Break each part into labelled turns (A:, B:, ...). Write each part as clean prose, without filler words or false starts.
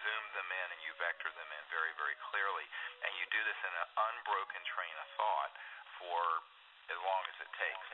A: zoom them in and you vector them in very, very clearly. And you do this in an unbroken train of thought for as long as it takes.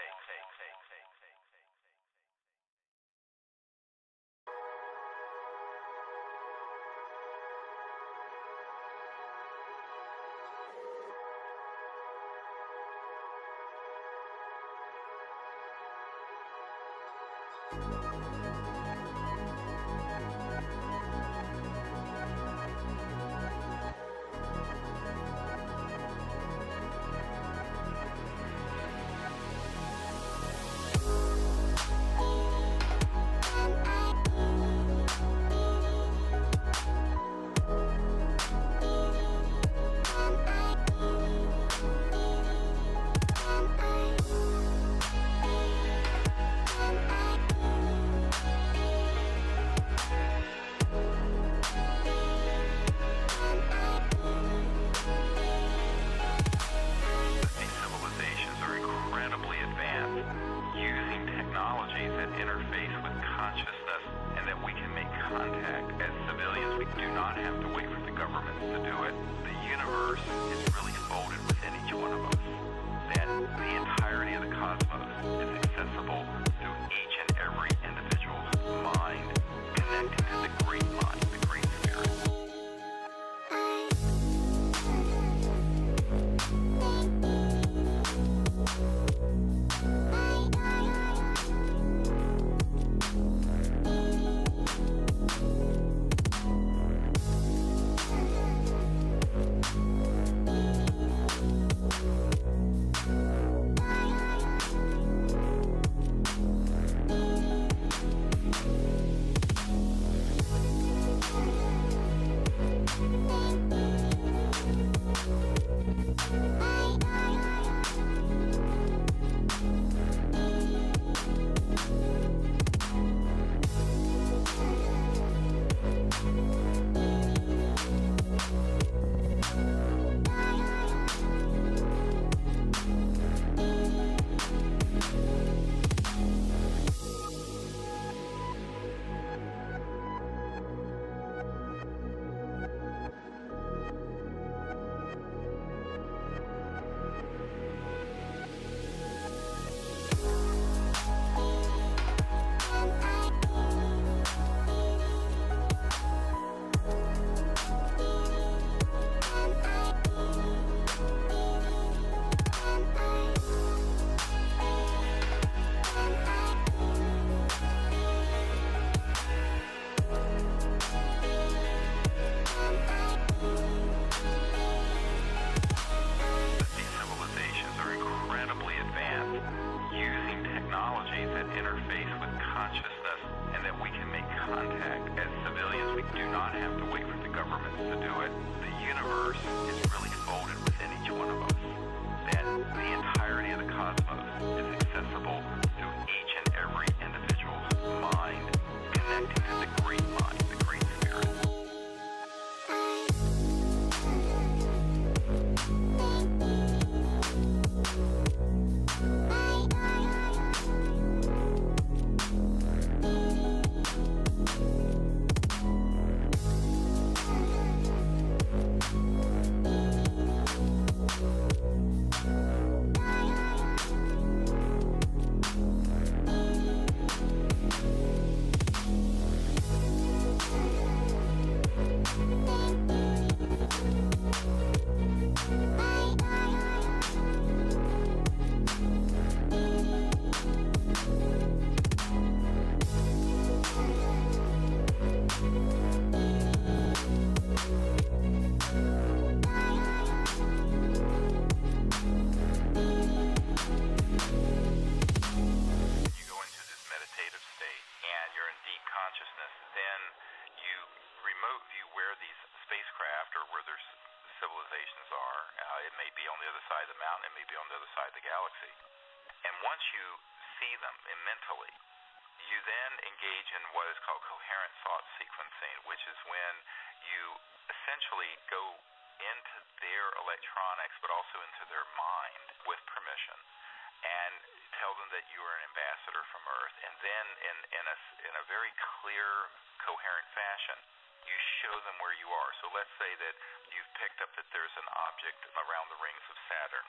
A: you show them where you are. So let's say that you've picked up that there's an object around the rings of Saturn,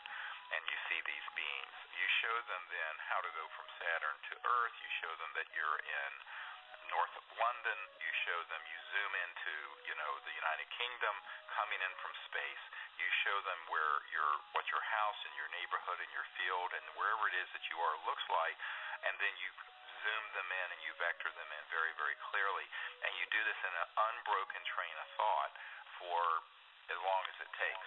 A: and you see these beings. You show them then how to go from Saturn to Earth. You show them that you're in north of London. You show them, you zoom into, the United Kingdom coming in from space. You show them what your house and your neighborhood and your field and wherever it is that you are looks like, and then you zoom them in and you vector them in very, very clearly. And you do this in an unbroken train of thought for as long as it takes.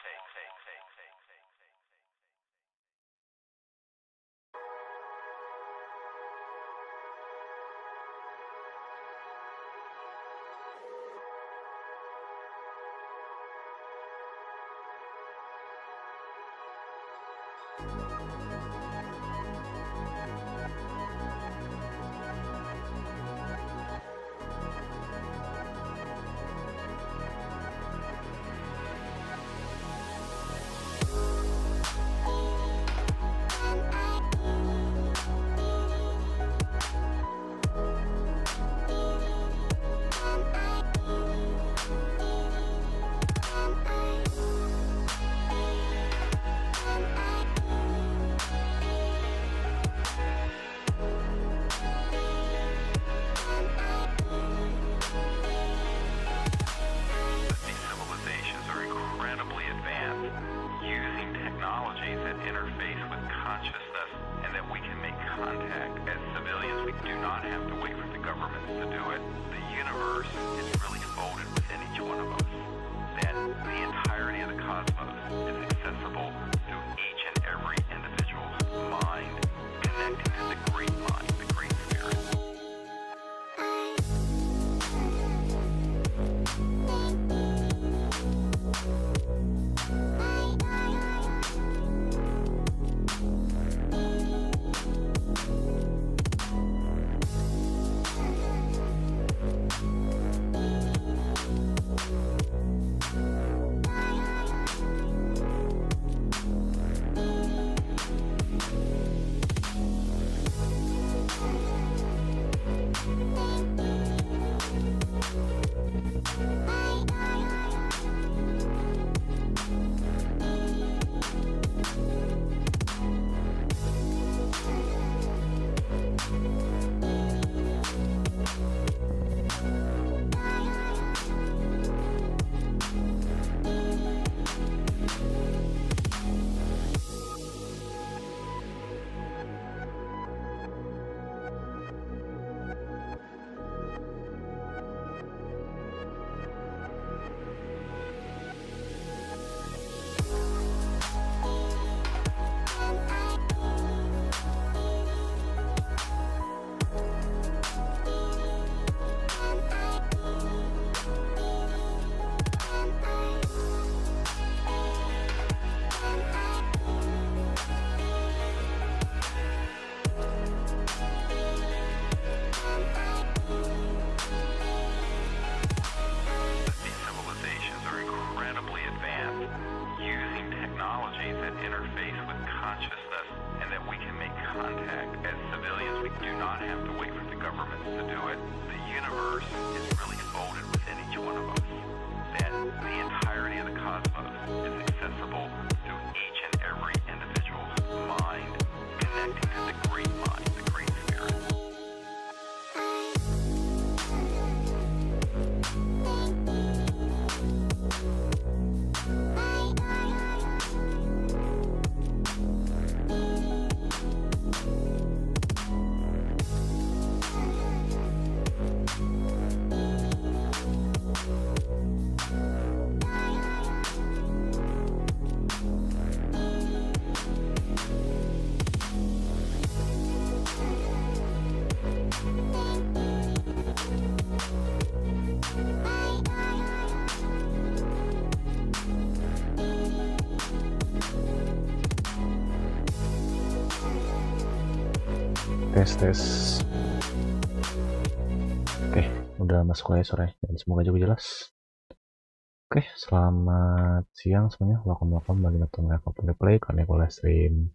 B: Tes. Oke, udah masuk lagi sore dan semoga juga jelas. Oke, selamat siang semuanya. Welcome balik ke Natal Play karena aku live stream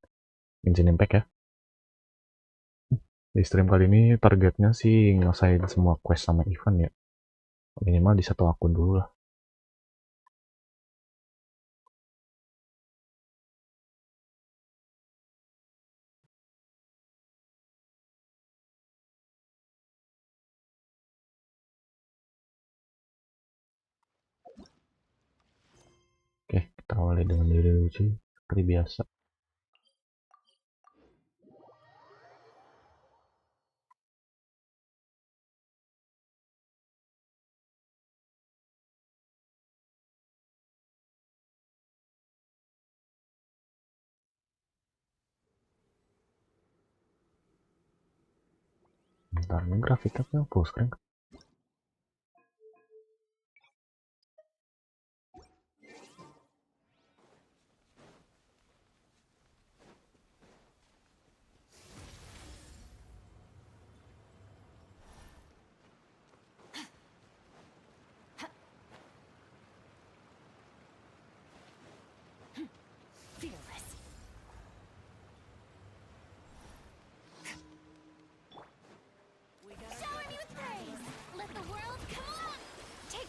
B: GENSHIN Impact ya. Di stream kali ini targetnya sih ngelesain semua quest sama event ya. minimal di satu akun dulu lah. Oke, kita awali dengan diri lucu seperti biasa. Bentar, ini grafiknya full screen.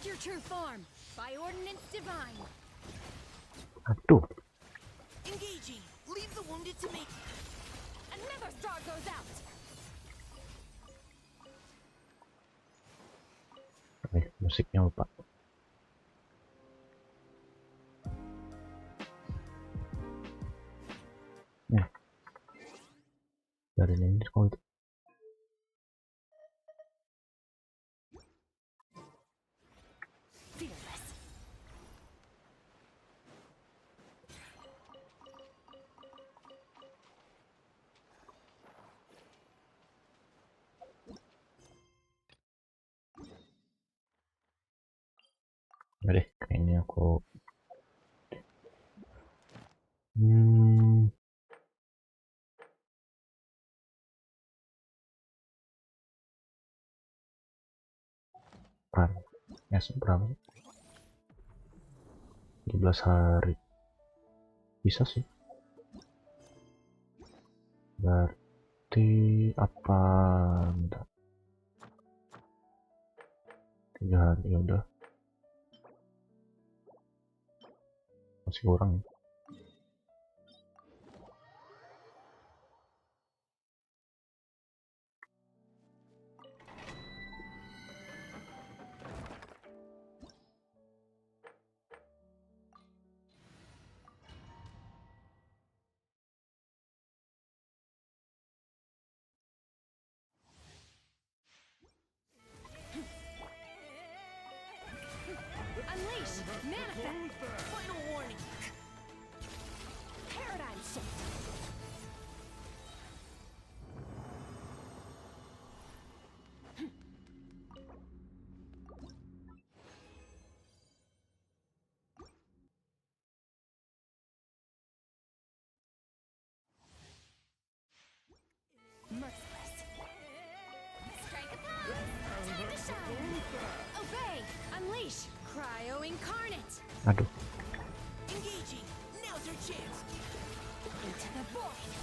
C: Your true form by ordinance divine.
B: Aduh.
C: Engaging. Leave the wounded to me. Another star goes out.
B: Musiknya lupa. Nah. Dari ini kalau itu. Udah deh, kayaknya aku ya seberapa 17 hari bisa sih, berarti apa, bentar, 3 hari ya udah, masih kurang.
C: Unleash, manifest, final warning. Paradigm shift. Merciless. Strike a pose. Time to shine. Obey. Unleash. Cryo incarnate.
B: Aduh.
C: Engaging. Now's your chance. Into the void.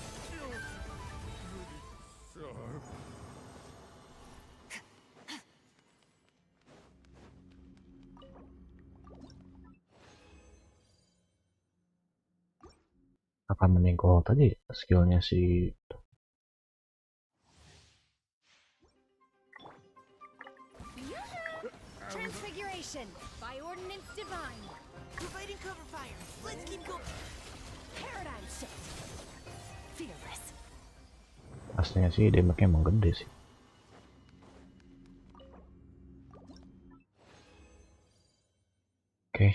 B: Akan meninggal tadi skillnya si
C: Transfiguration by ordinance divine. Providing cover fire. Let's keep going. Paradigm shift. Fearless.
B: aslinya sih damage-nya emang gede sih. Oke.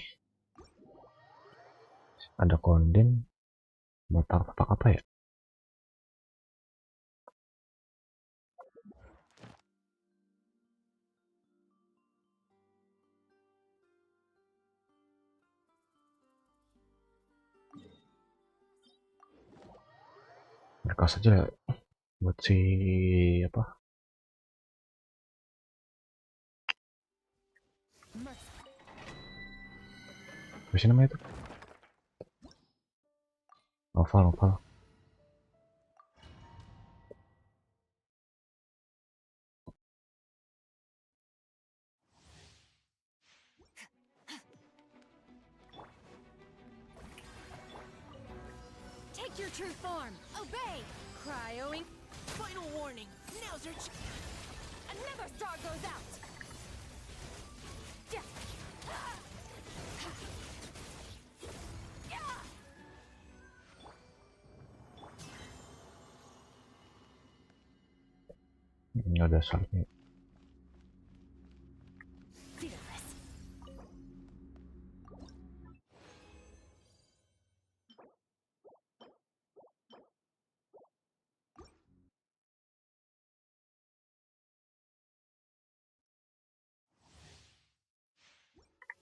B: Ada konden buat artefak apa ya? Mereka saja ya, buat si apa? Apa sih namanya itu? Novel.
C: Take your true form. Obey. Cryoing. Final warning. Now's your another star goes out. Yeah. Yeah.
B: Nggak ada salahnya.
C: Fearless.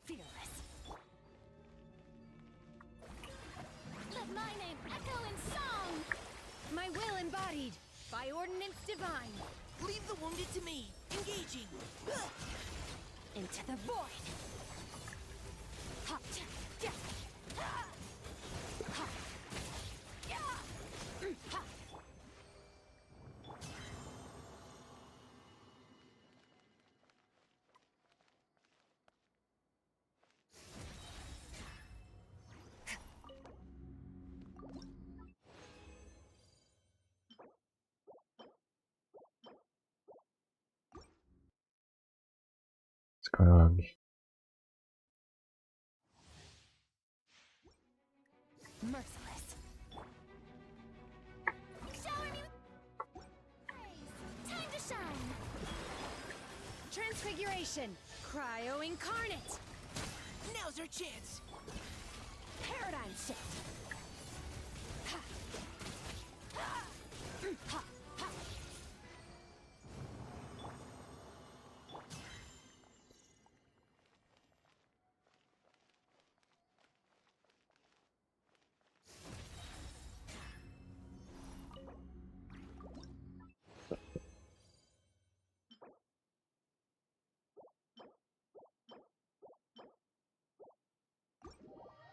C: Fearless. Let my name echo in song. My will embodied by ordinance divine. Leave the wounded to me. Engaging. Into the void. Ha, cha, ja. Ha. Ha. Ya. Ha.
B: Sekali lagi.
C: Merciless. Shower me with praise. Time to shine. Transfiguration. Cryo incarnate. Now's our chance. Paradigm shift. Ha. Ha. Ha. Ha.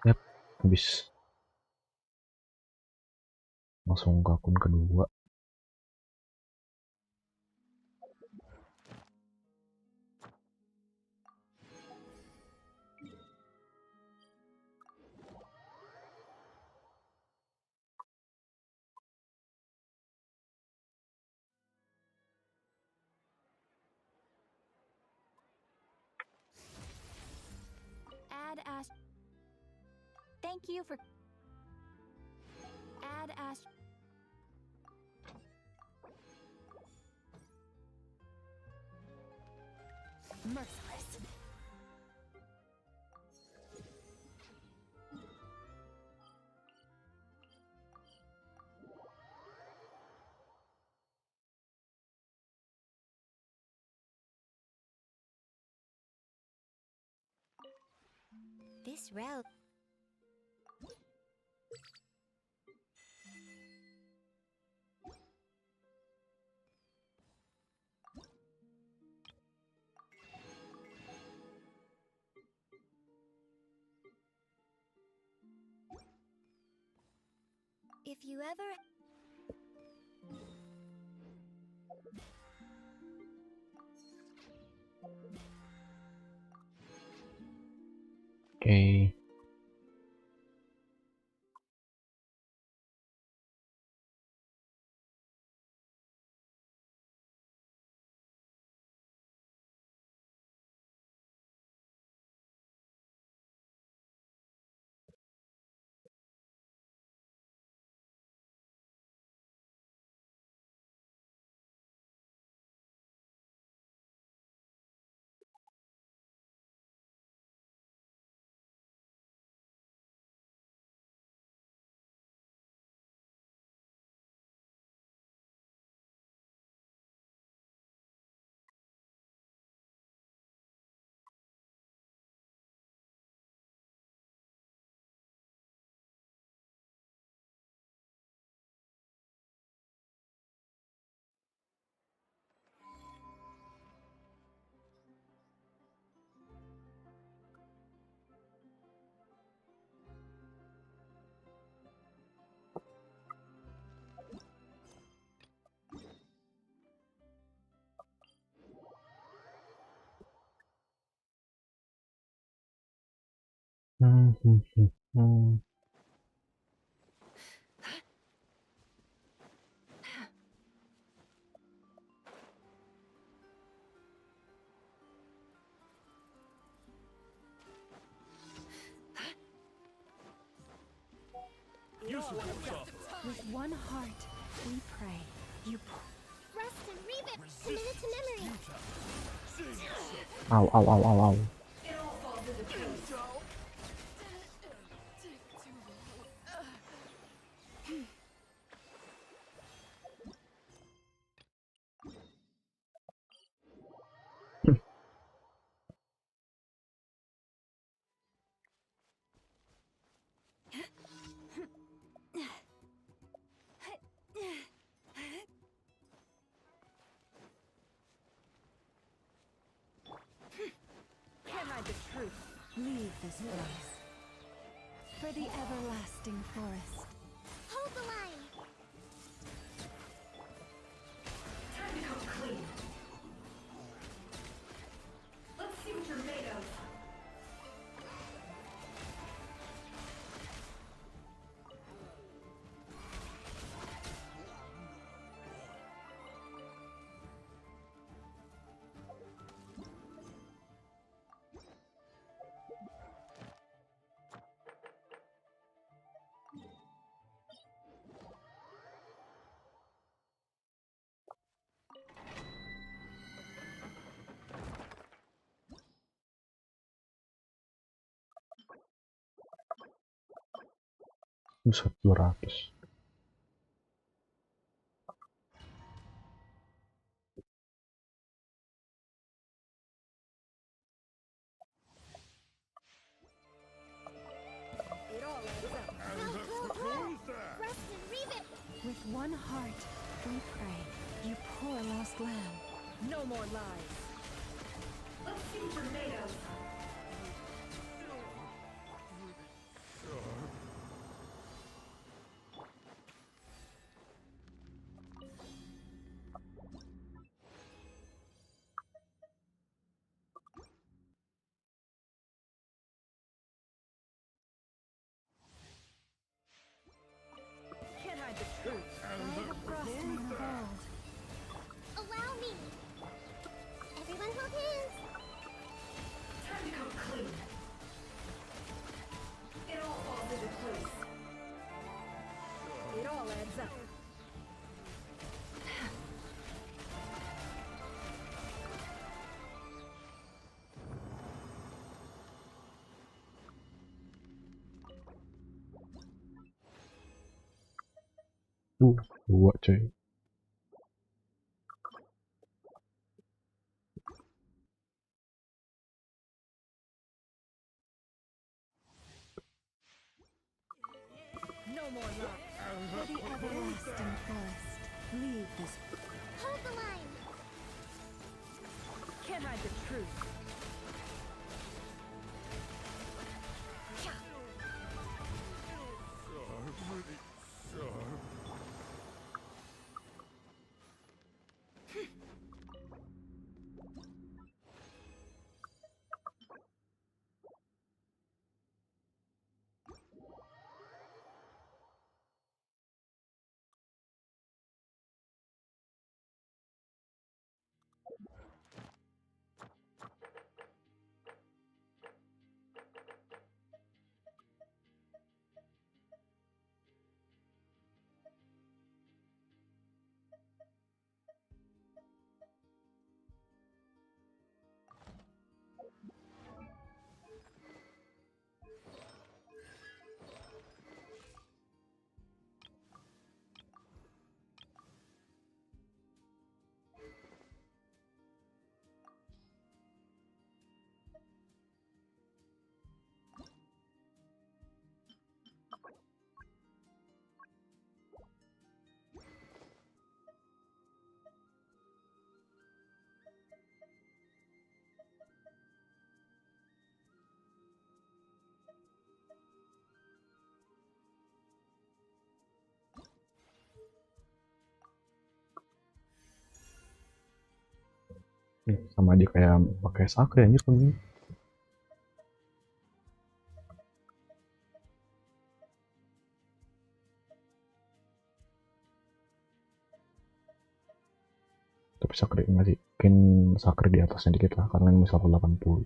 B: Yap, habis. Langsung ke akun kedua.
C: Add ast. Thank you for. Add ast. Merciless. This route. If you ever.
B: Oke. Hmm.
C: With one heart, we pray. You rest and revive. Committed to memory.
B: Au, au, au, au, au.
C: Can't hide the truth. Leave this place. For the everlasting forest. Hold the line.
D: Time to come clean. Let's see what you're made of.
B: Buset, 200.
C: It all adds up. Rest and revive. With one heart, we pray. You poor lost lamb. No more lies.
D: Let's see what you're made of.
C: Can't hide the truth. By the frosting of old. Allow me. Everyone hold hands.
D: Time to come clean. It all falls into place.
C: It all adds up.
B: Dua cuy.
C: No more love. For the everlasting forest. Leave this. Hold the line. Can't hide the truth.
B: Sama aja kayak pakai sakri anjir kan ini. Tapi sakri enggak sih, mungkin sakri di atasnya dikit lah karena ini misal 80.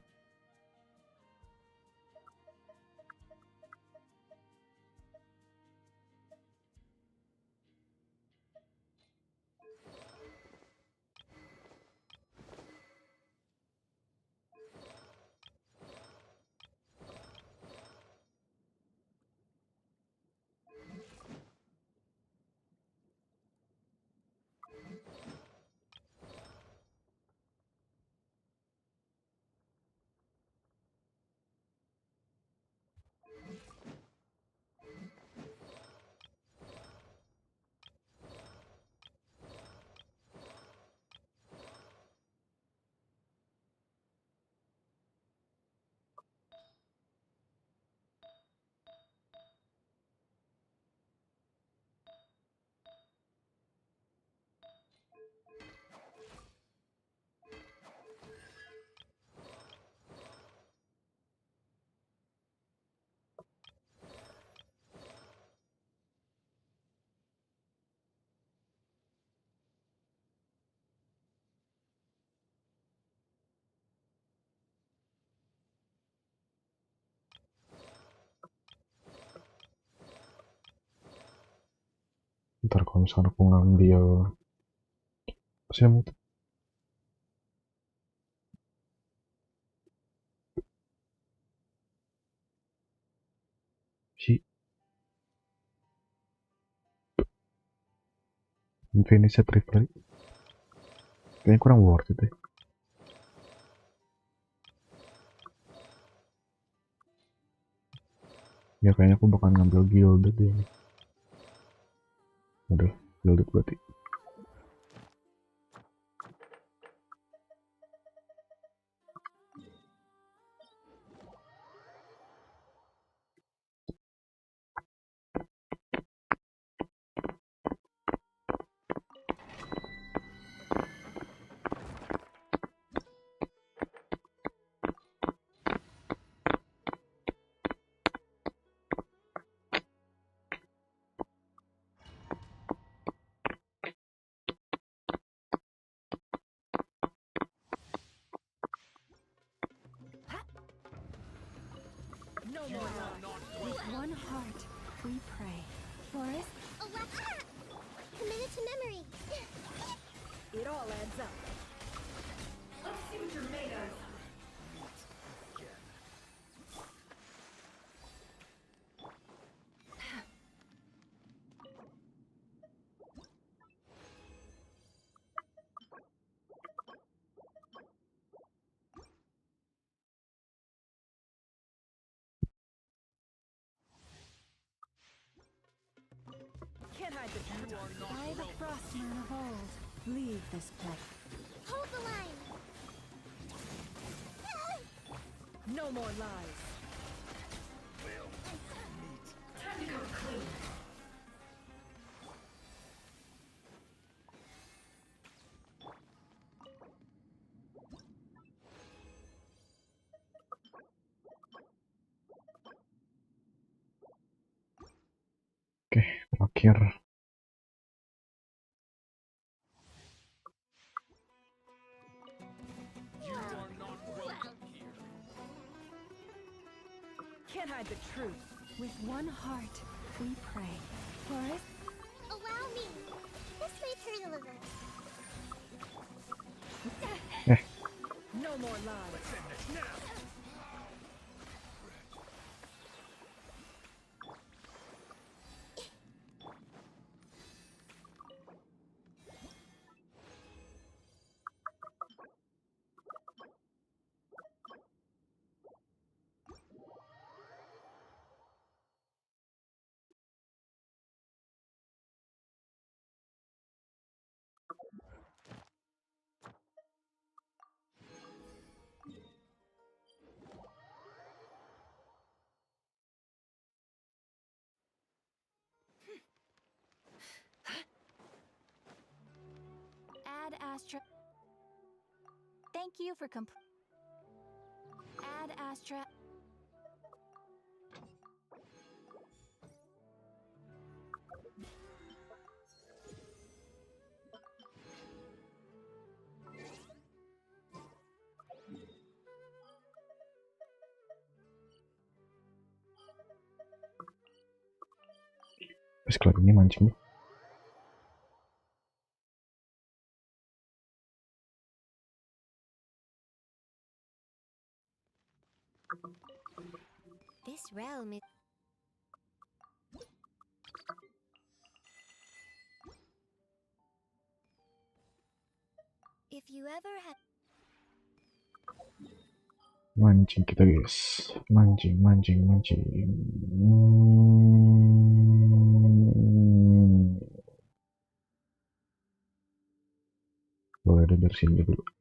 B: ntar kalau misalkan aku ngambil apa sih namanya itu? Si Infinite Replay kayaknya kurang worth it deh. Ya kayaknya aku bakal ngambil Gilded deh. Udah Gilded berarti.
C: No more love. With one heart, we pray. Forest,
E: Committed to memory.
C: it all adds up.
D: Let's see what you're made of.
C: Can't hide the truth. By the frostman of old, leave this place.
E: Hold the line.
C: No more lies.
D: Time to go clean.
B: Oke, terakhir.
C: Can't hide the truth. With one heart, we pray. Forest,
E: Allow me. This way through the river.
C: no more lies.
F: Add Astra. Thank you for Add Astra.
B: Pas klub ini mancing.
E: This realm is... If you ever had...
B: Mancing kita guys. Mancing. Boleh ada dari sini dulu.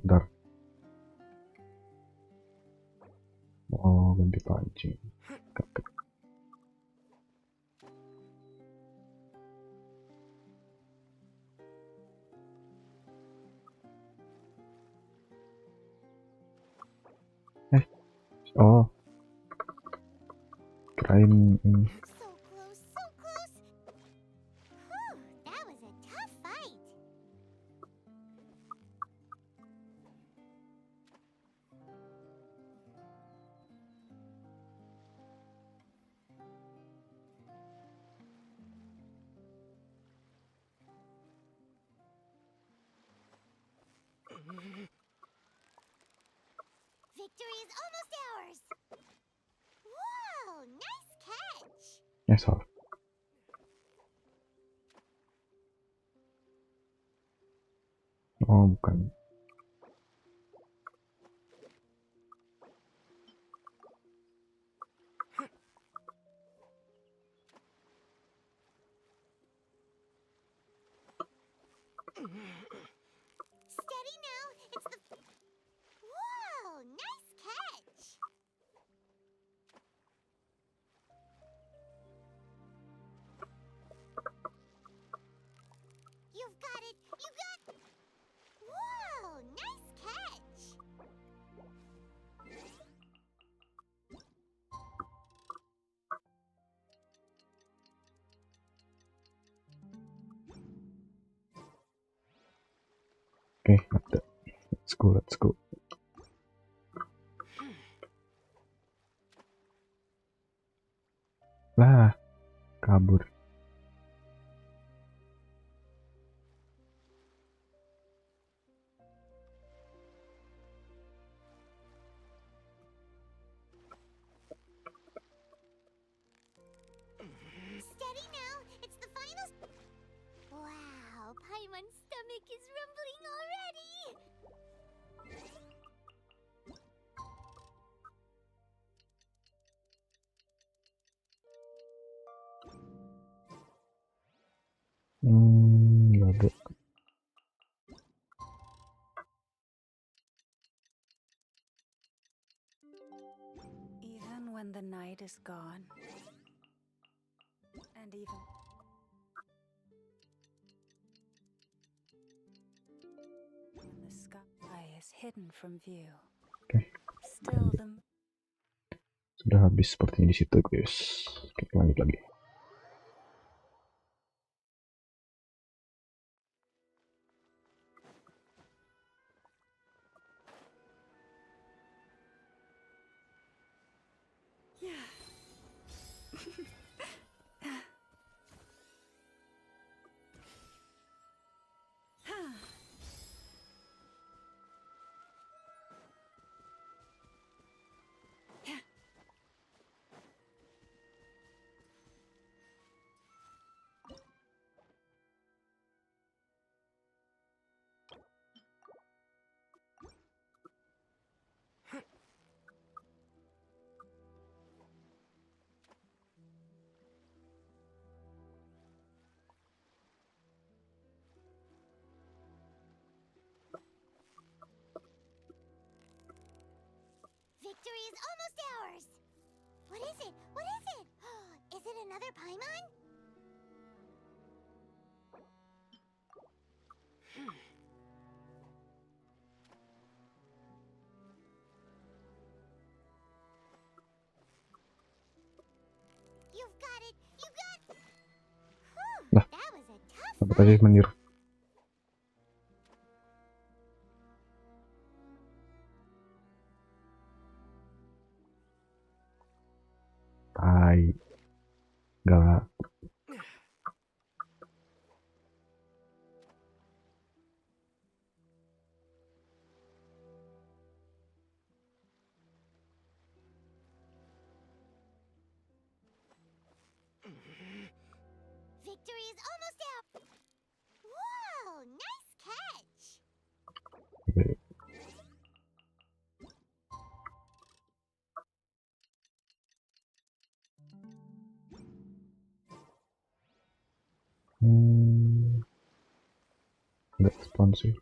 B: Bentar. Oh, ganti pancing. Oh, kirain ini.
E: So close, so close. Whew, that was a tough fight. Victory is almost ours. Wow, nice catch.
B: Salah. Oh, bukan.
E: Steady now. It's the. Wow, nice catch. You've got it. You got. Wow, nice catch.
B: Oke, ada. Let's go, let's go. Lah, kabur.
E: Steady now. It's the final. Wow, Paimon's stomach is rumbling already.
B: Ya udah.
F: Even when the night is gone, and even when the sky is hidden from view,
B: Oke,
F: still the
B: sudah habis sepertinya di situ, guys. Oke, lanjut lagi.
E: Victory is almost ours. What is it? What is it? Is it another Paimon? You've got it. You got. Whew,
B: Lah,
E: that was a tough
B: apa
E: fight.
B: tadi meniru? Tai. Galak.
E: Victory is almost out. Wow, nice catch.
B: Oke. Nggak responsif.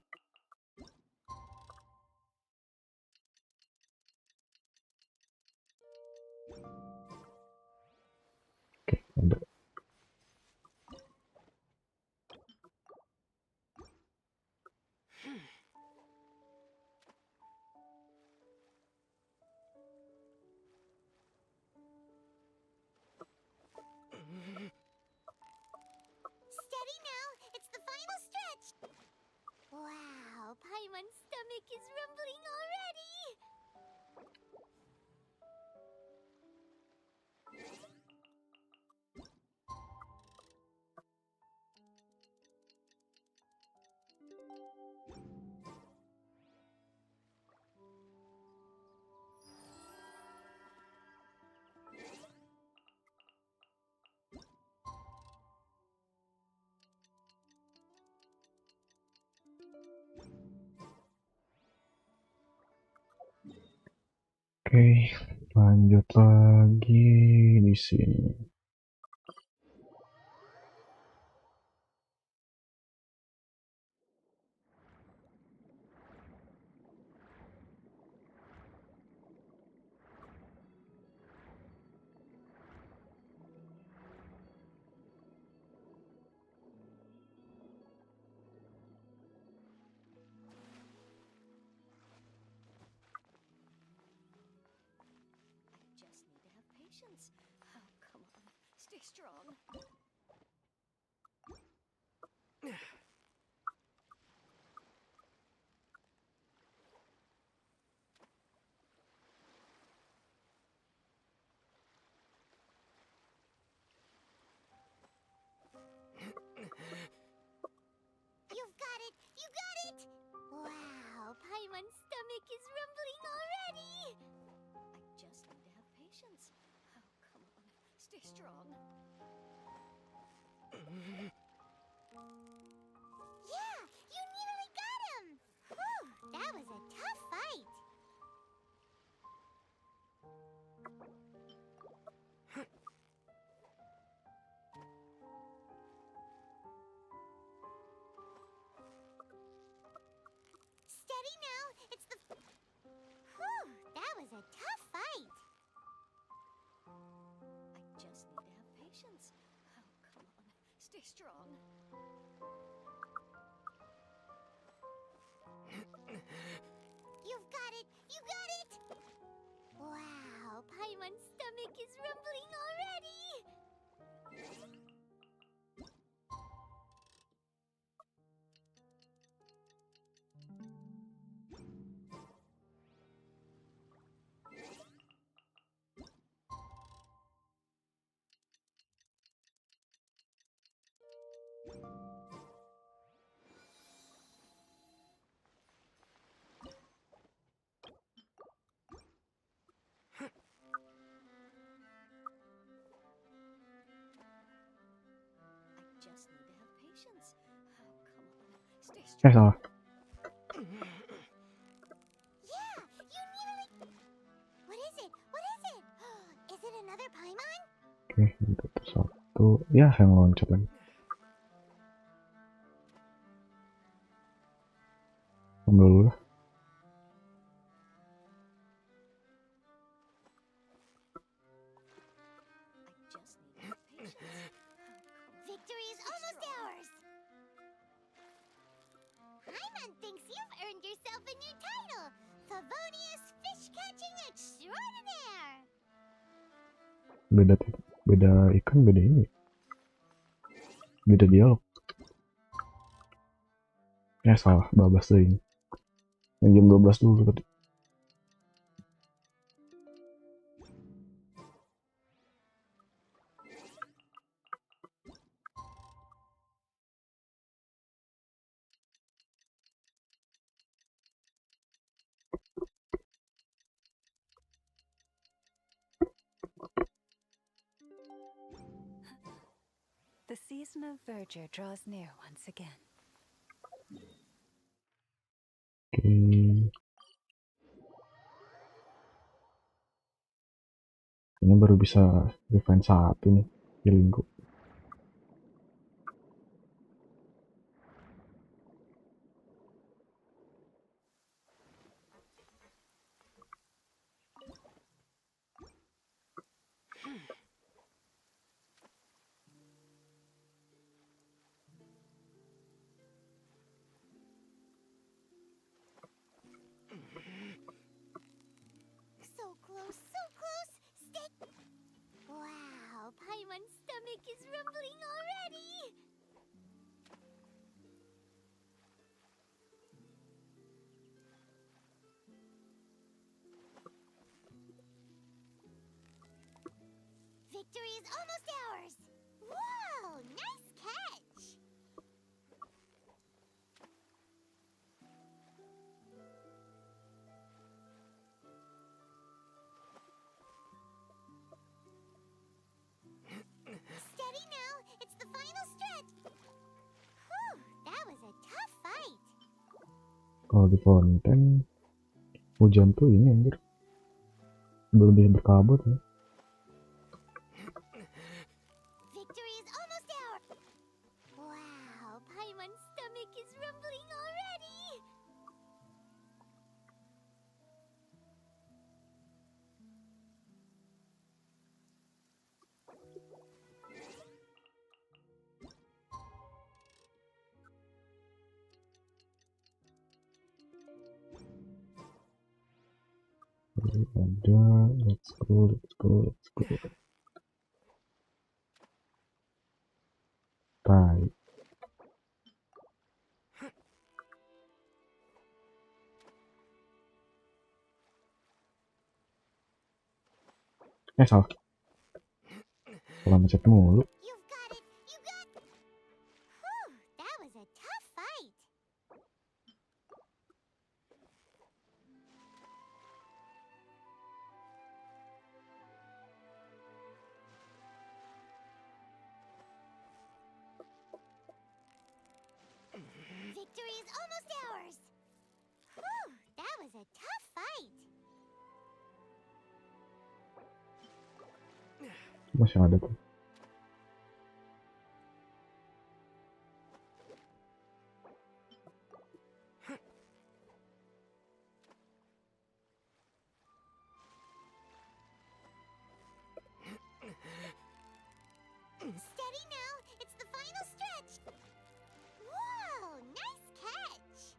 E: Paimon's stomach is rumbling already!
B: Oke, lanjut lagi di sini.
C: Just need to have patience. Oh, come on. Stay strong.
E: You've got it! You got it! Wow, Paimon's stomach is rumbling already!
C: I just need to have patience. Oh, come on. Stay strong.
E: Yeah, you nearly got him! Whew, that was a tough fight! Steady now, it's the... Whew, that was a tough fight!
C: I just need to have patience. Oh, come on. Stay strong.
E: You've got it! You got it! Wow, Paimon's stomach is rumbling already!
C: I just need to have patience. Oh, come on. Stay strong.
B: Salah.
E: Yeah, you nearly... What is it? What is it? Is it another Paimon?
B: Oke, untuk satu. Ya, yang loncat lagi. Ambil dulu lah.
C: I just need to have patience. Oh, come on.
E: Victory is almost ours! Paimon thinks you've earned yourself a new title! Favonius Fish-Catching Extraordinaire!
B: Beda ikan, beda ini. Beda dialog. Salah, bablas deh ini. Yang jam 12 dulu tadi.
F: The season of verdure draws near once again.
B: Oke. Ini baru bisa refine satu nih di lingkup.
E: So close, so close! Stay... Wow, Paimon's stomach Victory is almost ours. Wow, nice catch. Steady now, it's the final stretch. Whew, that was a tough fight.
B: Kalau di konten hujan tuh ini anjir berlebihan berkabut ya.
E: Victory is almost ours. Wow, Paimon's stomach is rumbling already.
B: Ada let's go. Tai. Salah. Salah mencet mulu.
E: You've got it. You got. Whew, that was a tough fight. Victory is almost ours. Whew, that was a tough fight.
B: Masih ada tuh.
E: Steady now, it's the final stretch. Whoa, nice catch.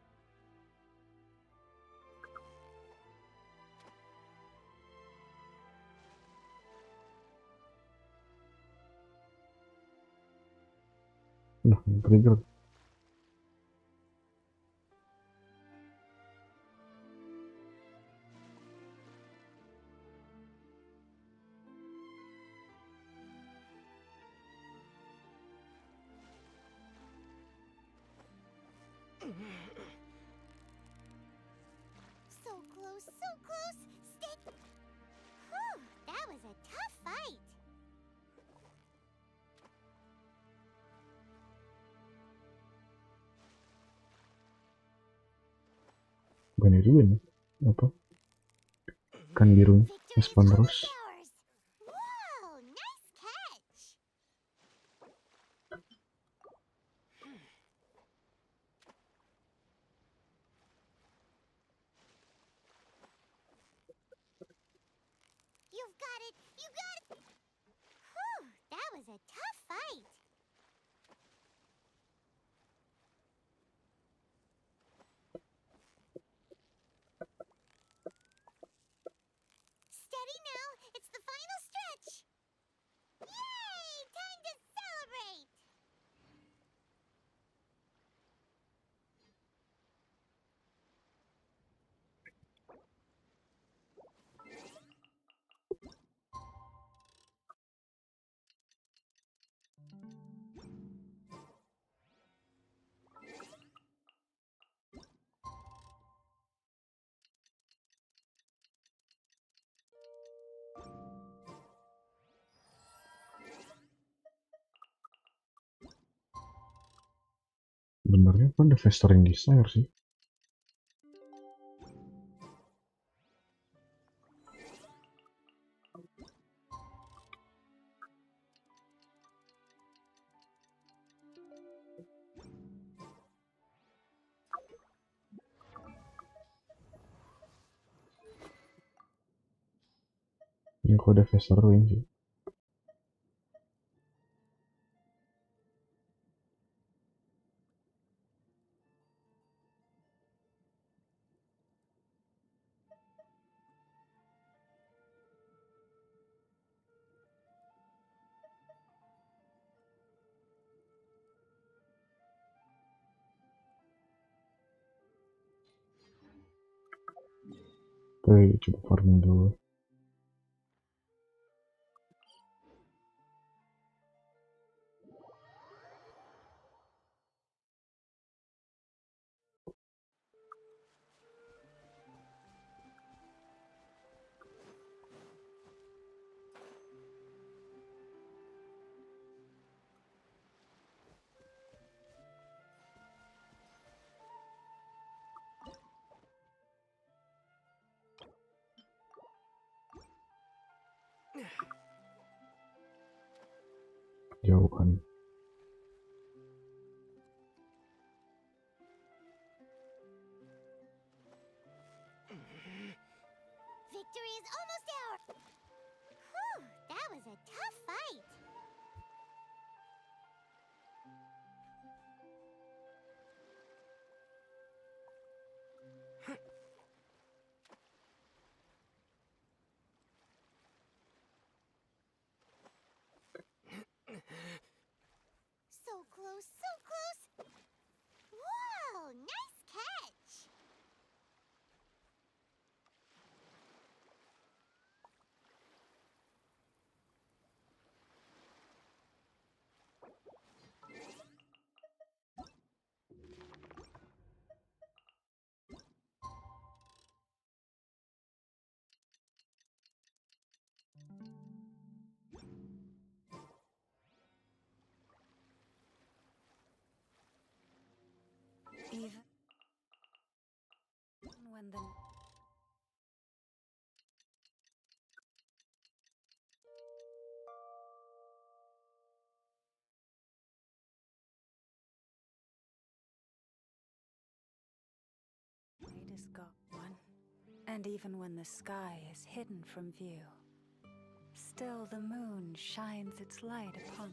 B: Trigger.
E: So close, so close. Stay. Whew, that was a tough fight.
B: Bukan itu kan? Apa? Kan biru
E: Victory is
B: respon terus.
E: almost ours. Wow, nice catch. You've got it. You got it. Whew, that was a tough fight. Steady now, it's the final stretch. Yay! Time to celebrate.
B: Sebenarnya kan ada festering desire sih. Ya kode festering sih. Oke, coba farming dulu. Jauhan.
E: Victory is almost ours. Whew, that was a tough fight. So close, so close. Whoa, nice catch.
F: Even when the night is gone, and even when the sky is hidden from view, still the moon shines its light upon.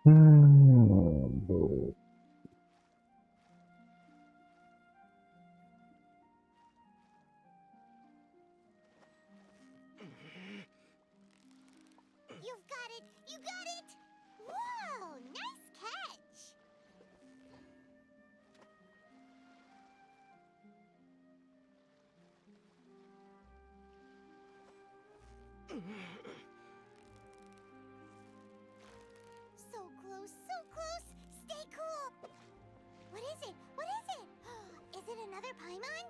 B: Aduh.
E: You've got it! You got it! Whoa, nice catch! So close, so close! Stay cool! What is it? What is it? Is it another Paimon?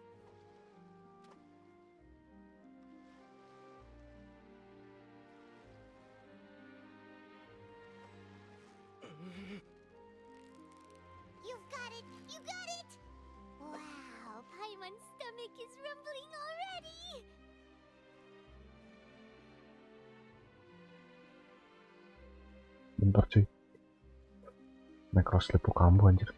E: You've got it! You got it! Wow, Paimon's stomach is rumbling already!
B: Bentar cuy. Microslip kamu anjir.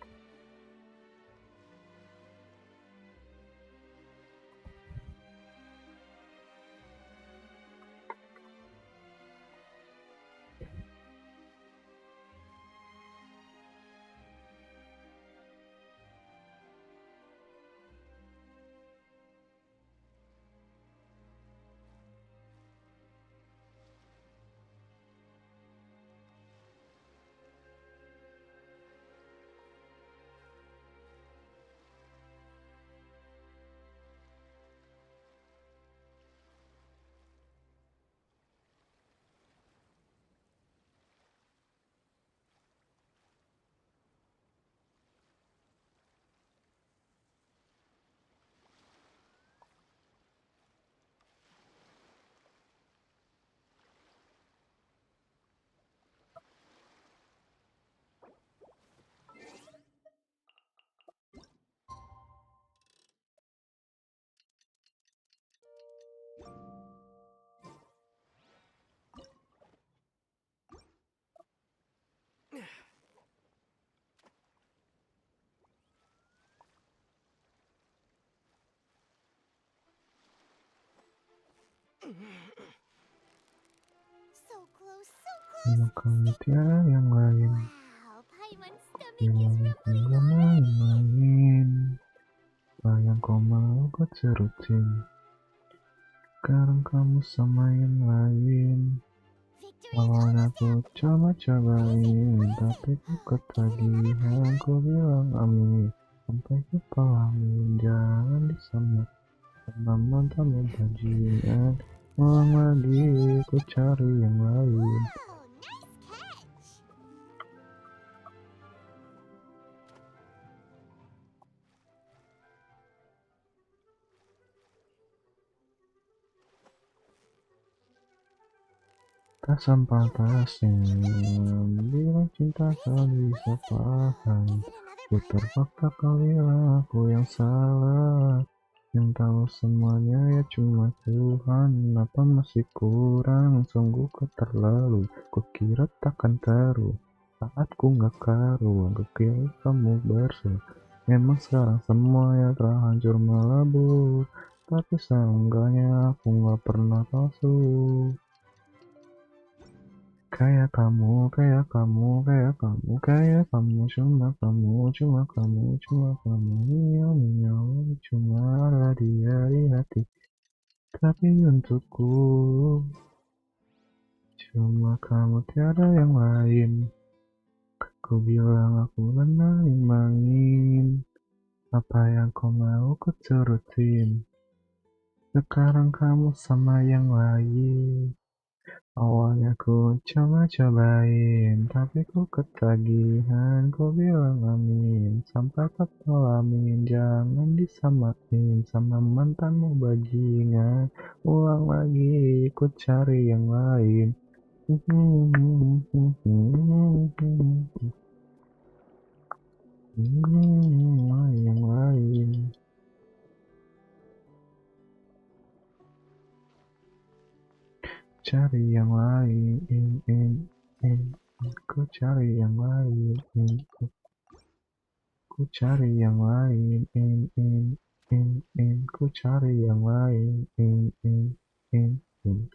E: So close, so
B: Cuma
E: close.
B: kamu tiada yang lain.
E: Wow, Paimon's stomach is
B: Bilang
E: rumbling
B: gak main-main. Bayang kau mau ku cerutin. Sekarang kamu sama yang lain.
E: Victory is
B: Awalnya
E: almost
B: ku
E: out.
B: coba-cobain, tapi ku ketagihan. Ku bilang amin, sampai ku pahami. Jangan disama sama mantanmu bajingan. Ulang lagi, ku cari yang lain.
E: Wow, nice catch.
B: Tak sampai tasnya, bilang cinta kau bisa paham.
E: Is it another
B: Ku
E: Paimon?
B: terpaksa kau bilang aku yang salah. Yang tahu semuanya ya cuma Tuhan. Apa masih kurang, sungguh kau terlalu. Kukira takkan taruh saat ku gak karu. Kukira kamu bersih. Memang sekarang semuanya telah hancur melebur. Tapi seenggaknya aku gak pernah palsu. Kayak kamu, kayak kamu, kayak kamu, kayak kamu, cuma kamu, cuma kamu, cuma kamu, miau miau, cuma ada dia di hati. Tapi untukku, cuma kamu tiada yang lain. Ku bilang aku menangin, apa yang kau mau ku turutin. Sekarang kamu sama yang lain. Awalnya ku coba-cobain, tapi ku ketagihan. Ku bilang amin, sampai kepalamin. Jangan disamain sama mantanmu bajingan. Ulang lagi, ku cari yang lain. Yang lain. Cari yang lain, ku cari yang lain, ku cari yang lain, ku cari yang lain,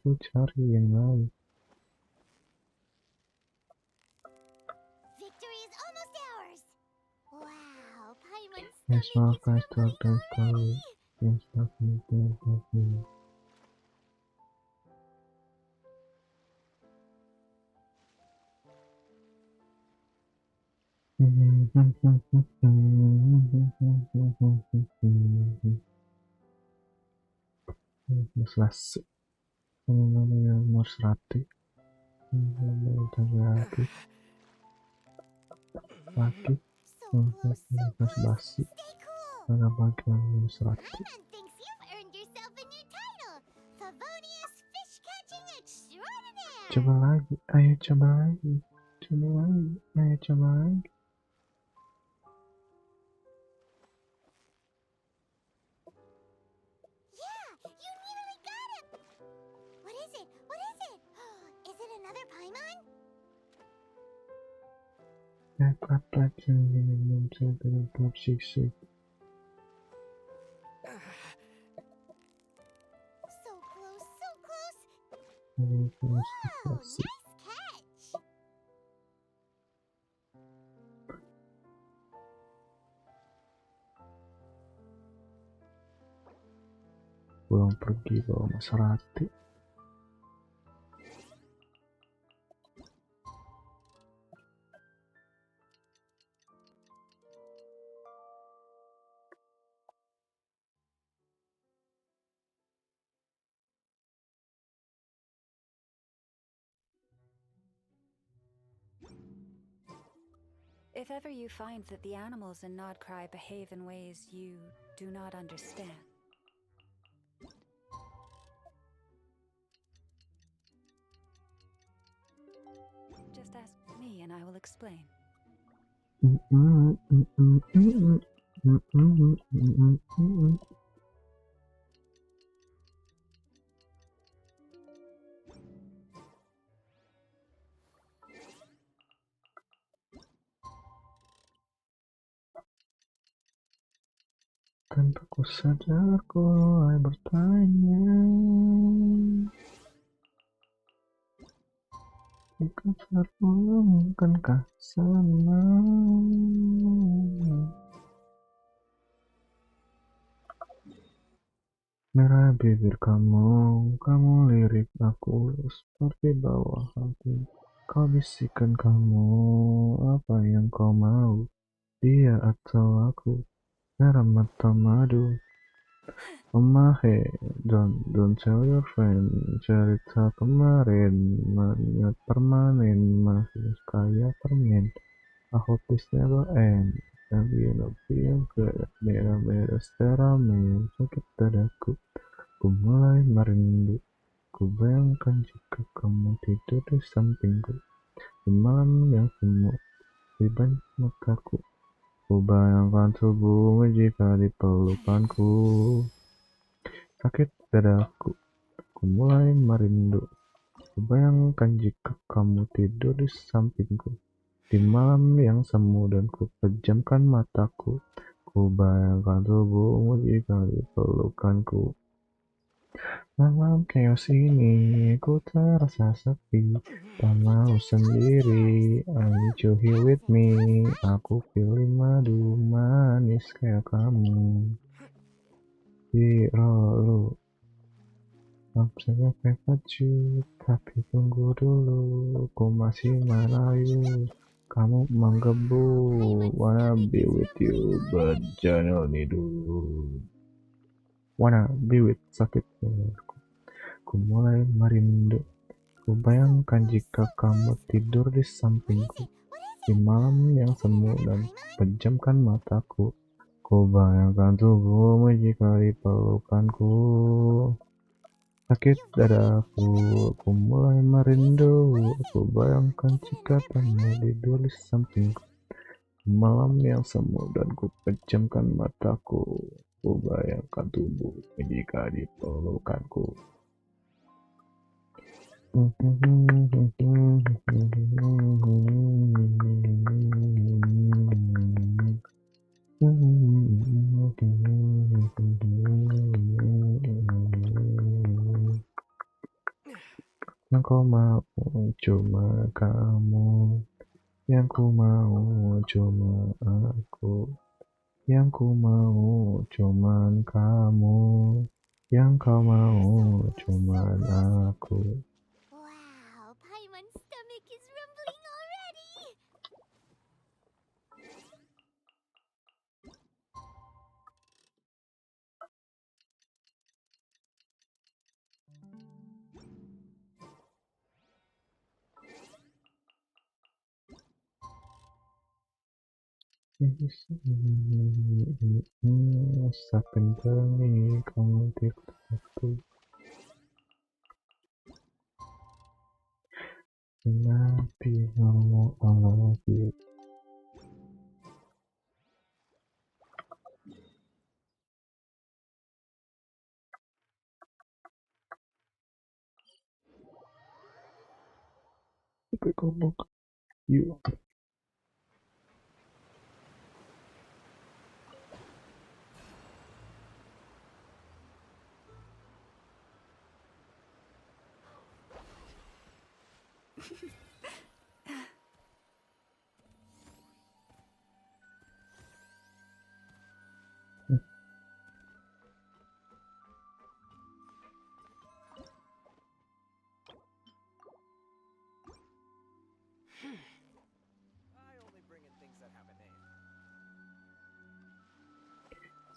B: ku cari yang lain.
E: Victory is almost ours. Wow, Paimon's
B: Yes,
E: stomach is
B: my first
E: rumbling already.
B: yes, definitely. Selesai. Nomor 100. Lagi.
E: So close, so close.
B: Basi.
E: Stay cool.
B: Ada bagian nomor 100.
E: Paimon thinks you've earned yourself a new title, Favonius Fish Catching Extraordinaire.
B: Coba lagi, ayo coba lagi, coba lagi, ayo coba lagi.
E: Yeah, you nearly got him. What is it? What is it? Is it another Paimon?
B: Dapat pelajaran saya dengan tersiksa.
E: So close, so close.
B: Ini terus
E: Wow,
B: dikasih.
E: nice catch.
B: Pulang pergi bawa Mas Rati.
F: If ever you find that the animals in Nod Cry behave in ways you do not understand, just ask me and I will explain.
B: Tanpa ku sadar ku mulai bertanya, jika terulang bukankah sama? Merah bibir kamu lirik aku seperti bawah hati. Kau bisikan kamu apa yang kau mau, dia atau aku. Merah mata madu. Don't tell your friend. Cerita kemarin mengingat permanen masih kayak permen. I hope this never end. Tapi yang merah-merah steramen sakit dadaku. Ku mulai merindu. Ku bayangkan jika kamu tidur di sampingku di malam yang semu di banyak mataku. Ku bayangkan tubuhmu jika di pelukanku. Sakit dadaku, ku mulai merindu. Ku bayangkan jika kamu tidur di sampingku di malam yang semu dan ku pejamkan mataku. Ku bayangkan tubuhmu jika di pelukanku. Malam chaos ini ku terasa sepi, tak mau sendiri. I need you here with me. Aku pilih madu manis kayak kamu. Di lalu saya baju, tapi tunggu dulu, ku masih merayu. Kamu menggebu, wanna be with you, but jangan ini dulu. Wanna be with sakit dadaku. Ku mulai merindu. Ku bayangkan jika kamu tidur di sampingku di malam yang semu dan pejamkan mataku. Ku bayangkan tubuhmu jika di pelukanku. Sakit dadaku, ku mulai merindu. Ku bayangkan jika kamu tidur di sampingku di malam yang semu dan ku pejamkan mataku. Ku bayangkan tubuhmu jika di pelukanku. Yang kau mau cuma kamu, yang ku mau cuma aku, yang ku mau cuman kamu, yang kau mau cuman aku.
E: Wow, Paimon's stomach is rumbling already!
B: Saben bengi kamu waktu nabi ngomong apalagi. Tapi ngomong yuk.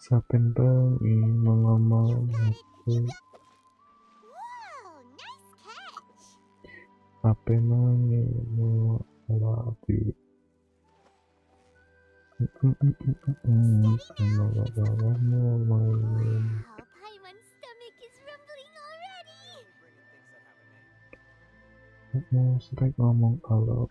B: Saben bengi ngomong aku.
E: Wow, nice catch!
B: Apa mengimu lagi? Sama bawahmu main.
E: Wow, Paimon's stomach is rumbling already!
B: Sampai ngomong kalau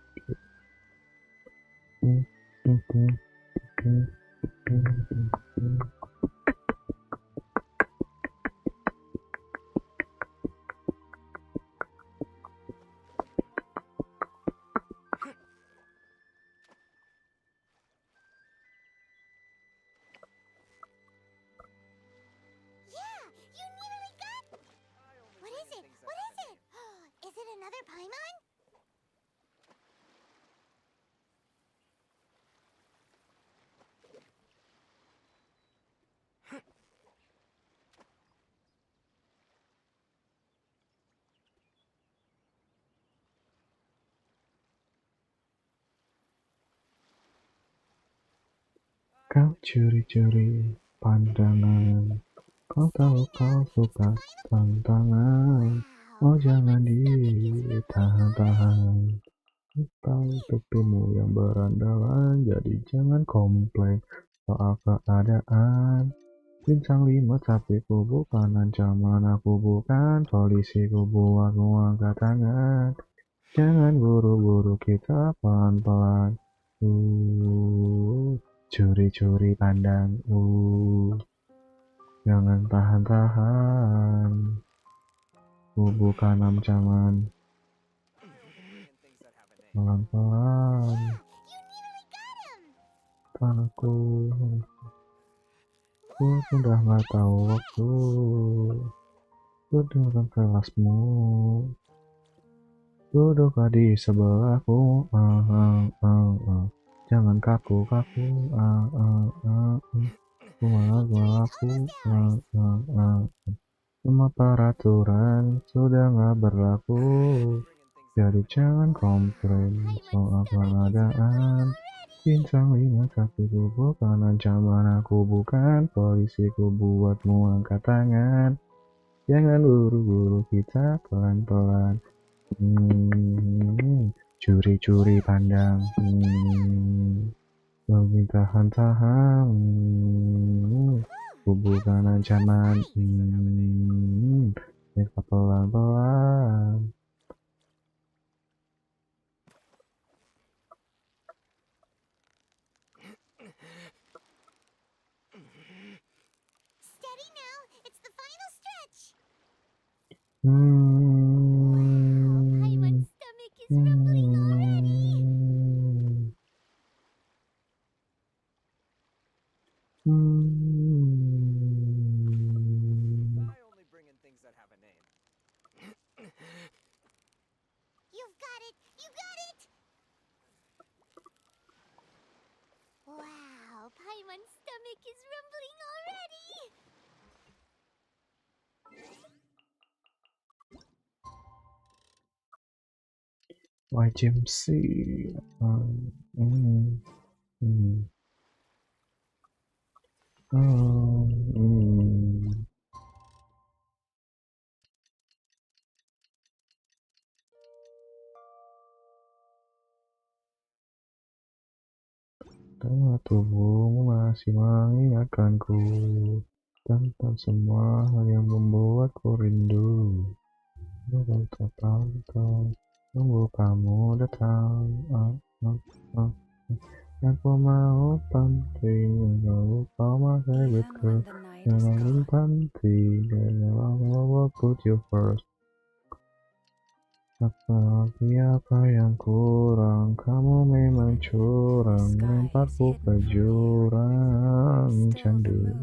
B: Kau curi-curi pandangan, kau tahu kau suka tantangan. Oh jangan ditahan-tahan, tahu tepimu yang berandalan. Jadi jangan komplain soal keadaan. Bintang 5 tapi ku bukan ancaman, aku bukan polisi, ku buatmu angkat tangan. Jangan buru-buru, kita pelan-pelan. Curi-curi pandang. Jangan tahan-tahan, ku bukan ancaman. Pelan-pelan, tanganku. Ku sudah gak tahu waktu, dudukkan kelasmu, duduklah di sebelahku. Jangan kaku-kaku. Aku. Semua peraturan sudah gak berlaku, jadi jangan komplain soal keadaan. Bintang 5 tapi ku bukan ancaman, aku bukan polisi, ku buatmu angkat tangan. Jangan buru-buru, kita pelan-pelan. Curi-curi pandang. Lebih tahan-tahan. Ku bukan ancaman. Kita pelan-pelan.
E: Steady now, it's the final stretch. Paimon's stomach is rumbling already.
G: I only bring in things that have a name.
E: You've got it, you got it. Wow, Paimon's stomach is rumbling already.
B: YGMC. Tengah tubuhmu masih mengingatkanku tentang semua hal yang membuatku rindu. Aku tak tahu, tunggu kamu datang. Aku mau penting, kau mau habitku. Jangan penting, I will put you first. Apa yang kurang, kamu memang curang, lemparku ke jurang. Candu,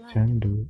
B: candu,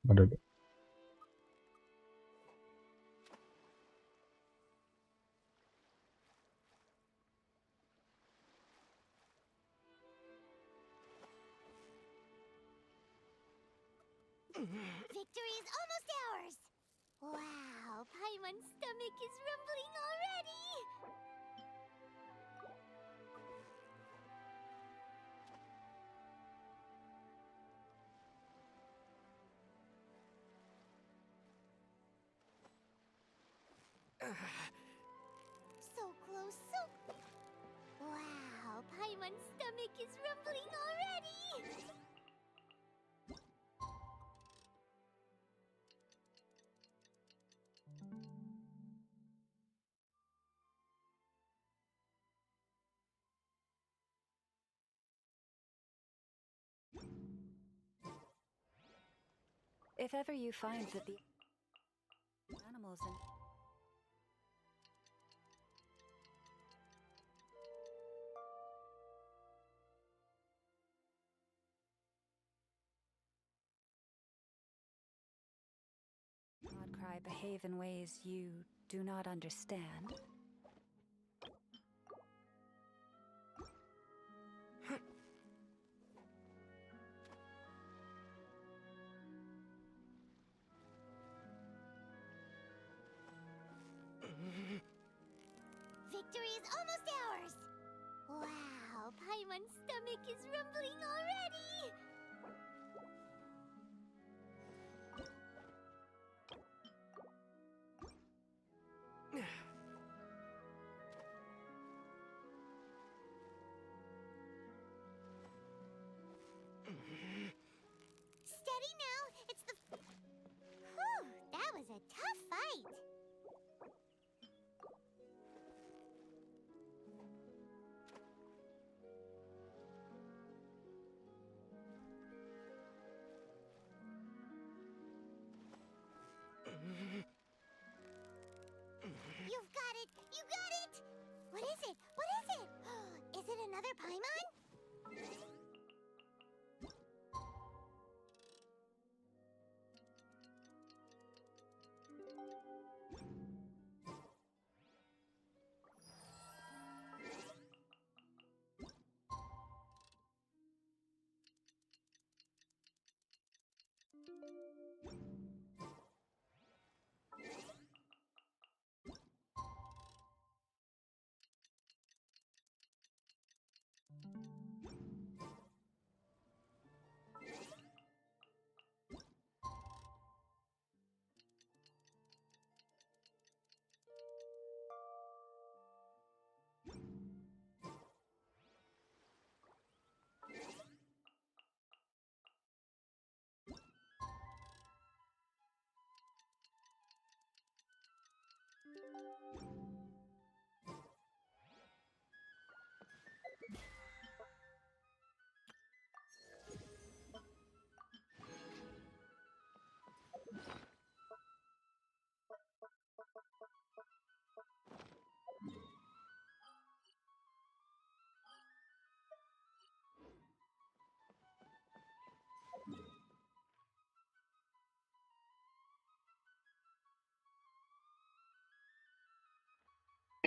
B: ada.
E: Victory is almost ours. Wow, Paimon's stomach is rumbling already. So close, so... Wow, Paimon's stomach is rumbling already.
F: If ever you find that the animals in God cry behave in ways you do not understand,
E: Victory is almost ours! Wow, Paimon's stomach is rumbling already! Steady now, it's the... Whew, that was a tough fight! You've got it! You got it! What is it? What is it? Is it another Paimon?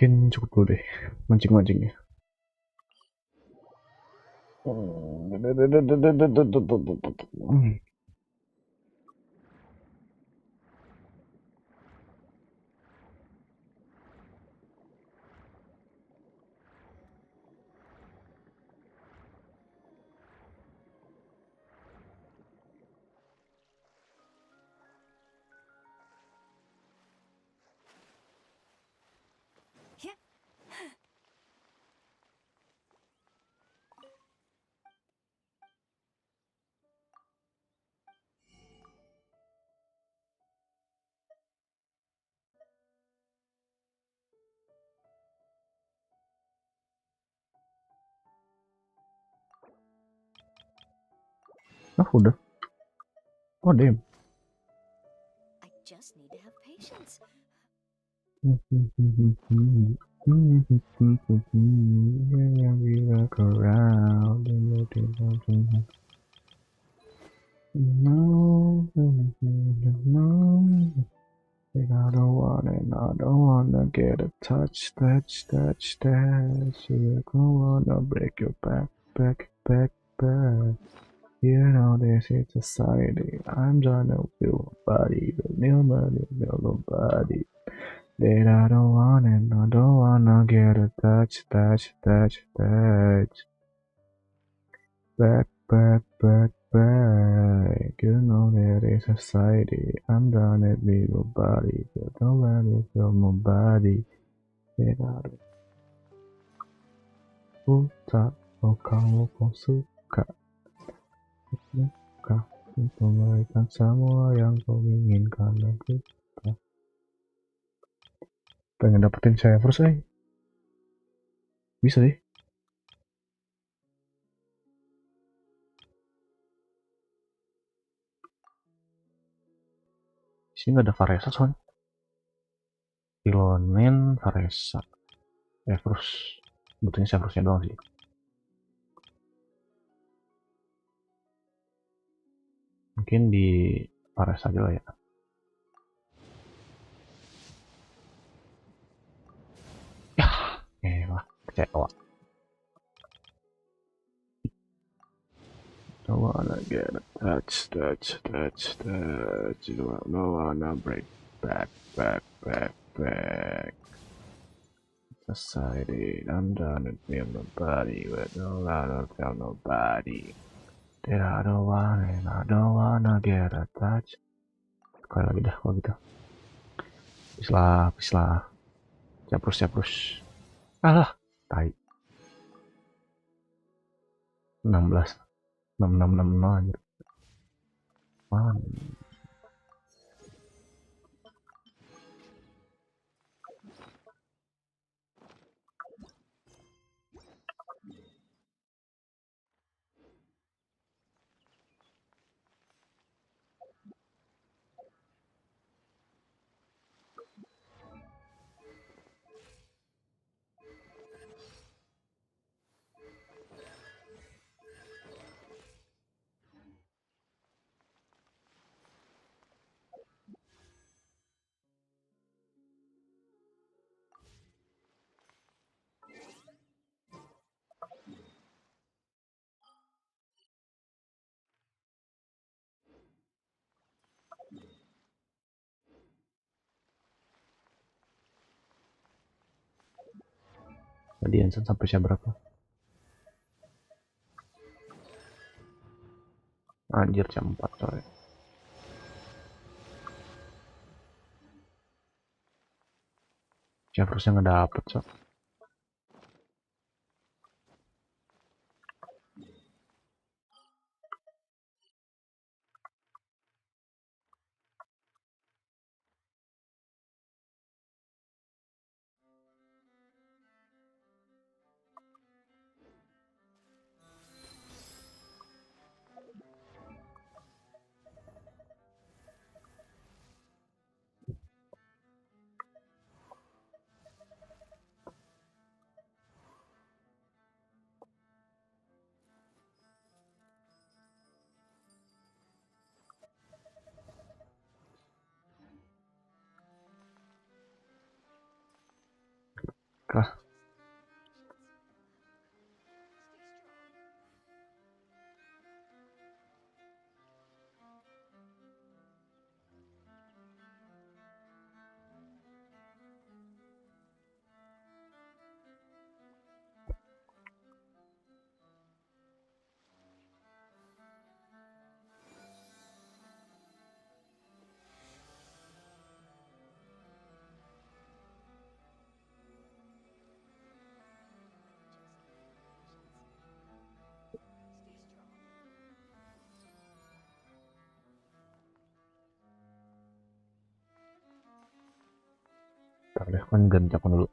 B: Mungkin cukup dulu deh mancing-mancingnya.
F: yeah.
B: Udah. Oh damn.
C: I just need to have patience.
B: No, and I don't wanna get a touch. You don't wanna break your back. You know this is society. I'm trying to feel a body, but nobody. That I don't wanna get a touch. Back. You know that is society. I'm done it with your body, but nobody feel my body. That I don't kamu kok suka untuk memberikan semua yang kau inginkan dan kita pengen dapetin server say bisa deh. Sini nggak ada Varesa soalnya. Pilonen, Varesa, Severus. Sebetulnya Severusnya doang sih. Mungkin di Varesa aja lah ya. Lah, kecewa. Don't wanna get touch. Don't wanna break back. Society, I'm done with me, nobody, but no, I don't tell nobody that I don't wanna get attached. Sekali lagi dah kalau gitu. Please lah. Caprus. Alah, tai. 16. 6660 anjir. Man. Tadi Jangan sampai siapa berapa? Anjir jam 4 coy. Severusnya nggak dapet coy. Kah? Ntar deh, kan ganti akun dulu.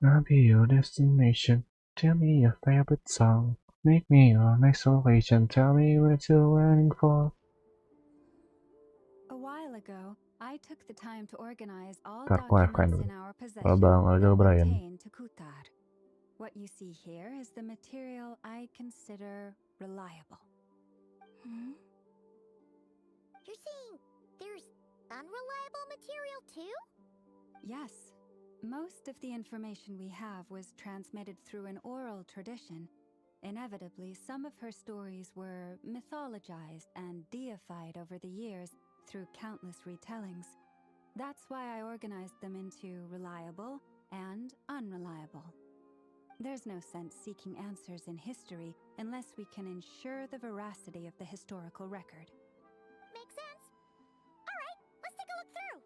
B: I'll be your destination. Tell me your favorite song. Make me your next vacation. Tell me what you're waiting for.
F: ago, I took the time to organize all
B: Ntar aku AFK
F: documents
B: dulu.
F: in our
B: Kalau
F: possession
B: Bang Aljo
F: and
B: Brian.
F: pertain to Kutar. What you see here is the material I consider reliable.
E: You're saying there's unreliable material too?
F: Yes. Most of the information we have was transmitted through an oral tradition. Inevitably, some of her stories were mythologized and deified over the years through countless retellings. That's why I organized them into reliable and unreliable. There's no sense seeking answers in history unless we can ensure the veracity of the historical record.
E: Makes sense. All right, let's take a look through.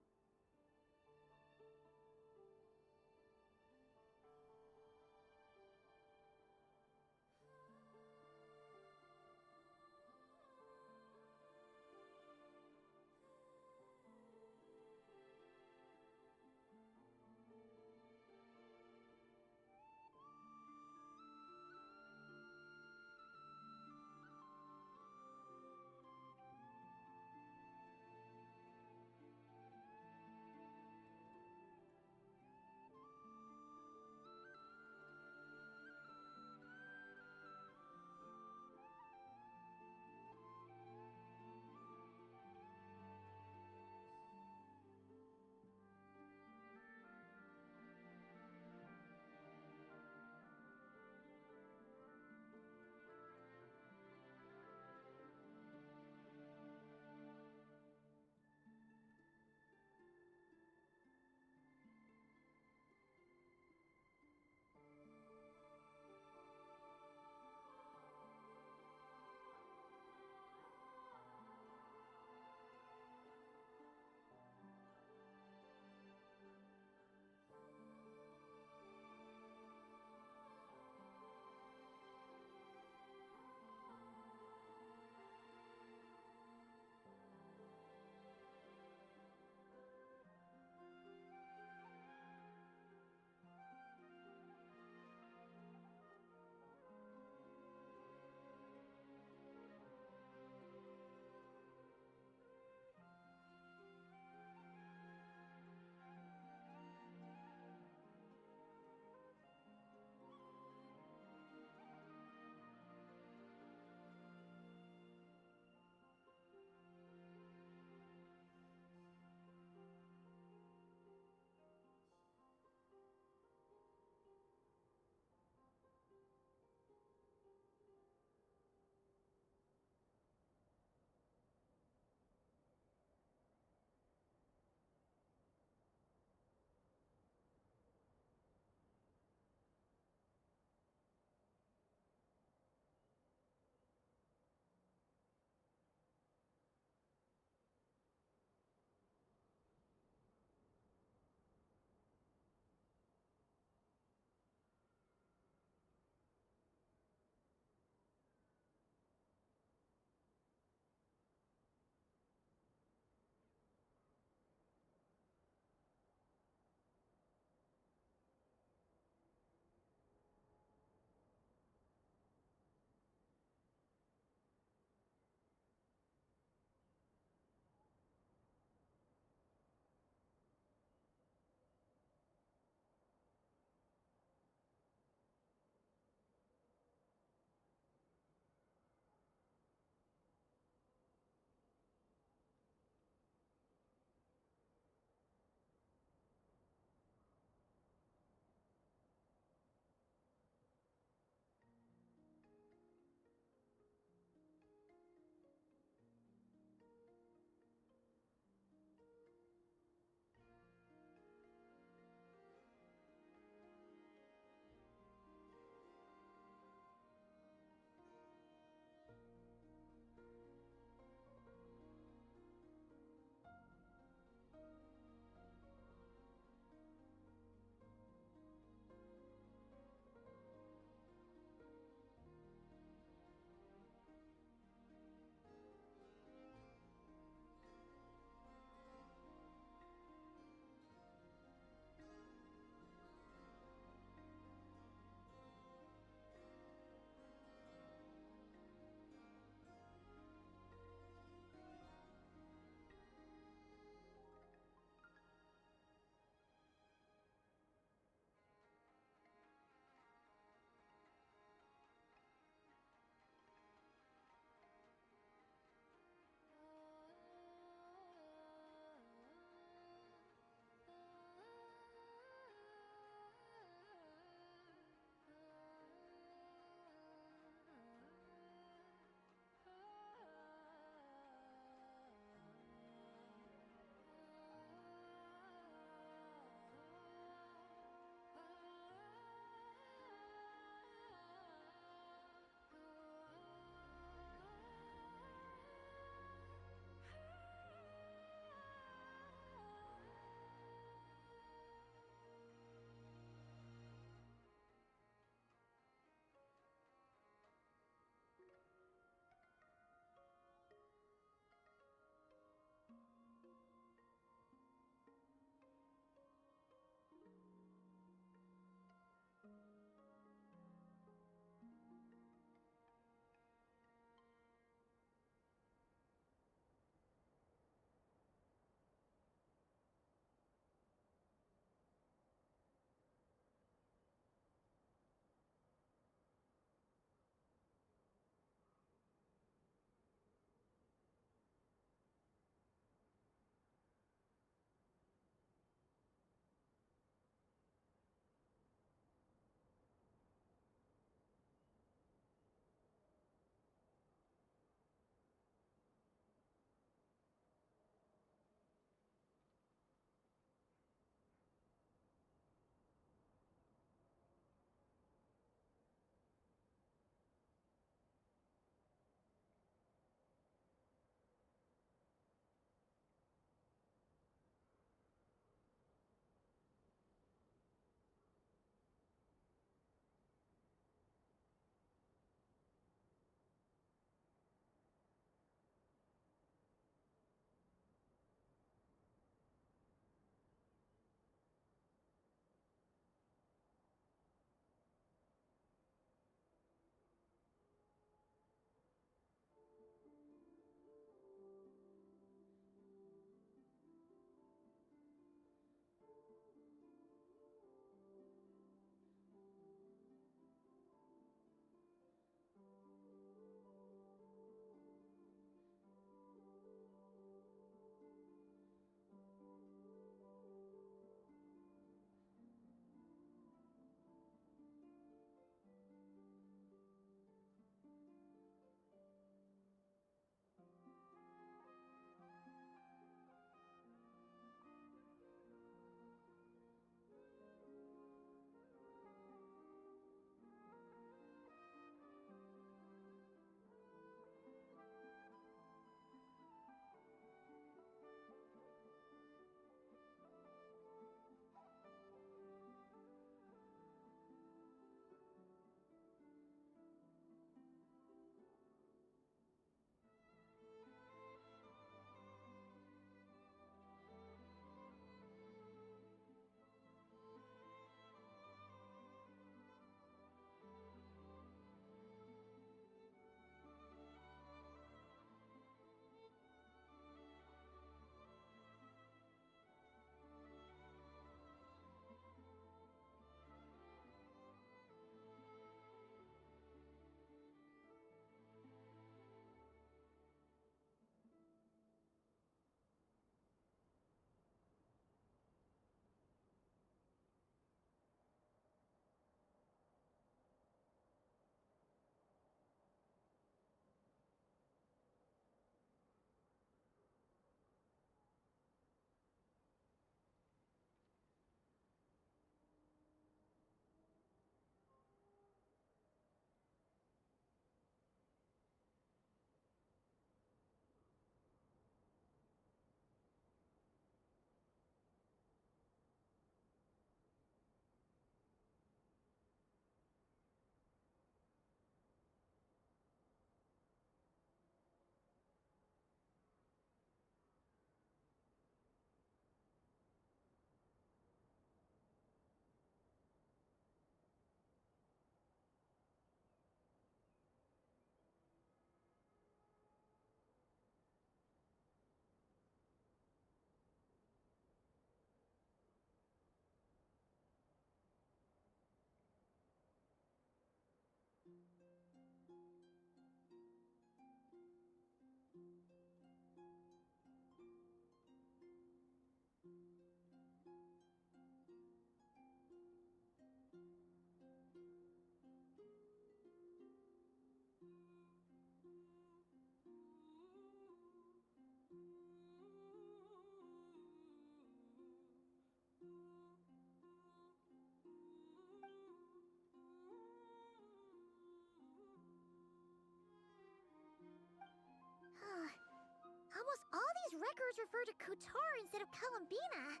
E: Almost all these records refer to Kutar instead of Columbina.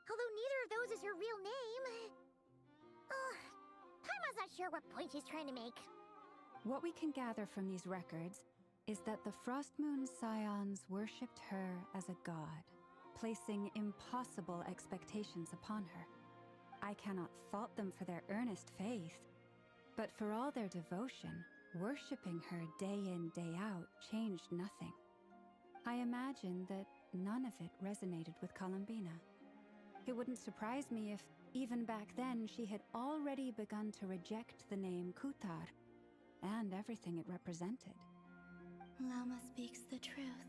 E: Although neither of those is her real name. Paimon's not sure what point she's trying to make.
F: What we can gather from these records is that the Frost Moon Scions worshipped her as a god, placing impossible expectations upon her. I cannot fault them for their earnest faith, but for all their devotion, worshipping her day in, day out changed nothing. I imagine that none of it resonated with Columbina. It wouldn't surprise me if, even back then, she had already begun to reject the name Kutar and everything it represented.
H: Lama speaks the truth.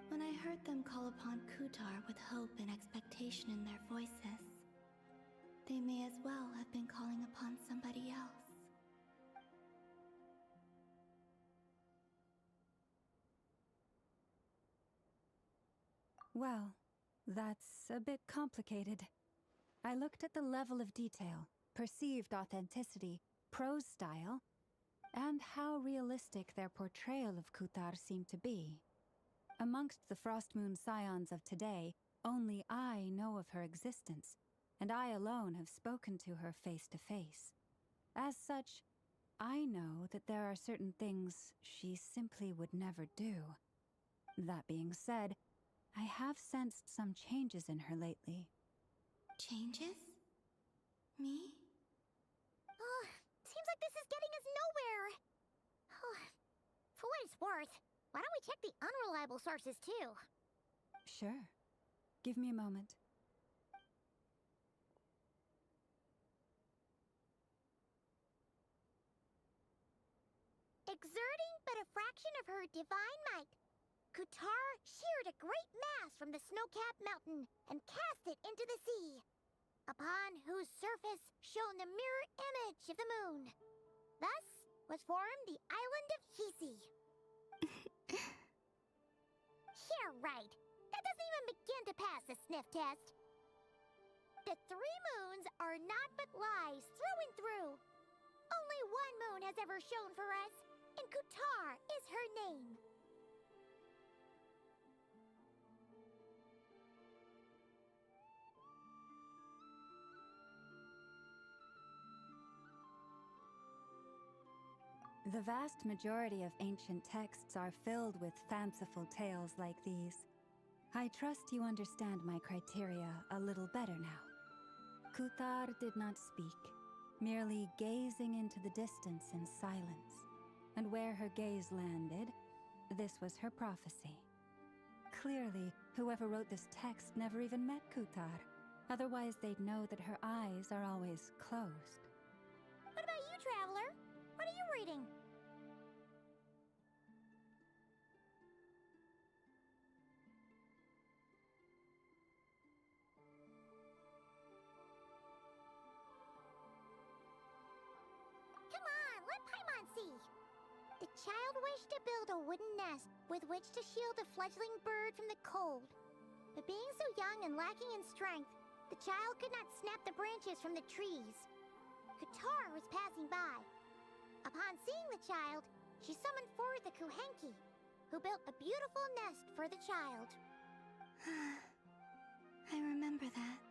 H: When I heard them call upon Kutar with hope and expectation in their voices, they may as well have been calling upon somebody else.
F: Well, that's a bit complicated. I looked at the level of detail, perceived authenticity, prose style, and how realistic their portrayal of Kutar seemed to be. Amongst the Frost Moon Scions of today, only I know of her existence, and I alone have spoken to her face to face. As such, I know that there are certain things she simply would never do. That being said, I have sensed some changes in her lately.
H: Changes? Me?
E: Seems like this is getting us nowhere. For what it's worth, why don't we check the unreliable sources too?
F: Sure. Give me a moment.
E: Exerting but a fraction of her divine might, Kutar sheared a great mass from the snow-capped mountain and cast it into the sea, upon whose surface shone the mirror image of the moon. Thus was formed the island of Hisi. Yeah, right. That doesn't even begin to pass the sniff test. The three moons are naught but lies through and through. Only one moon has ever shone for us, and Kutar is her name.
F: The vast majority of ancient texts are filled with fanciful tales like these. I trust you understand my criteria a little better now. Kutar did not speak, merely gazing into the distance in silence. And where her gaze landed, this was her prophecy. Clearly, whoever wrote this text never even met Kutar. Otherwise, they'd know that her eyes are always closed.
E: What about you, traveler? What are you reading? Come on, let Paimon see. The child wished to build a wooden nest with which to shield a fledgling bird from the cold. But being so young and lacking in strength, the child could not snap the branches from the trees. Kutar was passing by. Upon seeing the child, she summoned forth the Kuhenki, who built a beautiful nest for the child.
H: I remember that.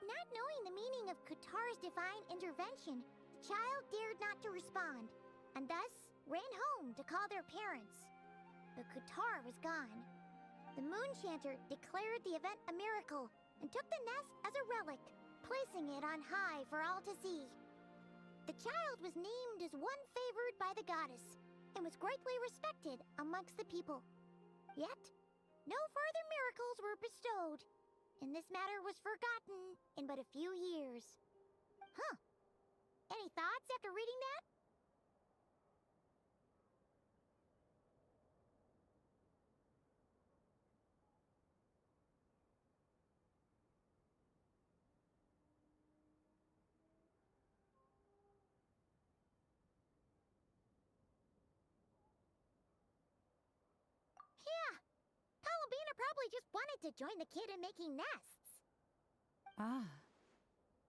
E: Not knowing the meaning of Kutar's divine intervention, the child dared not to respond, and thus ran home to call their parents. But Kutar was gone. The moon chanter declared the event a miracle and took the nest as a relic, placing it on high for all to see. The child was named as one favored by the goddess and was greatly respected amongst the people. Yet, no further miracles were bestowed, and this matter was forgotten in but a few years. Any thoughts after reading that? probably just wanted to join the kid in making nests.
F: Ah.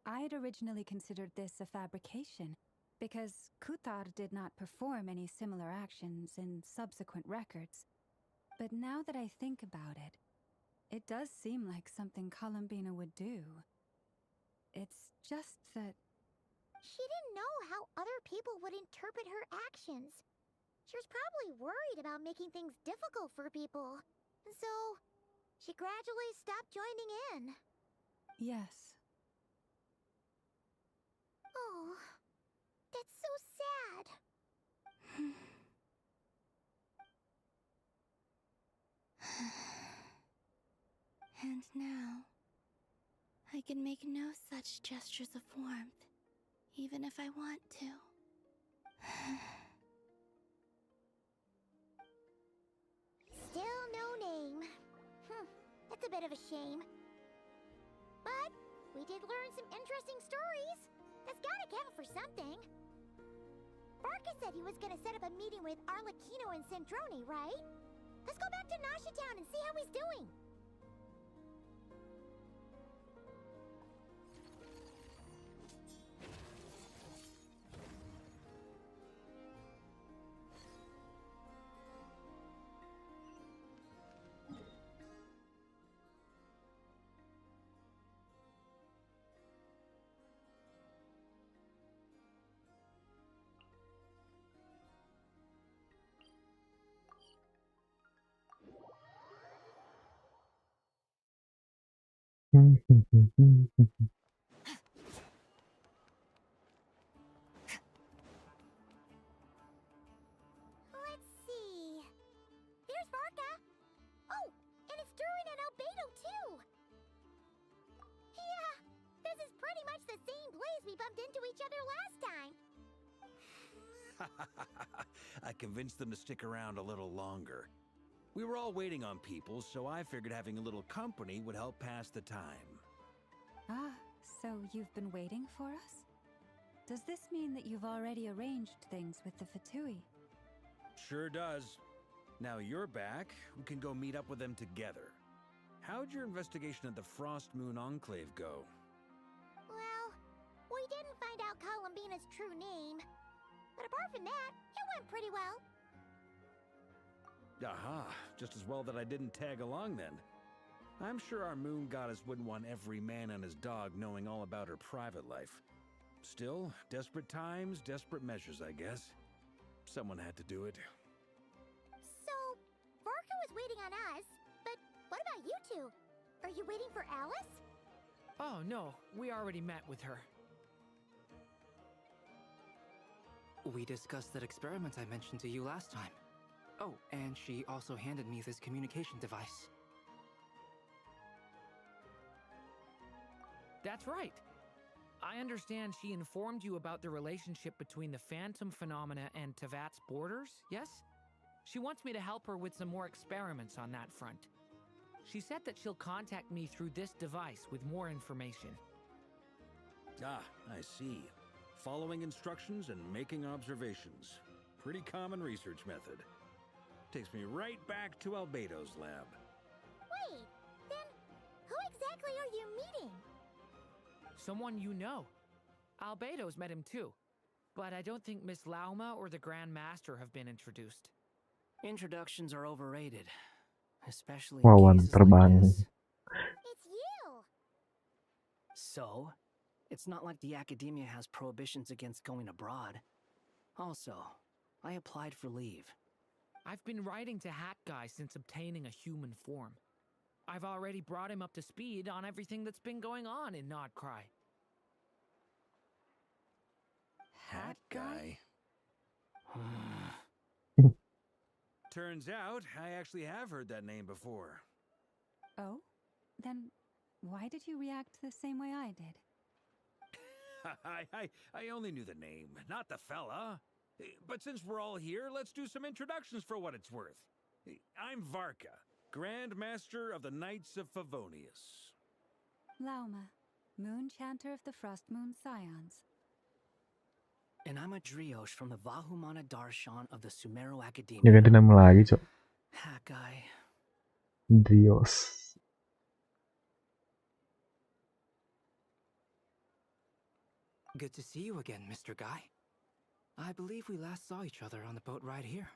F: I'd originally considered this a fabrication, because Kutar did not perform any similar actions in subsequent records. But now that I think about it, it does seem like something Columbina would do. It's just that...
E: She didn't know how other people would interpret her actions. She was probably worried about making things difficult for people. And so, she gradually stopped joining in.
F: Yes.
E: Oh, that's so sad.
H: And now, I can make no such gestures of warmth, even if I want to.
E: Still no name. That's a bit of a shame. But we did learn some interesting stories. That's gotta count for something. Barca said he was gonna set up a meeting with Arlecchino and Centrone, right? Let's go back to Nasha Town and see how he's doing. Let's see. There's Barca. Oh, and it's Durin and Albedo too. Yeah, this is pretty much the same place we bumped into each other last time.
I: I convinced them to stick around a little longer. We were all waiting on people, so I figured having a little company would help pass the time.
F: Ah, so you've been waiting for us? Does this mean that you've already arranged things with the Fatui?
I: Sure does. Now you're back, we can go meet up with them together. How'd your investigation of the Frost Moon Enclave go?
E: Well, we didn't find out Columbina's true name. But apart from that, it went pretty well.
I: Aha, just as well that I didn't tag along then. I'm sure our moon goddess wouldn't want every man and his dog knowing all about her private life. Still, desperate times, desperate measures, I guess. Someone had to do it.
E: So, Varka was waiting on us, but what about you two? Are you waiting for Alice?
J: Oh, no, we already met with her.
K: We discussed that experiment I mentioned to you last time. Oh, and she also handed me this communication device.
J: That's right. I understand she informed you about the relationship between the phantom phenomena and Tevat's borders, yes? She wants me to help her with some more experiments on that front. She said that she'll contact me through this device with more information.
I: Ah, I see. Following instructions and making observations. Pretty common research method. Takes me right back to Albedo's lab.
E: Wait, then who exactly are you meeting?
J: Someone you know. Albedo's met him too. But I don't think Miss Lauma or the Grand Master have been introduced.
K: Introductions are overrated. Especially
B: Wawan
K: in cases
B: terbang.
K: like this.
E: It's you!
K: So, it's not like the academia has prohibitions against going abroad. Also, I applied for leave.
J: I've been writing to Hat Guy since obtaining a human form. I've already brought him up to speed on everything that's been going on in Nodcry.
I: Hat guy? Turns out, I actually have heard that name before.
F: Oh? Then why did you react the same way I did?
I: I only knew the name, not the fella. But since we're all here, let's do some introductions for what it's worth. I'm Varka, Grand Master of the Knights of Favonius.
F: Lauma, Moon Chanter of the Frost Moon Scions.
K: And I'm a Driosh from the Vahumana Darshan of the Sumero
B: Ya
K: Academia.
B: ganti nama lagi, Cok.
K: Hat guy.
B: Dios.
L: Good to see you again, Mr. Guy. I believe we last saw each other on the boat ride here.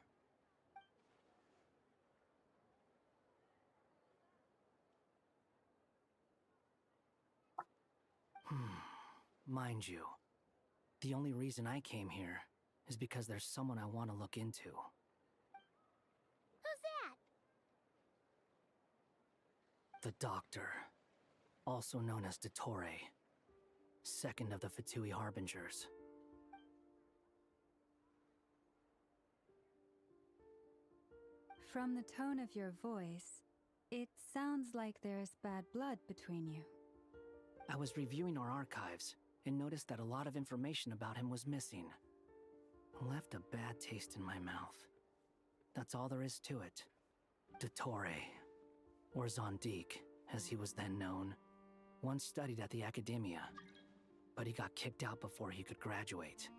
K: Mind you, the only reason I came here is because there's someone I want to look into.
E: Who's that?
K: The Doctor, also known as Dottore, second of the Fatui Harbingers.
F: From the tone of your voice, it sounds like there's bad blood between you.
K: I was reviewing our archives and noticed that a lot of information about him was missing. Left a bad taste in my mouth. That's all there is to it. Dottore, or Zondique, as he was then known, once studied at the Academia, but he got kicked out before he could graduate.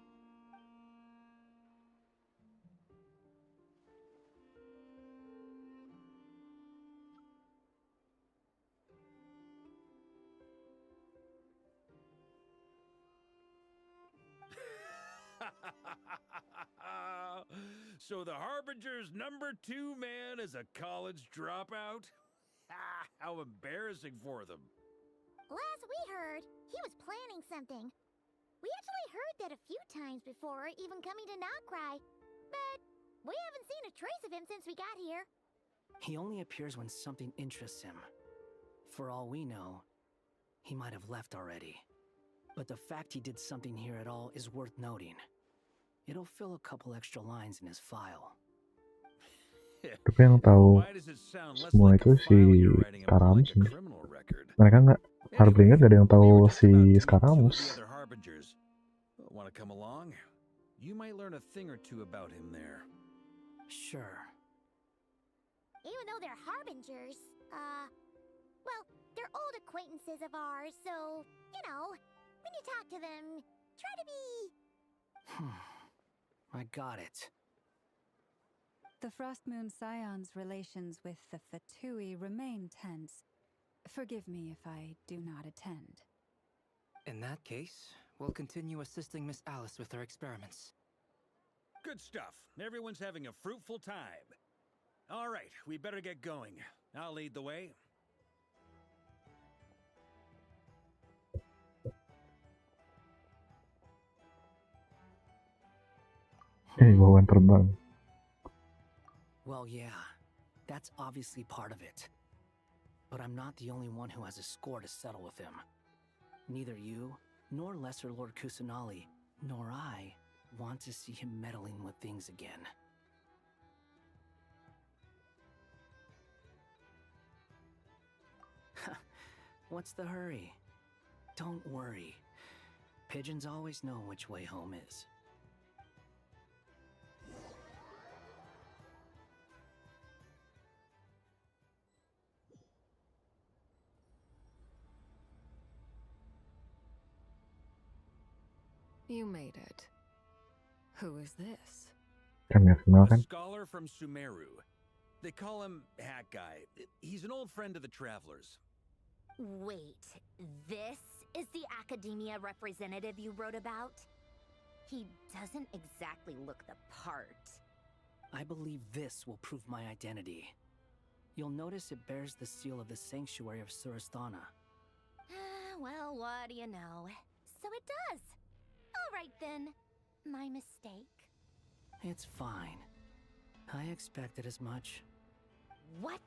I: So the Harbinger's #2 man is a college dropout? How embarrassing for them.
E: Last we heard, he was planning something. We actually heard that a few times before, even coming to Outcry, but we haven't seen a trace of him since we got here.
K: He only appears when something interests him. For all we know, he might have left already. But the fact he did something here at all is worth noting. It'll fill a couple extra lines in his file.
B: Tapi yang tahu semua itu si Skaramus. Mereka nggak, Harbinger gak ada yang tahu si Skaramus.
I: Want to come along? You might learn a thing or two about him there.
K: Sure.
E: Even though they're Harbingers, well, they're old acquaintances of ours, so, you know, when you talk to them, try to be...
K: I got it.
F: The Frostmoon Scion's relations with the Fatui remain tense. Forgive me if I do not attend.
L: In that case, we'll continue assisting Miss Alice with her experiments.
I: Good stuff. Everyone's having a fruitful time. All right, we better get going. I'll lead the way.
B: Bawaan terbang.
K: Well, yeah, that's obviously part of it. But I'm not the only one who has a score to settle with him. Neither you, nor Lesser Lord Kusanali, nor I want to see him meddling with things again. What's the hurry? Don't worry. Pigeons always know which way home is.
C: You made it. Who is this?
I: A scholar from Sumeru. They call him Hat Guy. He's an old friend of the Travelers.
E: Wait, this is the Academia representative you wrote about? He doesn't exactly look the part.
K: I believe this will prove my identity. You'll notice it bears the seal of the Sanctuary of Surasthana.
E: Well, what do you know? So it does. All right then. My mistake.
K: It's fine. I expected as much.
E: What?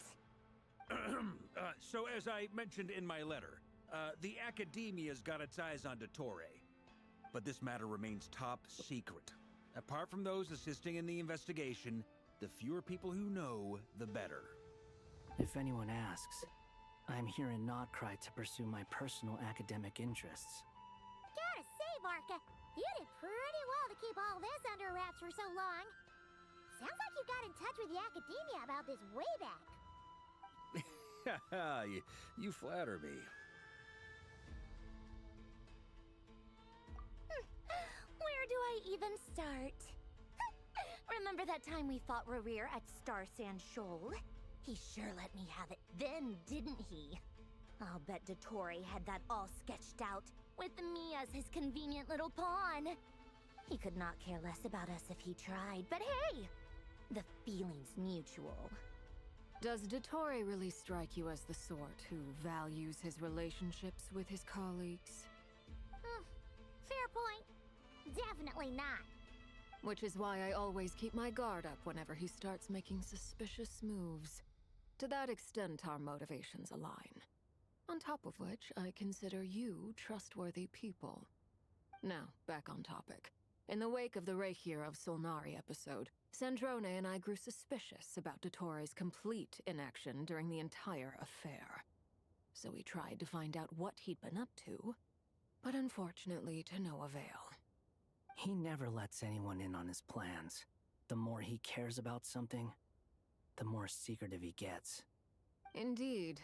I: So as I mentioned in my letter, the Academia's got its eyes on Dottore. But this matter remains top secret. Apart from those assisting in the investigation, the fewer people who know, the better.
K: If anyone asks, I'm here in Notcry to pursue my personal academic interests.
E: Gotta say, Barca, you did pretty well to keep all this under wraps for so long. Sounds like you got in touch with the Academia about this way back.
I: You flatter me.
E: Where do I even start? Remember that time we fought Rerir at Star Sand Shoal?
M: He sure let me have it then, didn't he? I'll bet Dottore had that all sketched out, with me as his convenient little pawn. He could not care less about us if he tried, but hey! The feeling's mutual.
N: Does Dottore really strike you as the sort who values his relationships with his colleagues?
E: Fair point. Definitely not.
N: Which is why I always keep my guard up whenever he starts making suspicious moves. To that extent, our motivations align. On top of which, I consider you trustworthy people. Now, back on topic. In the wake of the Reikir of Solnari episode, Sandrone and I grew suspicious about Dottore's complete inaction during the entire affair. So we tried to find out what he'd been up to, but unfortunately to no avail.
K: He never lets anyone in on his plans. The more he cares about something, the more secretive he gets.
N: Indeed.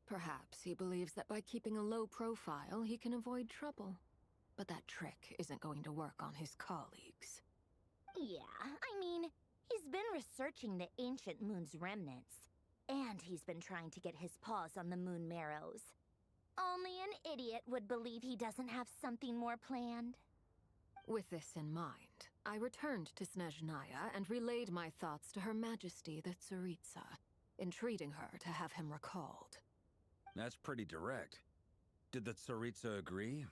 N: Perhaps he believes that by keeping a low profile, he can avoid trouble. But that trick isn't going to work on his colleagues.
M: Yeah, I mean, he's been researching the ancient moon's remnants. And he's been trying to get his paws on the moon marrows. Only an idiot would believe he doesn't have something more planned.
N: With this in mind, I returned to Snezhnaya and relayed my thoughts to Her Majesty the Tsaritsa, entreating her to have him recalled.
I: That's pretty direct. Did the Tsaritsa agree?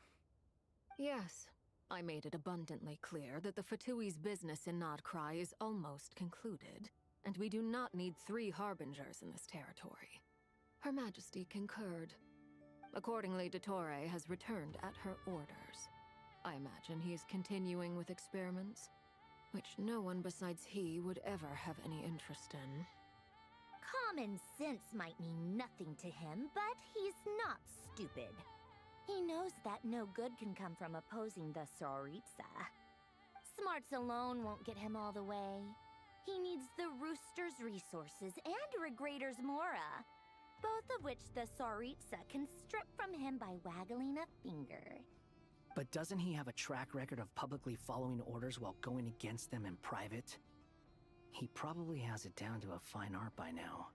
N: Yes. I made it abundantly clear that the Fatui's business in Nodcry is almost concluded, and we do not need 3 harbingers in this territory. Her Majesty concurred. Accordingly, Dottore has returned at her orders. I imagine he is continuing with experiments, which no one besides he would ever have any interest in.
M: Common sense might mean nothing to him, but he's not stupid. He knows that no good can come from opposing the Tsaritsa. Smarts alone won't get him all the way. He needs the Rooster's resources and Regrator's Mora, both of which the Tsaritsa can strip from him by waggling a finger.
K: But doesn't he have a track record of publicly following orders while going against them in private? He probably has it down to a fine art by now.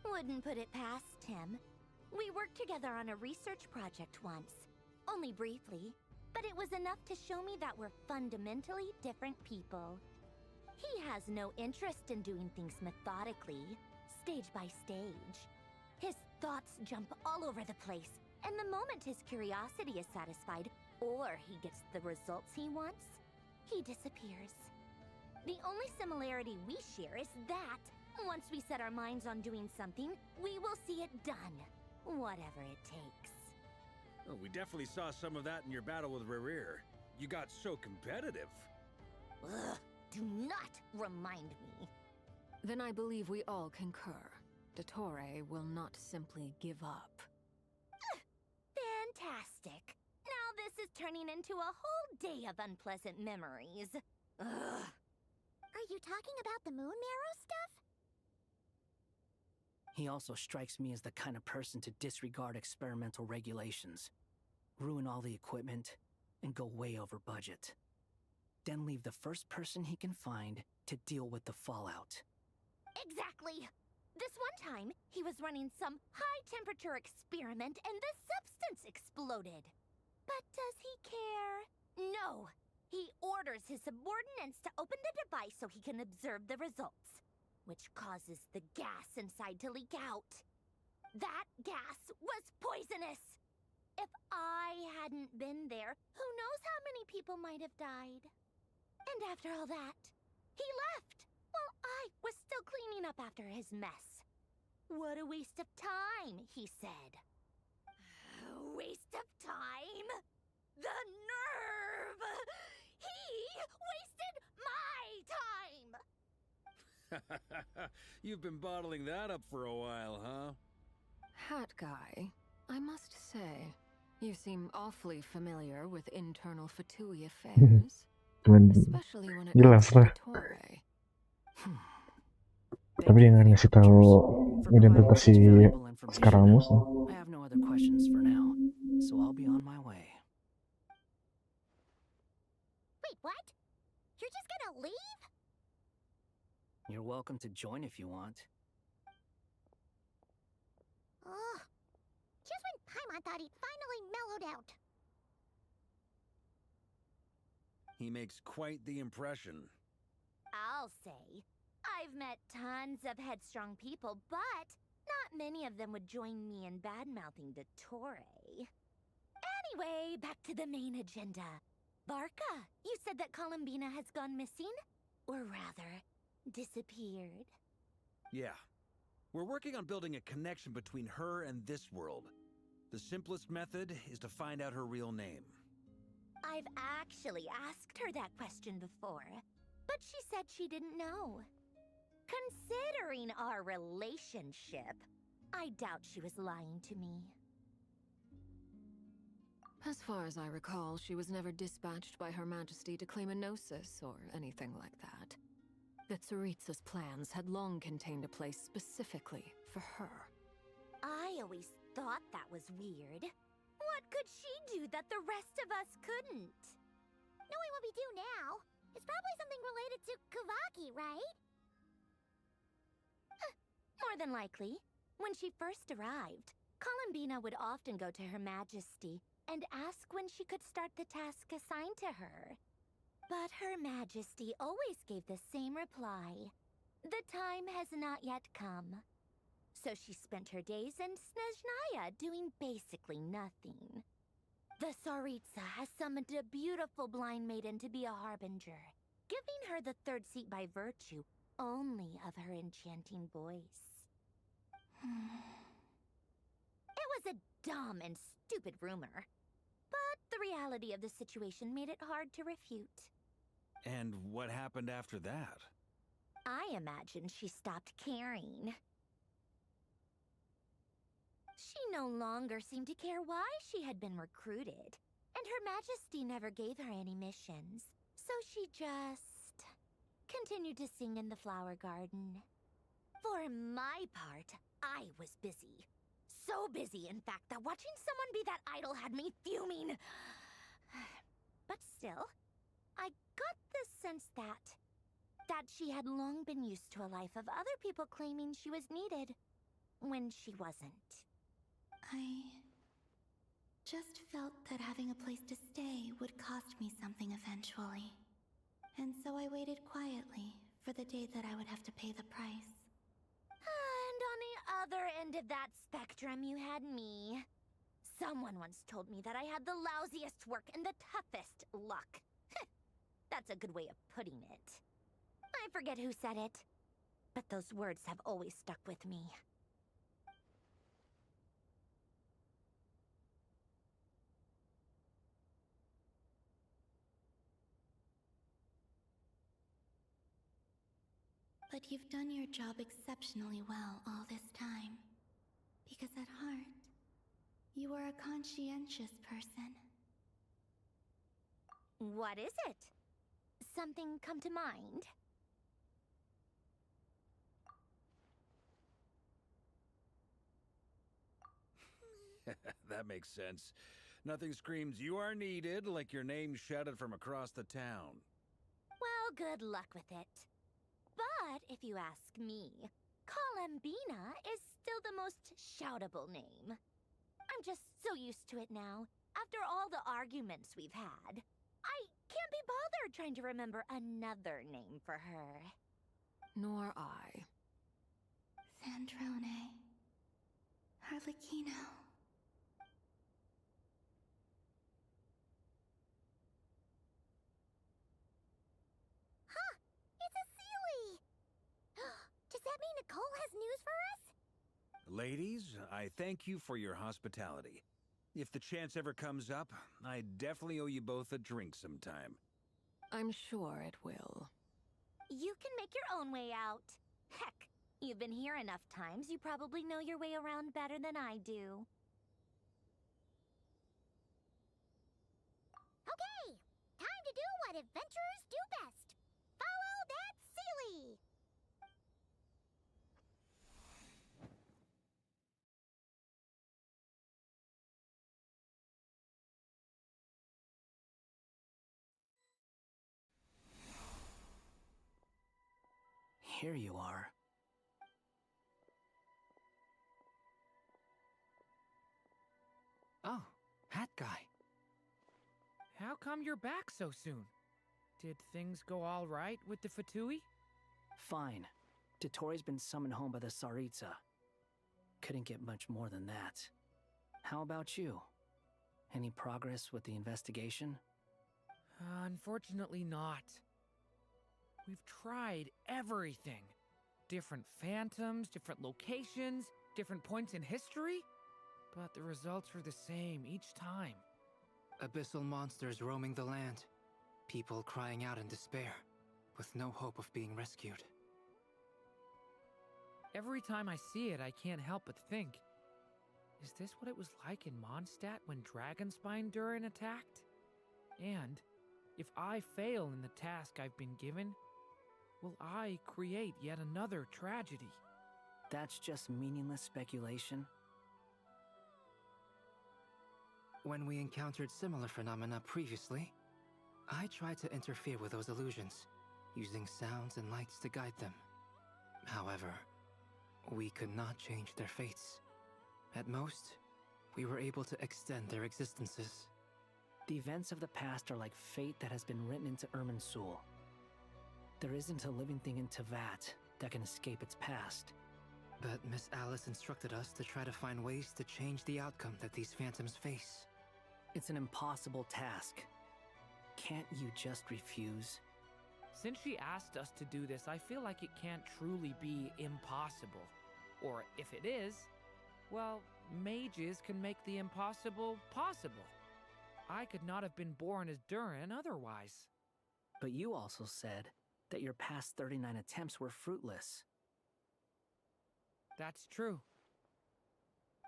M: Wouldn't put it past him. We worked together on a research project once. Only briefly, but it was enough to show me that we're fundamentally different people. He has no interest in doing things methodically, stage by stage. His thoughts jump all over the place, and the moment his curiosity is satisfied, or he gets the results he wants, he disappears. The only similarity we share is that, once we set our minds on doing something, we will see it done, whatever it takes.
I: Oh, we definitely saw some of that in your battle with Rerir. You got so competitive.
M: Ugh, do not remind me.
N: Then I believe we all concur. Dottore will not simply give up.
M: Fantastic. Now this is turning into a whole day of unpleasant memories. Ugh.
E: Are you talking about the moon marrow stuff?
K: He also strikes me as the kind of person to disregard experimental regulations, ruin all the equipment, and go way over budget. Then leave the first person he can find to deal with the fallout.
M: Exactly. This one time, he was running some high-temperature experiment and the substance exploded. But does he care? No. He orders his subordinates to open the device so he can observe the results, which causes the gas inside to leak out. That gas was poisonous. If I hadn't been there, who knows how many people might have died. And after all that, he left while I was still cleaning up after his mess. What a waste of time, he said. Waste of time? The nerve! He wasted my time!
I: You've been bottling that up for a while, huh?
N: Hat guy, I must say, you seem awfully familiar with internal Fatui affairs. Especially when it
B: Jelas
N: comes
B: lah.
N: to Dottore.
B: Tapi dia nggak ngasih tahu identitas si Scaramouche.
K: I have no other questions for now, so I'll be on my way.
E: Wait, what? You're just gonna leave?
K: You're welcome to join if you want.
E: but he finally mellowed out.
I: He makes quite the impression.
M: I'll say. I've met tons of headstrong people, but not many of them would join me in bad-mouthing Dottore. Anyway, back to the main agenda. Barca, you said that Columbina has gone missing? Or rather, disappeared.
I: Yeah. We're working on building a connection between her and this world. The simplest method is to find out her real name.
M: I've actually asked her that question before, but she said she didn't know. Considering our relationship, I doubt she was lying to me.
N: As far as I recall, she was never dispatched by Her Majesty to claim a gnosis or anything like that. The Tsaritsa's plans had long contained a place specifically for her.
M: I always thought that was weird. What could she do that the rest of us couldn't?
E: Knowing what we do now, it's probably something related to Kavaki, right?
M: More than likely. When she first arrived, Columbina would often go to Her Majesty and ask when she could start the task assigned to her. But Her Majesty always gave the same reply. The time has not yet come. So she spent her days in Snezhnaya doing basically nothing. The Tsaritsa has summoned a beautiful blind maiden to be a harbinger, giving her the third seat by virtue only of her enchanting voice. It was a dumb and stupid rumor, but the reality of the situation made it hard to refute.
I: And what happened after that?
M: I imagine she stopped caring. She no longer seemed to care why she had been recruited, and Her Majesty never gave her any missions, so she just continued to sing in the flower garden. For my part, I was busy. So busy, in fact, that watching someone be that idol had me fuming. But still, I got the sense that she had long been used to a life of other people claiming she was needed when she wasn't.
H: I just felt that having a place to stay would cost me something eventually. And so I waited quietly for the day that I would have to pay the price.
M: And on the other end of that spectrum, you had me. Someone once told me that I had the lousiest work and the toughest luck. That's a good way of putting it. I forget who said it, but those words have always stuck with me.
H: But you've done your job exceptionally well all this time. Because at heart, you are a conscientious person.
M: What is it? Something come to mind?
I: That makes sense. Nothing screams "you are needed" like your name shouted from across the town.
M: Well, good luck with it. But if you ask me, Columbina is still the most shoutable name. I'm just so used to it now, after all the arguments we've had. I can't be bothered trying to remember another name for her.
N: Nor I.
H: Sandrone. Harlequino.
E: Huh! It's a Sealy! Does that mean Nicole has news for us?
I: Ladies, I thank you for your hospitality. If the chance ever comes up, I definitely owe you both a drink sometime.
N: I'm sure it will.
M: You can make your own way out. Heck, you've been here enough times, you probably know your way around better than I do.
E: Okay! Time to do what adventurers do best. Follow that Sealy!
K: Here you are.
L: Oh, Hat guy.
J: How come you're back so soon? Did things go all right with the Fatui?
K: Fine. Dotori's been summoned home by the Tsaritsa. Couldn't get much more than that. How about you? Any progress with the investigation?
J: Unfortunately not. We've tried everything. Different phantoms, different locations, different points in history. But the results are the same each time.
L: Abyssal monsters roaming the land. People crying out in despair, with no hope of being rescued.
J: Every time I see it, I can't help but think, is this what it was like in Mondstadt when Dragonspine Durin attacked? And if I fail in the task I've been given, will I create yet another tragedy?
K: That's just meaningless speculation.
L: When we encountered similar phenomena previously, I tried to interfere with those illusions, using sounds and lights to guide them. However, we could not change their fates. At most, we were able to extend their existences.
K: The events of the past are like fate that has been written into Irminsul. There isn't a living thing in Teyvat that can escape its past.
L: But Miss Alice instructed us to try to find ways to change the outcome that these phantoms face.
K: It's an impossible task. Can't you just refuse?
J: Since she asked us to do this, I feel like it can't truly be impossible. Or if it is, well, mages can make the impossible possible. I could not have been born as Durin otherwise.
K: But you also said that your past 39 attempts were fruitless.
J: That's true.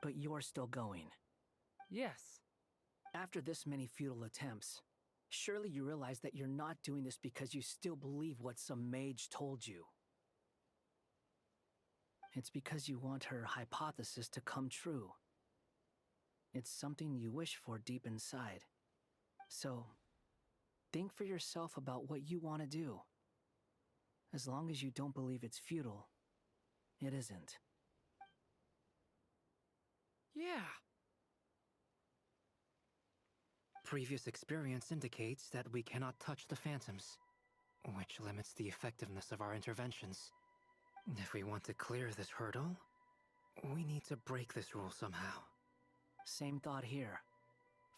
K: But you're still going.
J: Yes.
K: After this many futile attempts, surely you realize that you're not doing this because you still believe what some mage told you. It's because you want her hypothesis to come true. It's something you wish for deep inside. So, think for yourself about what you want to do. As long as you don't believe it's futile, it isn't.
J: Yeah.
L: Previous experience indicates that we cannot touch the phantoms, which limits the effectiveness of our interventions. If we want to clear this hurdle, we need to break this rule somehow.
K: Same thought here.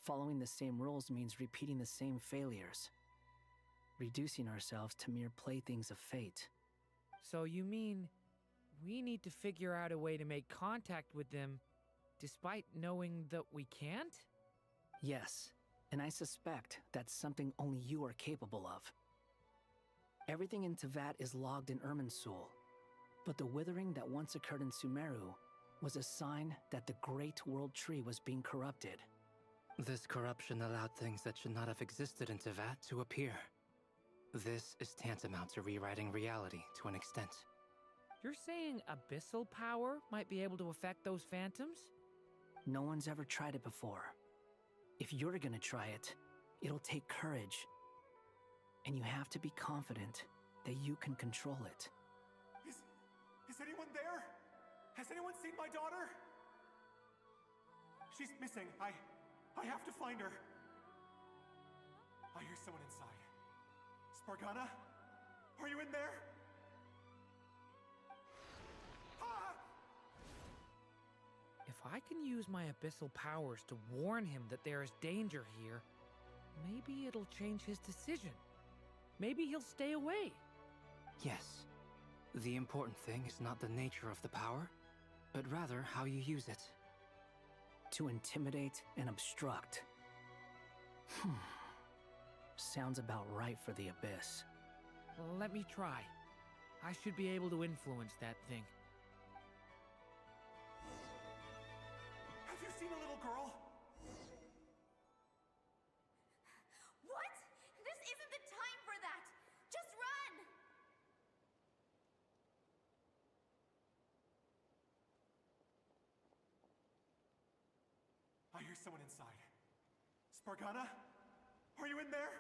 K: Following the same rules means repeating the same failures. Reducing ourselves to mere playthings of fate.
J: So you mean we need to figure out a way to make contact with them despite knowing that we can't?
K: Yes, and I suspect that's something only you are capable of. Everything in Teyvat is logged in Irminsul, but the withering that once occurred in Sumeru was a sign that the Great World Tree was being corrupted.
L: This corruption allowed things that should not have existed in Teyvat to appear. This is tantamount to rewriting reality to an extent.
J: You're saying abyssal power might be able to affect those phantoms?
K: No one's ever tried it before. If you're gonna try it, it'll take courage. And you have to be confident that you can control it.
O: Is anyone there? Has anyone seen my daughter? She's missing. I have to find her. I hear someone inside. Spargana? Are you in there? Ah!
J: If I can use my abyssal powers to warn him that there is danger here, maybe it'll change his decision. Maybe he'll stay away.
L: Yes. The important thing is not the nature of the power, but rather how you use it.
K: To intimidate and obstruct. Sounds about right for the Abyss.
J: Well, let me try. I should be able to influence that thing.
O: Have you seen a little girl?
D: What? This isn't the time for that! Just run!
O: I hear someone inside. Spargana? Are you in there?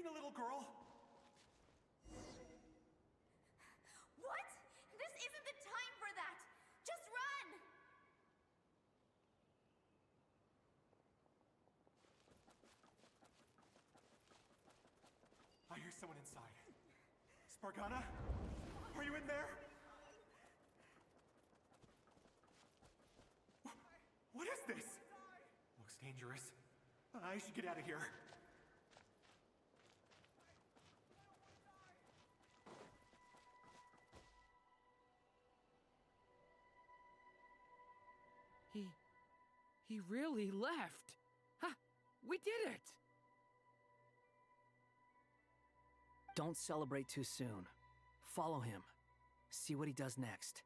O: seen a little girl?
D: What? This isn't the time for that! Just run!
O: I hear someone inside. Spargana? Are you in there? What is this? Looks dangerous. I should get out of here.
J: He really left. Ha! We did it!
K: Don't celebrate too soon. Follow him. See what he does next.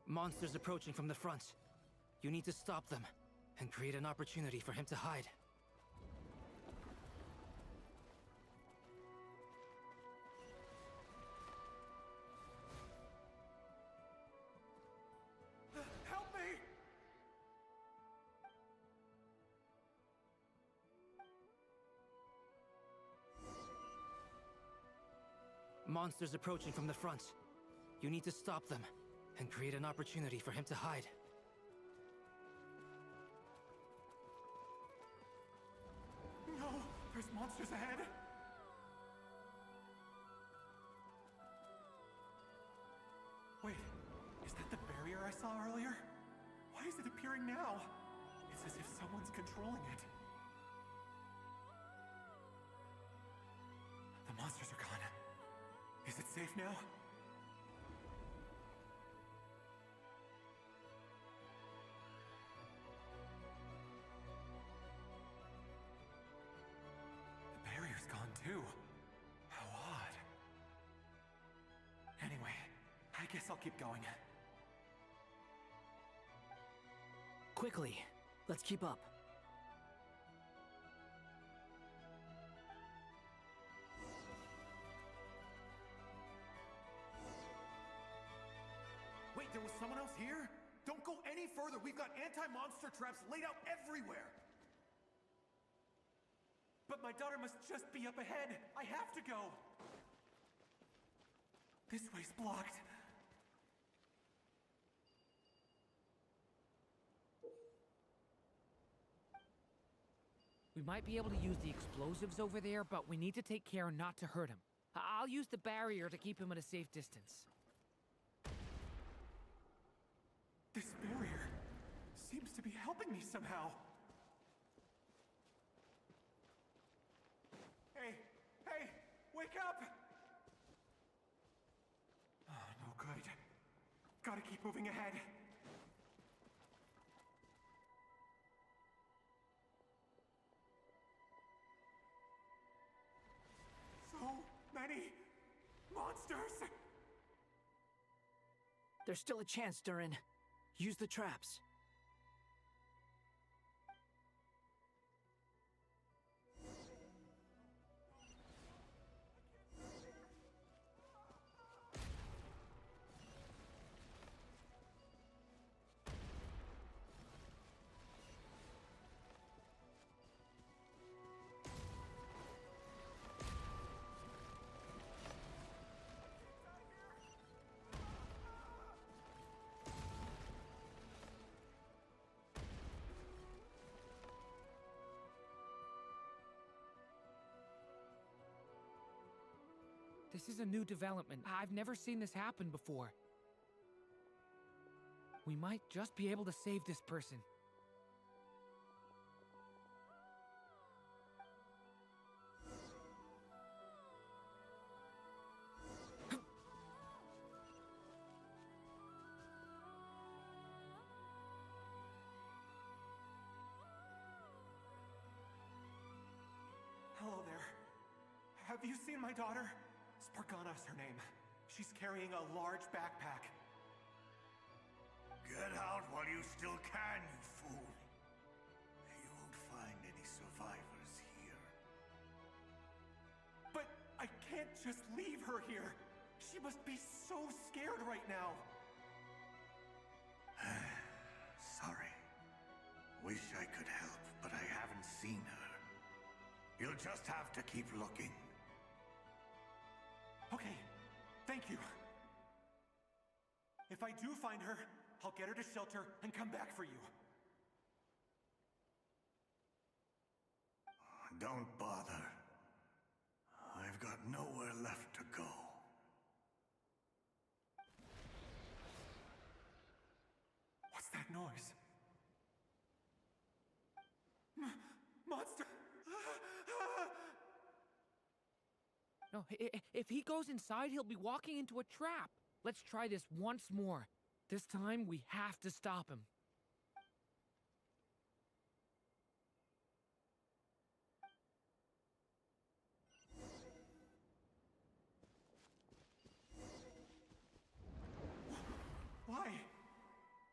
L: Monsters approaching from the front. You need to stop them and create an opportunity for him to hide.
O: Help me!
L: Monsters approaching from the front. You need to stop them and create an opportunity for him to hide.
O: No! There's monsters ahead! Wait, is that the barrier I saw earlier? Why is it appearing now? It's as if someone's controlling it. The monsters are gone. Is it safe now? The barrier's gone too. How odd. Anyway, I guess I'll keep going.
K: Quickly, let's keep up.
O: Wait, there was someone else here? Don't go any further. We've got anti-monster traps laid out everywhere. But my daughter must just be up ahead. I have to go. This way's blocked.
J: We might be able to use the explosives over there, but we need to take care not to hurt him. I'll use the barrier to keep him at a safe distance.
O: This barrier seems to be helping me somehow. Hey, hey, wake up! Oh, no good. Gotta keep moving ahead. So many monsters!
K: There's still a chance, Durin. Use the traps.
J: This is a new development. I've never seen this happen before. We might just be able to save this person.
O: Hello there. Have you seen my daughter? Spargana's her name. She's carrying a large backpack.
P: Get out while you still can, you fool. You won't find any survivors here.
O: But I can't just leave her here. She must be so scared right now.
P: Sorry. Wish I could help, but I haven't seen her. You'll just have to keep looking.
O: Okay, thank you. If I do find her, I'll get her to shelter and come back for you.
P: Don't bother. I've got nowhere left to go.
O: What's that noise? Monster!
J: No, if he goes inside, he'll be walking into a trap. Let's try this once more. This time, we have to stop him.
O: Why?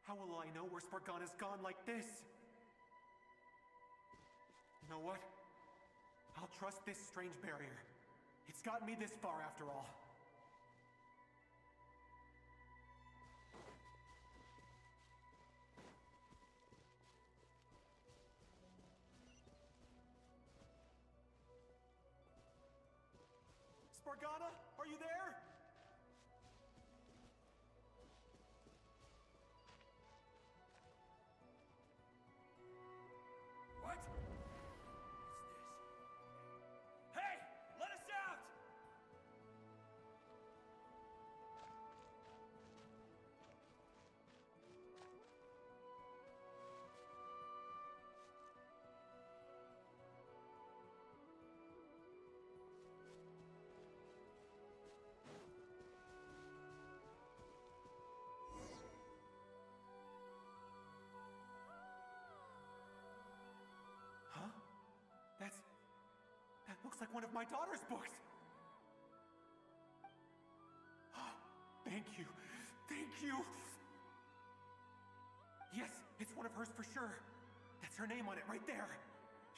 O: How will I know where Spargana's gone like this? You know what? I'll trust this strange barrier. It's gotten me this far after all. Spargana, are you there?
P: What? Hey! Let us out!
O: Huh? That looks like one of my daughter's books. Thank you. Thank you. Yes, it's one of hers for sure. That's her name on it right there.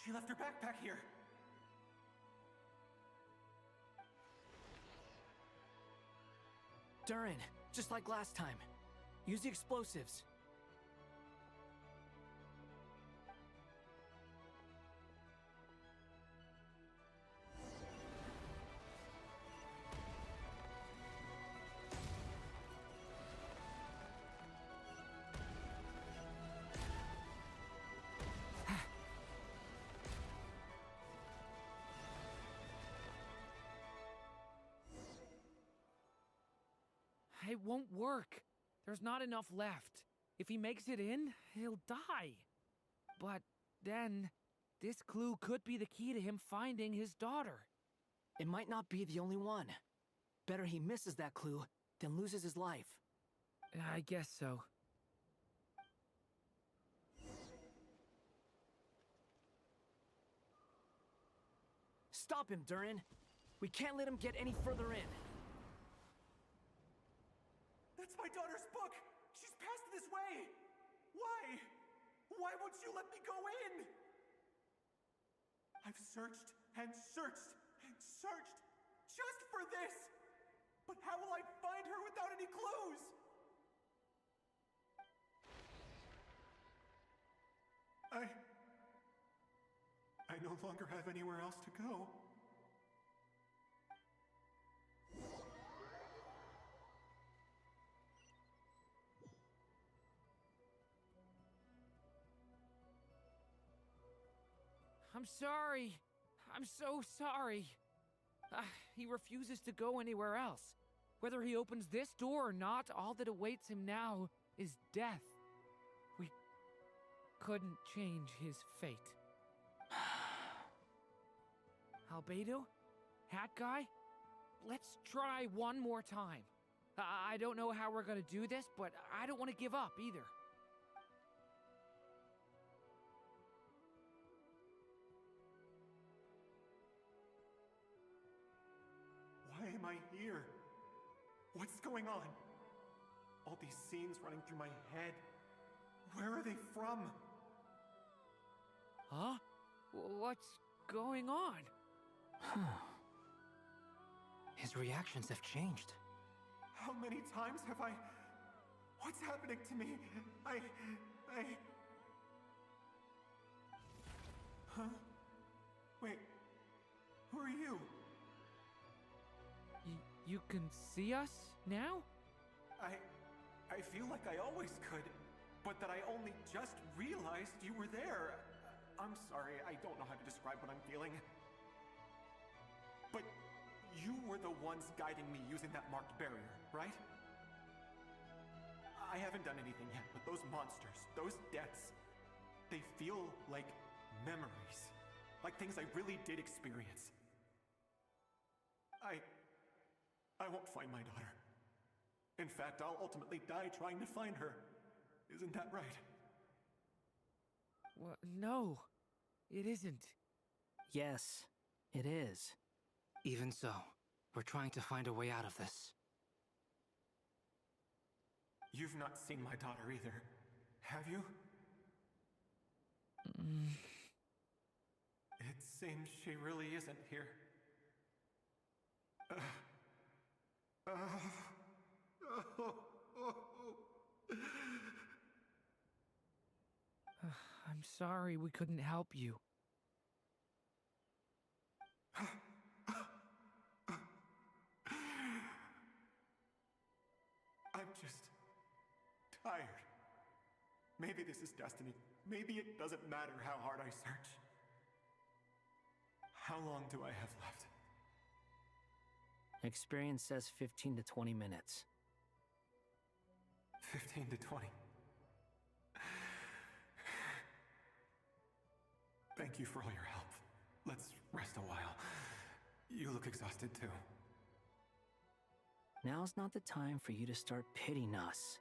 O: She left her backpack here.
K: Durin, just like last time. Use the explosives.
J: It won't work. There's not enough left. If he makes it in, he'll die. But then, this clue could be the key to him finding his daughter.
K: It might not be the only one. Better he misses that clue than loses his life.
J: I guess so.
K: Stop him, Durin. We can't let him get any further in.
O: That's my daughter's book! She's passed this way! Why? Why won't you let me go in? I've searched and searched and searched just for this! But how will I find her without any clues? I no longer have anywhere else to go.
J: I'm sorry. I'm so sorry. He refuses to go anywhere else. Whether he opens this door or not, all that awaits him now is death. We couldn't change his fate. Albedo? Hat guy? Let's try one more time. I don't know how we're gonna do this, but I don't want to give up either.
O: Why am I here? What's going on? All these scenes running through my head. Where are they from?
J: Huh? What's going on?
L: His reactions have changed.
O: How many times have I... What's happening to me? Huh? Wait, who are you?
J: You can see us now?
O: I feel like I always could, but that I only just realized you were there. I'm sorry, I don't know how to describe what I'm feeling. But you were the ones guiding me using that marked barrier, right? I haven't done anything yet, but those monsters, those deaths, they feel like memories. Like things I really did experience. I won't find my daughter. In fact, I'll ultimately die trying to find her. Isn't that right?
J: Well, no, it isn't.
K: Yes, it is.
L: Even so, we're trying to find a way out of this.
O: You've not seen my daughter either, have you? It seems she really isn't here.
J: I'm sorry we couldn't help you.
O: I'm just tired. Maybe this is destiny. Maybe it doesn't matter how hard I search. How long do I have left?
K: Experience says 15 to 20 minutes.
O: 15 to 20. Thank you for all your help. Let's rest a while. You look exhausted too.
K: Now's not the time for you to start pitying us.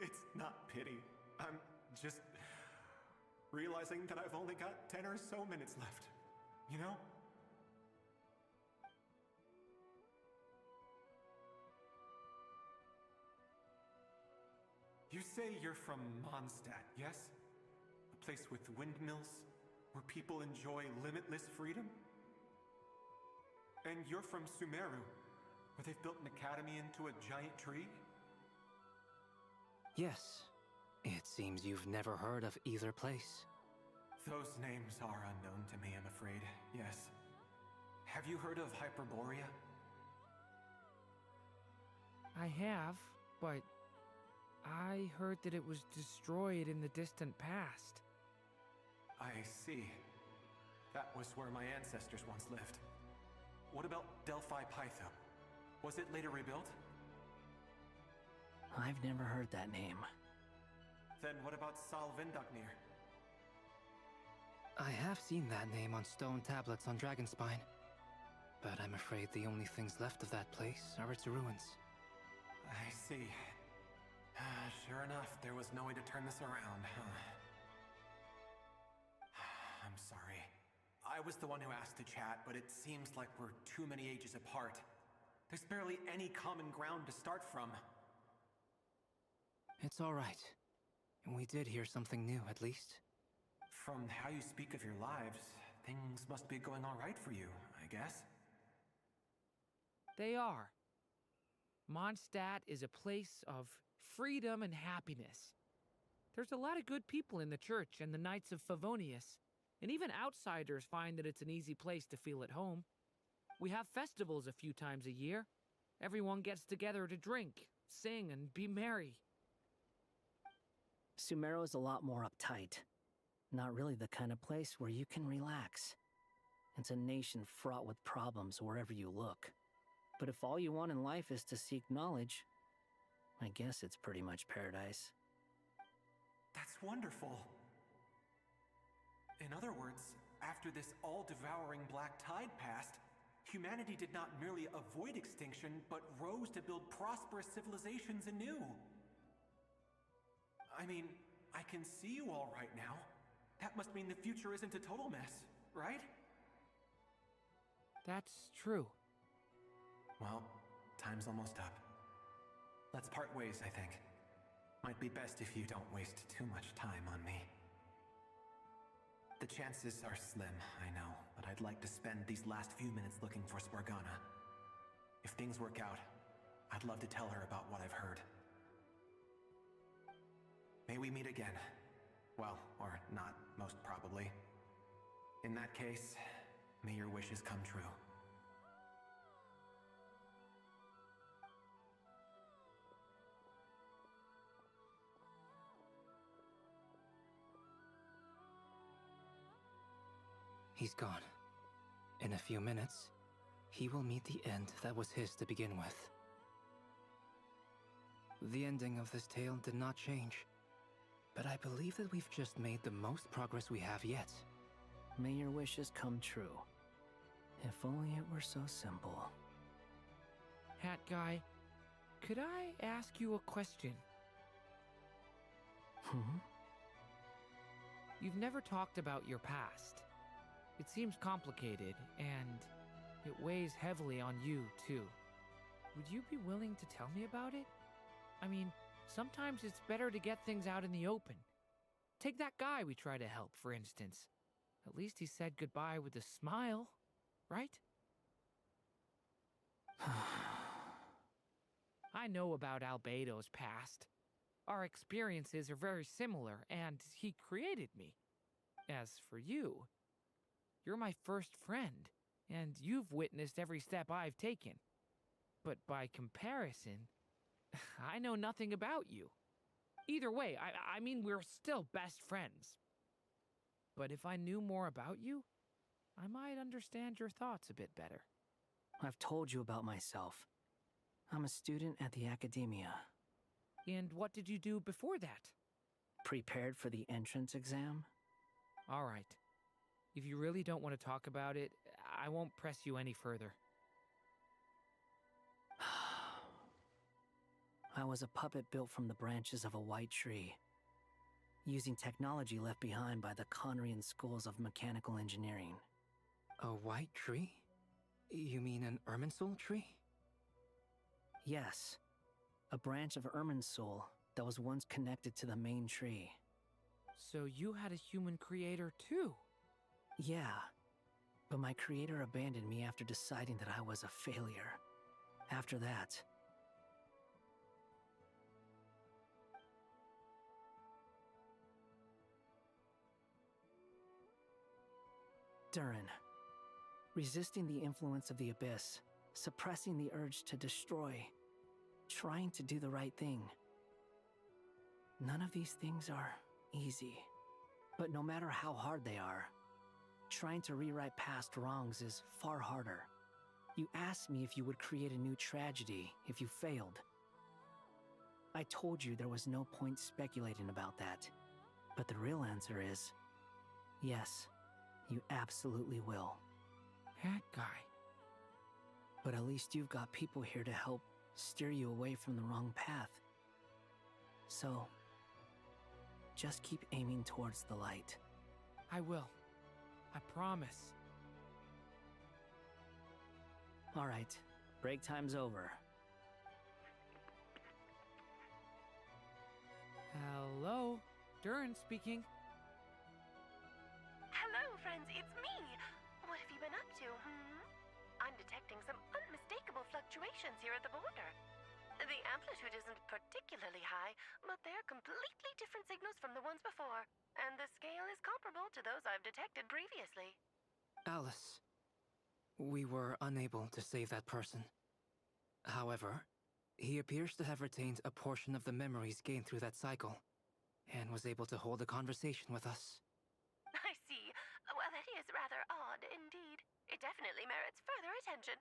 O: It's not pity. I'm just realizing that I've only got 10 or so minutes left. You know? You say you're from Mondstadt, yes? A place with windmills, where people enjoy limitless freedom? And you're from Sumeru, where they've built an academy into a giant tree?
L: Yes. It seems you've never heard of either place.
O: Those names are unknown to me, I'm afraid, yes. Have you heard of Hyperborea?
J: I have, but I heard that it was destroyed in the distant past.
O: I see. That was where my ancestors once lived. What about Delphi Pytho? Was it later rebuilt?
K: I've never heard that name.
O: Then what about Salvindagnir?
L: I have seen that name on stone tablets on Dragonspine. But I'm afraid the only things left of that place are its ruins.
O: I see. Sure enough, there was no way to turn this around, huh? I'm sorry. I was the one who asked to chat, but it seems like we're too many ages apart. There's barely any common ground to start from.
L: It's all right. We did hear something new, at least.
O: From how you speak of your lives, things must be going all right for you, I guess.
J: They are. Mondstadt is a place of freedom and happiness. There's a lot of good people in the church and the Knights of Favonius, and even outsiders find that it's an easy place to feel at home. We have festivals a few times a year. Everyone gets together to drink, sing, and be merry.
K: Sumeru is a lot more uptight. Not really the kind of place where you can relax. It's a nation fraught with problems wherever you look. But if all you want in life is to seek knowledge, I guess it's pretty much paradise.
O: That's wonderful. In other words, after this all-devouring black tide passed, humanity did not merely avoid extinction, but rose to build prosperous civilizations anew. I mean, I can see you all right now. That must mean the future isn't a total mess, right?
J: That's true.
O: Well, time's almost up. Let's part ways, I think. Might be best if you don't waste too much time on me. The chances are slim, I know, but I'd like to spend these last few minutes looking for Spargana. If things work out, I'd love to tell her about what I've heard. May we meet again. Well, or not, most probably. In that case, may your wishes come true.
L: He's gone. In a few minutes, he will meet the end that was his to begin with. The ending of this tale did not change, but I believe that we've just made the most progress we have yet.
K: May your wishes come true. If only it were so simple.
J: Hat guy, could I ask you a question? You've never talked about your past. It seems complicated, and it weighs heavily on you, too. Would you be willing to tell me about it? I mean, sometimes it's better to get things out in the open. Take that guy we try to help, for instance. At least he said goodbye with a smile, right? I know about Albedo's past. Our experiences are very similar, and he created me. As for you, you're my first friend, and you've witnessed every step I've taken. But by comparison, I know nothing about you. Either way, I mean, we're still best friends. But if I knew more about you, I might understand your thoughts a bit better.
K: I've told you about myself. I'm a student at the academia.
J: And what did you do before that?
K: Prepared for the entrance exam?
J: All right. If you really don't want to talk about it, I won't press you any further.
K: I was a puppet built from the branches of a white tree, using technology left behind by the Conrian schools of mechanical engineering.
L: A white tree? You mean an Irminsul tree?
K: Yes, a branch of Irminsul that was once connected to the main tree.
J: So you had a human creator too?
K: Yeah, but my creator abandoned me after deciding that I was a failure. After that, Durin, resisting the influence of the abyss, suppressing the urge to destroy, trying to do the right thing. None of these things are easy, but no matter how hard they are, trying to rewrite past wrongs is far harder. You asked me if you would create a new tragedy if you failed. I told you there was no point speculating about that, but the real answer is, yes, you absolutely will.
J: Hat guy.
K: But at least you've got people here to help steer you away from the wrong path. So, just keep aiming towards the light.
J: I will. I promise.
K: All right, break time's over.
J: Hello, Durin speaking.
Q: Hello, friends, it's me. What have you been up to, I'm detecting some unmistakable fluctuations here at the border. The amplitude isn't particularly high, but they're completely different signals from the ones before, and the scale is comparable to those I've detected previously.
L: Alice, we were unable to save that person. However, he appears to have retained a portion of the memories gained through that cycle, and was able to hold a conversation with us.
Q: I see. Well, that is rather odd indeed. It definitely merits further attention.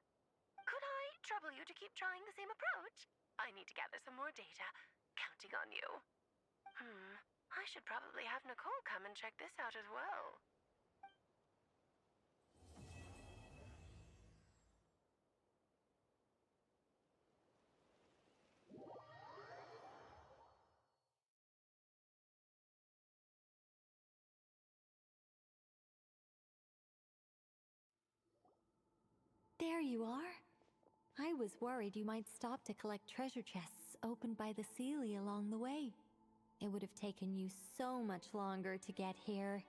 Q: Could I trouble you to keep trying the same approach? I need to gather some more data. Counting on you. I should probably have Nicole come and check this out as well.
R: There you are. I was worried you might stop to collect treasure chests opened by the Seelie along the way. It would have taken you so much longer to get here.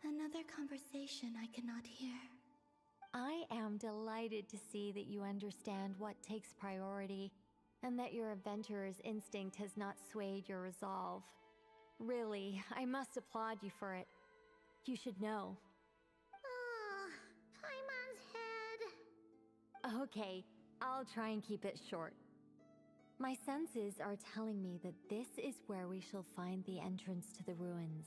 H: Another conversation I cannot hear.
R: I am delighted to see that you understand what takes priority, and that your adventurer's instinct has not swayed your resolve. Really, I must applaud you for it. You should know.
E: Paimon's head.
R: Okay, I'll try and keep it short. My senses are telling me that this is where we shall find the entrance to the ruins.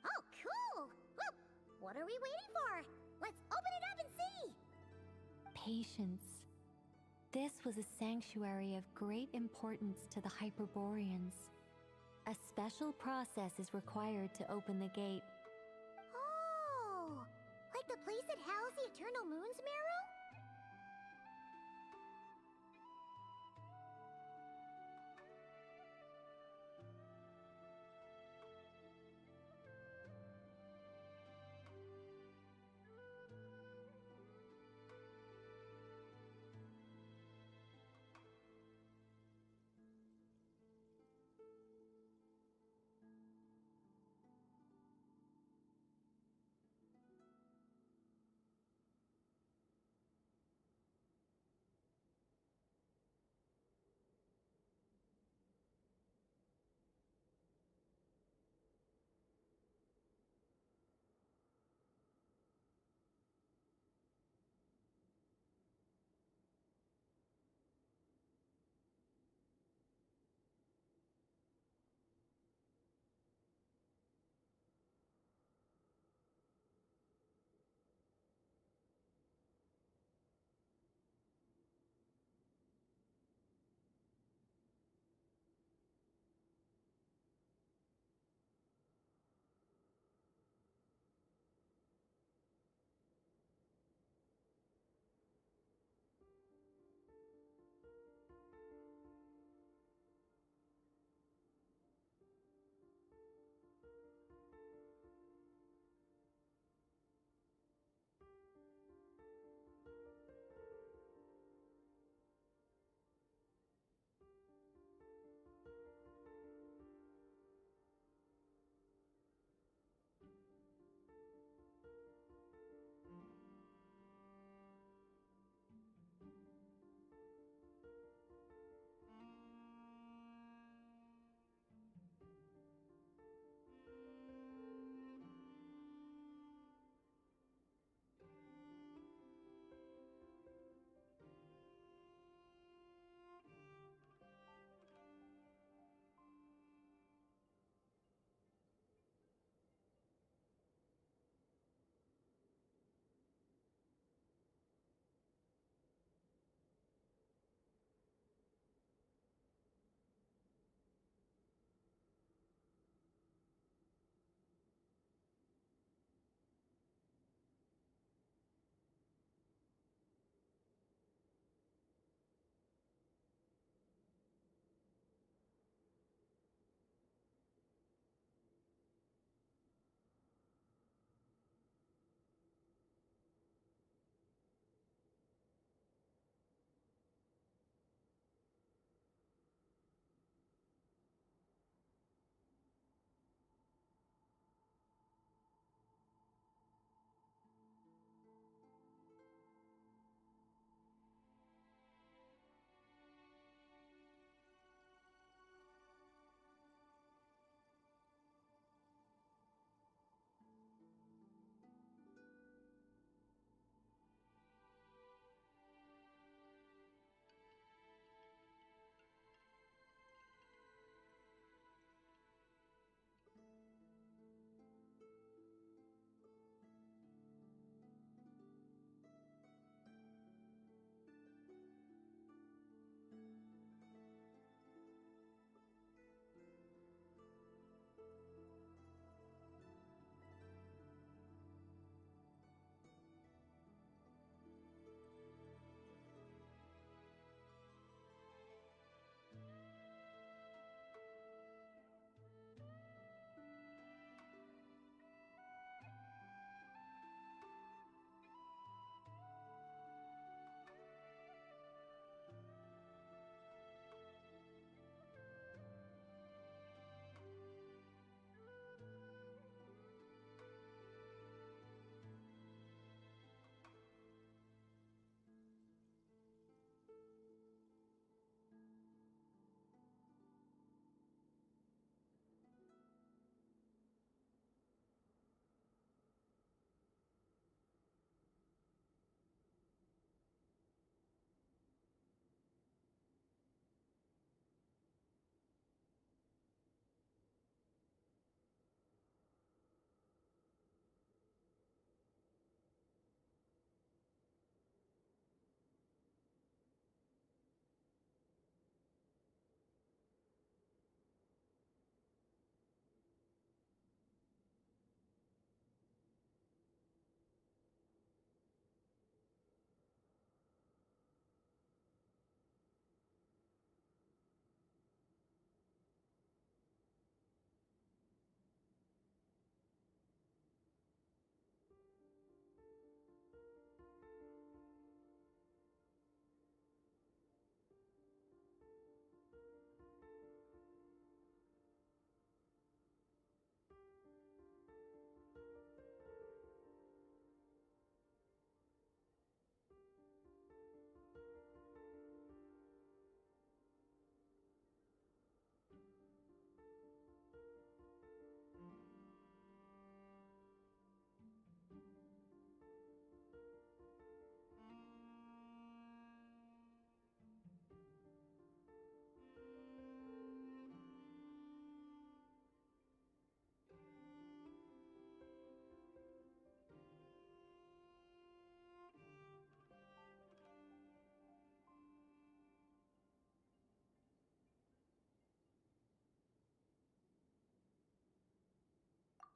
E: Oh, cool! Well, what are we waiting for? Let's open it up and see!
R: Patience. This was a sanctuary of great importance to the Hyperboreans. A special process is required to open the gate.
E: Oh! Like the place that housed the Eternal Moon's marrow?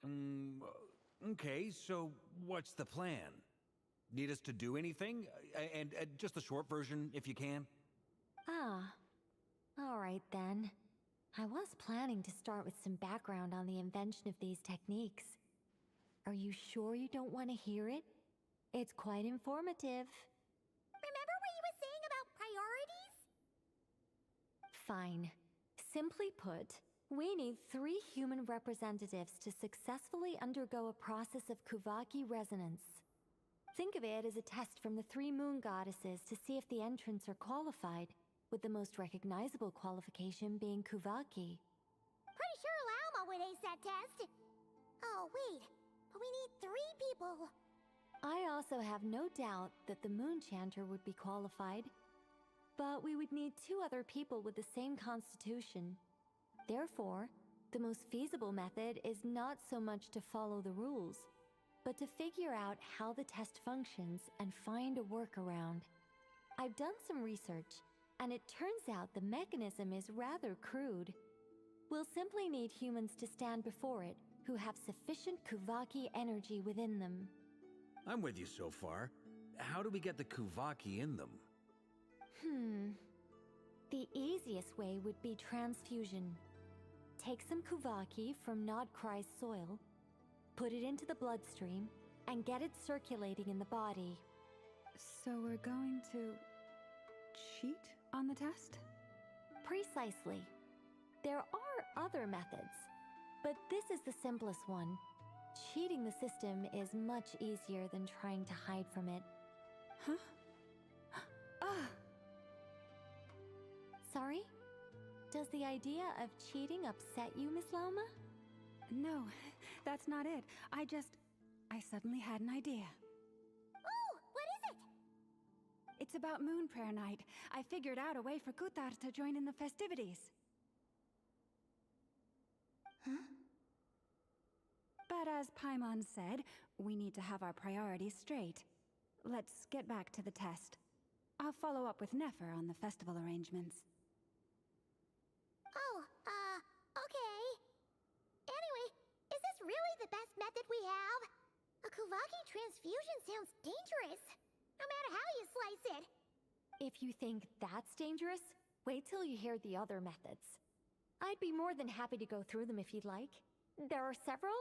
I: Okay, so what's the plan? Need us to do anything? And just the short version, if you can.
R: Ah, all right then. I was planning to start with some background on the invention of these techniques. Are you sure you don't want to hear it? It's quite informative.
E: Remember what you were saying about priorities?
R: Fine. Simply put, we need 3 human representatives to successfully undergo a process of Kuvaki resonance. Think of it as a test from the 3 moon goddesses to see if the entrants are qualified, with the most recognizable qualification being Kuvaki.
E: Pretty sure Lauma would ace that test. Oh, wait. But we need 3 people.
R: I also have no doubt that the moon chanter would be qualified. But we would need 2 other people with the same constitution. Therefore, the most feasible method is not so much to follow the rules, but to figure out how the test functions and find a workaround. I've done some research, and it turns out the mechanism is rather crude. We'll simply need humans to stand before it who have sufficient Kuvaki energy within them.
I: I'm with you so far. How do we get the Kuvaki in them?
R: The easiest way would be transfusion. Take some Kuvaki from Nodcry's soil, put it into the bloodstream, and get it circulating in the body.
F: So we're going to cheat on the test?
R: Precisely. There are other methods, but this is the simplest one. Cheating the system is much easier than trying to hide from it.
F: Huh?
R: Sorry? Does the idea of cheating upset you, Miss Lauma?
F: No, that's not it. I suddenly had an idea.
E: Oh, what is it?
F: It's about Moon Prayer Night. I figured out a way for Kutar to join in the festivities.
R: Huh?
F: But as Paimon said, we need to have our priorities straight. Let's get back to the test. I'll follow up with Nefer on the festival arrangements.
E: Oh, okay. Anyway, is this really the best method we have? A Kuvaki transfusion sounds dangerous, no matter how you slice it.
R: If you think that's dangerous, wait till you hear the other methods. I'd be more than happy to go through them if you'd like. There are several.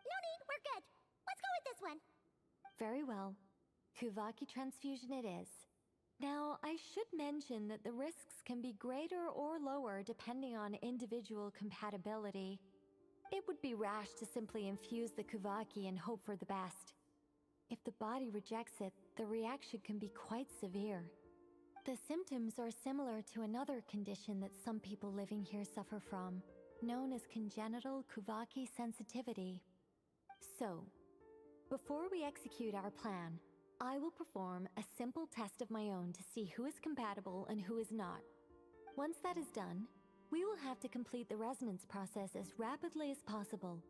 E: No need, we're good. Let's go with this one.
R: Very well. Kuvaki transfusion it is. Now, I should mention that the risks can be greater or lower depending on individual compatibility. It would be rash to simply infuse the Kuvaki and hope for the best. If the body rejects it, the reaction can be quite severe. The symptoms are similar to another condition that some people living here suffer from, known as congenital Kuvaki sensitivity. So, before we execute our plan, I will perform a simple test of my own to see who is compatible and who is not. Once that is done, we will have to complete the resonance process as rapidly as possible.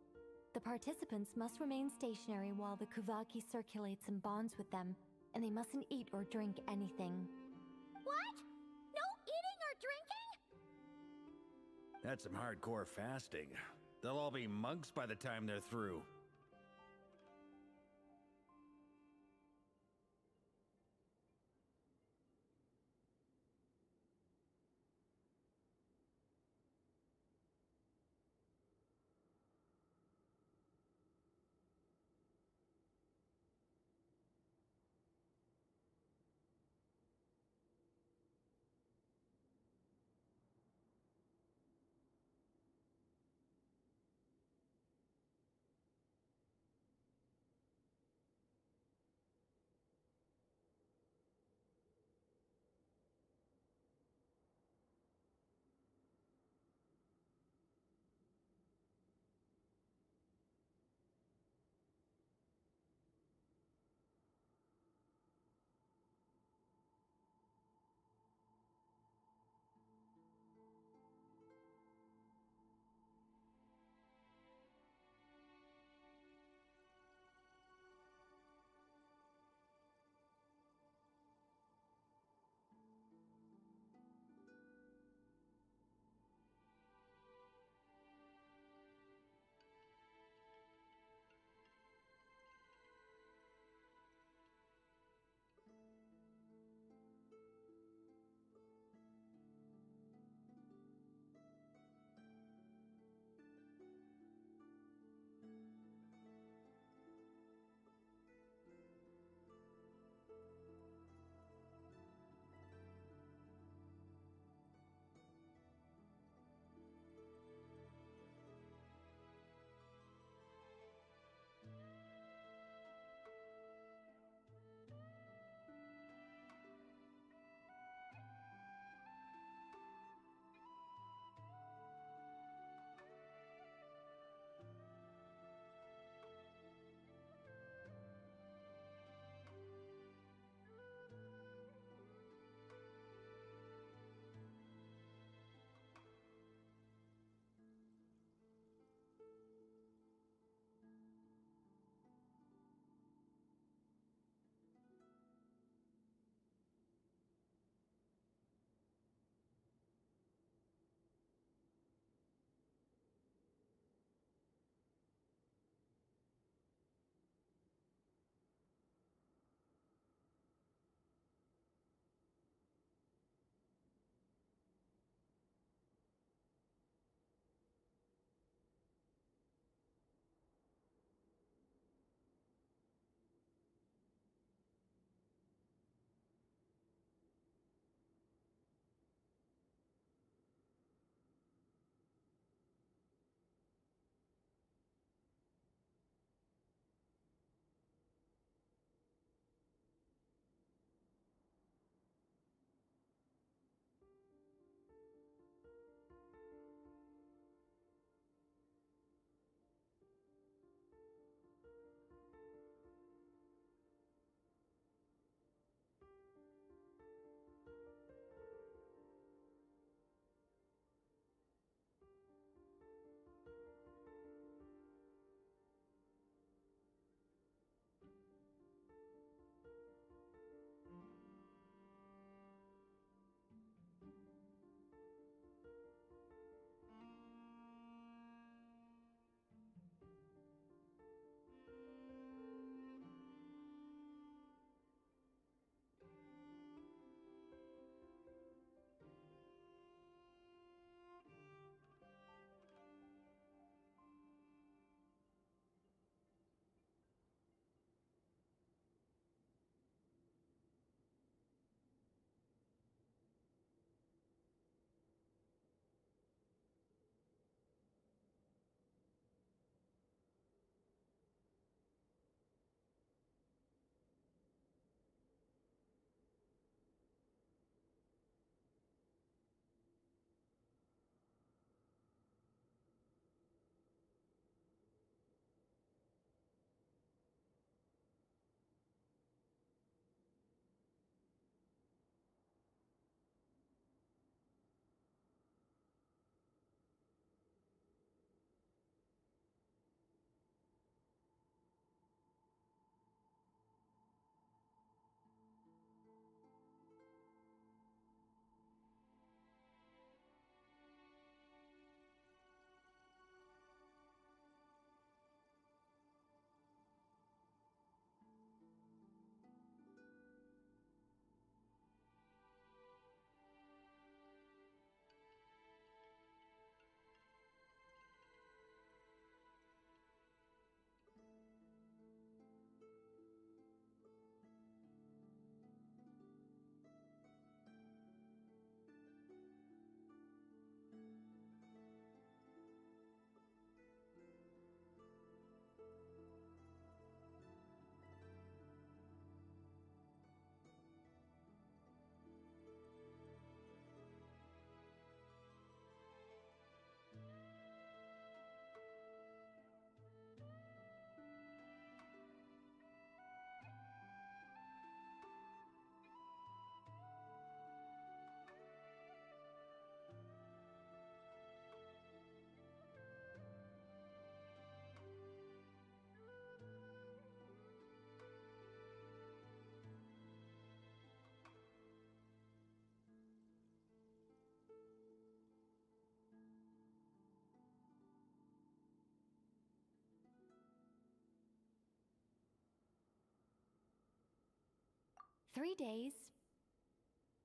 R: The participants must remain stationary while the Kuvaki circulates and bonds with them, and they mustn't eat or drink anything.
E: What? No eating or drinking?
I: That's some hardcore fasting. They'll all be monks by the time they're through.
R: 3 days.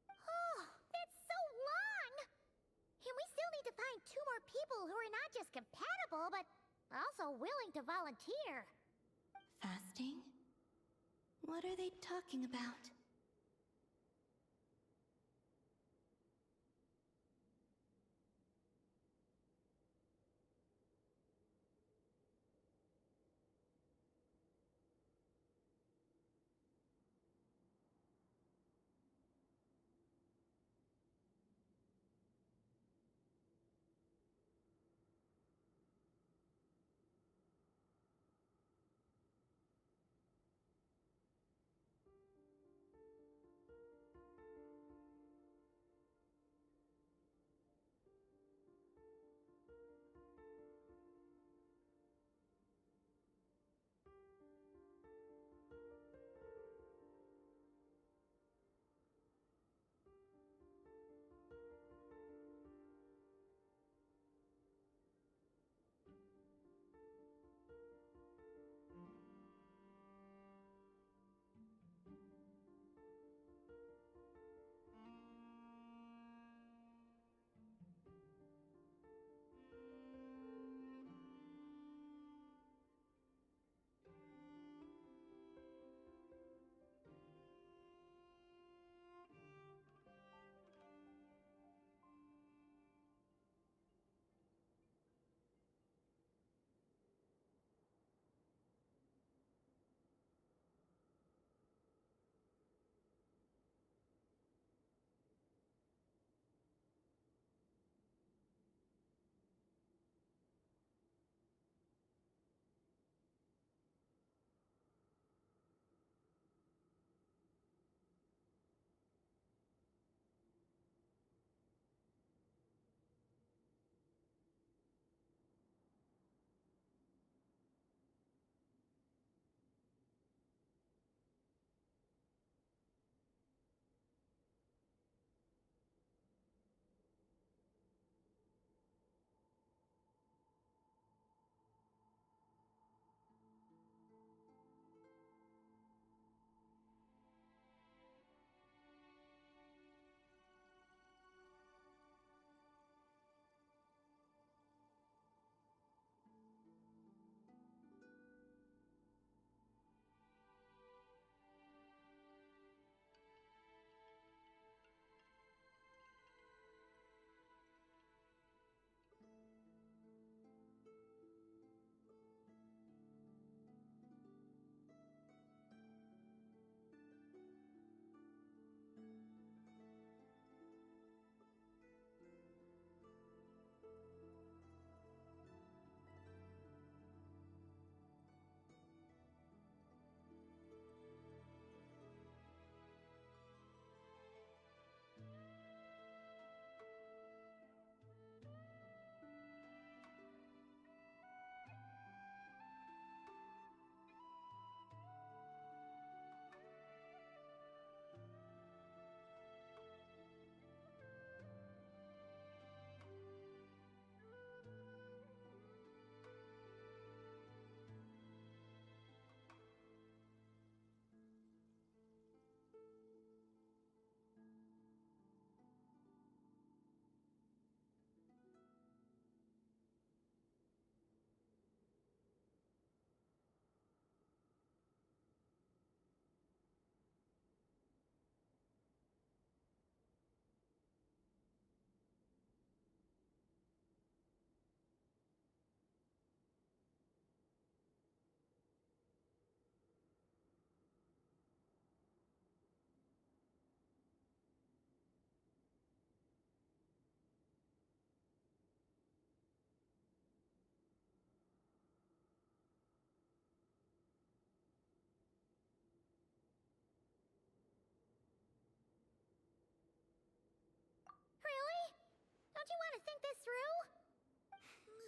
E: Oh, that's so long! And we still need to find 2 more people who are not just compatible, but also willing to volunteer.
H: Fasting? What are they talking about?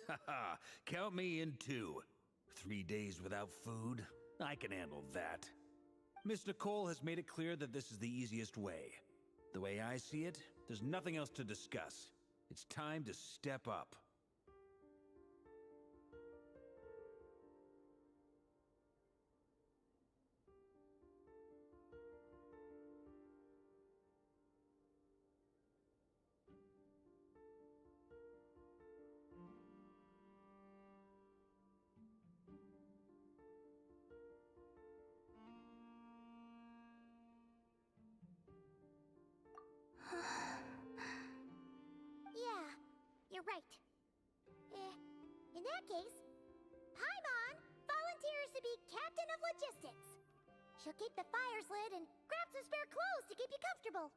I: Haha, count me in too. 3 days without food? I can handle that. Miss Nicole has made it clear that this is the easiest way. The way I see it, there's nothing else to discuss. It's time to step up.
E: Right. In that case, Paimon volunteers to be captain of logistics. She'll keep the fires lit and grab some spare clothes to keep you comfortable.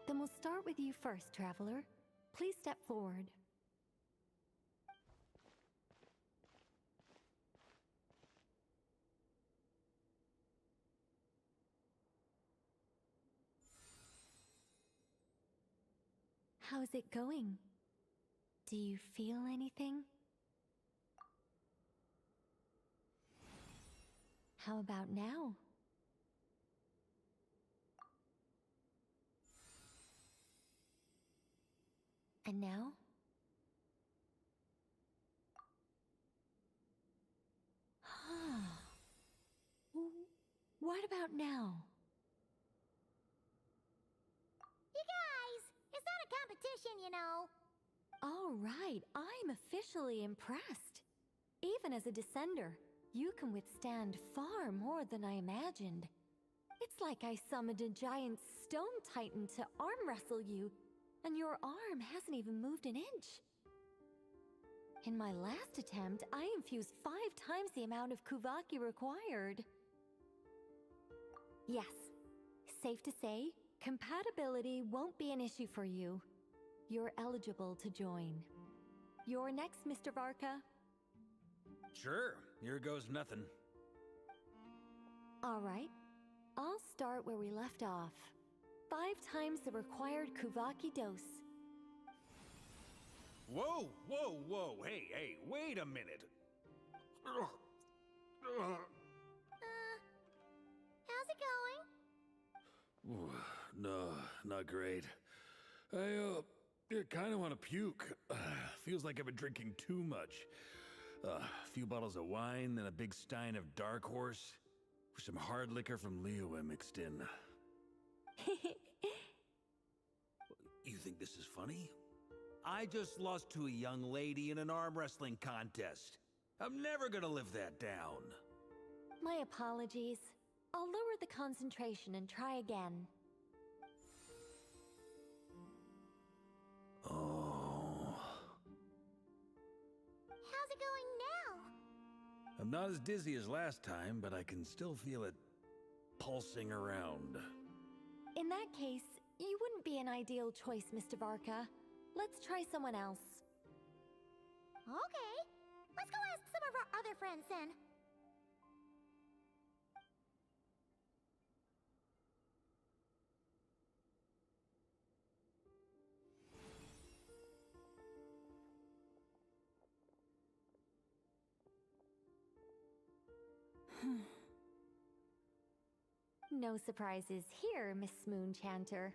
R: Then we'll start with you first, traveler. Please step forward. How's it going? Do you feel anything? How about now? And now? What about now?
E: You guys, it's not a competition, you know.
R: All right, I'm officially impressed. Even as a descender, you can withstand far more than I imagined. It's like I summoned a giant stone titan to arm wrestle you, and your arm hasn't even moved an inch. In my last attempt, I infused 5 times the amount of Kuvaki required. Yes, safe to say, compatibility won't be an issue for you. You're eligible to join. You're next, Mr. Varka.
I: Sure, here goes nothing.
R: All right, I'll start where we left off. 5 times the required Kuvaki dose.
I: Whoa, whoa, whoa, hey, wait a minute.
E: How's it going?
I: No, not great. I kind of want to puke. Feels like I've been drinking too much. A few bottles of wine, then a big stein of Dark Horse, with some hard liquor from Liyue mixed in. You think this is funny? I just lost to a young lady in an arm wrestling contest. I'm never gonna live that down.
R: My apologies. I'll lower the concentration and try again.
I: Oh.
E: How's it going now?
I: I'm not as dizzy as last time, but I can still feel it pulsing around.
R: In that case, you wouldn't be an ideal choice, Mr. Varka. Let's try someone else.
E: Okay, let's go ask some of our other friends then.
R: No surprises here, Miss Moonchanter.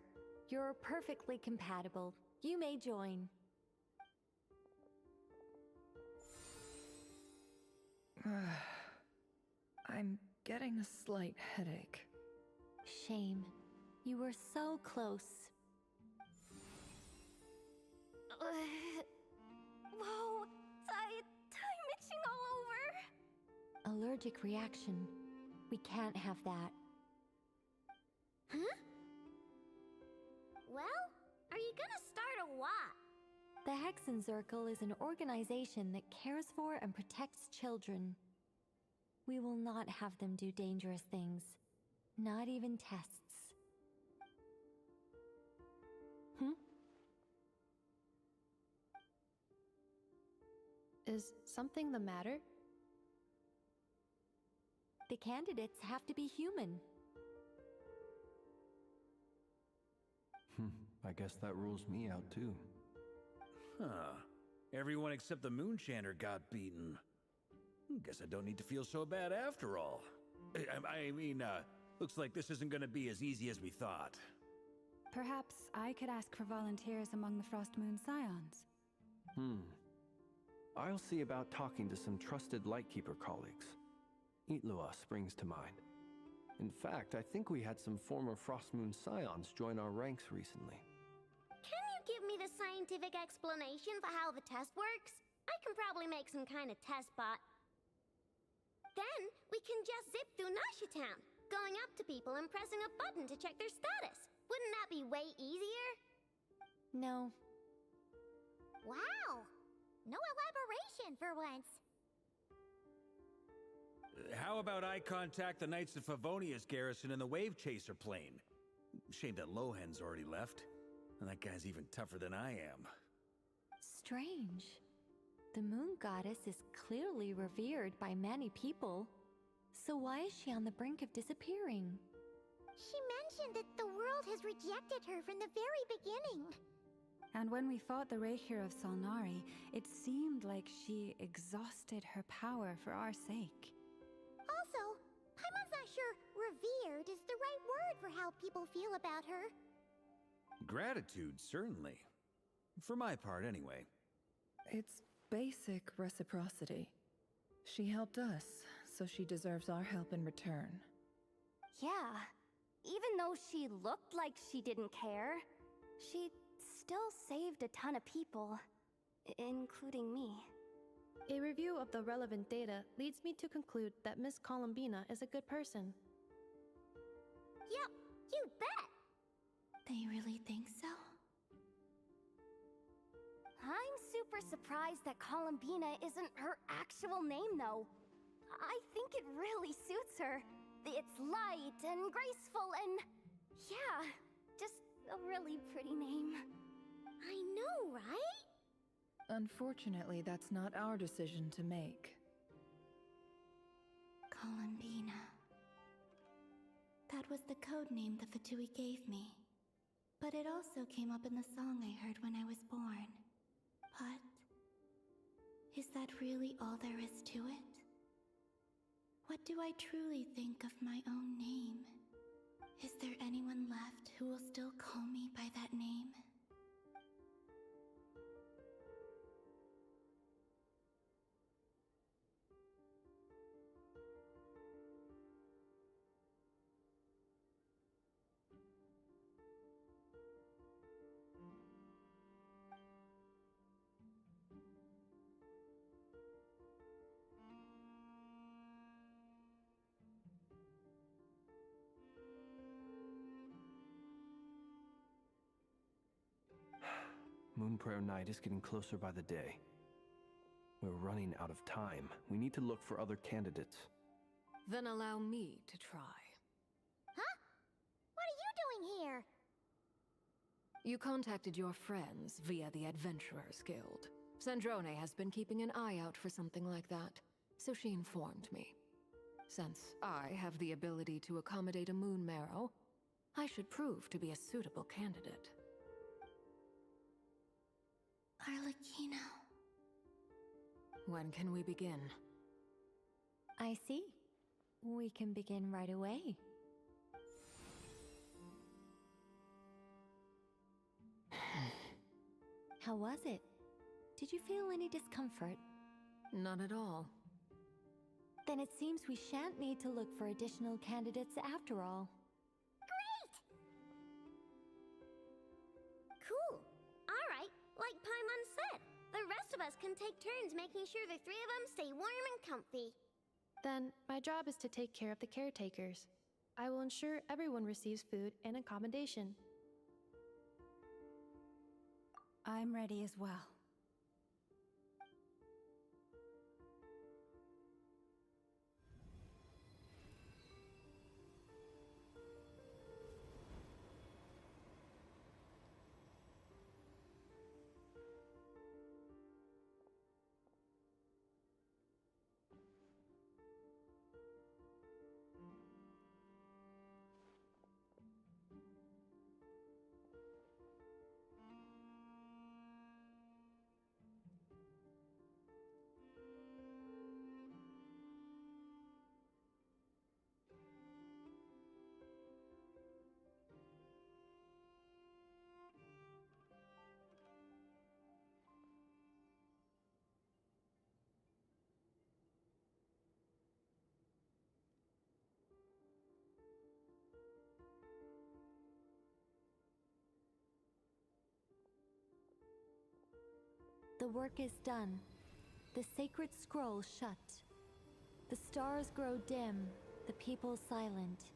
R: You're perfectly compatible. You may join.
N: I'm getting a slight headache.
R: Shame. You were so close.
M: Whoa, I'm itching all over.
R: Allergic reaction. We can't have that.
E: Huh? Well, are you gonna start a what?
R: The Hexen Circle is an organization that cares for and protects children. We will not have them do dangerous things. Not even tests.
N: Is something the matter?
R: The candidates have to be human.
B: I guess that rules me out too.
I: Huh. Everyone except the Moonchanter got beaten. Guess I don't need to feel so bad after all. I mean, looks like this isn't gonna be as easy as we thought.
F: Perhaps I could ask for volunteers among the Frost Moon Scions.
B: I'll see about talking to some trusted Lightkeeper colleagues. Itlua springs to mind. In fact, I think we had some former Frost Moon Scions join our ranks recently.
E: Can you give me the scientific explanation for how the test works? I can probably make some kind of test bot. Then we can just zip through Nasha Town, going up to people and pressing a button to check their status. Wouldn't that be way easier?
R: No.
E: Wow! No elaboration for once.
I: How about I contact the Knights of Favonia's garrison in the Wave Chaser plane? Shame that Lohan's already left. That guy's even tougher than I am.
R: Strange. The moon goddess is clearly revered by many people. So why is she on the brink of disappearing?
E: She mentioned that the world has rejected her from the very beginning.
F: And when we fought the Reikir of Salnari, it seemed like she exhausted her power for our sake.
E: Also, Paimon's not sure revered is the right word for how people feel about her.
I: Gratitude, certainly. For my part, anyway.
S: It's basic reciprocity. She helped us, so she deserves our help in return.
M: Yeah, even though she looked like she didn't care, she still saved a ton of people, including me.
T: A review of the relevant data leads me to conclude that Miss Columbina is a good person.
E: Yep, you bet!
H: They really think so?
M: I'm super surprised that Columbina isn't her actual name, though. I think it really suits her. It's light and graceful and... yeah, just a really pretty name.
E: I know, right?
S: Unfortunately, that's not our decision to make.
H: Columbina. That was the code name the Fatui gave me. But it also came up in the song I heard when I was born. But... is that really all there is to it? What do I truly think of my own name? Is there anyone left who will still call me by that name?
U: Moon Prayer Night is getting closer by the day. We're running out of time. We need to look for other candidates.
N: Then allow me to try.
E: Huh? What are you doing here?
N: You contacted your friends via the Adventurers Guild. Sandrone has been keeping an eye out for something like that, so she informed me. Since I have the ability to accommodate a moon marrow, I should prove to be a suitable candidate.
H: Arlecchino.
N: When can we begin?
R: I see. We can begin right away. How was it? Did you feel any discomfort?
N: Not at all.
R: Then it seems we shan't need to look for additional candidates after all.
E: Cool. All right, like Paimon said, the rest of us can take turns making sure the three of them stay warm and comfy.
T: Then, my job is to take care of the caretakers. I will ensure everyone receives food and accommodation.
F: I'm ready as well.
R: The work is done. The sacred scroll shut. The stars grow dim, the people silent.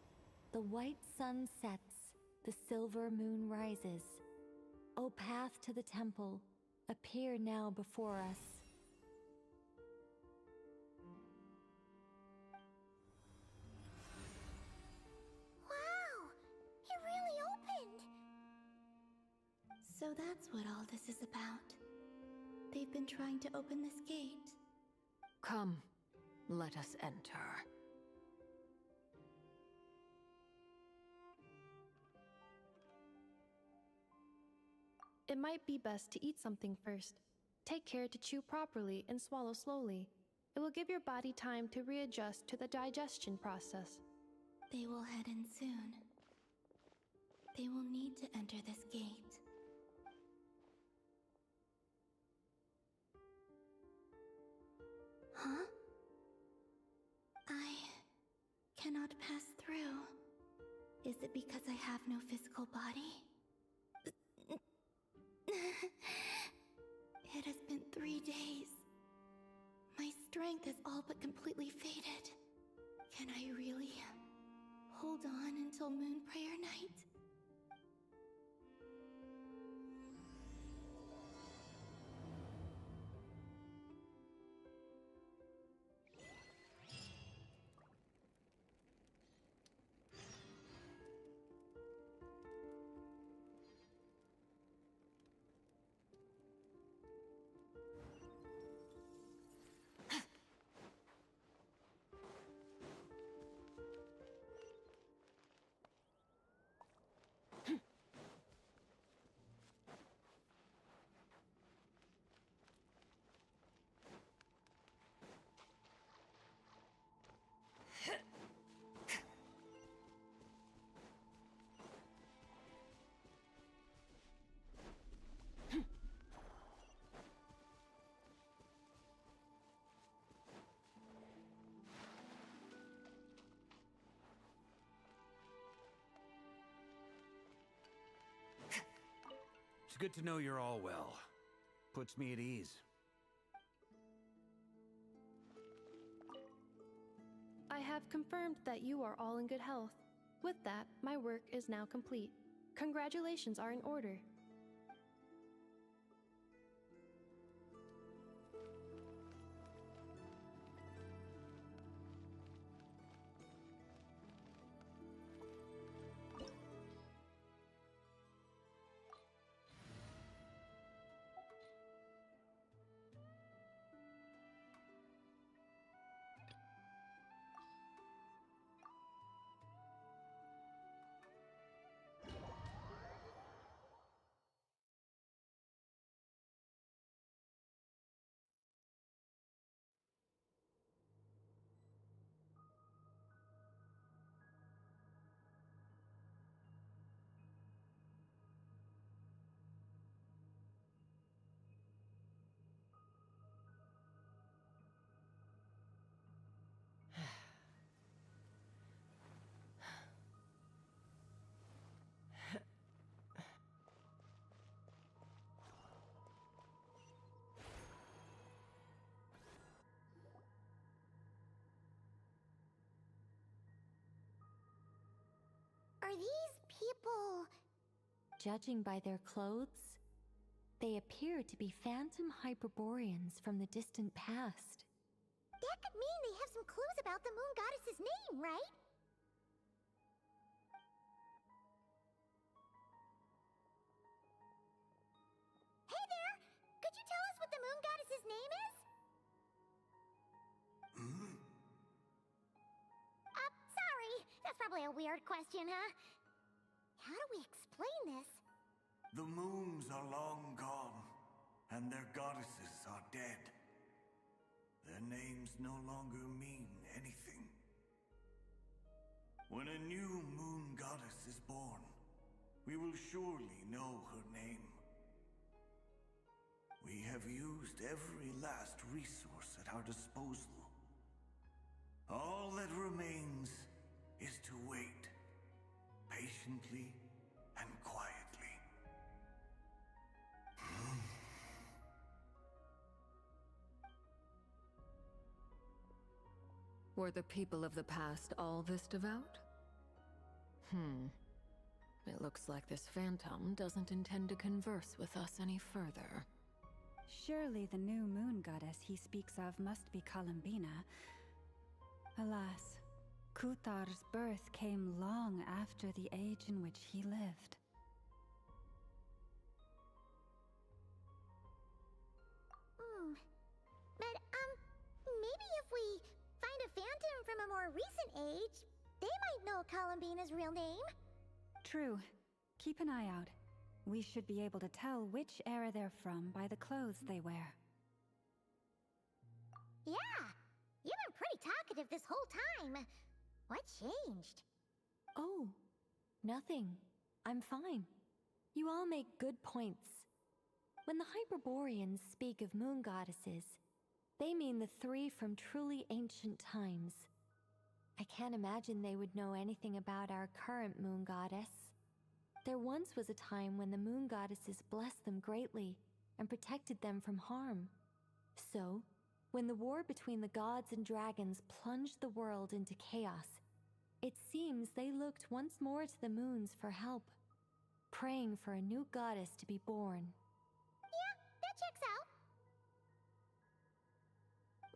R: The white sun sets, the silver moon rises. O path to the temple, appear now before us.
E: Wow! It really opened!
H: So that's what all this is about. They've been trying to open this gate.
N: Come, let us enter.
T: It might be best to eat something first. Take care to chew properly and swallow slowly. It will give your body time to readjust to the digestion process.
H: They will head in soon. They will need to enter this gate. Huh? I cannot pass through. Is it because I have no physical body? It has been 3 days. My strength has all but completely faded. Can I really hold on until Moon Prayer Night?
I: It's good to know you're all well. Puts me at ease.
T: I have confirmed that you are all in good health. With that, my work is now complete. Congratulations are in order.
E: Are these people...
R: Judging by their clothes, they appear to be phantom Hyperboreans from the distant past.
E: That could mean they have some clues about the moon goddess's name, right? Hey there! Could you tell us what the moon goddess's name is? Sorry. That's probably a weird question, huh? How do we explain this?
P: The moons are long gone, and their goddesses are dead. Their names no longer mean anything. When a new moon goddess is born, we will surely know her name. We have used every last resource at our disposal. All that remains is to wait, patiently and quietly.
N: Were the people of the past all this devout? It looks like this phantom doesn't intend to converse with us any further.
F: Surely the new moon goddess he speaks of must be Columbina. Alas, Kutar's birth came long after the age in which he lived.
E: if we find a phantom from a more recent age, they might know Columbina's real name.
F: True. Keep an eye out. We should be able to tell which era they're from by the clothes they wear.
E: Yeah, you've been pretty talkative this whole time. What changed?
R: Oh, nothing. I'm fine. You all make good points. When the Hyperboreans speak of moon goddesses, they mean the three from truly ancient times. I can't imagine they would know anything about our current moon goddess. There once was a time when the moon goddesses blessed them greatly and protected them from harm. So, when the war between the gods and dragons plunged the world into chaos, it seems they looked once more to the moons for help, praying for a new goddess to be born.
E: Yeah, that checks out.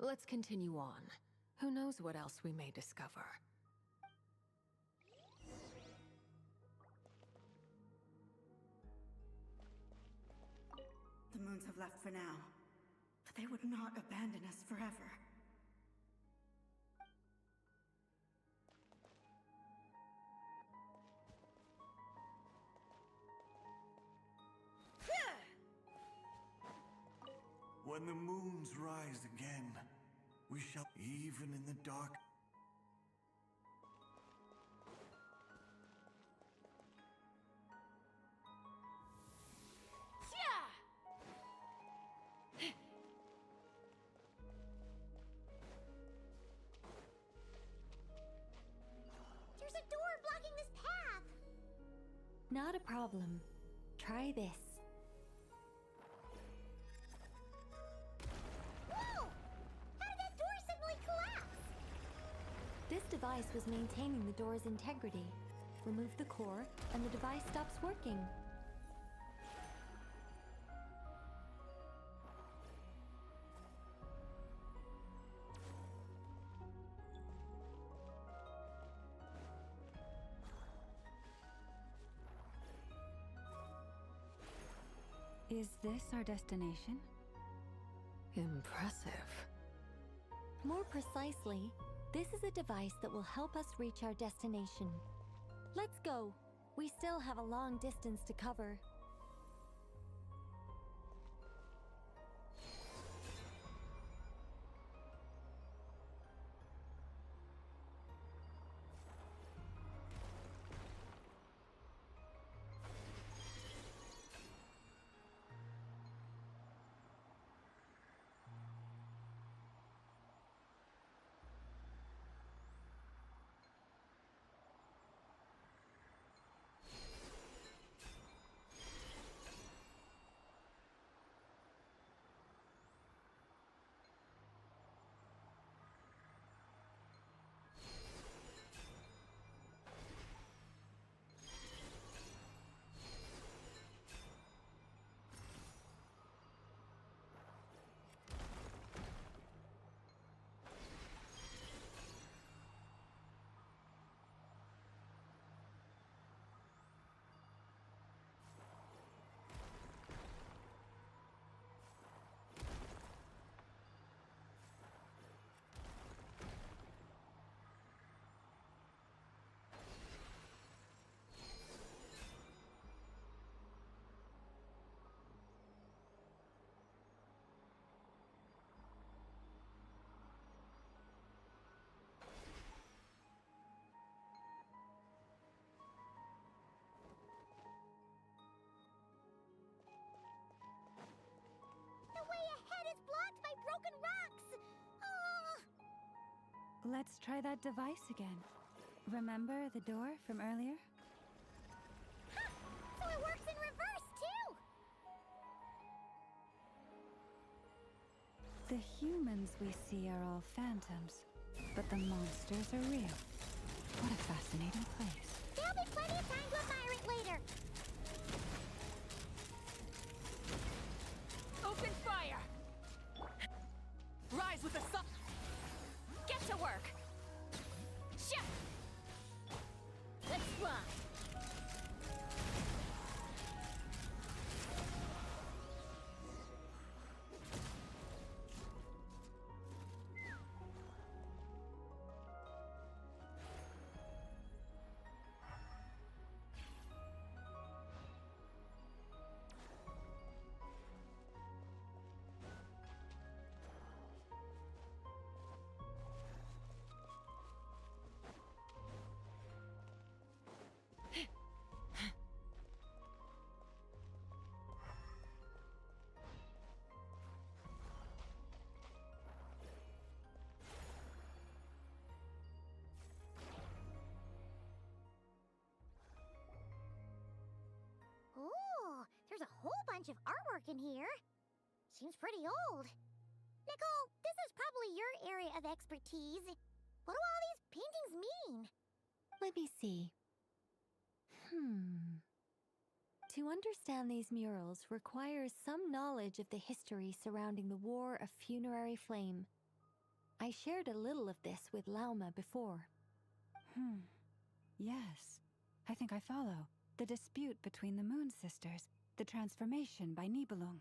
N: Let's continue on. Who knows what else we may discover?
A: The moons have left for now, but they would not abandon us forever.
P: When the moons rise again, we shall, even in the dark.
E: There's a door blocking this path.
R: Not a problem. Try this.
E: Whoa! How did that door suddenly collapse?
R: This device was maintaining the door's integrity. Remove the core, and the device stops working.
F: Is this our destination?
N: Impressive.
R: More precisely, this is a device that will help us reach our destination. Let's go. We still have a long distance to cover.
E: The way ahead is blocked by broken rocks. Oh.
F: Let's try that device again. Remember the door from earlier?
E: Ha! So it works in reverse, too!
F: The humans we see are all phantoms, but the monsters are real. What a fascinating place.
E: There'll be plenty of time to admire it later.
M: Open fire! Rise with the sun! Get to work! Shit! Let's fly!
E: bunch of artwork in here. Seems pretty old. Nicole, this is probably your area of expertise. What do all these paintings mean?
R: Let me see. To understand these murals requires some knowledge of the history surrounding the War of Funerary Flame. I shared a little of this with Lauma before.
F: Yes, I think I follow. The dispute between the Moon Sisters, the transformation by Nibelung.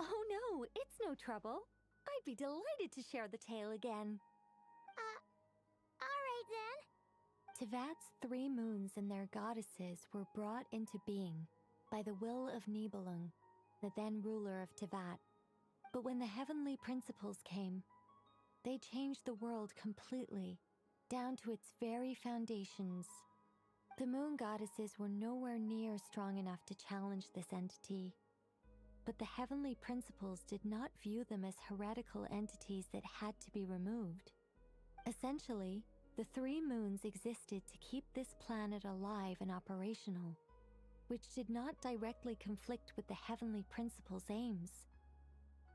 R: Oh no, it's no trouble. I'd be delighted to share the tale again.
E: Alright then.
R: Tevat's 3 moons and their goddesses were brought into being by the will of Nibelung, the then ruler of Tevat. But when the heavenly principles came, they changed the world completely, down to its very foundations. The moon goddesses were nowhere near strong enough to challenge this entity. But the heavenly principles did not view them as heretical entities that had to be removed. Essentially, the 3 moons existed to keep this planet alive and operational, which did not directly conflict with the heavenly principles' aims.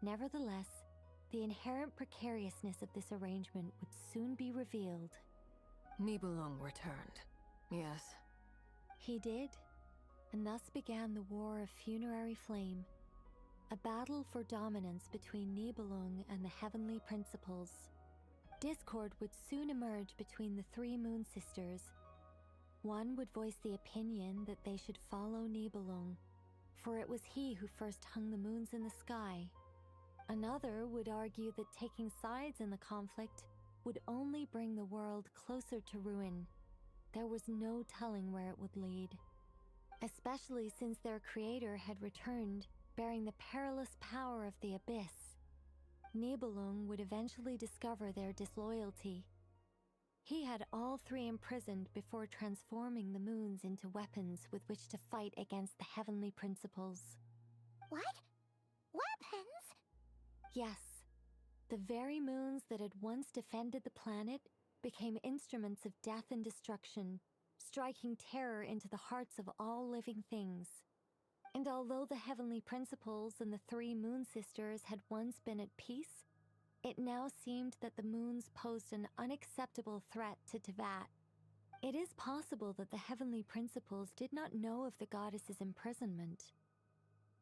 R: Nevertheless, the inherent precariousness of this arrangement would soon be revealed.
N: Nibelung returned, yes.
R: He did, and thus began the War of Funerary Flame, a battle for dominance between Nibelung and the heavenly principles. Discord would soon emerge between the 3 moon sisters. One would voice the opinion that they should follow Nibelung, for it was he who first hung the moons in the sky. Another would argue that taking sides in the conflict would only bring the world closer to ruin. There was no telling where it would lead, especially since their creator had returned bearing the perilous power of the abyss. Nibelung would eventually discover their disloyalty. He had all 3 imprisoned before transforming the moons into weapons with which to fight against the heavenly principles.
E: What? Weapons?
R: Yes. The very moons that had once defended the planet became instruments of death and destruction, striking terror into the hearts of all living things. And although the heavenly principles and the 3 moon sisters had once been at peace, it now seemed that the moons posed an unacceptable threat to Tevat. It is possible that the heavenly principles did not know of the goddess's imprisonment.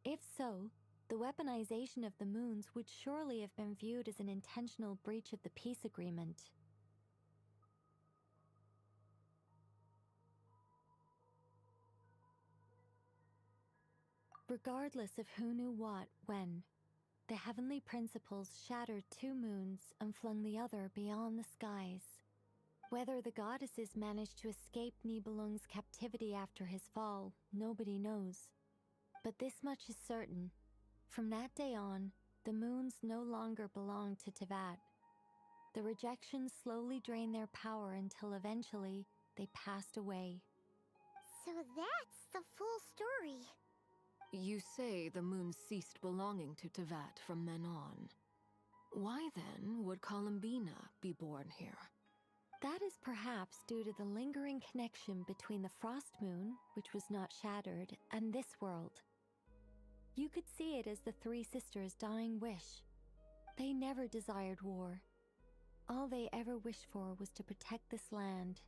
R: If so, the weaponization of the moons would surely have been viewed as an intentional breach of the peace agreement. Regardless of who knew what, when, the heavenly principles shattered 2 moons and flung the other beyond the skies. Whether the goddesses managed to escape Nibelung's captivity after his fall, nobody knows. But this much is certain. From that day on, the moons no longer belonged to Tevat. The rejection slowly drained their power until eventually they passed away.
E: So that's the full story.
N: You say the moon ceased belonging to Tevat from then on. Why then would Columbina be born here?
R: That is perhaps due to the lingering connection between the Frost Moon, which was not shattered, and this world. You could see it as the 3 sisters' dying wish. They never desired war. All they ever wished for was to protect this land.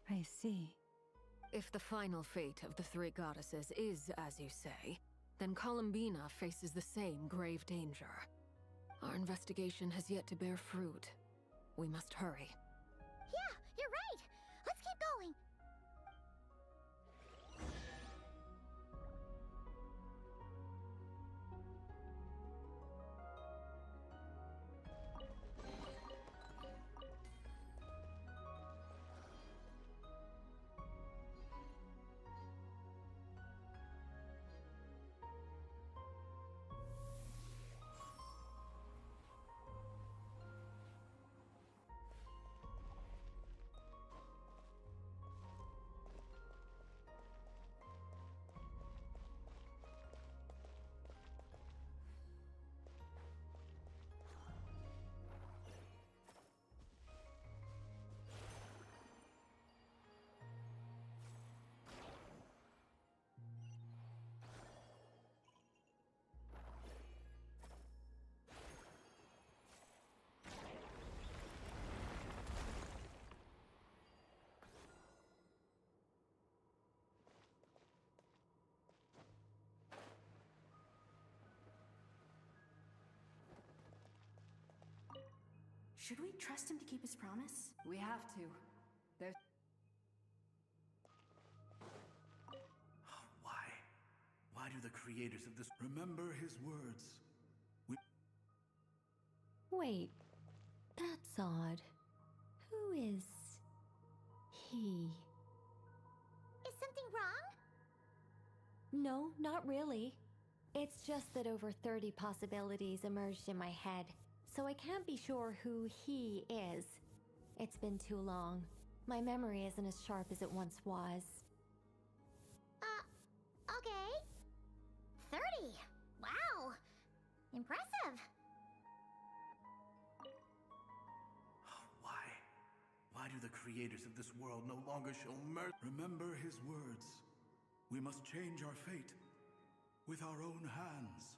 F: I see.
N: If the final fate of the 3 goddesses is as you say, then Columbina faces the same grave danger. Our investigation has yet to bear fruit. We must hurry.
E: Yeah, you're right. Let's keep going.
G: Should we trust him to keep his promise?
N: We have to. There's...
P: Why do the creators of this remember his words?
R: Wait, that's odd. Who is he?
E: Is something wrong?
R: No, not really. It's just that over 30 possibilities emerged in my head, so I can't be sure who he is. It's been too long. My memory isn't as sharp as it once was.
E: Okay. 30. Wow. Impressive.
P: Why do the creators of this world no longer show mercy? Remember his words. We must change our fate with our own hands.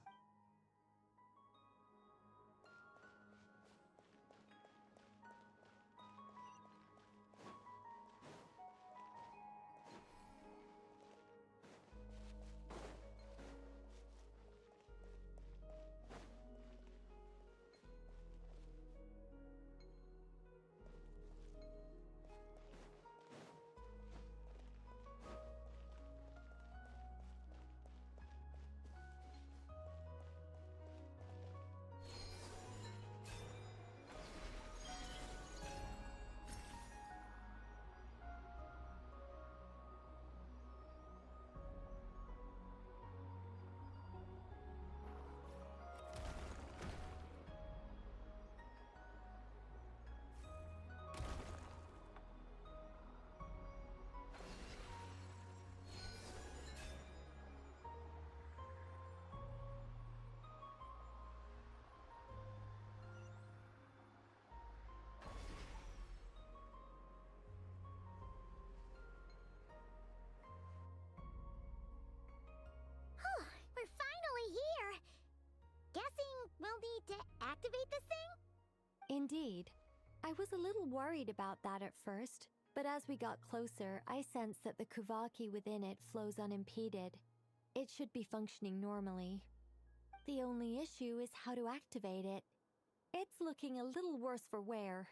E: We're finally here. Guessing we'll need to activate this thing?
R: Indeed. I was a little worried about that at first, but as we got closer, I sensed that the Kuvaki within it flows unimpeded. It should be functioning normally. The only issue is how to activate it. It's looking a little worse for wear.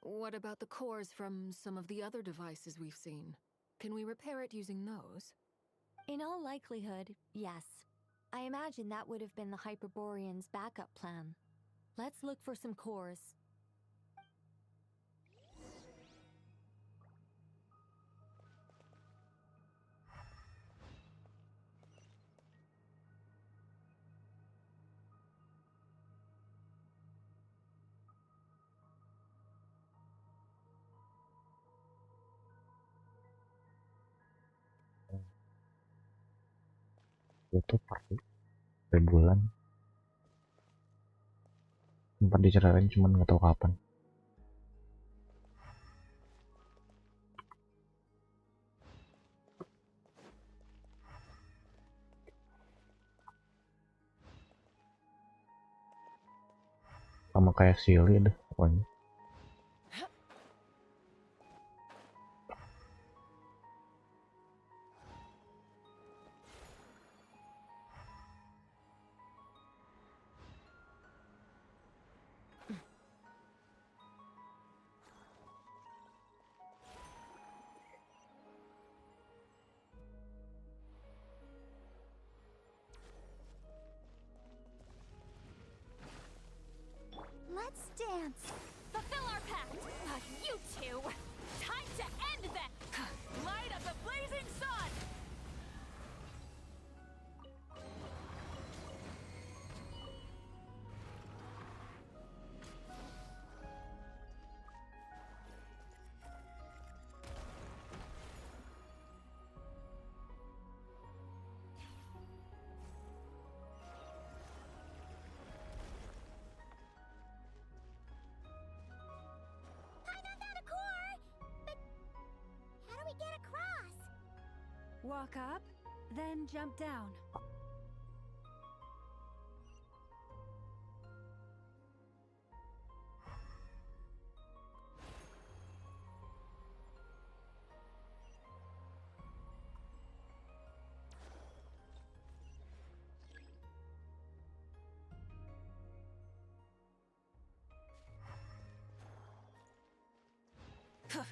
N: What about the cores from some of the other devices we've seen? Can we repair it using those?
R: In all likelihood, yes. I imagine that would have been the Hyperborean's backup plan. Let's look for some cores.
B: Itu per bulan sempat diceritain cuman nggak tahu kapan. Sama kayak Silly deh pokoknya.
M: Let's dance. Fulfill our pact. You two. Time to end that. Light of the blazing sun.
E: Get across.
F: Walk up, then jump down.
E: That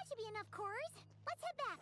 E: should be enough cores. Let's head back.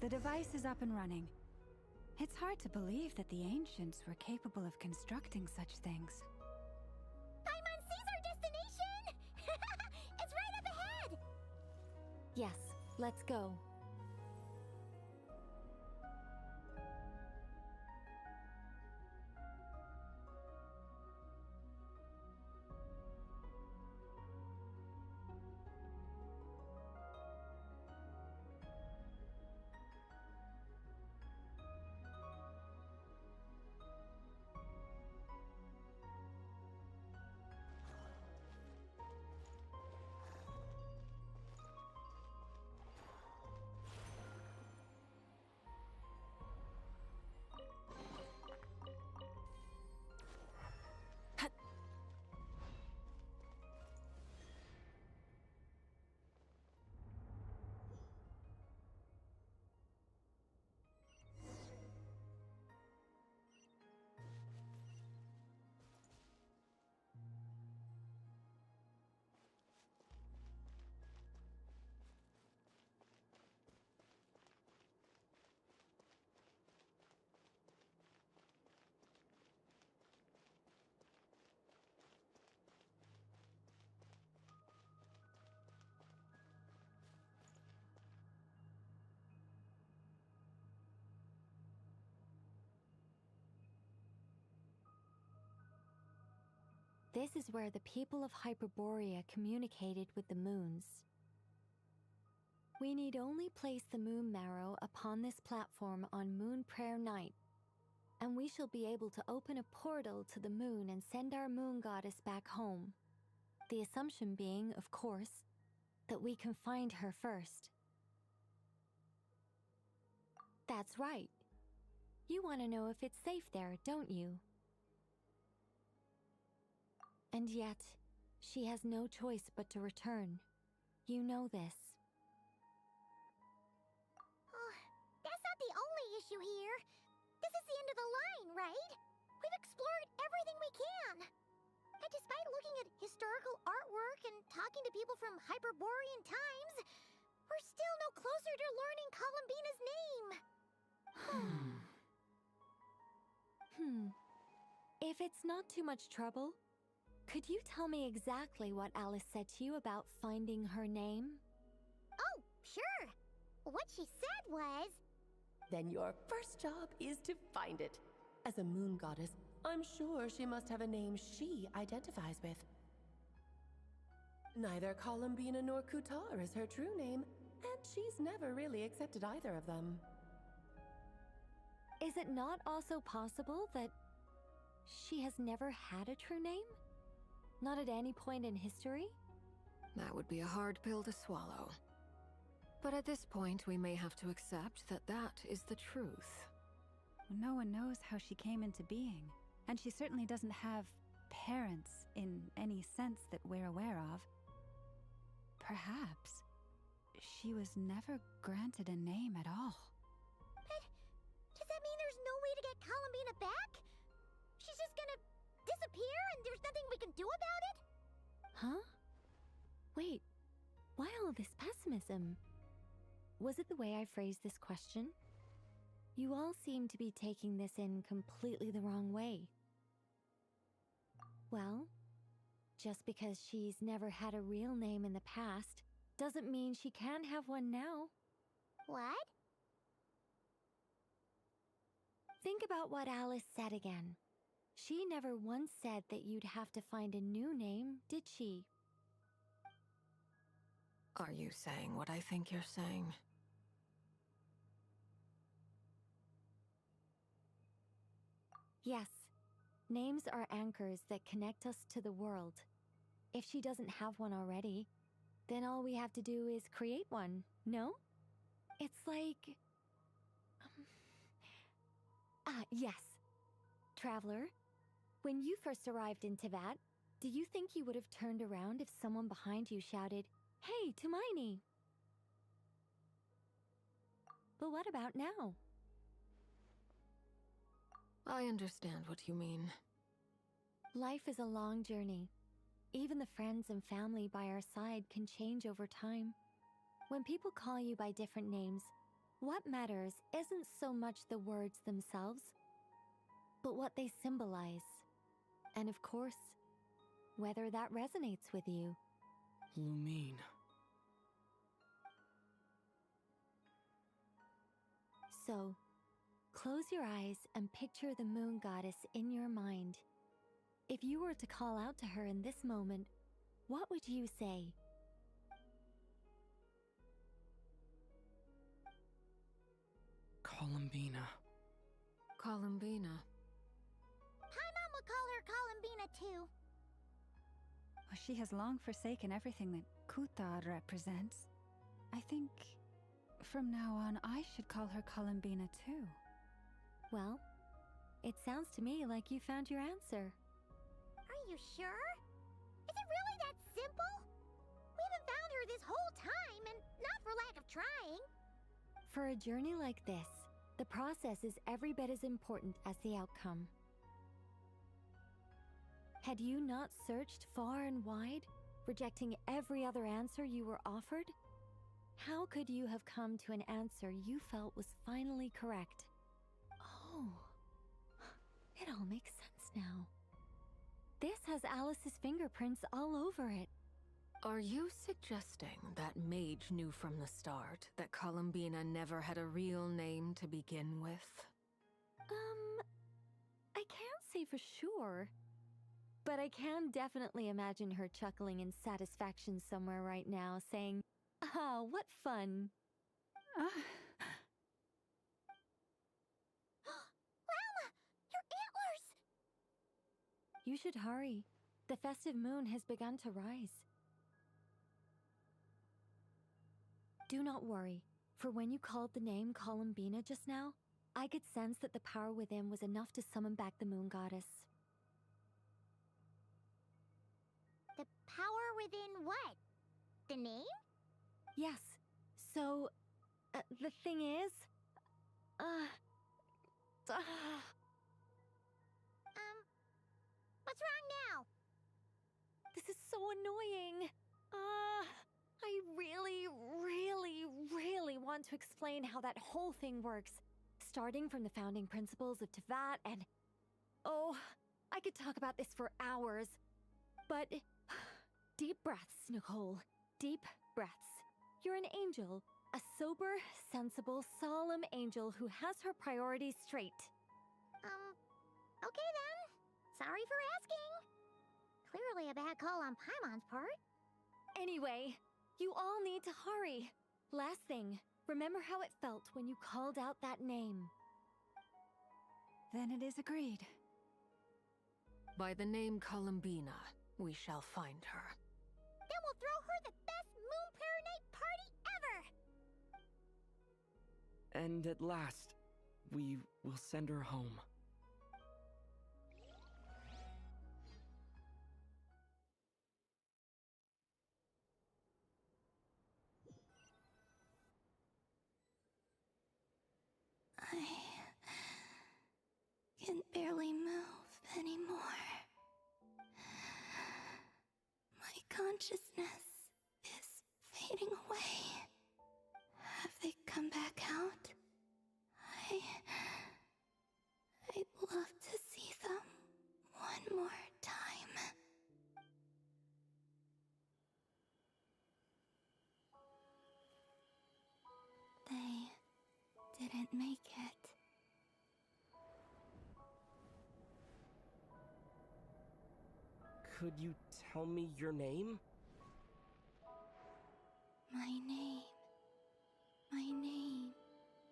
F: The device is up and running. It's hard to believe that the ancients were capable of constructing such things.
E: Paimon sees our destination! It's right up ahead!
R: Yes, let's go. This is where the people of Hyperborea communicated with the moons. We need only place the moon marrow upon this platform on Moon Prayer Night, and we shall be able to open a portal to the moon and send our moon goddess back home. The assumption being, of course, that we can find her first. That's right. You want to know if it's safe there, don't you? And yet, she has no choice but to return. You know this.
E: That's not the only issue here. This is the end of the line, right? We've explored everything we can. And despite looking at historical artwork and talking to people from Hyperborean times, we're still no closer to learning Columbina's name.
R: If it's not too much trouble, could you tell me exactly what Alice said to you about finding her name?
E: Oh, sure. What she said was...
C: Then your first job is to find it. As a moon goddess, I'm sure she must have a name she identifies with. Neither Columbina nor Kutar is her true name, and she's never really accepted either of them.
R: Is it not also possible that she has never had a true name? Not at any point in history?
N: That would be a hard pill to swallow. But at this point, we may have to accept that that is the truth.
F: No one knows how she came into being, And she certainly doesn't have parents in any sense that we're aware of. Perhaps she was never granted a name at all.
E: But does that mean there's no way to get Columbina back? She's just gonna disappear and there's nothing we can do about it?
R: Huh? Wait, why all this pessimism? Was it the way I phrased this question? You all seem to be taking this in completely the wrong way. Well, just because she's never had a real name in the past doesn't mean she can't have one now.
E: What?
R: Think about what Alice said again. She never once said that you'd have to find a new name, did she?
N: Are you saying what I think you're saying?
R: Yes. Names are anchors that connect us to the world. If she doesn't have one already, then all we have to do is create one, no? It's like... yes. Traveler, when you first arrived in Teyvat, do you think you would have turned around if someone behind you shouted, "Hey, Tumaini"? But what about now?
N: I understand what you mean.
R: Life is a long journey. Even the friends and family by our side can change over time. When people call you by different names, what matters isn't so much the words themselves, but what they symbolize. And of course, whether that resonates with you.
U: Lumine.
R: So, close your eyes and picture the moon goddess in your mind. If you were to call out to her in this moment, what would you say?
U: Columbina.
N: Columbina.
E: Paimon would call her Columbina too.
F: Well, she has long forsaken everything that Kutar represents. I think from now on I should call her Columbina too.
R: Well, it sounds to me like you found your answer.
E: Are you sure? Is it really that simple? We haven't found her this whole time, and not for lack of trying.
R: For a journey like this, the process is every bit as important as the outcome. Had you not searched far and wide, rejecting every other answer you were offered? How could you have come to an answer you felt was finally correct? Oh, it all makes sense now. This has Alice's fingerprints all over it.
N: Are you suggesting that Mage knew from the start that Columbina never had a real name to begin with?
R: I can't say for sure. But I can definitely imagine her chuckling in satisfaction somewhere right now, saying, "Ah, what fun."
E: Llama, your antlers!
R: You should hurry. The festive moon has begun to rise. Do not worry, for when you called the name Columbina just now, I could sense that the power within was enough to summon back the moon goddess.
E: The power within what? The name?
R: Yes. So, the thing is...
E: What's wrong now?
R: This is so annoying. I really want to explain how that whole thing works. Starting from the founding principles of Teyvat and... Oh, I could talk about this for hours. But... Deep breaths, Nicole. Deep breaths. You're an angel. A sober, sensible, solemn angel who has her priorities straight.
E: Okay then. Sorry for asking. Clearly a bad call on Paimon's part.
R: Anyway, you all need to hurry. Last thing, remember how it felt when you called out that name.
F: Then it is agreed.
N: By the name Columbina, we shall find her.
E: Then we'll throw her the best Moon Prayer Night party ever!
U: And at last, we will send her home.
H: can barely move anymore. My consciousness is fading away. Have they come back out? I'd love to see them one more time. They didn't make it.
D: Could you tell me your name?
H: My name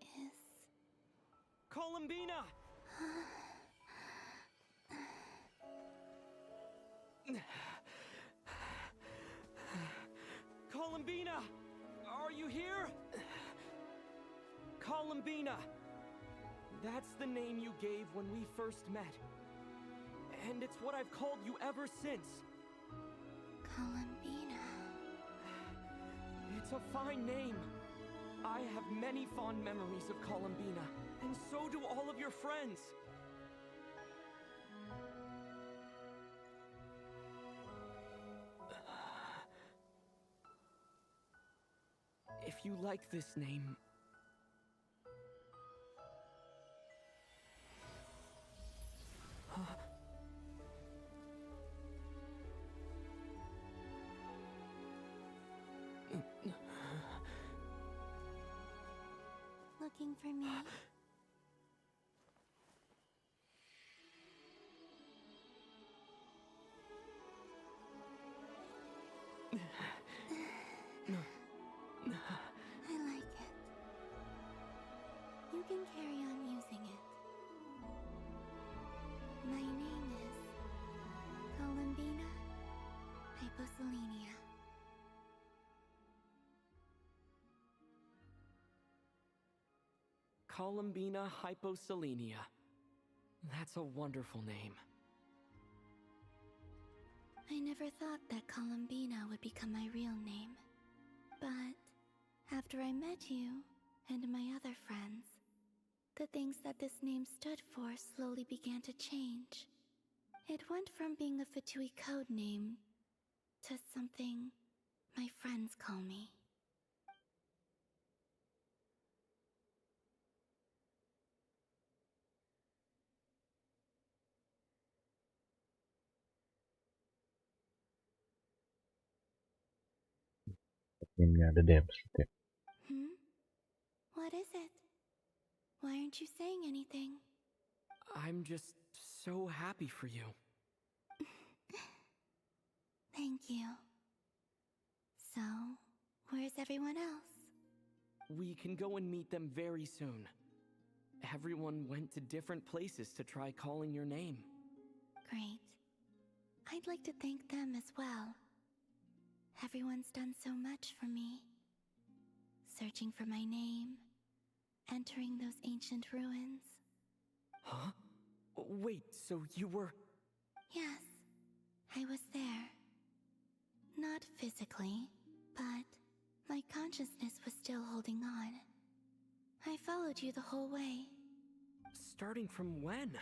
H: is...
D: Columbina! Columbina! Are you here? Columbina! That's the name you gave when we first met. And it's what I've called you ever since.
H: Columbina.
D: It's a fine name. I have many fond memories of Columbina, and so do all of your friends. If you like this name...
H: Looking for me? I like it. You can carry on using it. My name is Columbina Hyposelenia.
D: Columbina Hyposelenia. That's a wonderful name.
H: I never thought that Columbina would become my real name. But after I met you and my other friends, the things that this name stood for slowly began to change. It went from being a Fatui code name to something my friends call me.
B: Timnya ada deh maksudnya.
H: What is it? Why aren't you saying anything?
D: I'm just so happy for you.
H: Thank you. So, where's everyone else?
D: We can go and meet them very soon. Everyone went to different places to try calling your name.
H: Great. I'd like to thank them as well. Everyone's done so much for me. Searching for my name, entering those ancient ruins.
D: Huh? Wait, so you were...
H: Yes, I was there. Not physically, but my consciousness was still holding on. I followed you the whole way.
D: Starting from when?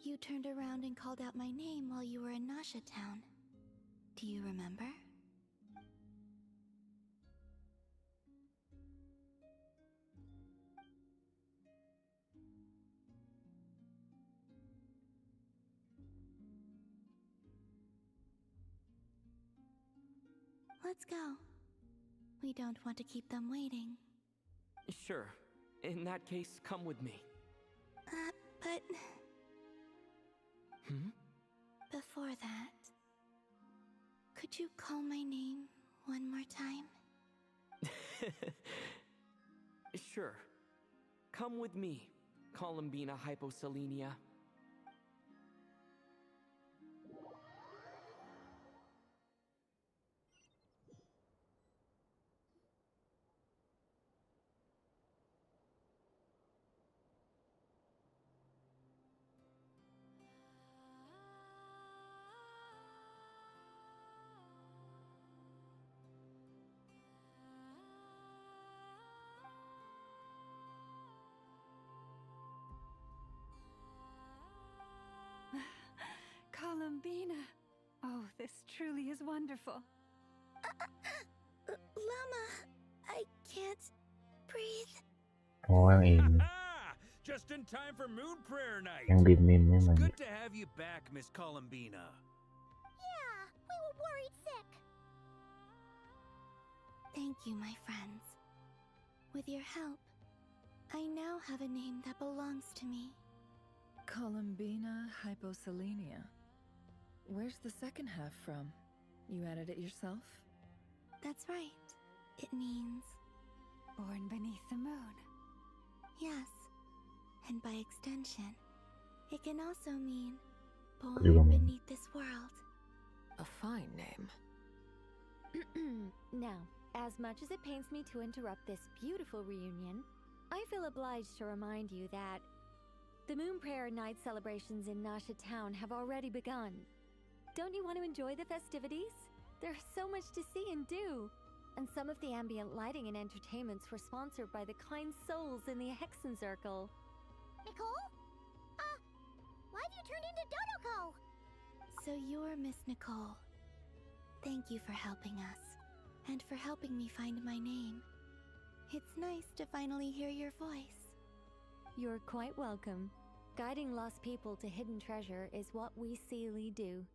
H: You turned around and called out my name while you were in Nasha Town. Do you remember? Let's go. We don't want to keep them waiting.
D: Sure. In that case, come with me.
H: But...
D: Hmm?
H: Before that, could you call my name one more time?
D: Sure. Come with me, Columbina Hyposelenia.
F: Columbina. Oh, this truly is wonderful.
H: Llama, I can't breathe.
B: Oh, yang ini.
I: Just in time for Moon Prayer Night.
B: Yang di meme
I: It's
B: man.
I: good to have you back, Miss Columbina.
E: Yeah, we were worried sick.
H: Thank you, my friends. With your help, I now have a name that belongs to me.
S: Columbina hyposelenia. Where's the second half from? You added it yourself?
H: That's right. It means...
F: Born beneath the moon.
H: Yes. And by extension, it can also mean
B: Juga
H: born
B: mau.
H: beneath this world.
N: A fine name.
R: Now, as much as it pains me to interrupt this beautiful reunion, I feel obliged to remind you that the Moon Prayer Night celebrations in Nasha Town have already begun. Don't you want to enjoy the festivities? There's so much to see and do. And some of the ambient lighting and entertainments were sponsored by the kind souls in the Hexen Circle.
E: Nicole? Why have you turned into Dodoko?
H: So you're Miss Nicole. Thank you for helping us, and for helping me find my name. It's nice to finally hear your voice.
R: You're quite welcome. Guiding lost people to hidden treasure is what we Seelie do.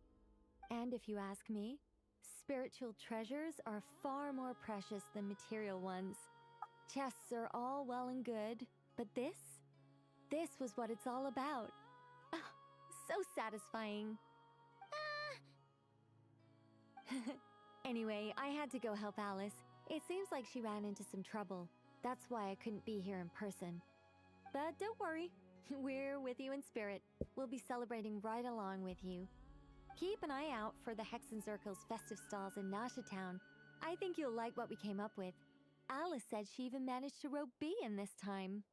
R: And if you ask me, spiritual treasures are far more precious than material ones. Chests are all well and good, but this was what it's all about. Ah, so satisfying. Anyway, I had to go help Alice. It seems like she ran into some trouble. That's why I couldn't be here in person. But don't worry, we're with you in spirit. We'll be celebrating right along with you. Keep an eye out for the Hexen Circle's festive stalls in Nasha Town. I think you'll like what we came up with. Alice said she even managed to rope B in this time.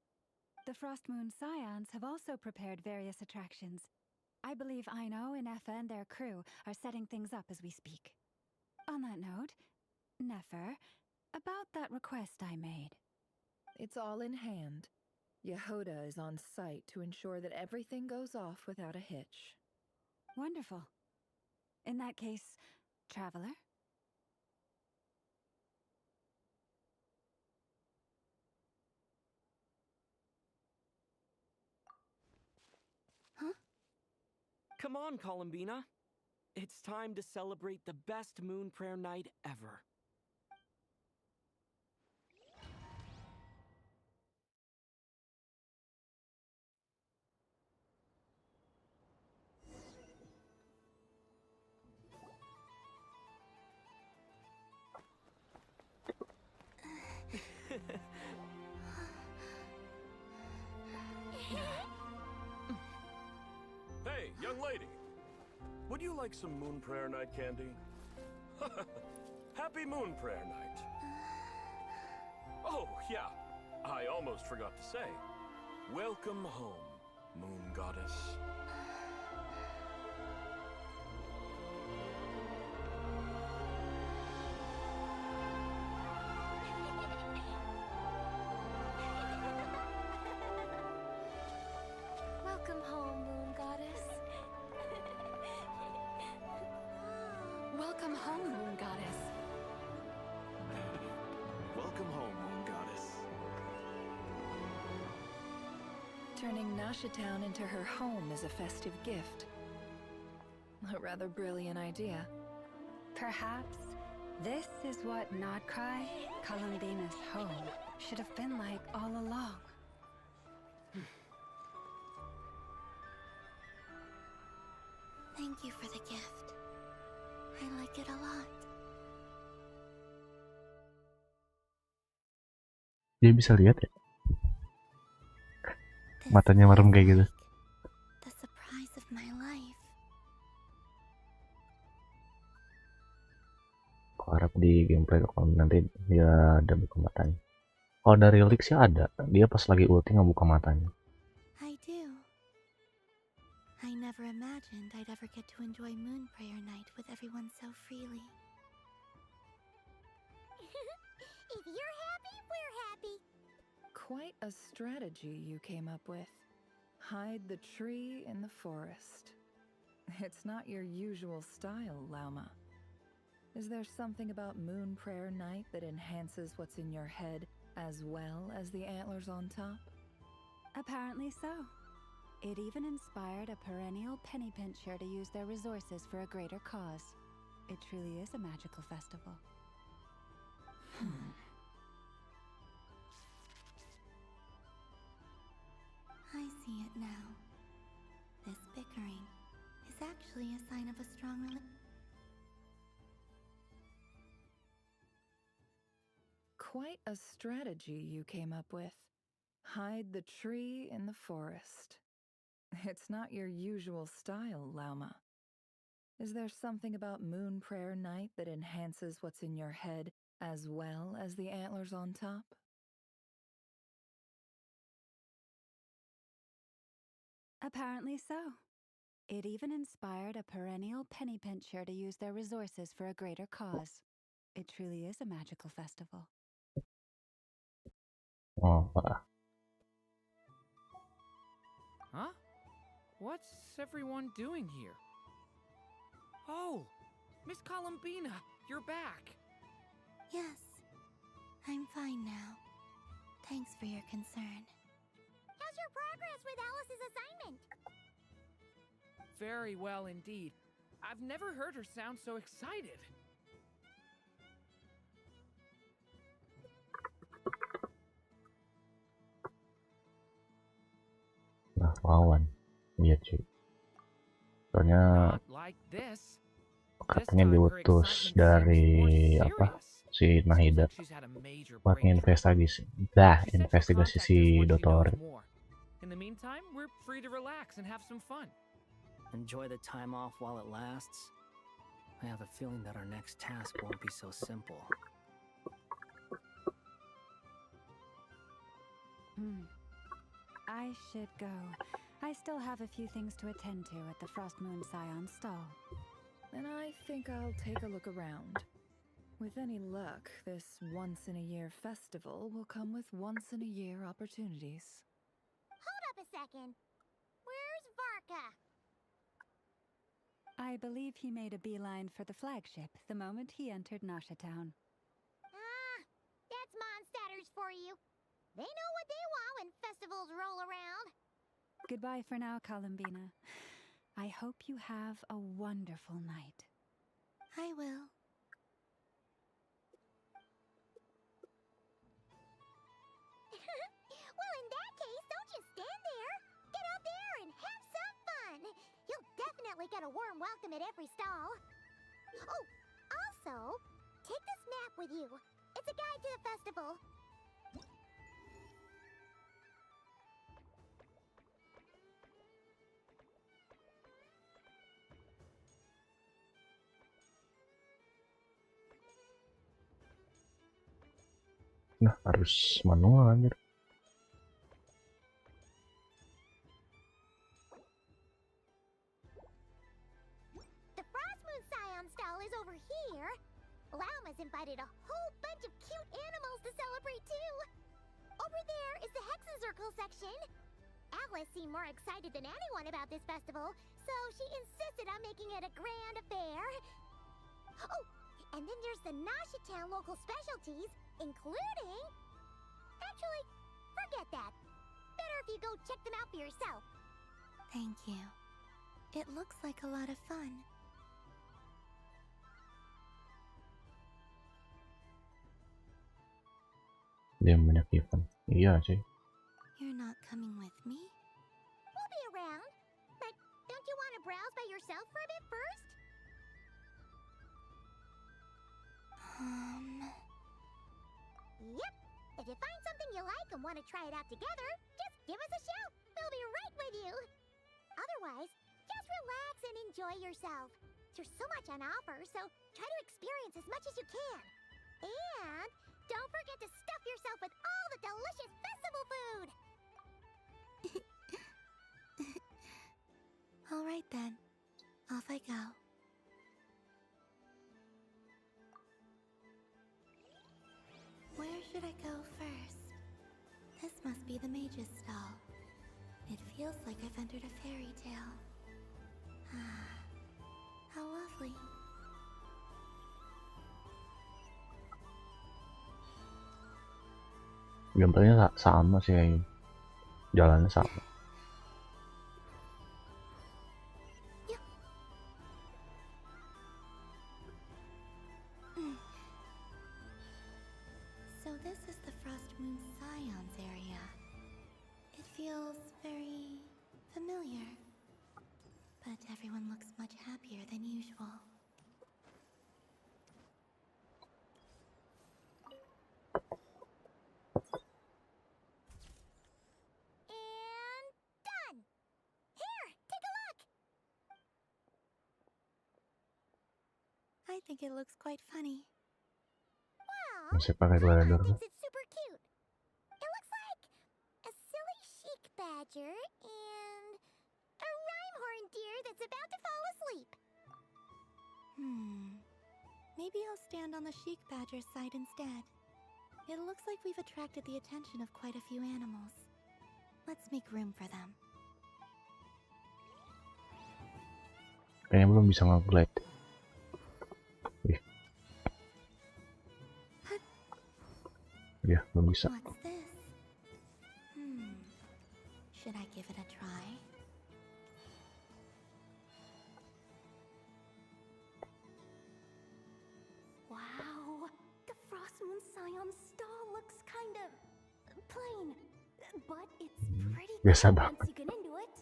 F: The Frost Moon Scions have also prepared various attractions. I believe Aino, Nefer, and their crew are setting things up as we speak. On that note, Nefer, about that request I made.
S: It's all in hand. Yehuda is on site to ensure that everything goes off without a hitch.
F: Wonderful. In that case, Traveler?
H: Huh?
D: Come on, Columbina. It's time to celebrate the best Moon Prayer Night ever.
O: Hey, young lady. Would you like some Moon Prayer Night candy? Happy Moon Prayer Night. Oh, yeah. I almost forgot to say. Welcome home, Moon Goddess.
R: Welcome home, Moon Goddess.
N: Welcome home, Moon Goddess.
O: Welcome home, Moon Goddess.
S: Turning Nasha Town into her home is a festive gift. A rather brilliant idea.
F: Perhaps this is what Nodcry, Columbina's home, should have been like all along.
H: Thank you for the gift. I like it a lot.
B: Dia bisa lihat ya? Matanya merem kayak gitu.
H: The surprise of my life.
B: Aku harap di gameplay kalau nanti dia ada buka matanya. Kalau dari leak sih ada. Dia pas lagi ulti nggak buka matanya.
H: I do. I never imagined I'd ever get to enjoy Moon Prayer Night with everyone so freely.
E: If you're happy, we're happy.
S: Quite a strategy you came up with. Hide the tree in the forest. It's not your usual style, Lauma. Is there something about Moon Prayer Night that enhances what's in your head as well as the antlers on top?
F: Apparently so. It even inspired a perennial penny pincher to use their resources for a greater cause. It truly is a magical festival.
H: I see it now. This bickering is actually a sign of a strong
S: Quite a strategy you came up with. Hide the tree in the forest. It's not your usual style, Lauma. Is there something about Moon Prayer Night that enhances what's in your head as well as the antlers on top?
F: Apparently so. It even inspired a perennial penny pincher to use their resources for a greater cause. It truly is a magical festival.
B: Oh, parah.
J: Huh? What's everyone doing here? Oh, Miss Columbina, you're back.
H: Yes, I'm fine now. Thanks for your concern.
E: How's your progress with Alice's assignment?
J: Very well indeed. I've never heard her sound so excited.
B: Nah, lawan. Iya cuy. Soalnya
J: Not like this.
B: katanya diutus dari apa si Nahida buat investigasi si Dr.
J: In the meantime, we're free to relax and have some fun.
K: Enjoy the time off while it lasts. I have a feeling that our next task won't be so simple.
F: I should go. I still have a few things to attend to at the Frost Moon Scion stall.
S: And I think I'll take a look around. With any luck, this once-in-a-year festival will come with once-in-a-year opportunities.
E: Hold up a second. Where's Varka?
F: I believe he made a beeline for the flagship the moment he entered Nashatown.
E: Ah, that's Mondstatters for you. They know what they want when festivals roll around.
F: Goodbye for now, Columbina. I hope you have a wonderful night.
H: I will.
E: Well, in that case, don't just stand there. Get out there and have some fun. You'll definitely get a warm welcome at every stall. Oh, also, take this map with you. It's a guide to the festival.
B: Nah, harus manual anjir.
E: The Frost Moon Scion stall is over here. Lauma's invited a whole bunch of cute animals to celebrate too. Over there is the Hexacircle section. Alice seemed more excited than anyone about this festival, so she insisted on making it a grand affair. Oh, and then there's the Nashatown local specialties, including... Actually, forget that. Better if you go check them out for yourself.
H: Thank you. It looks like a lot of fun.
B: Dia banyak event. Iya sih.
H: You're not coming with me?
E: We'll be around. But don't you want to browse by yourself for a bit first? Yep. If you find something you like and want to try it out together, just give us a shout. We'll be right with you. Otherwise, just relax and enjoy yourself. There's so much on offer, so try to experience as much as you can. And don't forget to stuff yourself with all the delicious festival food.
H: All right then. Off I go. Where should I go first? This must be the mage's stall. It feels like I've entered a fairy tale. Ah. safely.
B: Gambarnya sama sih kayaknya. Jalannya sama.
H: So this is the Frost Moon Scions area. It feels very familiar. But everyone looks much happier than usual.
E: And done! Here, take a look!
H: I think it looks quite funny.
B: Masih pakai gladiator.
E: It's super cute. It looks like a silly chic badger and a rhyme-horn deer that's about to fall asleep.
H: Maybe I'll stand on the chic badger's side instead. It looks like we've attracted the attention of quite a few animals. Let's make room for them.
B: Kayaknya belum bisa nge-glide. Ya, belum bisa.
H: What's this? Should I give it a try?
R: Wow, the Frost Moon Scion stall looks kind of plain, but it's pretty
B: Biasa
R: cool
B: banget.
R: once you get into it.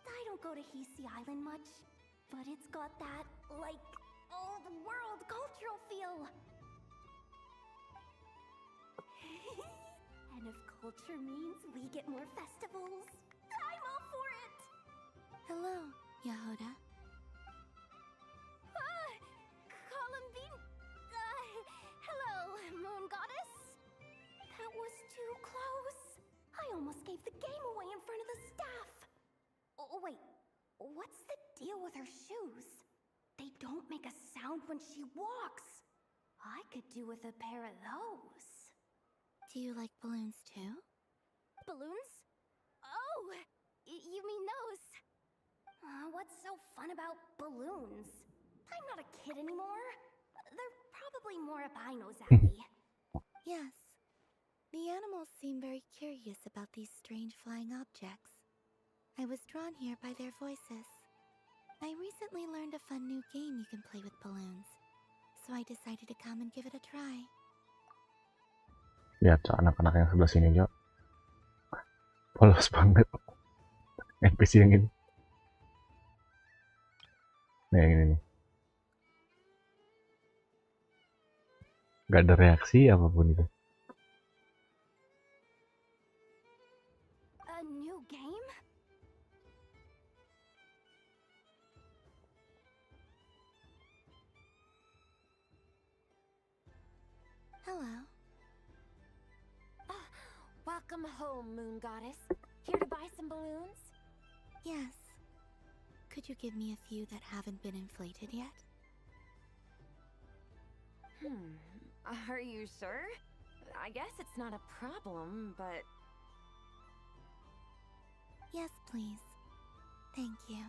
R: I don't go to Hisi Island much, but it's got that, like, old world cultural feel. And if culture means we get more festivals, I'm all for it!
H: Hello, Yahoda.
R: Columbine... hello, Moon Goddess? That was too close. I almost gave the game away in front of the staff. Oh, wait, what's the deal with her shoes? They don't make a sound when she walks. I could do with a pair of those.
H: Do you like balloons too?
R: Balloons? Oh, you mean those? What's so fun about balloons? I'm not a kid anymore. They're probably more albinos at me.
H: Yes. The animals seem very curious about these strange flying objects. I was drawn here by their voices. I recently learned a fun new game you can play with balloons, so I decided to come and give it a try.
B: Lihat anak-anak yang sebelah sini, Jo. Polos banget. NPC yang ini. Nah, yang ini nih. Gak ada reaksi apapun itu.
R: A new game?
H: Hello.
M: Welcome home, Moon Goddess. Here to buy some balloons?
H: Yes. Could you give me a few that haven't been inflated yet?
M: Are you sure? I guess it's not a problem, but...
H: Yes, please. Thank you.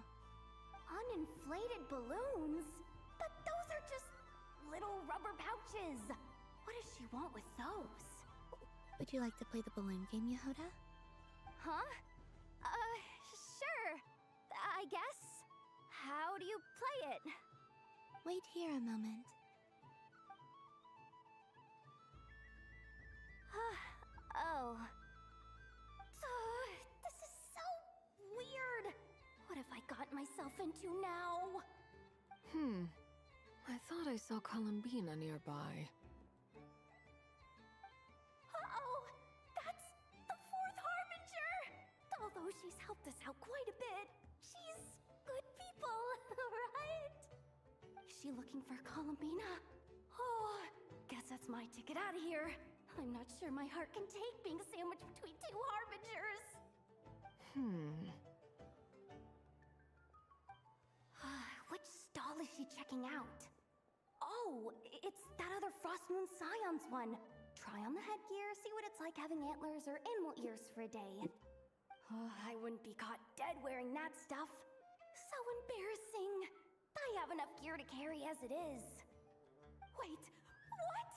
R: Uninflated balloons? But those are just little rubber pouches. What does she want with those?
H: Would you like to play the balloon game, Yahoda?
R: Huh? Sure. I guess. How do you play it?
H: Wait here a moment.
R: Oh. This is so weird. What have I got myself into now?
N: I thought I saw Columbina nearby.
R: That's the fourth Harbinger! Although she's helped us out quite a bit, she's good people, right? Is she looking for Columbina? Oh, guess that's my ticket out of here. I'm not sure my heart can take being sandwiched between two Harbingers. Which stall is she checking out? Oh, it's that other Frost Moon Scions one. Try on the headgear, see what it's like having antlers or animal ears for a day. I wouldn't be caught dead wearing that stuff. So embarrassing.
E: I have enough gear to carry as it is.
M: Wait, what?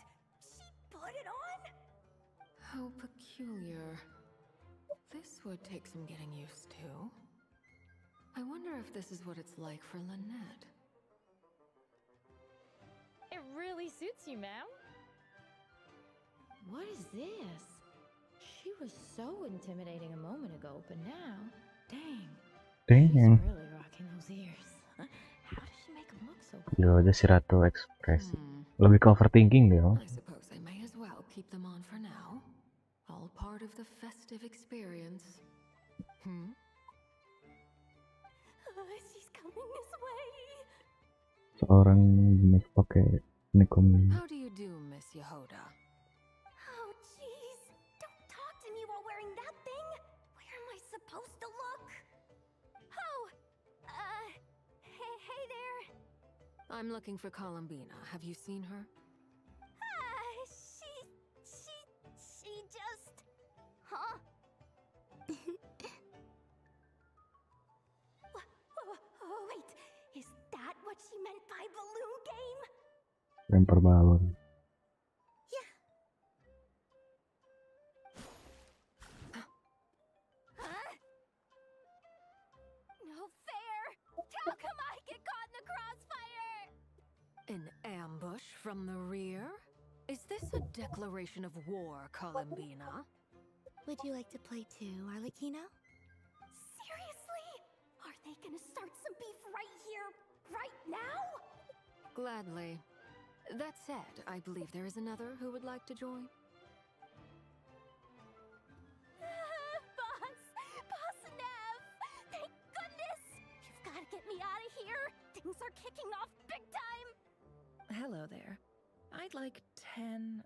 M: She put it on?
N: How peculiar. This would take some getting used to. I wonder if this is what it's like for Lynette.
L: It really suits you, ma'am. What is this? She was so intimidating a moment ago, but now, dang.
B: Dang.
L: She's really rocking those ears. How does she make them look so cool?
B: Yo aja si Ratu ekspresi. Lebih ke overthinking deh.
N: I suppose I may as well keep them on for now. All part of the festive experience.
M: She's coming this way.
B: Seorang jenis pakai unicorn.
N: How do you do, Miss Yehoda?
M: Oh, jeez. Don't talk to me while wearing that thing. Where am I supposed to look? Oh, hey there.
N: I'm looking for Columbina. Have you seen her?
M: She just... Huh? Wait, is that what she meant by balloon game?
B: Lempar balon.
M: Yeah. Huh? No fair! How come I get caught in the crossfire?
N: An ambush from the rear? Is this a declaration of war, Columbina?
E: Would you like to play too, Arlecchino?
M: Seriously? Are they gonna start some beef right here, right now?
N: Gladly. That said, I believe there is another who would like to join.
M: Boss Nev! Thank goodness! You've gotta get me out of here! Things are kicking off big time!
S: Hello there. I'd like 10...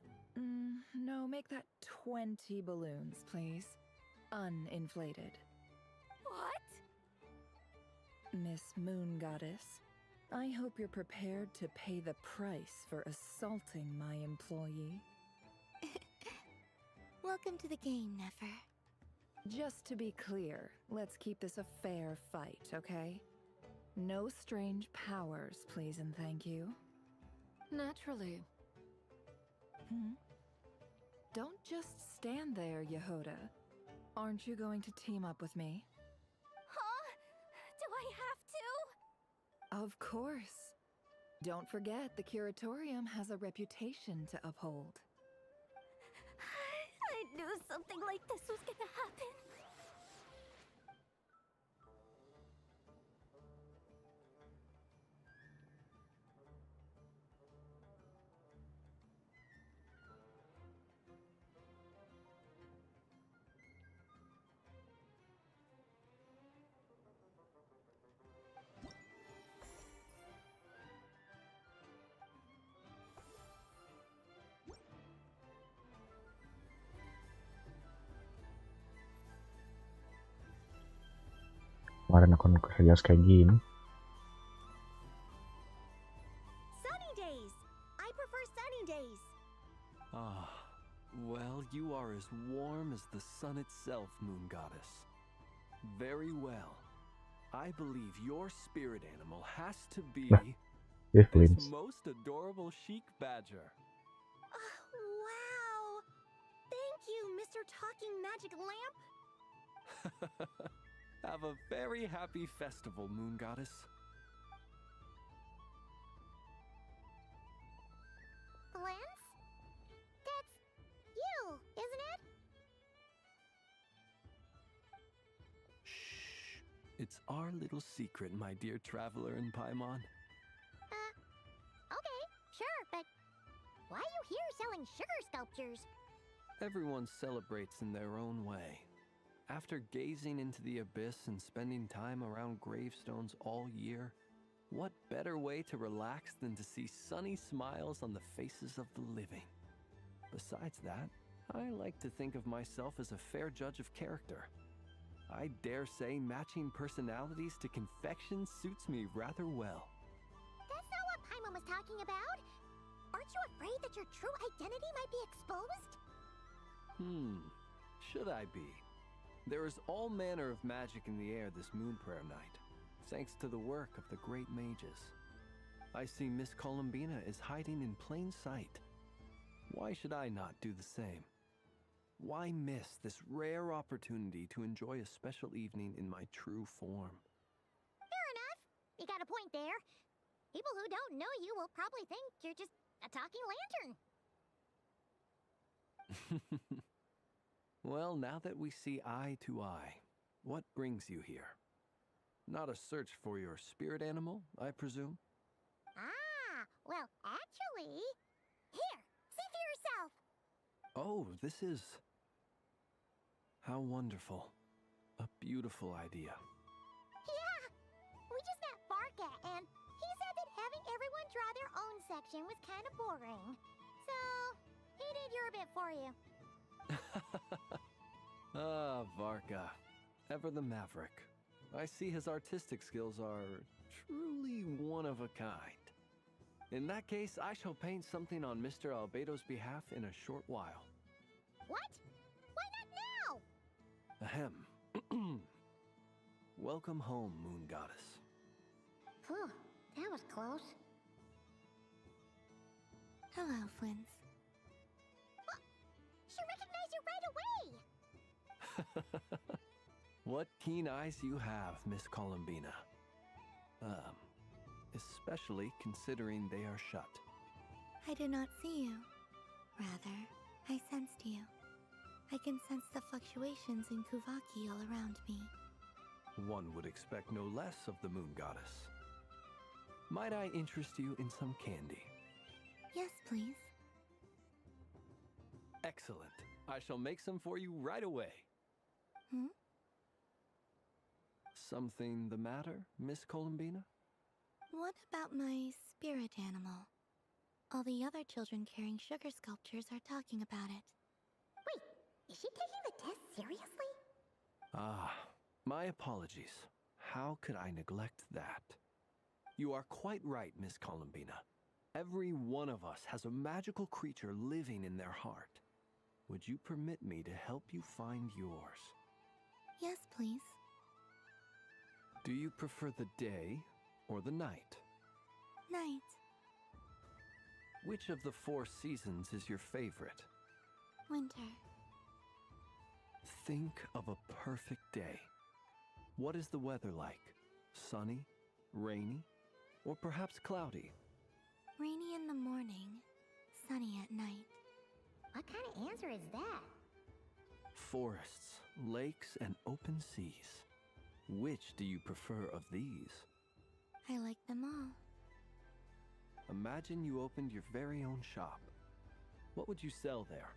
S: no, make that 20 balloons, please. Uninflated.
M: What?
S: Miss Moon Goddess, I hope you're prepared to pay the price for assaulting my employee.
E: Welcome to the game, Nefer.
S: Just to be clear, let's keep this a fair fight, okay? No strange powers, please and thank you.
N: Naturally.
S: Don't just stand there, Yehoda. Aren't you going to team up with me?
M: Huh? Do I have to?
S: Of course. Don't forget, the Curatorium has a reputation to uphold.
M: I knew something like this was gonna happen.
B: Kemarin aku kerja kayak gini.
E: Sunny days! I prefer sunny days.
U: Ah, well, you are as warm as the sun itself, Moon Goddess. Very well. I believe your spirit animal has to be this most adorable chic badger.
E: Wow! Thank you, Mr. Talking Magic Lamp.
U: Have a very happy festival, Moon Goddess.
E: Lance? That's you, isn't it?
U: Shh. It's our little secret, my dear traveler in Paimon.
E: Okay, sure, but why are you here selling sugar sculptures?
U: Everyone celebrates in their own way. After gazing into the abyss and spending time around gravestones all year, what better way to relax than to see sunny smiles on the faces of the living? Besides that, I like to think of myself as a fair judge of character. I dare say matching personalities to confection suits me rather well.
E: That's not what Paimon was talking about. Aren't you afraid that your true identity might be exposed?
U: Should I be? There is all manner of magic in the air this moon prayer night, thanks to the work of the great mages. I see Miss Columbina is hiding in plain sight. Why should I not do the same? Why miss this rare opportunity to enjoy a special evening in my true form?
E: Fair enough. You got a point there. People who don't know you will probably think you're just a talking lantern.
U: Well, now that we see eye to eye, what brings you here? Not a search for your spirit animal, I presume?
E: Ah, well, actually... Here, see for yourself.
U: Oh, this is... How wonderful. A beautiful idea.
E: Yeah, we just met Barca, and he said that having everyone draw their own section was kind of boring. So, he did your bit for you.
U: Ah, Varka. Ever the maverick. I see his artistic skills are truly one of a kind. In that case, I shall paint something on Mr. Albedo's behalf in a short while.
E: What? Why not now?
U: Ahem. Welcome home, Moon Goddess.
E: Phew, that was close.
H: Hello, Flins.
E: She recognized you right away!
U: What keen eyes you have, Miss Columbina. Especially considering they are shut.
H: I did not see you. Rather, I sensed you. I can sense the fluctuations in Kuvaki all around me.
U: One would expect no less of the Moon Goddess. Might I interest you in some candy?
H: Yes, please.
U: Excellent. I shall make some for you right away.
H: Hmm?
U: Something the matter, Miss Columbina?
H: What about my spirit animal? All the other children carrying sugar sculptures are talking about it.
E: Wait, is she taking the test seriously?
U: Ah, my apologies. How could I neglect that? You are quite right, Miss Columbina. Every one of us has a magical creature living in their heart. Would you permit me to help you find yours?
H: Yes, please.
U: Do you prefer the day or the night?
H: Night.
U: Which of the 4 seasons is your favorite?
H: Winter.
U: Think of a perfect day. What is the weather like? Sunny, rainy, or perhaps cloudy?
H: Rainy in the morning, sunny at night.
E: What kind of answer is that?
U: Forests, lakes, and open seas. Which do you prefer of these?
H: I like them all.
U: Imagine you opened your very own shop. What would you sell there?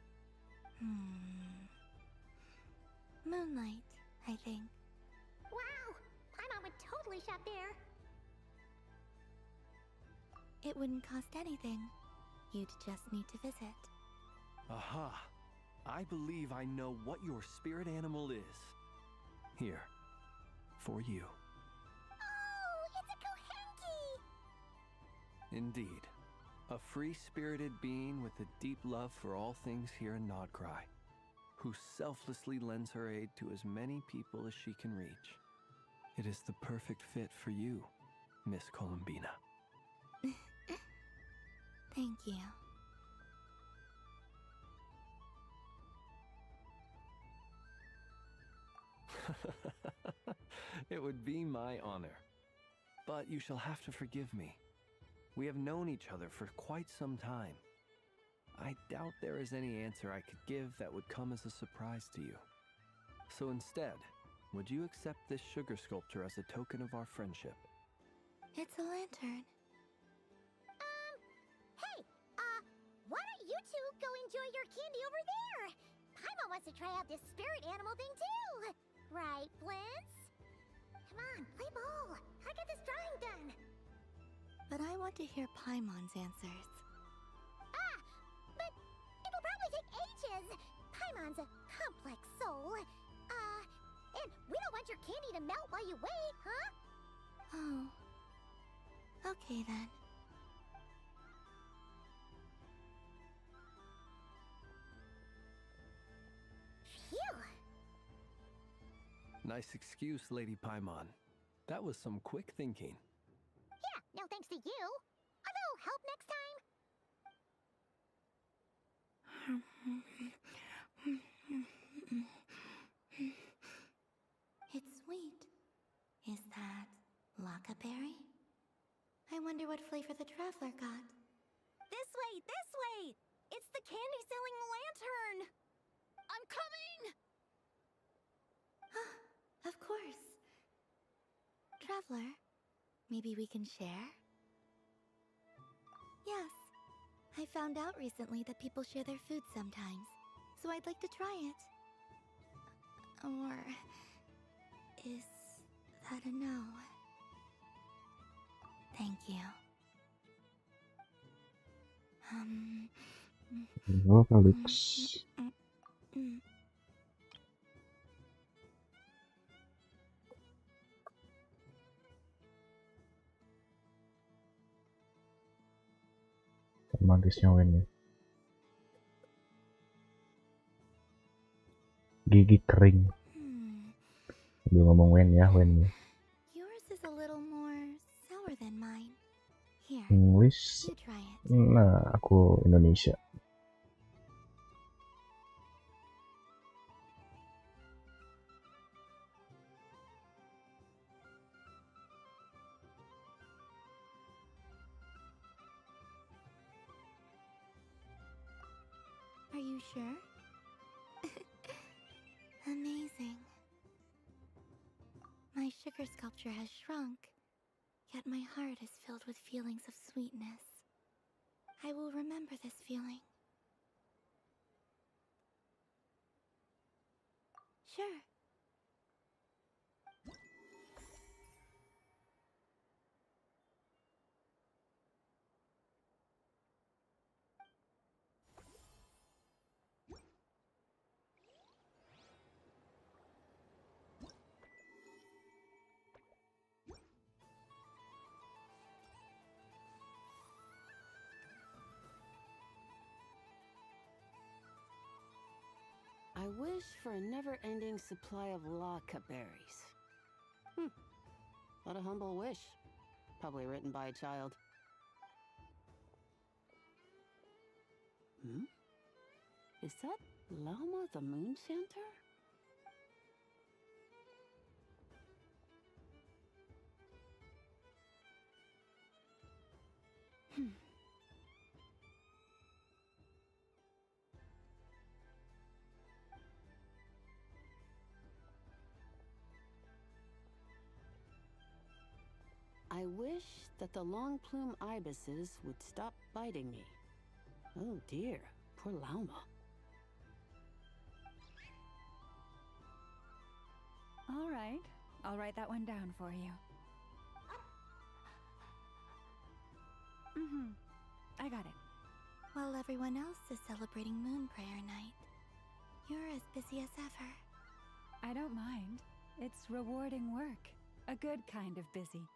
H: Moonlight, I think.
E: Wow! Paimon would totally shop there.
H: It wouldn't cost anything. You'd just need to visit.
U: Aha! I believe I know what your spirit animal is. Here, for you.
E: Oh, it's a Kohenki!
U: Indeed. A free-spirited being with a deep love for all things here in Nodcry, who selflessly lends her aid to as many people as she can reach. It is the perfect fit for you, Miss Columbina.
H: Thank you.
U: It would be my honor. But you shall have to forgive me. We have known each other for quite some time. I doubt there is any answer I could give that would come as a surprise to you. So instead, would you accept this sugar sculpture as a token of our friendship?
H: It's a lantern.
E: Hey, why don't you two go enjoy your candy over there? Paimon wants to try out this spirit animal thing too. Right, Flint's? Come on, play ball. I got this drawing done.
H: But I want to hear Paimon's answers.
E: But it'll probably take ages. Paimon's a complex soul. And we don't want your candy to melt while you wait, huh?
H: Oh. Okay then.
E: Phew.
U: Nice excuse, Lady Paimon. That was some quick thinking.
E: Yeah, no thanks to you.
H: It's sweet. Is that Lockaberry? I wonder what flavor the traveler got.
M: This way! This way! It's the candy-selling lantern! I'm coming!
H: Of course. Traveler, maybe we can share? Yes. I found out recently that people share their food sometimes, so I'd like to try it. Or is that a no? Thank you.
B: Oh, Felix. Magisnya Wen ya. Gigi kering. Sambil ngomong Wen ya, Wen ya.
H: Yours is a little more sour than mine. Here,
B: English.
H: you try it.
B: Nah, aku Indonesia.
H: Are you sure? Amazing. My sugar sculpture has shrunk, yet my heart is filled with feelings of sweetness. I will remember this feeling. Sure.
Q: I wish for a never-ending supply of laka berries. What a humble wish. Probably written by a child. Is that Llama the Moon Chanter? I wish that the long plume ibises would stop biting me. Oh dear, poor Llama.
F: All right, I'll write that one down for you. I got it.
H: While everyone else is celebrating Moon Prayer Night, you're as busy as ever.
F: I don't mind. It's rewarding work. A good kind of busy.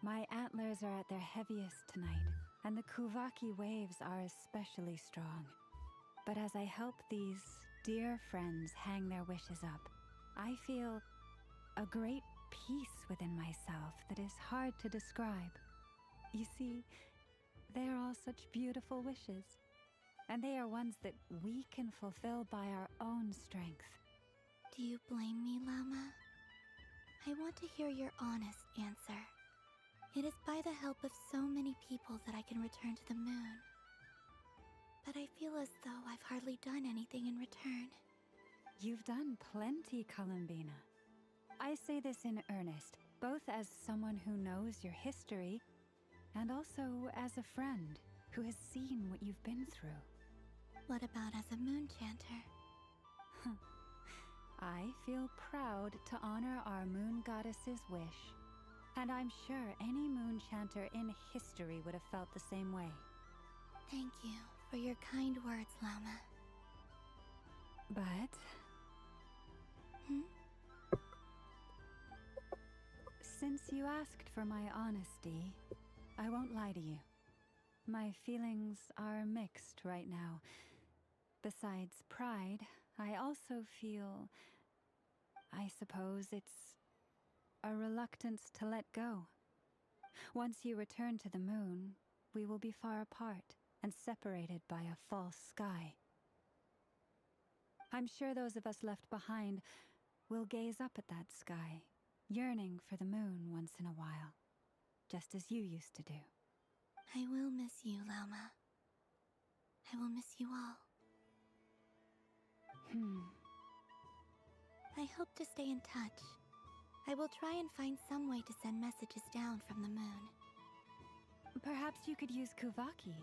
F: My antlers are at their heaviest tonight, and the Kuvaki waves are especially strong. But as I help these dear friends hang their wishes up, I feel a great peace within myself that is hard to describe. You see, they are all such beautiful wishes, and they are ones that we can fulfill by our own strength.
H: Do you blame me, Llama? I want to hear your honest answer. It is by the help of so many people that I can return to the moon. But I feel as though I've hardly done anything in return.
F: You've done plenty, Columbina. I say this in earnest, both as someone who knows your history, and also as a friend who has seen what you've been through.
H: What about as a moon chanter?
F: I feel proud to honor our moon goddess's wish. And I'm sure any moon chanter in history would have felt the same way.
H: Thank you for your kind words, Llama.
F: But... Since you asked for my honesty, I won't lie to you. My feelings are mixed right now. Besides pride, I also feel... I suppose it's a reluctance to let go. Once you return to the moon, we will be far apart and separated by a false sky. I'm sure those of us left behind will gaze up at that sky, yearning for the moon once in a while, just as you used to do.
H: I will miss you, Lauma. I will miss you all. I hope to stay in touch. I will try and find some way to send messages down from the moon.
F: Perhaps you could use Kuvaki.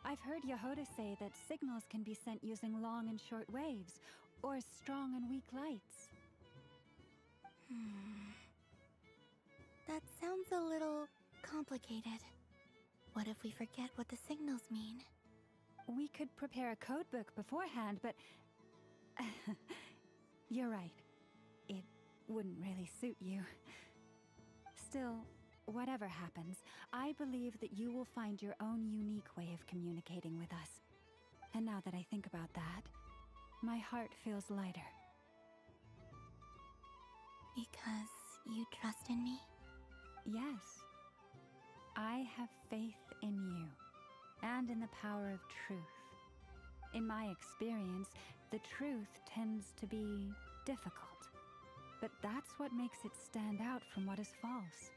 F: I've heard Yehoda say that signals can be sent using long and short waves, or strong and weak lights.
H: That sounds a little complicated. What if we forget what the signals mean?
F: We could prepare a codebook beforehand, but... You're right. It wouldn't really suit you. Still, whatever happens, I believe that you will find your own unique way of communicating with us. And now that I think about that, my heart feels lighter.
H: Because you trust in me?
F: Yes. I have faith in you, and in the power of truth. In my experience, the truth tends to be difficult, but that's what makes it stand out from what is false.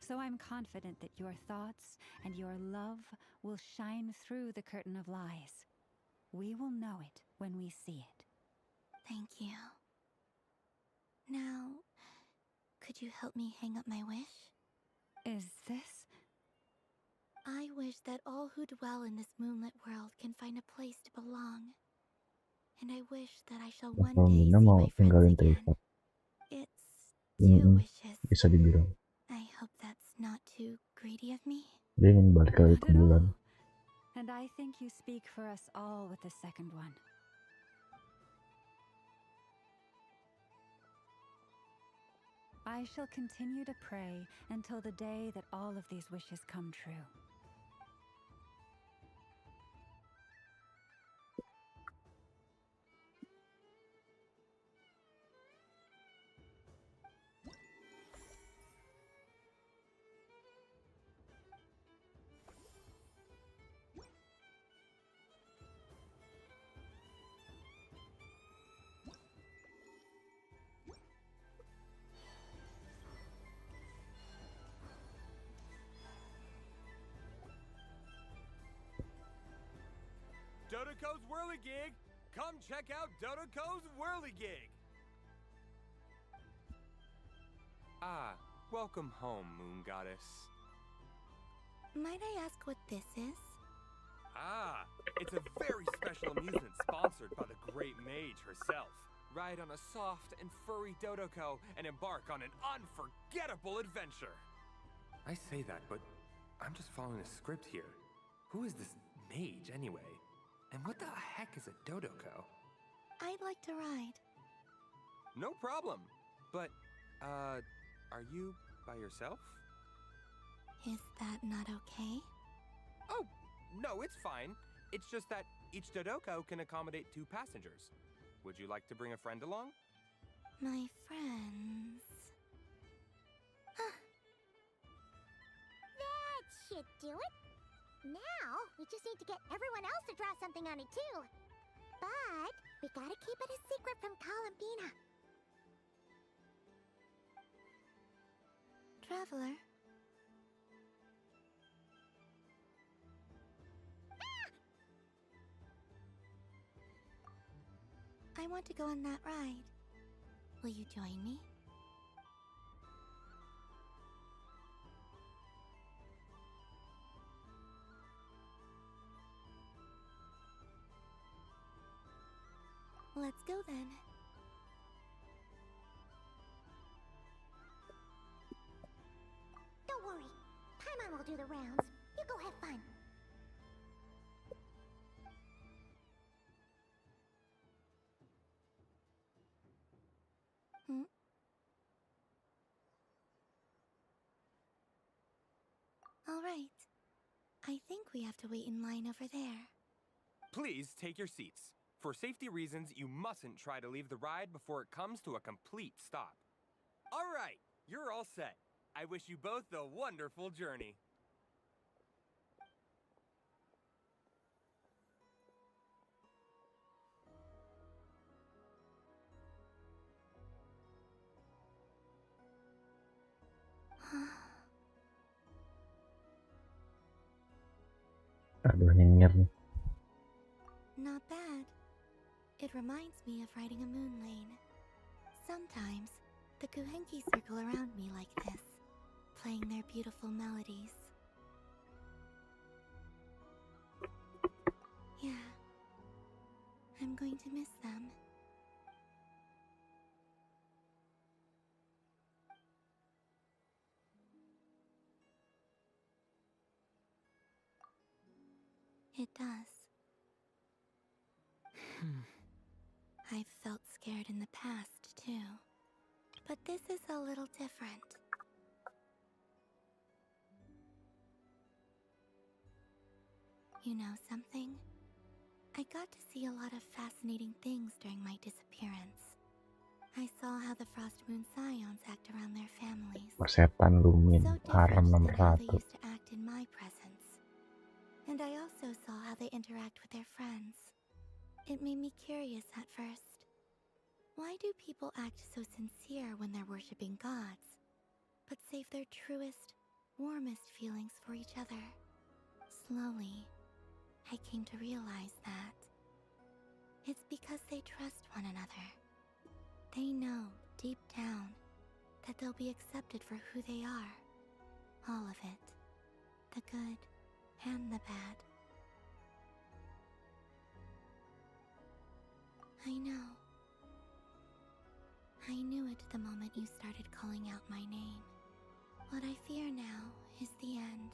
F: So I'm confident that your thoughts and your love will shine through the curtain of lies. We will know it when we see it.
H: Thank you. Now, could you help me hang up my wish?
F: Is this?
H: I wish that all who dwell in this moonlit world can find a place to belong. And I wish that I shall one day see
B: Mina mau
H: my friends
B: tinggalin
H: again.
B: privat.
H: It's two wishes.
B: Bisa dibilang.
H: I hope that's not too greedy of me.
B: Dia ingin balik lagi ke bulan.
F: And I think you speak for us all with the second one. I shall continue to pray until the day that all of these wishes come true.
D: Dodoko's Whirligig! Come check out Dodoko's Whirligig! Ah, welcome home, Moon Goddess.
H: Might I ask what this is?
D: Ah, it's a very special amusement sponsored by the great mage herself. Ride on a soft and furry Dodoko and embark on an unforgettable adventure. I say that, but I'm just following a script here. Who is this mage, anyway? And what the heck is a Dodoko?
H: I'd like to ride.
D: No problem. But, are you by yourself?
H: Is that not okay?
D: Oh, no, it's fine. It's just that each Dodoko can accommodate 2 passengers. Would you like to bring a friend along?
H: My friends...
E: That should do it. Now, we just need to get everyone else to draw something on it too. But we gotta keep it a secret from Columbina.
H: Traveler? I want to go on that ride. Will you join me? Let's go then.
E: Don't worry. Paimon will do the rounds. You go have fun.
H: All right. I think we have to wait in line over there.
D: Please take your seats. For safety reasons, you mustn't try to leave the ride before it comes to a complete stop. All right, you're all set. I wish you both a wonderful journey.
B: Aduh, nyengir nih.
H: Not bad. It reminds me of riding a moon lane. Sometimes, the Kuhenki circle around me like this, playing their beautiful melodies. Yeah, I'm going to miss them. It does. I've felt scared in the past, too. But this is a little different. You know something? I got to see a lot of fascinating things during my disappearance. I saw how the Frost Moon Scions act around their families.
B: Persetan Lumin,
H: So
B: harem
H: different
B: nomor
H: than how they
B: 1.
H: used to act in my presence. And I also saw how they interact with their friends. It made me curious at first. Why do people act so sincere when they're worshipping gods, but save their truest, warmest feelings for each other? Slowly, I came to realize that it's because they trust one another. They know, deep down, that they'll be accepted for who they are. All of it. The good and the bad. I know. I knew it the moment you started calling out my name. What I fear now is the end.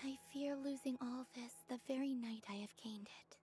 H: I fear losing all this the very night I have gained it.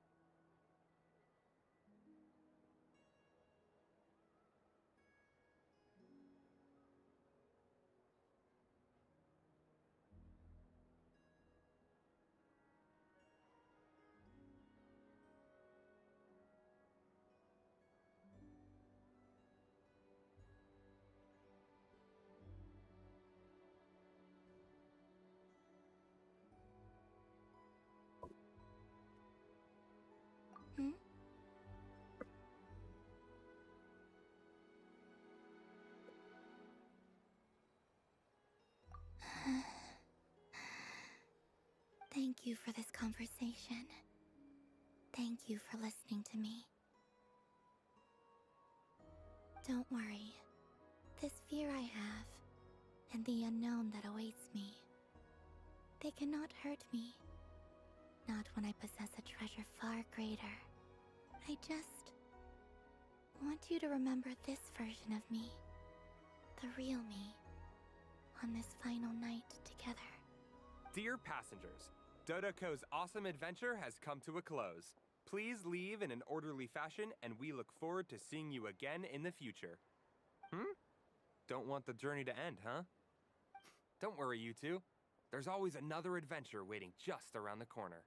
H: Thank you for this conversation. Thank you for listening to me. Don't worry. This fear I have, and the unknown that awaits me, they cannot hurt me. Not when I possess a treasure far greater. I just want you to remember this version of me. The real me. On this final night together.
D: Dear passengers, Dodoko's awesome adventure has come to a close. Please leave in an orderly fashion, and we look forward to seeing you again in the future. Don't want the journey to end, huh? Don't worry, you two. There's always another adventure waiting just around the corner.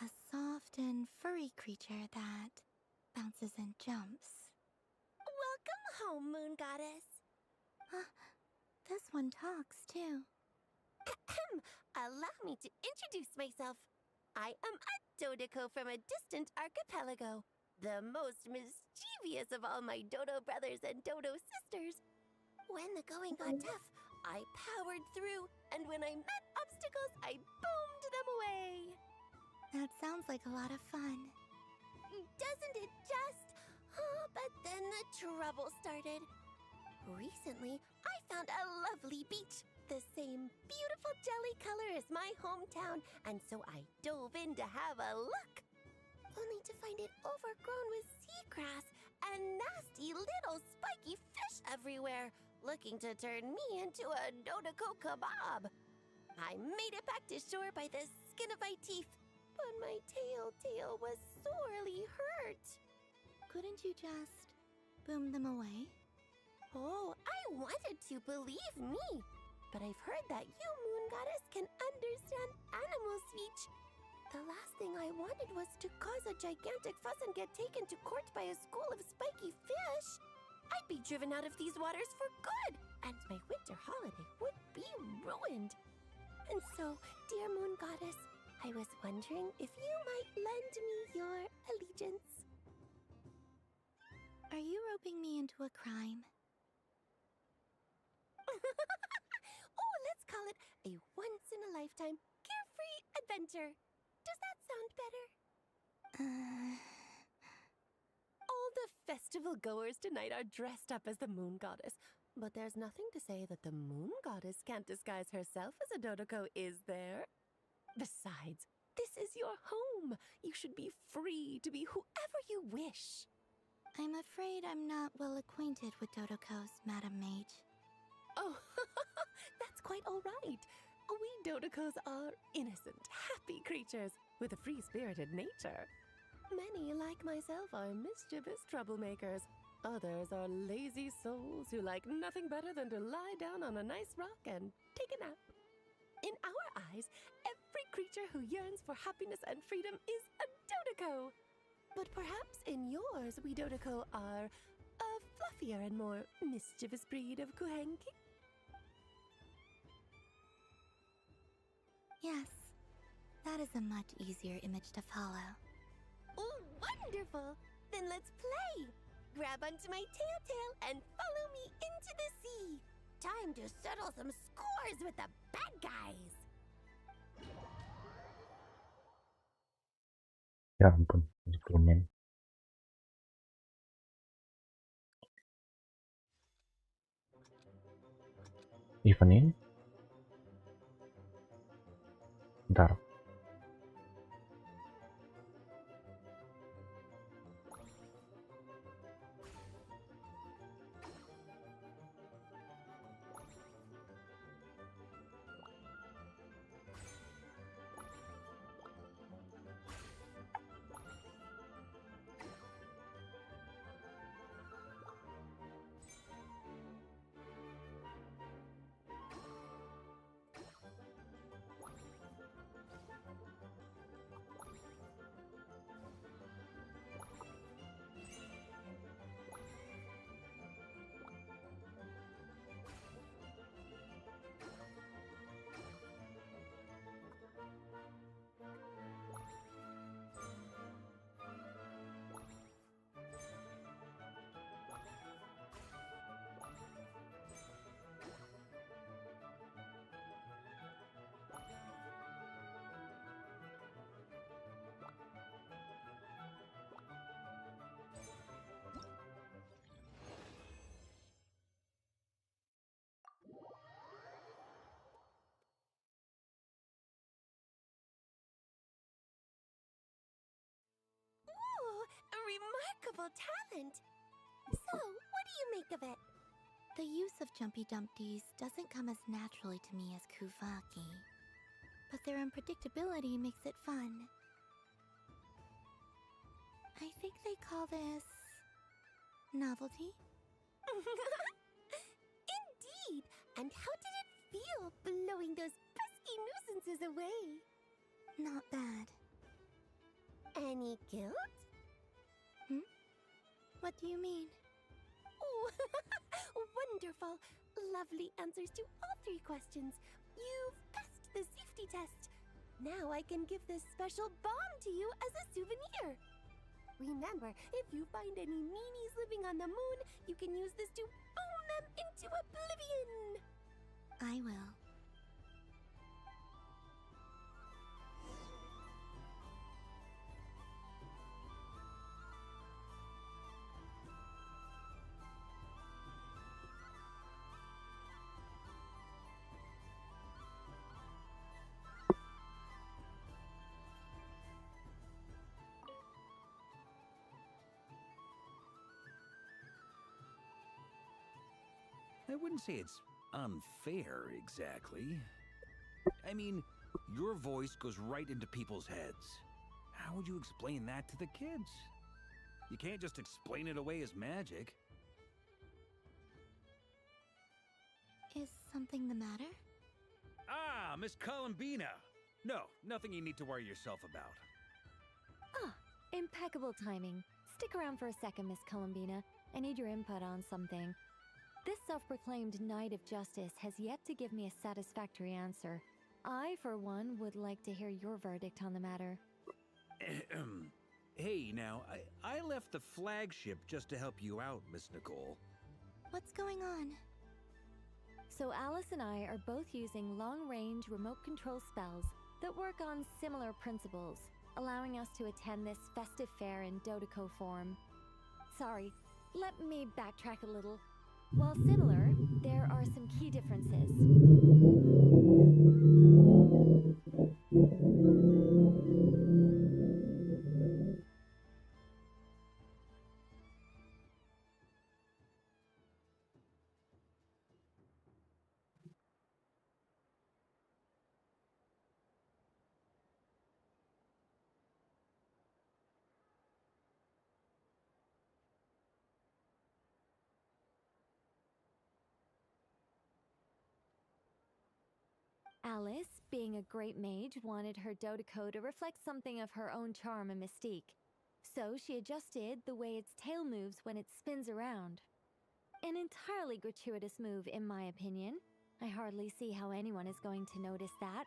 H: A soft and furry creature that bounces and jumps.
M: Welcome home, Moon Goddess.
H: This one talks, too.
M: Allow me to introduce myself. I am a Dodoko from a distant archipelago, the most mischievous of all my Dodo brothers and Dodo sisters. When the going got tough, I powered through, and when I met obstacles, I boomed them away.
H: That sounds like a lot of fun.
M: Doesn't it just? But then the trouble started. Recently, I found a lovely beach, the same beautiful jelly color as my hometown, and so I dove in to have a look. Only to find it overgrown with seagrass and nasty little spiky fish everywhere, looking to turn me into a Dodoko kebab. I made it back to shore by the skin of my teeth, but my tail was sorely hurt.
E: Couldn't you just boom them away?
M: Oh, I wanted to, believe me. But I've heard that you, Moon Goddess, can understand animal speech. The last thing I wanted was to cause a gigantic fuss and get taken to court by a school of spiky fish. I'd be driven out of these waters for good, and my winter holiday would be ruined. And so, dear Moon Goddess, I was wondering if you might lend me your allegiance.
E: Are you roping me into a crime?
M: Oh, let's call it a once-in-a-lifetime carefree adventure. Does that sound better? All the festival goers tonight are dressed up as the Moon Goddess, but there's nothing to say that the Moon Goddess can't disguise herself as a Dodoko, is there? Besides, this is your home. You should be free to be whoever you wish.
E: I'm afraid I'm not well acquainted with Dodokos, Madam Mage.
M: Oh, that's quite all right. We Dodokos are innocent, happy creatures with a free-spirited nature. Many, like myself, are mischievous troublemakers. Others are lazy souls who like nothing better than to lie down on a nice rock and take a nap. In our eyes, every creature who yearns for happiness and freedom is a Dodoko. But perhaps in yours, we Dodoko are a fluffier and more mischievous breed of Kuhenki?
E: Yes, that is a much easier image to follow.
M: Oh, wonderful! Then let's play! Grab onto my tail and follow me into the sea! Time to settle some scores with the bad guys!
B: Ya ampun, instrumen. Event ini? Bentar.
M: A remarkable talent! So, what do you make of it?
E: The use of Jumpy Dumpties doesn't come as naturally to me as Kuvaki, but their unpredictability makes it fun. I think they call this novelty.
M: Indeed! And how did it feel blowing those pesky nuisances away?
E: Not bad.
M: Any guilt?
E: What do you mean?
M: Oh, wonderful! Lovely answers to all 3 questions. You've passed the safety test. Now I can give this special bomb to you as a souvenir. Remember, if you find any meanies living on the moon, you can use this to boom them into oblivion.
E: I will.
I: I wouldn't say it's unfair exactly. I mean, your voice goes right into people's heads. How would you explain that to the kids? You can't just explain it away as magic.
H: Is something the matter?
I: Ah, Miss Columbina! No, nothing you need to worry yourself about.
R: Ah, impeccable timing. Stick around for a second, Miss Columbina. I need your input on something. This self-proclaimed Knight of Justice has yet to give me a satisfactory answer. I, for one, would like to hear your verdict on the matter.
I: Hey, now, I left the flagship just to help you out, Miss Nicole.
H: What's going on?
R: So Alice and I are both using long-range remote control spells that work on similar principles, allowing us to attend this festive fair in Dodeco form. Sorry, let me backtrack a little. While similar, there are some key differences. Alice, being a great mage, wanted her Dodeco to reflect something of her own charm and mystique. So she adjusted the way its tail moves when it spins around. An entirely gratuitous move, in my opinion. I hardly see how anyone is going to notice that.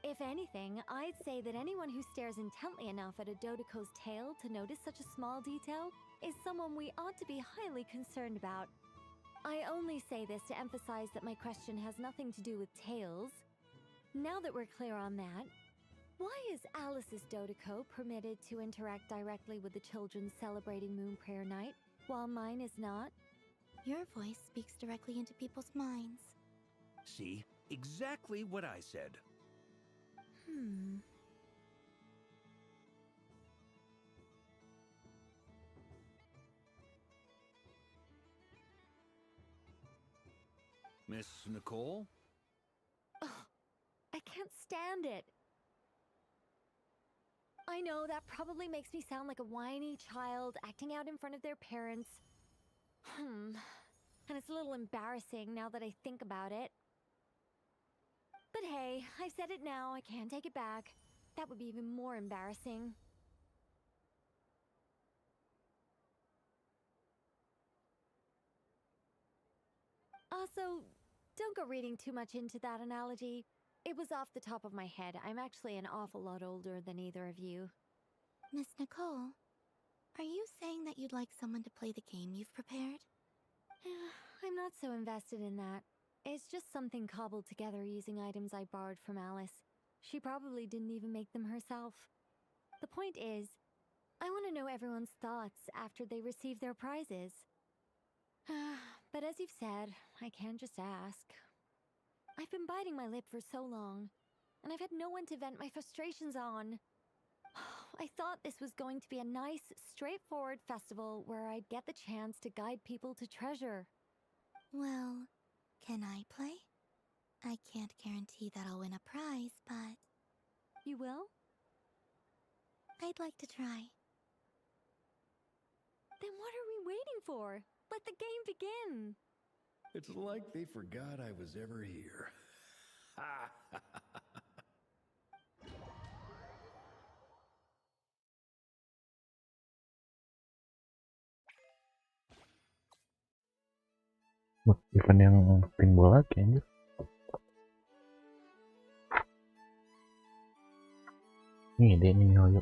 R: If anything, I'd say that anyone who stares intently enough at a Dodeco's tail to notice such a small detail is someone we ought to be highly concerned about. I only say this to emphasize that my question has nothing to do with tails. Now that we're clear on that, why is Alice's Dodeco permitted to interact directly with the children celebrating Moon Prayer Night, while mine is not?
H: Your voice speaks directly into people's minds.
I: See? Exactly what I said. Miss Nicole?
R: Ugh, I can't stand it. I know that probably makes me sound like a whiny child acting out in front of their parents. And it's a little embarrassing now that I think about it. But hey, I've said it now, I can't take it back. That would be even more embarrassing. Also, don't go reading too much into that analogy. It was off the top of my head. I'm actually an awful lot older than either of you.
H: Miss Nicole, are you saying that you'd like someone to play the game you've prepared?
R: I'm not so invested in that. It's just something cobbled together using items I borrowed from Alice. She probably didn't even make them herself. The point is, I want to know everyone's thoughts after they receive their prizes. But as you've said, I can't just ask. I've been biting my lip for so long, and I've had no one to vent my frustrations on. I thought this was going to be a nice, straightforward festival where I'd get the chance to guide people to treasure.
H: Well, can I play? I can't guarantee that I'll win a prize, but...
R: You will?
H: I'd like to try.
R: Then what are we waiting for? Let the game begin!
I: It's like they forgot I was ever here.
B: Wah, event yang pinball lagi anjir. Ini dia nih Hoyo.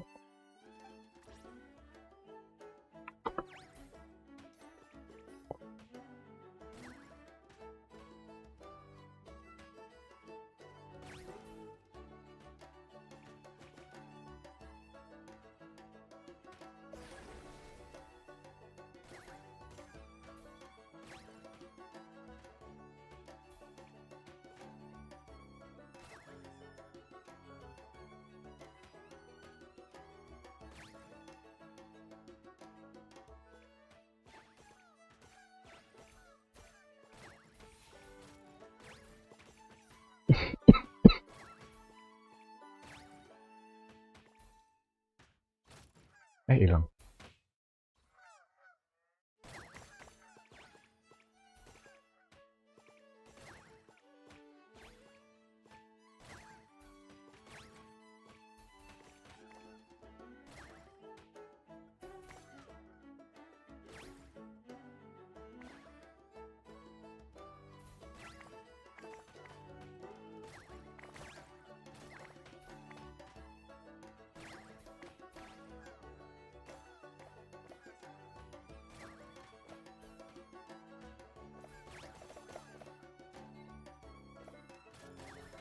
B: Hilang.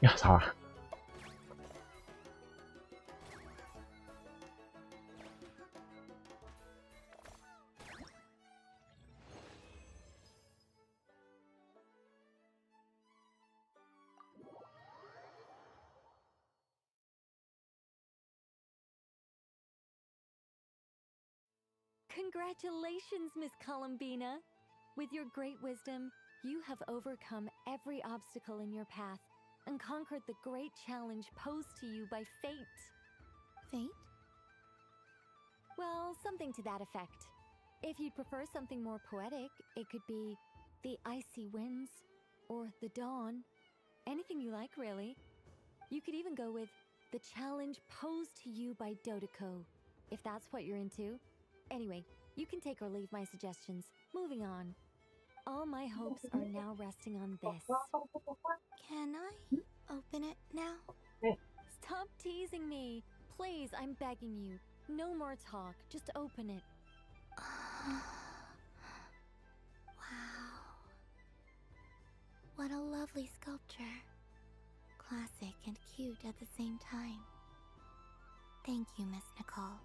B: Ya, salah.
R: Congratulations, Miss Columbina! With your great wisdom, you have overcome every obstacle in your path and conquered the great challenge posed to you by fate.
E: Fate?
R: Well, something to that effect. If you'd prefer something more poetic, it could be the icy winds or the dawn. Anything you like, really. You could even go with the challenge posed to you by Dodeko, if that's what you're into. Anyway, you can take or leave my suggestions. Moving on. All my hopes are now resting on this.
E: Can I open it now?
R: Stop teasing me. Please, I'm begging you. No more talk. Just open it.
E: Wow. What a lovely sculpture. Classic and cute at the same time. Thank you, Miss Nicole.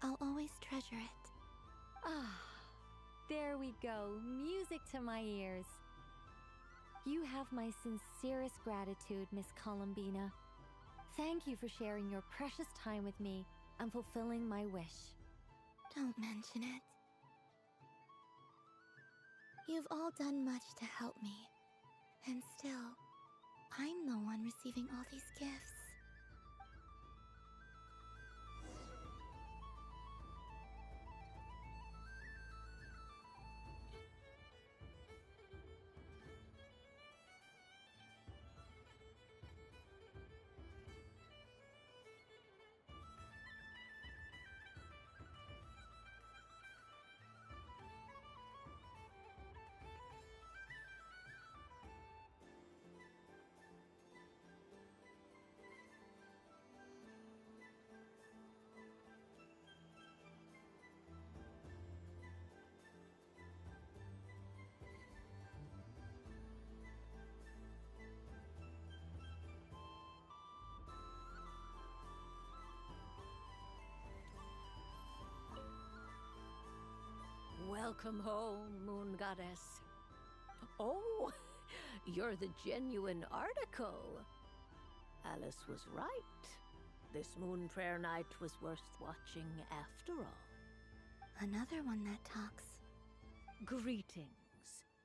E: I'll always treasure it.
R: Ah, there we go. Music to my ears. You have my sincerest gratitude, Miss Columbina. Thank you for sharing your precious time with me and fulfilling my wish.
E: Don't mention it. You've all done much to help me. And still, I'm the one receiving all these gifts.
T: Welcome home, Moon Goddess. Oh, you're the genuine article. Alice was right. This moon prayer night was worth watching after all.
E: Another one that talks.
T: Greetings.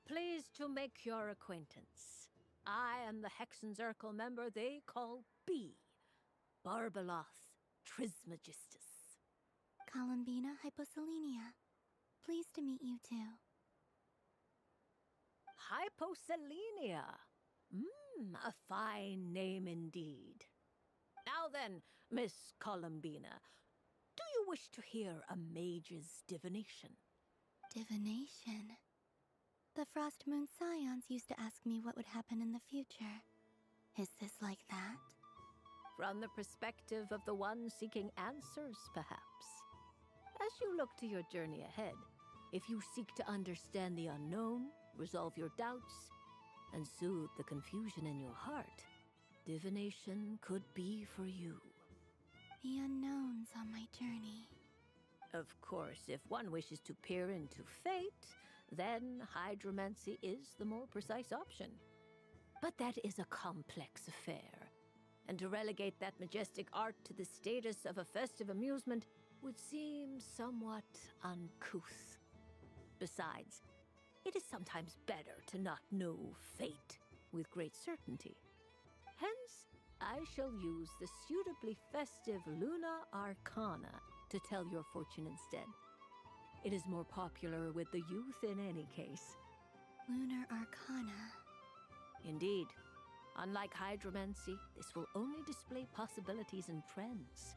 T: Pleased to make your acquaintance. I am the Hexenzirkel member they call B. Barbeloth Trismegistus.
E: Columbina Hyposelenia. Pleased to meet you too.
T: Hyposelenia. A fine name indeed. Now then, Miss Columbina, do you wish to hear a mage's divination?
E: Divination? The Frost Moon Scions used to ask me what would happen in the future. Is this like that?
T: From the perspective of the one seeking answers, perhaps. As you look to your journey ahead, if you seek to understand the unknown, resolve your doubts, and soothe the confusion in your heart, divination could be for you.
E: The unknowns on my journey.
T: Of course, if one wishes to peer into fate, then hydromancy is the more precise option. But that is a complex affair, and to relegate that majestic art to the status of a festive amusement would seem somewhat uncouth. Besides, it is sometimes better to not know fate with great certainty. Hence, I shall use the suitably festive Luna Arcana to tell your fortune instead. It is more popular with the youth in any case.
H: Lunar Arcana.
T: Indeed. Unlike hydromancy, this will only display possibilities and trends.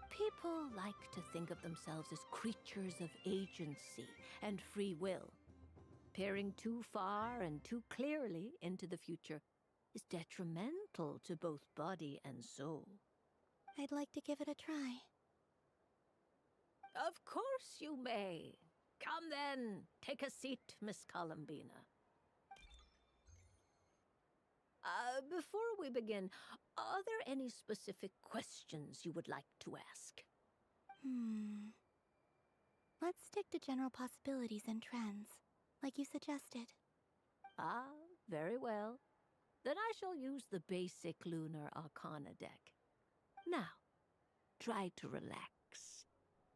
T: People like to think of themselves as creatures of agency and free will. Peering too far and too clearly into the future is detrimental to both body and soul.
H: I'd like to give it a try.
T: Of course you may. Come then, take a seat, Miss Columbina. Before we begin, are there any specific questions you would like to ask?
H: Let's stick to general possibilities and trends, like you suggested.
T: Ah, very well. Then I shall use the basic Lunar Arcana deck. Now, try to relax.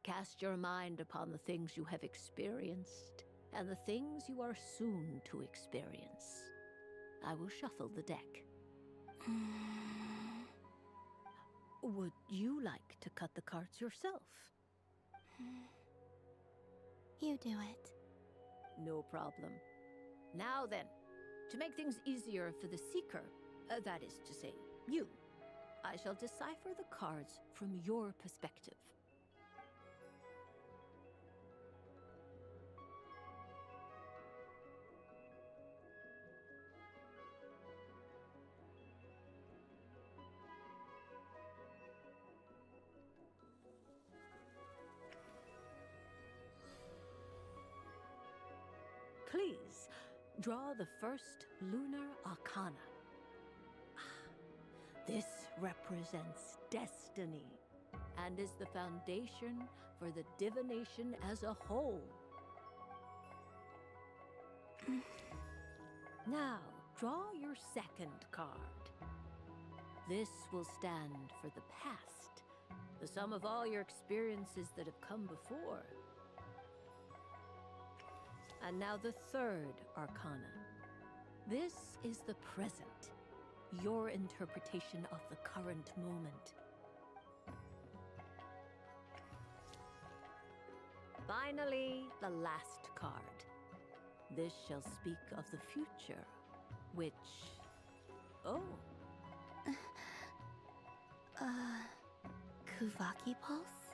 T: Cast your mind upon the things you have experienced and the things you are soon to experience. I will shuffle the deck. Would you like to cut the cards yourself?
H: You do it.
T: No problem. Now then, to make things easier for the seeker, that is to say, you, I shall decipher the cards from your perspective. Please, draw the first Lunar Arcana. This represents destiny and is the foundation for the divination as a whole. Now, draw your second card. This will stand for the past, the sum of all your experiences that have come before. And now the third Arcana. This is the present, your interpretation of the current moment. Finally, the last card. This shall speak of the future, which... Oh.
H: Kuvaki Pulse?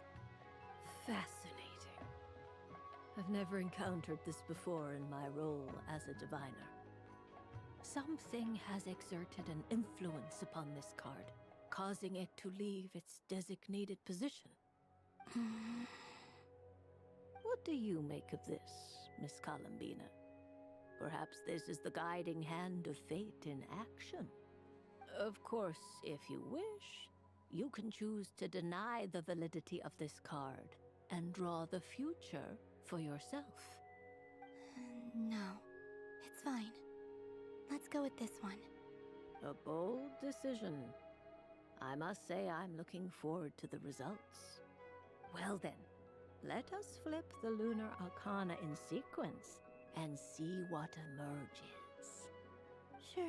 T: Fascinating. I've never encountered this before in my role as a diviner. Something has exerted an influence upon this card, causing it to leave its designated position. What do you make of this, Miss Columbina? Perhaps this is the guiding hand of fate in action. Of course, if you wish, you can choose to deny the validity of this card and draw the future for yourself.
H: No, it's fine. Let's go with this one.
T: A bold decision. I must say I'm looking forward to the results. Well then, let us flip the Lunar Arcana in sequence and see what emerges.
H: Sure.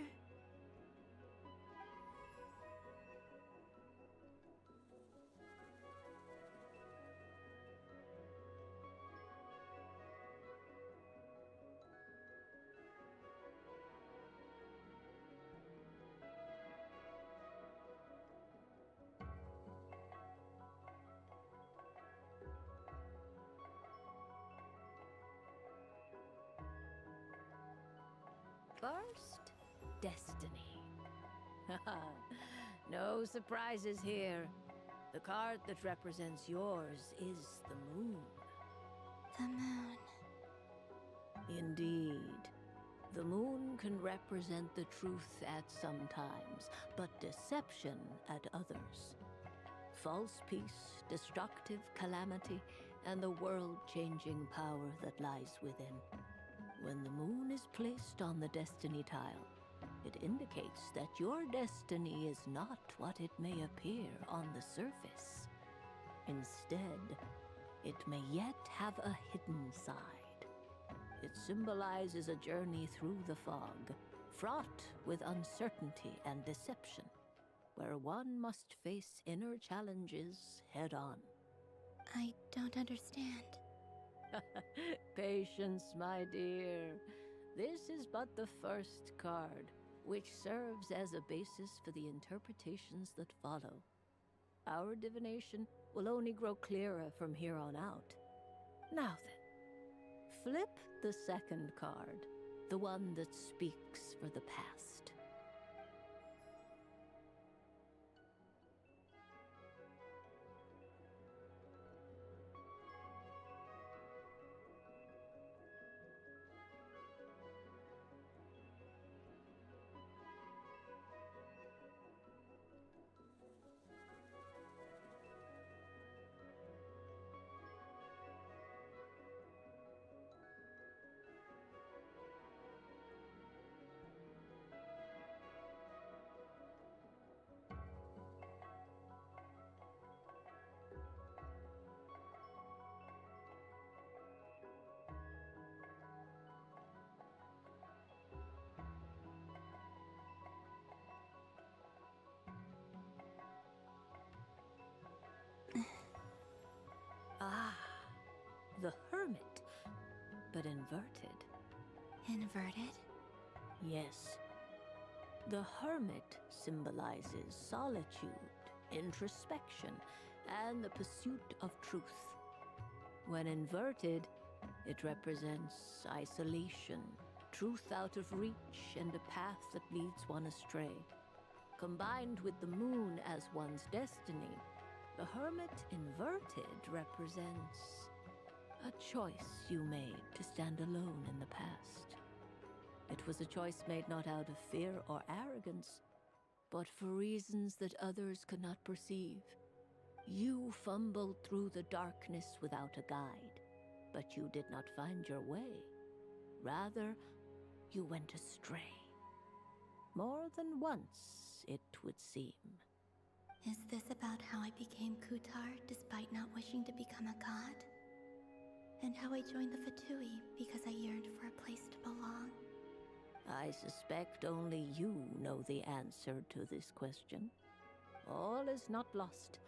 T: First, destiny. No surprises here. The card that represents yours is the moon.
H: The moon.
T: Indeed. The moon can represent the truth at some times, but deception at others. False peace, destructive calamity, and the world-changing power that lies within. When the moon is placed on the destiny tile, it indicates that your destiny is not what it may appear on the surface. Instead, it may yet have a hidden side. It symbolizes a journey through the fog, fraught with uncertainty and deception, where one must face inner challenges head-on.
H: I don't understand.
T: Patience, my dear. This is but the first card, which serves as a basis for the interpretations that follow. Our divination will only grow clearer from here on out. Now then, flip the second card, the one that speaks for the past. Ah, the hermit, but inverted.
H: Inverted?
T: Yes. The hermit symbolizes solitude, introspection, and the pursuit of truth. When inverted, it represents isolation, truth out of reach, and a path that leads one astray. Combined with the moon as one's destiny, the hermit inverted represents a choice you made to stand alone in the past. It was a choice made not out of fear or arrogance, but for reasons that others could not perceive. You fumbled through the darkness without a guide, but you did not find your way. Rather, you went astray. More than once, it would seem.
H: Is this about how I became Kutar despite not wishing to become a god? And how I joined the Fatui because I yearned for a place to belong?
T: I suspect only you know the answer to this question. All is not lost.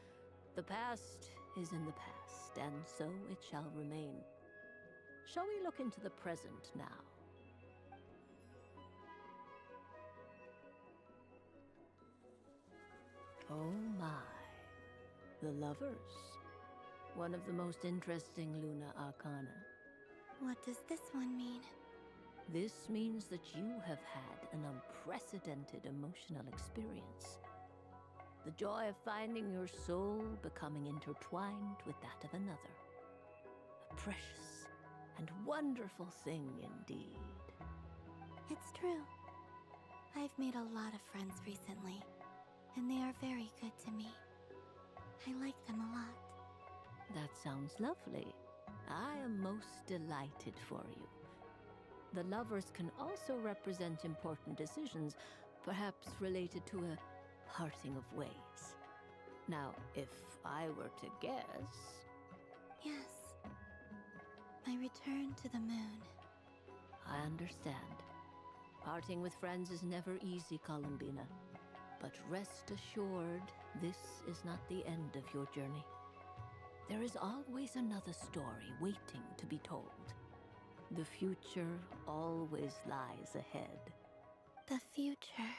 T: The past is in the past, and so it shall remain. Shall we look into the present now? Oh my. The Lovers. One of the most interesting Luna Arcana.
H: What does this one mean?
T: This means that you have had an unprecedented emotional experience. The joy of finding your soul becoming intertwined with that of another. A precious and wonderful thing indeed.
H: It's true. I've made a lot of friends recently, and they are very good to me. I like them a lot.
T: That sounds lovely. I am most delighted for you. The Lovers can also represent important decisions, perhaps related to a parting of ways. Now, if I were to guess...
H: Yes. My return to the moon.
T: I understand. Parting with friends is never easy, Columbina. But rest assured, this is not the end of your journey. There is always another story waiting to be told. The future always lies ahead.
H: The future.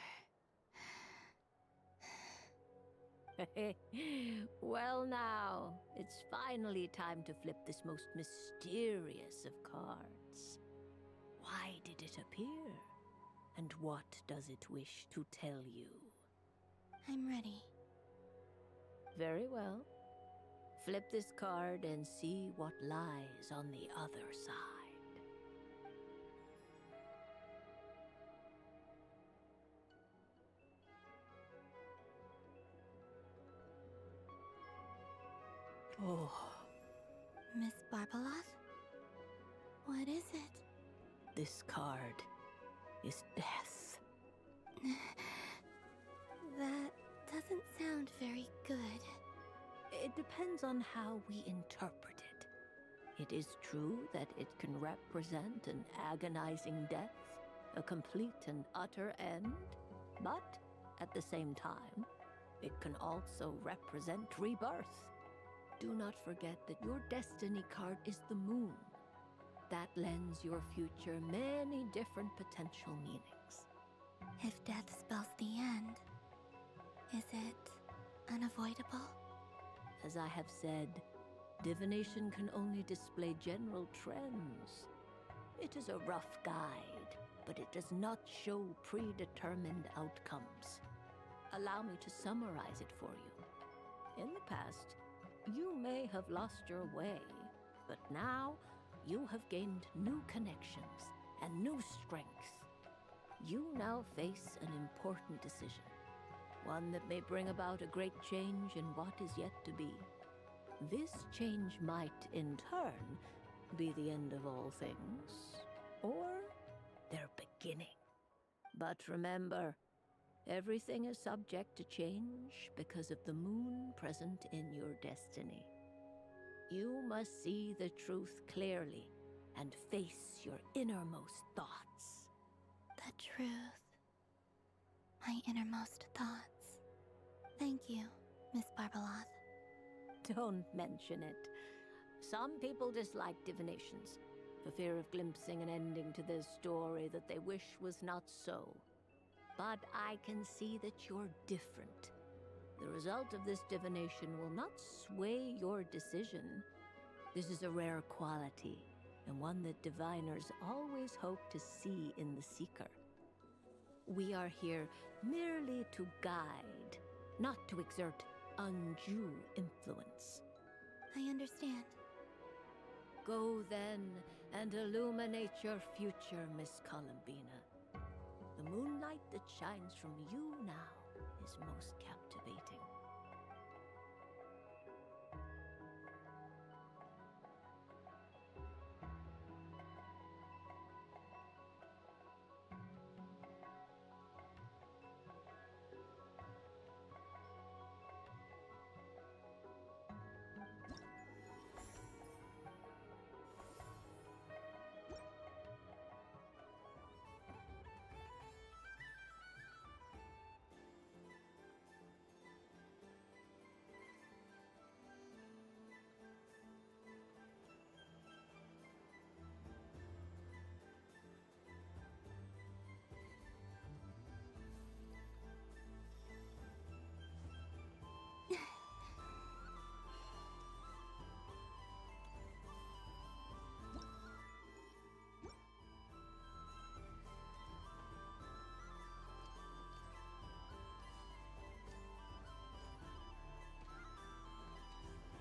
T: Well now, it's finally time to flip this most mysterious of cards. Why did it appear? And what does it wish to tell you?
H: I'm ready.
T: Very well. Flip this card and see what lies on the other side. Oh.
H: Miss Barbaloth? What is it?
T: This card is death.
H: That doesn't sound very good.
T: It depends on how we interpret it. It is true that it can represent an agonizing death, a complete and utter end, but at the same time, it can also represent rebirth. do not forget that your destiny card is the moon. That lends your future many different potential meanings.
H: If death spells the end, is it unavoidable?
T: As I have said, divination can only display general trends. It is a rough guide, but it does not show predetermined outcomes. Allow me to summarize it for you. In the past, you may have lost your way, but now you have gained new connections and new strength. You now face an important decision, one that may bring about a great change in what is yet to be. This change might, in turn, be the end of all things, or their beginning. But remember, everything is subject to change because of the moon present in your destiny. You must see the truth clearly and face your innermost thoughts.
H: The truth. My innermost thoughts. Thank you, Miss Barbaloth.
T: Don't mention it. Some people dislike divinations, for fear of glimpsing an ending to their story that they wish was not so. But I can see that you're different. The result of this divination will not sway your decision. This is a rare quality, and one that diviners always hope to see in the seeker. We are here merely to guide, not to exert undue influence.
H: I understand.
T: Go then and illuminate your future, Miss Columbina. The moonlight that shines from you now is most captivating.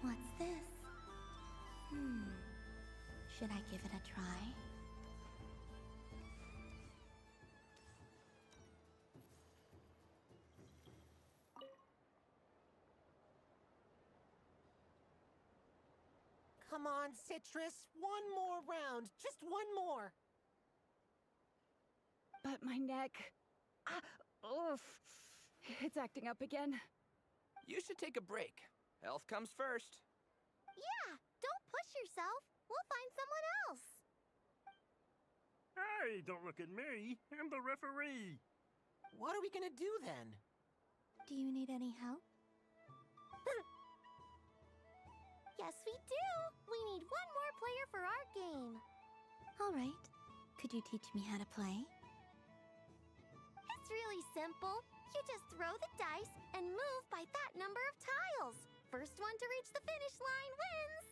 H: What's this? Should I give it a try?
A: Come on, Citrus. One more round. Just one more.
V: But my neck... oof. It's acting up again.
W: You should take a break. Health comes first.
E: Yeah, don't push yourself. We'll find someone else.
X: Hey, don't look at me. I'm the referee.
A: What are we gonna do then?
H: Do you need any help?
E: Yes, we do. We need one more player for our game.
H: All right. Could you teach me how to play?
E: It's really simple. You just throw the dice and move by that number of tiles. First one to reach the finish line wins.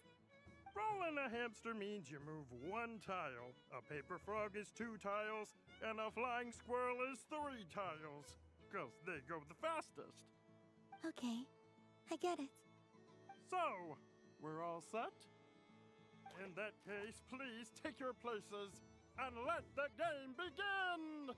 X: Rolling a hamster means you move one tile. A paper frog is 2 tiles, and a flying squirrel is 3 tiles. 'Cause they go the fastest.
H: Okay, I get it.
X: So, we're all set? In that case, please take your places and let the game begin!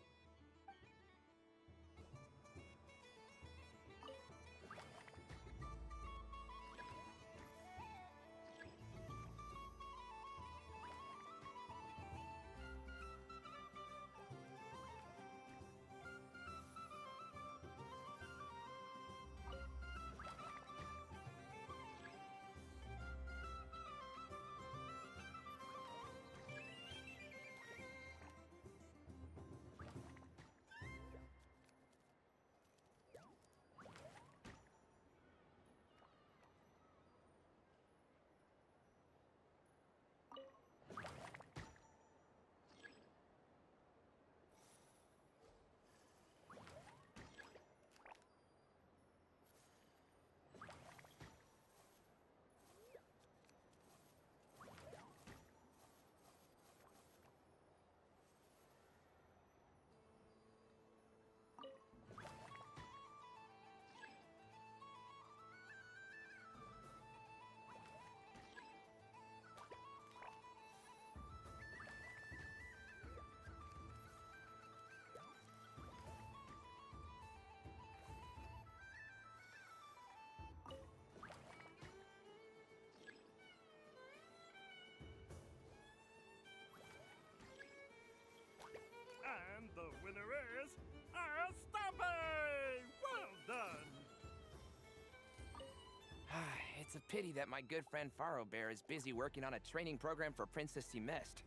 W: It's a pity that my good friend Faro Bear is busy working on a training program for Princess Mist.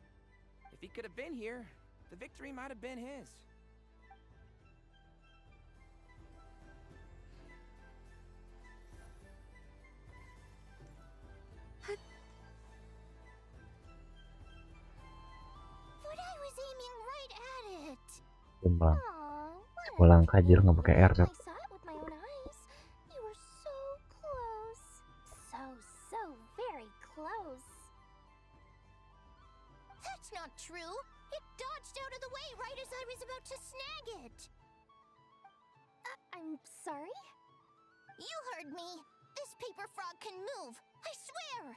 W: If he could have been here, the victory might have been his.
E: But I was aiming right at it.
B: Jembang. Sekolah kajir nggak pakai R kan?
E: I saw it with my own eyes. You were so close. So very close. That's not true. It dodged out of the way right as I was about to snag it. I'm sorry? You heard me. This paper frog can move. I swear.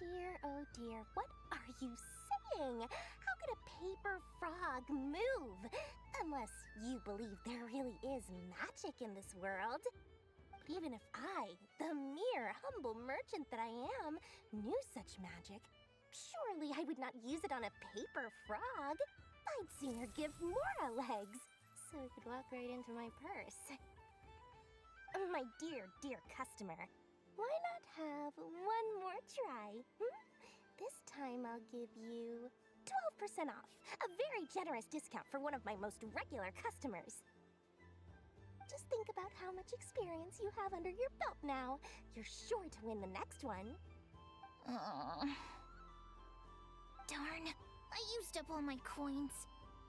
E: Dear, oh dear, what are you saying? How could a paper frog move? Unless you believe there really is magic in this world. But even if I, the mere humble merchant that I am, knew such magic, surely I would not use it on a paper frog. I'd sooner give Mora legs, so it could walk right into my purse. My dear, dear customer, why not have one more try? This time I'll give you 12% off, a very generous discount for one of my most regular customers. Just think about how much experience you have under your belt now. You're sure to win the next one. Darn, I used up all my coins.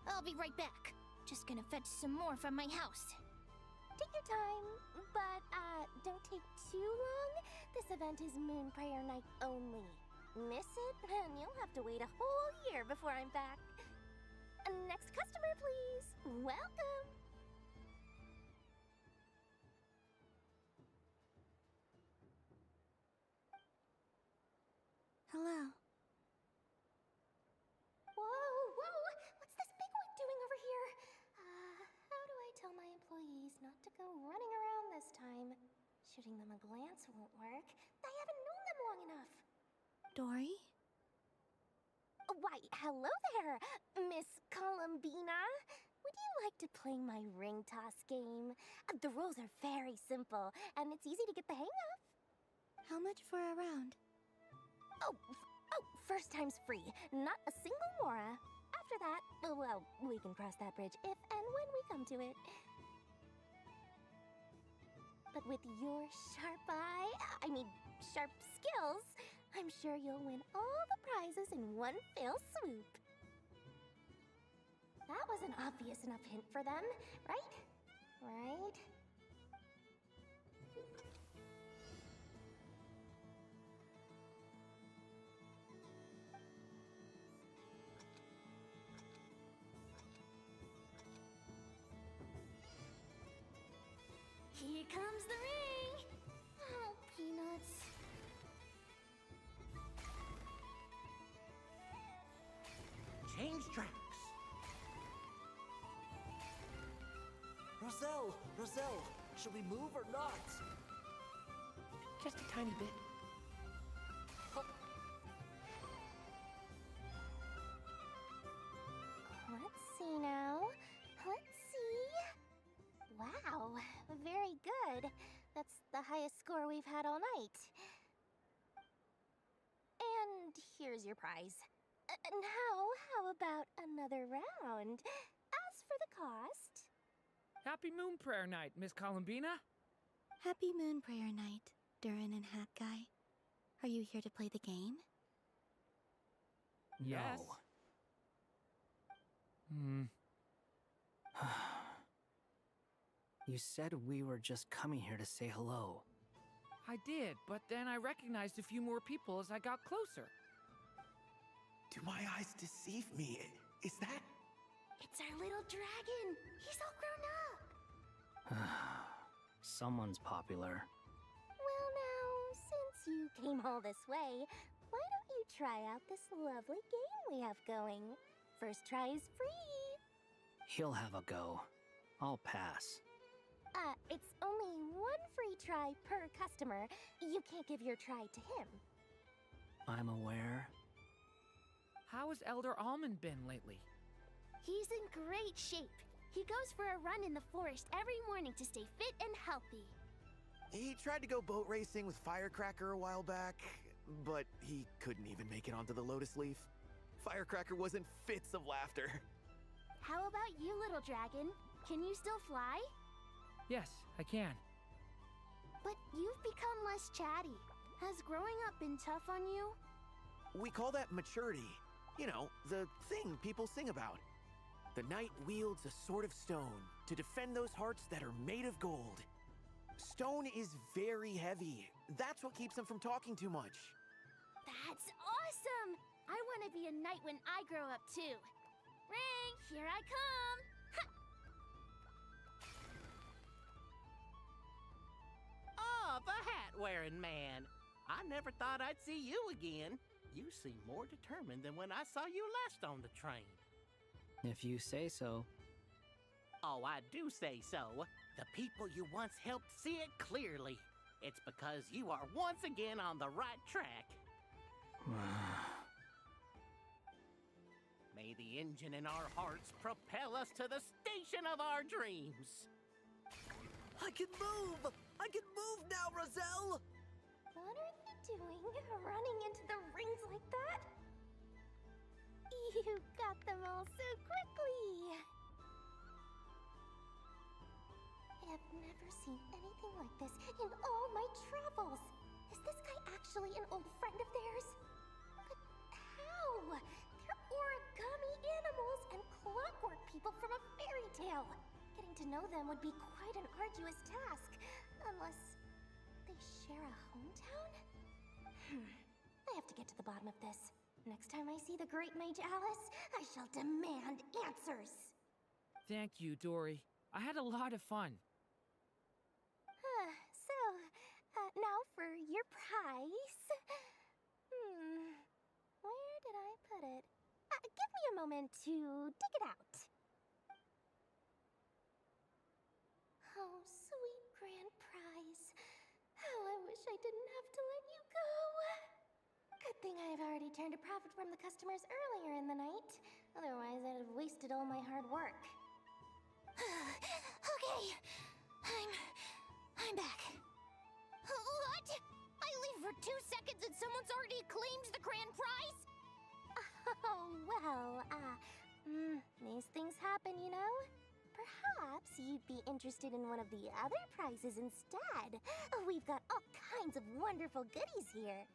E: I'll be right back. Just gonna fetch some more from my house. Take your time, but don't take too long. This event is Moon Prayer Night only. Miss it, and you'll have to wait a whole year before I'm back. Next customer, please. Welcome.
R: Hello.
E: Whoa! What's this big one doing over here? How do I tell my employees not to go running around this time? Shooting them a glance won't work. I haven't known them long enough.
R: Dory?
E: Why, hello there, Miss Columbina. Would you like to play my ring toss game? The rules are very simple, and it's easy to get the hang of.
R: How much for a round?
E: First time's free. Not a single mora. After that, well, we can cross that bridge if and when we come to it. But with your sharp sharp skills, I'm sure you'll win all the prizes in one fell swoop. That was an obvious enough hint for them, right? Right? Here comes the ring! Oh, peanuts.
A: Change tracks. Roselle, should we move or not?
W: Just a tiny bit.
E: Let's see now. Let's see. Wow, very good. That's the highest score we've had all night. And here's your prize. Now, how about another round? As for the cost...
J: Happy Moon Prayer Night, Miss Columbina.
R: Happy Moon Prayer Night, Durin and Hat Guy. Are you here to play the game?
J: Yes.
K: You said we were just coming here to say hello.
J: I did, but then I recognized a few more people as I got closer.
A: Do my eyes deceive me? Is that...
E: It's our little dragon! He's all grown up!
K: Someone's popular.
E: Well now, since you came all this way, why don't you try out this lovely game we have going? First try is free!
K: He'll have a go. I'll pass.
E: It's only one free try per customer. You can't give your try to him.
K: I'm aware.
J: How has Elder Almond been lately?
E: He's in great shape. He goes for a run in the forest every morning to stay fit and healthy.
C: He tried to go boat racing with Firecracker a while back, but he couldn't even make it onto the Lotus Leaf. Firecracker was in fits of laughter.
E: How about you, little dragon? Can you still fly?
J: Yes, I can.
E: But you've become less chatty. Has growing up been tough on you?
C: We call that maturity. You know, the thing people sing about. The knight wields a sword of stone to defend those hearts that are made of gold. Stone is very heavy. That's what keeps him from talking too much.
E: That's awesome! I want to be a knight when I grow up too. Ring, here I come!
G: Oh, the hat-wearing man. I never thought I'd see you again. You seem more determined than when I saw you last on the train.
K: If you say so.
G: Oh, I do say so. The people you once helped see it clearly. It's because you are once again on the right track. May the engine in our hearts propel us to the station of our dreams.
O: I can move! I can move now, Roselle!
E: What are you doing, running into the rings like that? You got them all so quickly! I have never seen anything like this in all my travels. Is this guy actually an old friend of theirs? But how? They're origami animals and clockwork people from a fairy tale. Getting to know them would be quite an arduous task, unless they share a hometown? I have to get to the bottom of this. Next time I see the Great Mage Alice, I shall demand answers.
J: Thank you, Dory. I had a lot of fun.
E: Now for your prize. Where did I put it? Give me a moment to dig it out. Oh, sweet grand prize. How I wish I didn't have to let you go. Good thing I've already turned a profit from the customers earlier in the night. Otherwise, I'd have wasted all my hard work. Okay, I'm back. What? I leave for 2 seconds and someone's already claimed the grand prize? Oh, well, these things happen, you know? Perhaps you'd be interested in one of the other prizes instead. We've got all kinds of wonderful goodies here.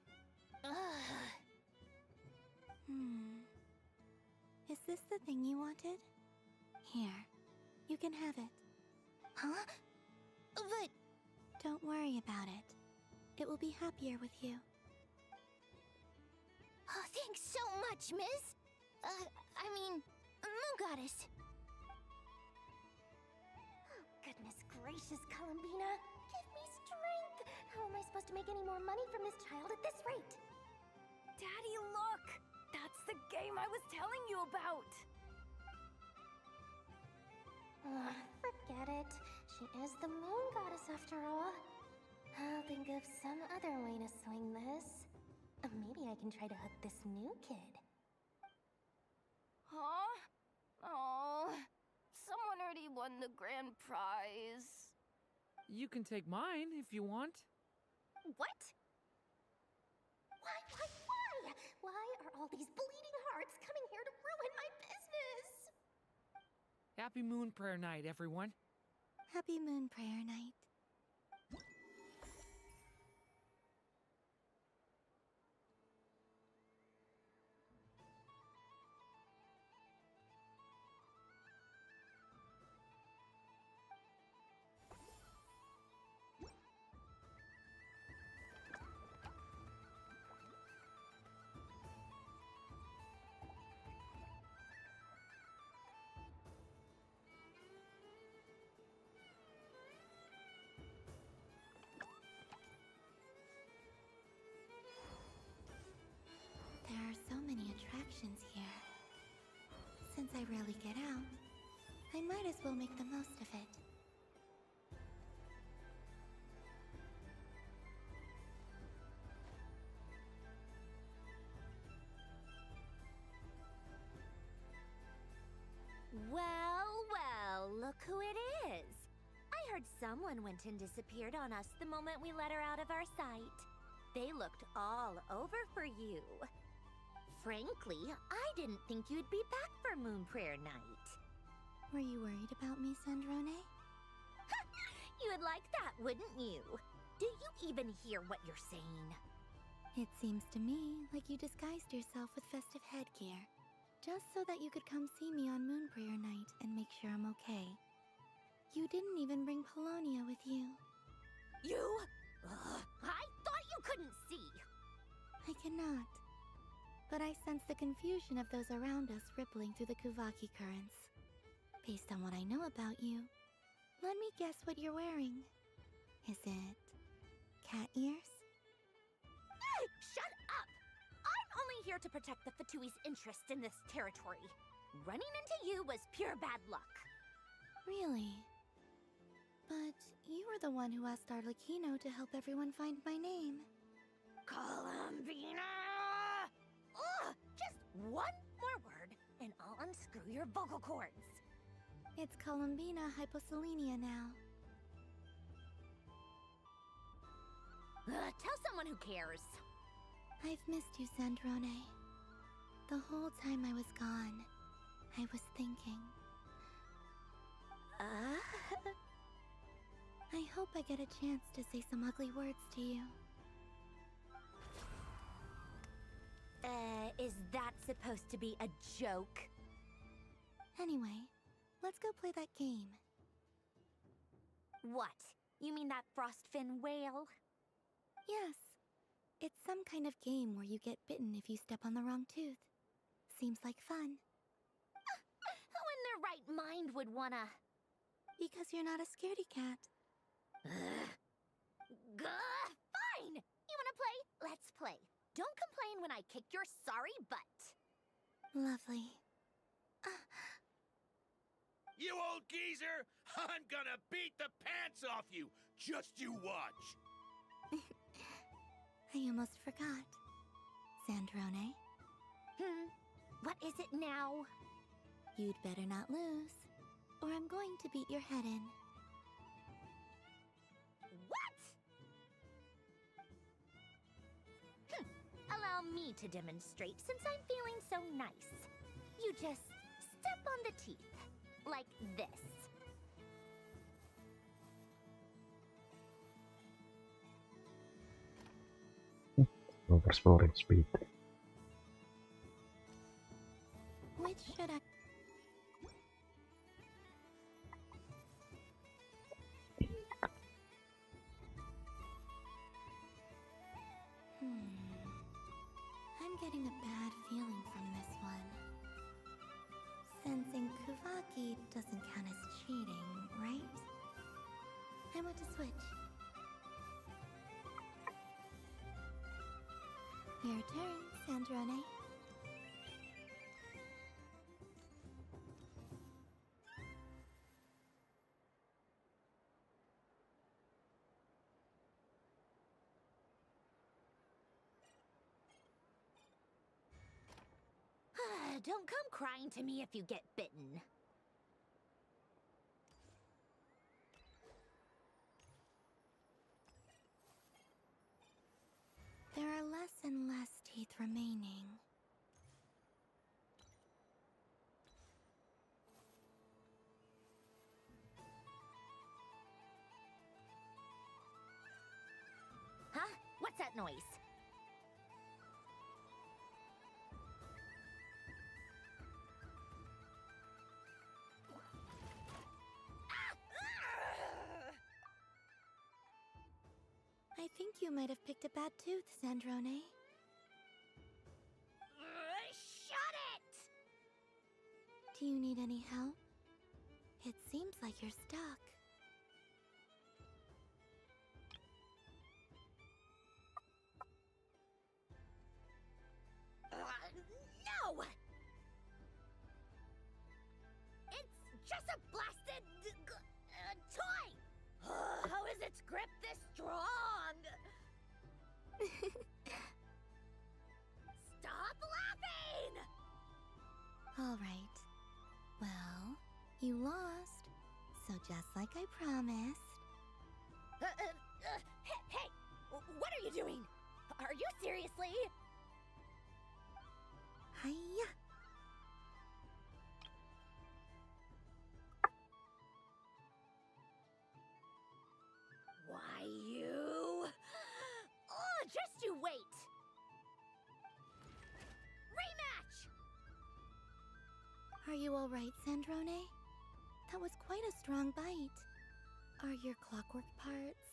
H: Is this the thing you wanted? Here, you can have it.
E: Huh? But...
H: Don't worry about it. It will be happier with you.
E: Oh, thanks so much, Miss. Moon Goddess. Oh, goodness gracious, Columbina. Give me strength. How am I supposed to make any more money from this child at this rate?
L: Daddy, look! That's the game I was telling you about!
E: Forget it. She is the Moon Goddess after all. I'll think of some other way to swing this. Maybe I can try to hook this new kid.
L: Huh? Oh, someone already won the grand prize.
J: You can take mine if you want.
E: What? Why? Why are all these bleeding hearts coming here to ruin my business?
J: Happy Moon Prayer Night, everyone.
H: Happy Moon Prayer Night. There are so many attractions here. Since I rarely get out, I might as well make the most of it.
M: Well, look who it is. I heard Someone went and disappeared on us the moment we let her out of our sight. They looked all over for you. Frankly, I didn't think you'd be back for Moon Prayer Night.
H: Were you worried about me, Sandrone?
M: You would like that, wouldn't you? Do you even hear what you're saying?
H: It seems to me like you disguised yourself with festive headgear, just so that you could come see me on Moon Prayer Night and make sure I'm okay. You didn't even bring Polonia with you.
M: You? I thought you couldn't see.
H: I cannot. But I sense the confusion of those around us rippling through the Kuvaki currents. Based on what I know about you, let me guess what you're wearing. Is it cat ears?
M: Shut up! I'm only here to protect the Fatui's interest in this territory. Running into you was pure bad luck.
H: Really? But you were the one who asked Arlecchino to help everyone find my name.
M: Columbina! Ugh! Just one more word, and I'll unscrew your vocal cords.
H: It's Columbina hyposelenia now.
M: Tell someone who cares.
H: I've missed you, Sandrone. The whole time I was gone, I was thinking. I hope I get a chance to say some ugly words to you.
M: Is that supposed to be a joke?
H: Anyway, let's go play that game.
M: What? You mean that frostfin whale?
H: Yes. It's some kind of game where you get bitten if you step on the wrong tooth. Seems like fun.
M: Who in their right mind would wanna...
H: Because you're not a scaredy cat.
M: Fine! You wanna play? Let's play. Don't complain when I kick your sorry butt.
H: Lovely.
N: You old geezer! I'm gonna beat the pants off you! Just you watch!
H: I almost forgot. Sandrone?
M: What is it now?
H: You'd better not lose, or I'm going to beat your head in.
M: What? Allow me to demonstrate since I'm feeling so nice. You just step on the teeth, like this.
B: Overscoring speed.
H: Which should I... I'm getting a bad feeling from this one. Sensing Kuvaki doesn't count as cheating, right? I want to switch. Your turn, Sandrone.
M: Don't come crying to me if you get bitten.
H: There are less and less teeth remaining.
M: Huh? What's that noise?
H: I think you might have picked a bad tooth, Sandrone.
M: Shut it!
H: Do you need any help? It seems like you're stuck.
M: No! It's just a blasted toy! How is its grip this strong? Stop laughing!
H: All right. Well, you lost. So just like I promised,
M: Hey! What are you doing? Are you seriously?
E: Hiya.
M: Why, you... Oh, just you wait! Rematch!
H: Are you alright, Sandrone? That was quite a strong bite. Are your clockwork parts?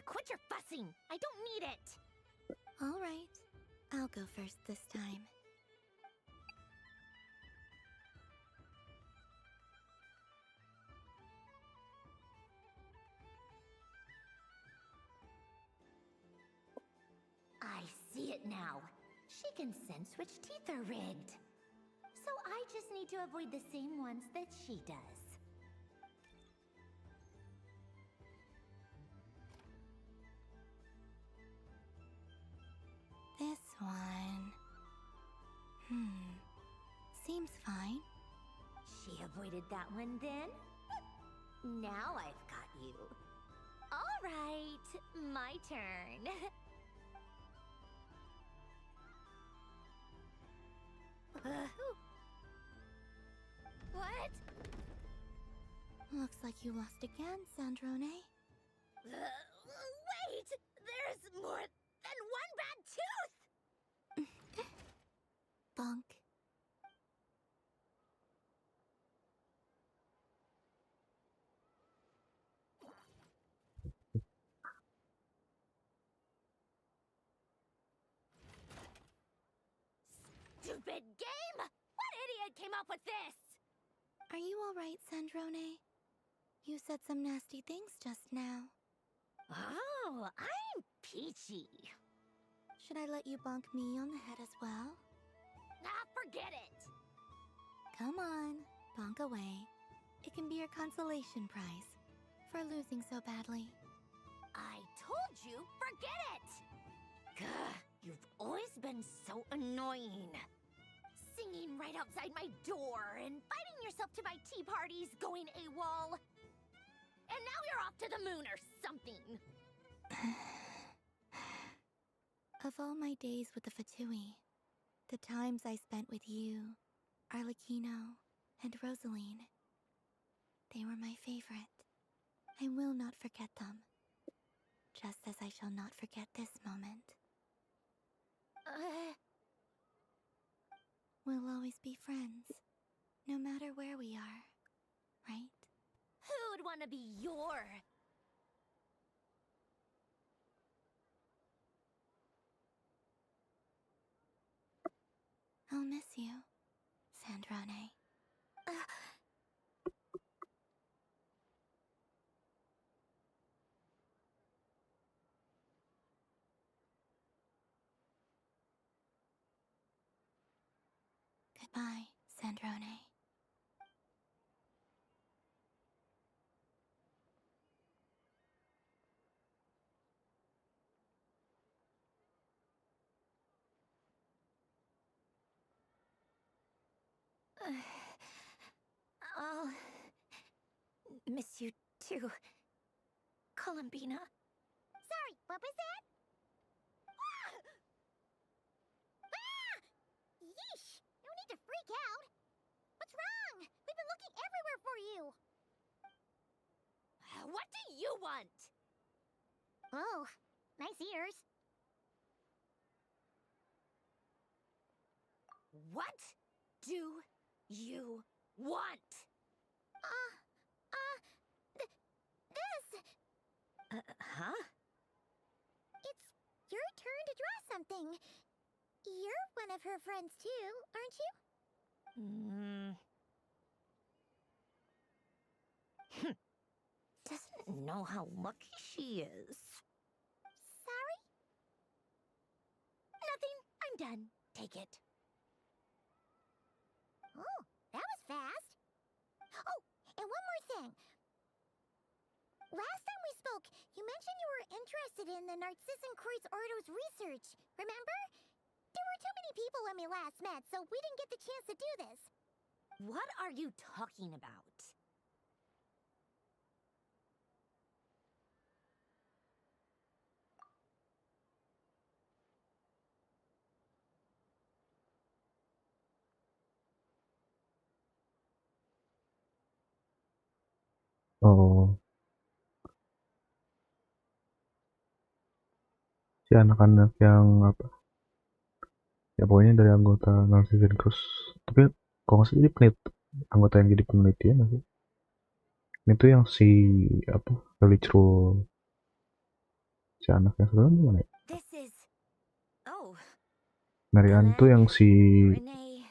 M: Quit your fussing! I don't need it!
H: Alright. I'll go first this time.
M: I see it now. She can sense which teeth are rigged. So I just need to avoid the same ones that she does.
H: This one... Seems fine.
M: She avoided that one then? Now I've got you. All right, my turn. What?
H: Looks like you lost again, Sandrone.
M: Wait! There's more than one bad tooth!
H: Bonk.
M: Stupid game! What idiot came up with this?
H: Are you alright, Sandrone? You said some nasty things just now.
M: Oh, I'm peachy.
H: Should I let you bonk me on the head as well?
M: Ah, forget it!
H: Come on, bonk away. It can be your consolation prize for losing so badly.
M: I told you, forget it! Gah, you've always been so annoying. Singing right outside my door and inviting yourself to my tea parties, going AWOL. And now you're off to the moon or something.
H: Of all my days with the Fatui, the times I spent with you, Arlecchino, and Rosaline, they were my favorite. I will not forget them. Just as I shall not forget this moment. We'll always be friends, no matter where we are, right?
M: Who would want to be your...
H: I'll miss you, Sandrone. Goodbye, Sandrone.
M: I'll miss you too, Columbina. Sorry, what was that? Yeesh! No need to freak out. What's wrong? We've been looking everywhere for you. What do you want? Oh, nice ears. What do you want? This. Huh?
E: It's your turn to draw something. You're one of her friends too, aren't you?
M: Doesn't know how lucky she is.
E: Sorry?
M: Nothing. I'm done. Take it.
E: Oh, that was fast. Oh, and one more thing. Last time we spoke, you mentioned you were interested in the Narcissan Kreuz Ordo's research, remember? There were too many people when we last met, so we didn't get the chance to do this.
M: What are you talking about?
B: Oh, si anak-anak yang apa? Ya pokoknya dari anggota narsis dan terus, tapi kalau nggak salah jadi anggota yang jadi penelitian sih. Itu yang si apa? Rule si anak yang sebenarnya gimana ya?
M: This is... Oh,
B: Marianne tuh yang si
M: Renee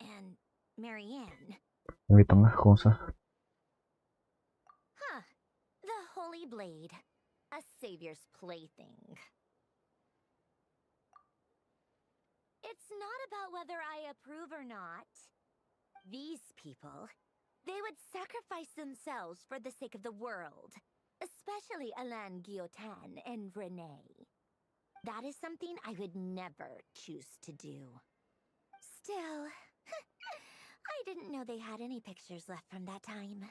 M: and Marianne.
B: yang di tengah kalau nggak salah.
M: Huh. The Holy Blade. A savior's plaything. It's not about whether I approve or not. These people, they would sacrifice themselves for the sake of the world. Especially Alain Guillotin and Renee. That is something I would never choose to do. Still, I didn't know they had any pictures left from that time.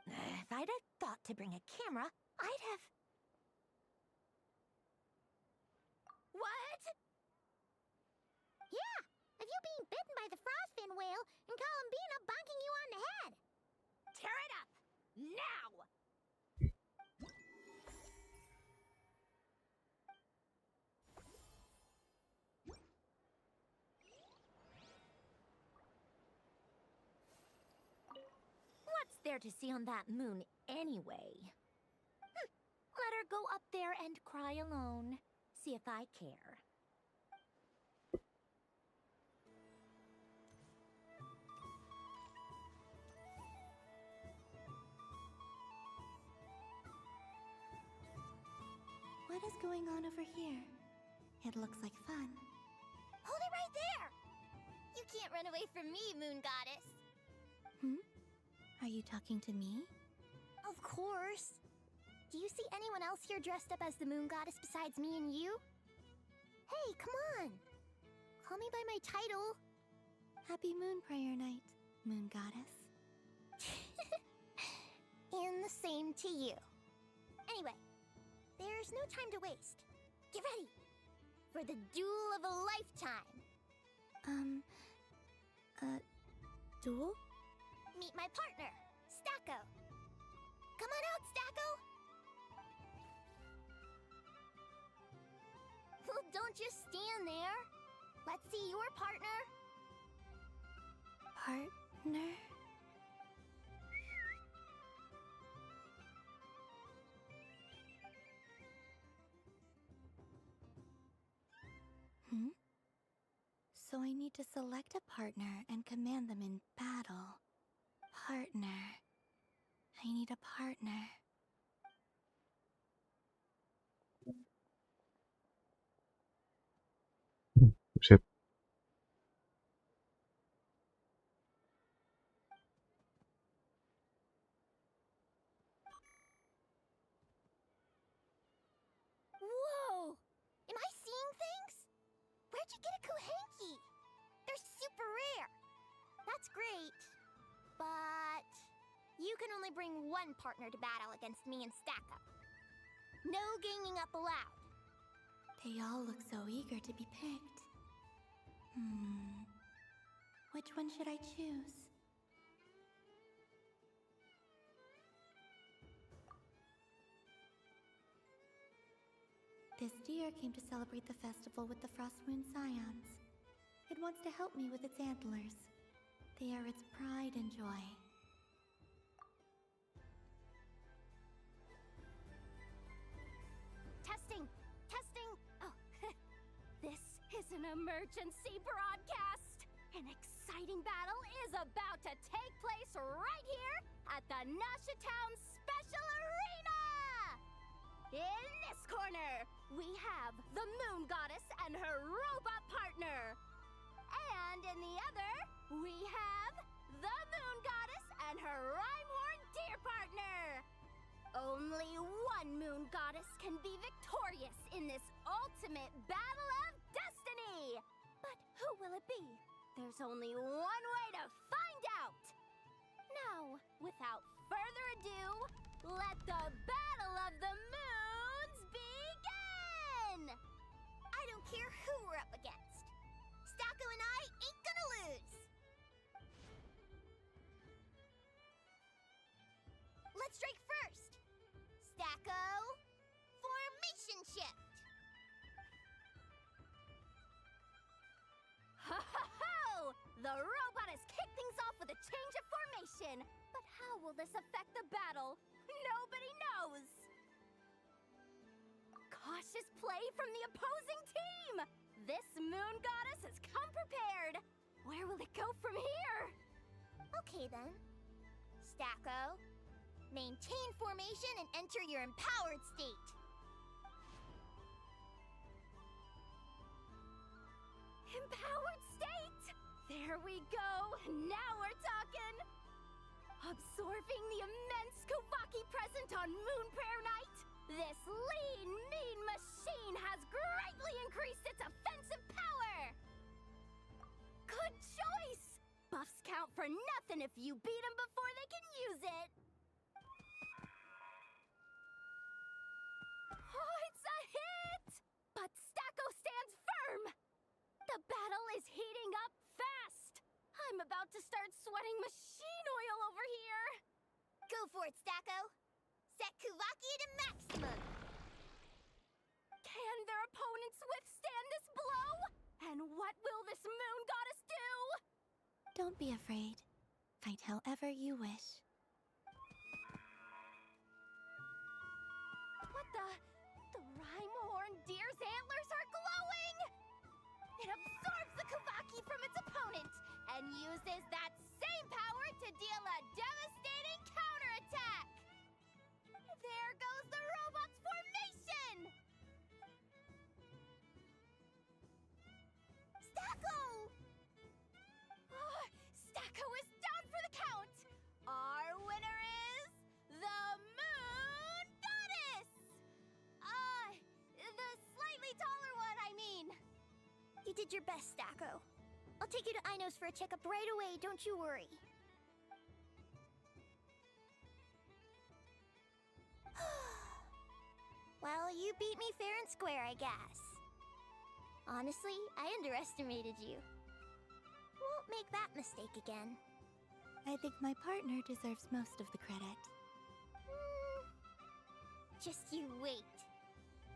M: If I'd have thought to bring a camera, I'd have... What?
E: Yeah, if you being bitten by the frostfin whale and Columbina bonking you on the head.
M: Tear it up! Now! What's there to see on that moon anyway? Let her go up there and cry alone. See if I care.
H: What is going on over here? It looks like fun.
E: Hold it right there! You can't run away from me, Moon Goddess.
H: Are you talking to me?
E: Of course. Do you see anyone else here dressed up as the Moon Goddess besides me and you? Hey, come on! Call me by my title.
H: Happy Moon Prayer Night, Moon Goddess.
E: And the same to you. Anyway, there's no time to waste. Get ready for the duel of a lifetime.
H: Duel?
E: Meet my partner, Stacko. Come on out, Stacko. Well, don't just stand there. Let's see your partner.
H: Partner? So I need to select a partner and command them in battle. Partner. I need a partner.
B: Sip.
E: Whoa! Am I seeing things? Where'd you get a Kuhenki? They're super rare. That's great. But you can only bring one partner to battle against me and Stacko. No ganging up allowed.
H: They all look so eager to be picked. Which one should I choose? This deer came to celebrate the festival with the Frost Moon Scions. It wants to help me with its antlers. They are its pride and joy.
M: Testing! Testing! Oh, this is an emergency broadcast! An exciting battle is about to take place right here at the Nashatown Special Arena! In this corner, we have the Moon Goddess and her robot partner. And in the other, we have the Moon Goddess and her Rhymehorn deer partner. Only one Moon Goddess can be victorious in this ultimate battle of destiny. But who will it be? There's only one way to find out. Now, without further ado, let the Battle of the Moons begin!
E: I don't care who we're up against. Stacko and I ain't gonna lose. Let's strike first. Stacko, formation shift. Ho ho ho! The robot has kicked things off with a change of formation. But how will this affect the battle? Nobody knows. Cautious play from the opposing team. This moon goddess has come prepared. Where will it go from here? Okay then. Stacko, maintain formation and enter your empowered state. Empowered state! There we go! Now we're talking! Absorbing the immense Kuvaki present on Moon Prayer Night, this lean, mean machine has greatly increased its offensive power! Good choice! Buffs count for nothing if you beat them before they can use it! Oh, it's a hit! But Stacko stands firm! The battle is heating up fast! I'm about to start sweating machine oil over here! Go for it, Stacko! Set Kuvaki to maximum! Can their opponents withstand this blow? And what will this moon goddess do?
H: Don't be afraid. Fight however you wish.
E: What the? The rhyme horn deer's antlers are glowing! It absorbs the Kuvaki from its opponent and uses that same power to deal a devastating counterattack! There goes the robot's formation! Stacko! Oh, Stacko is down for the count! Our winner is the Moon Goddess! The slightly taller one, I mean. You did your best, Stacko. I'll take you to Ainos for a checkup right away, don't you worry. Well, you beat me fair and square, I guess. Honestly, I underestimated you. Won't make that mistake again.
H: I think my partner deserves most of the credit.
E: Just you wait.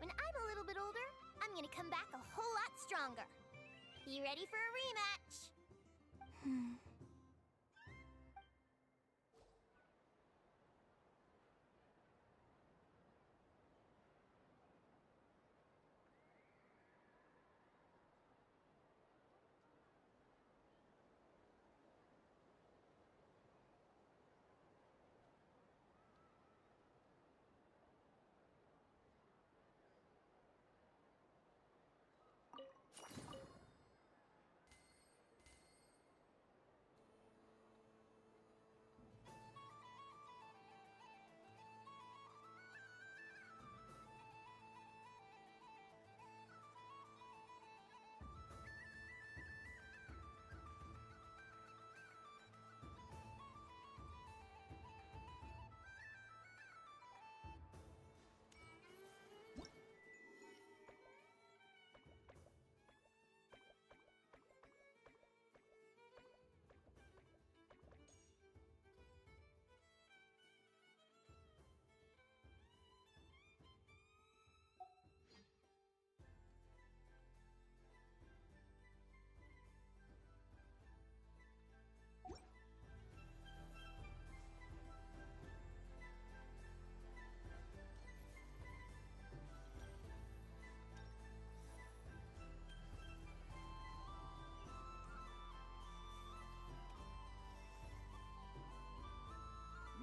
E: When I'm a little bit older, I'm gonna come back a whole lot stronger. You ready for a rematch?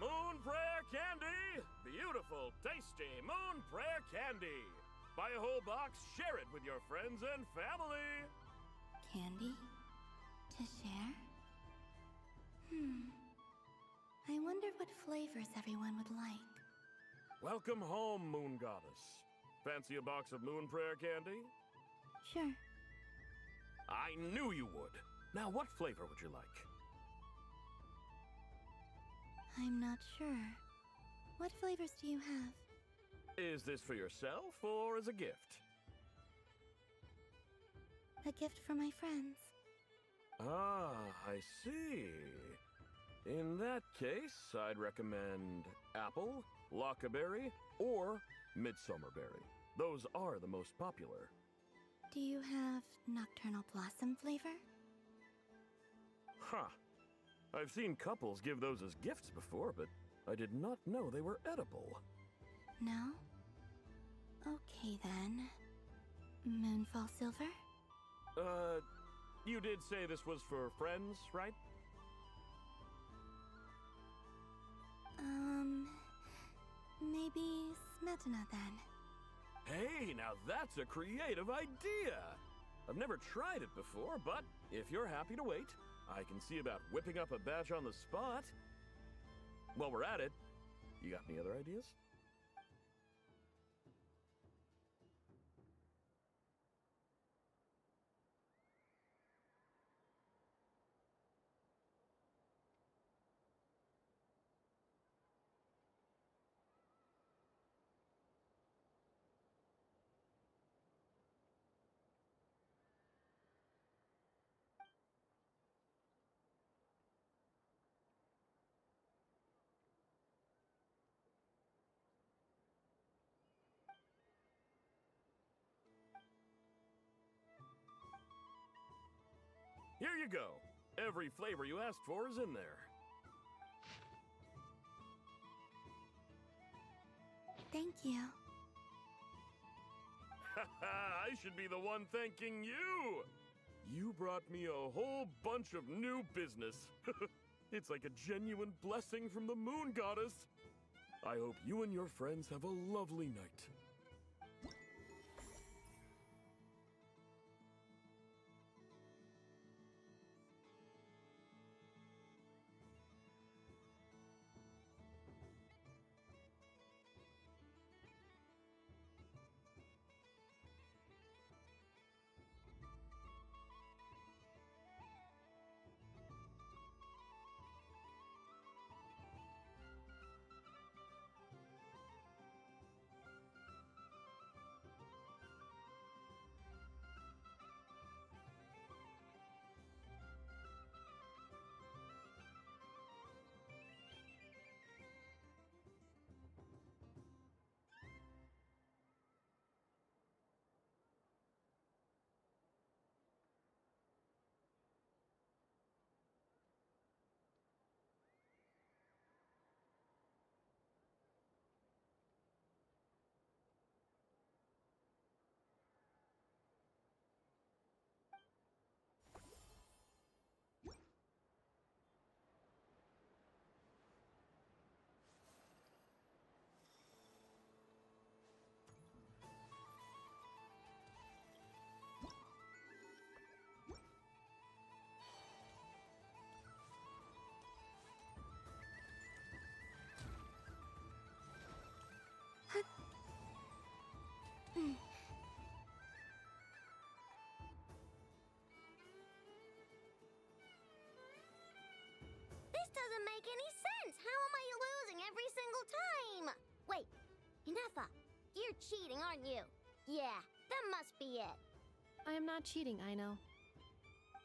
P: Moon Prayer Candy! Beautiful, tasty Moon Prayer Candy! Buy a whole box, share it with your friends and family!
H: Candy? To share? I wonder what flavors everyone would like.
P: Welcome home, Moon Goddess. Fancy a box of Moon Prayer Candy?
H: Sure.
P: I knew you would. Now, what flavor would you like?
H: I'm not sure. What flavors do you have?
P: Is this for yourself or as a gift?
H: A gift for my friends.
P: Ah, I see. In that case, I'd recommend apple, lockaberry, or midsummerberry. Those are the most popular.
H: Do you have nocturnal blossom flavor?
P: Huh. I've seen couples give those as gifts before, but I did not know they were edible.
H: No? Okay then. Moonfall silver?
P: You did say this was for friends, right?
H: Maybe smetana then.
P: Hey, now that's a creative idea! I've never tried it before, but if you're happy to wait, I can see about whipping up a batch on the spot. While we're at it, you got any other ideas? Here you go. Every flavor you asked for is in there.
H: Thank you.
P: I should be the one thanking you! You brought me a whole bunch of new business. It's like a genuine blessing from the moon goddess. I hope you and your friends have a lovely night.
E: This doesn't make any sense! How am I losing every single time? Wait, Inefa, you're cheating, aren't you? Yeah, that must be it.
F: I am not cheating, Aino.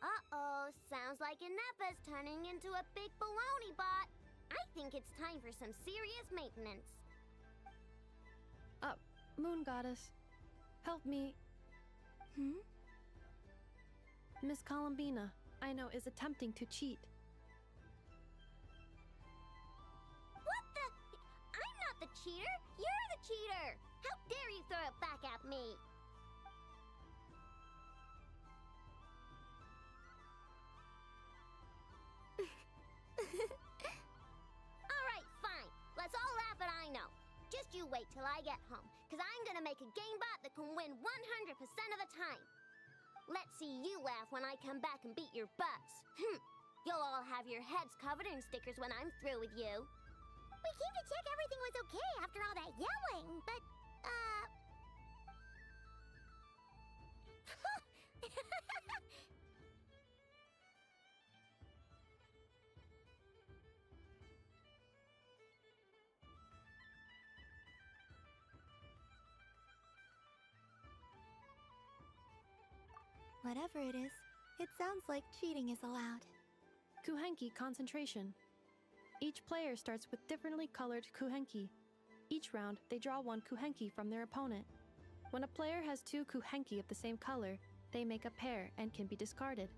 E: Uh-oh, sounds like Inefa's turning into a big baloney bot. I think it's time for some serious maintenance.
F: Moon Goddess, help me. Miss Columbina, Aino is attempting to cheat.
E: What the? I'm not the cheater! You're the cheater! How dare you throw it back at me? Alright, fine. Let's all laugh at Aino. Just you wait till I get home, because I'm gonna make a game bot that can win 100% of the time. Let's see you laugh when I come back and beat your butts. You'll all have your heads covered in stickers when I'm through with you. We came to check everything was okay after all that yelling, but,
H: Whatever it is, it sounds like cheating is allowed.
F: Kuhenki, concentration. Each player starts with differently colored kuhenki. Each round, they draw one kuhenki from their opponent. When a player has two kuhenki of the same color, they make a pair and can be discarded.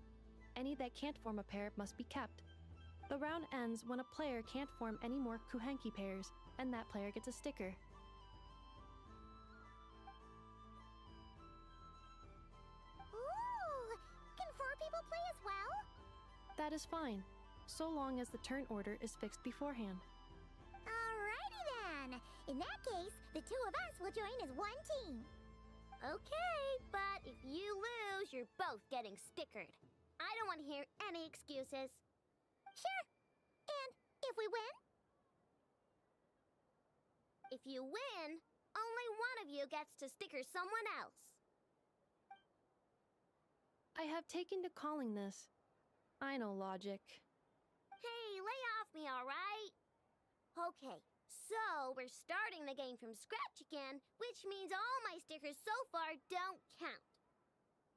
F: Any that can't form a pair must be kept. The round ends when a player can't form any more kuhenki pairs, and that player gets a sticker.
E: Ooh! Can 4 people play as well?
F: That is fine, so long as the turn order is fixed beforehand.
E: Alrighty then! In that case, the 2 of us will join as one team.
M: Okay, but if you lose, you're both getting stickered. I don't want to hear any excuses.
E: Sure. And if we win?
M: If you win, only one of you gets to sticker someone else.
F: I have taken to calling this. I know logic.
M: Hey, lay off me, alright? Okay, so we're starting the game from scratch again, which means all my stickers so far don't count.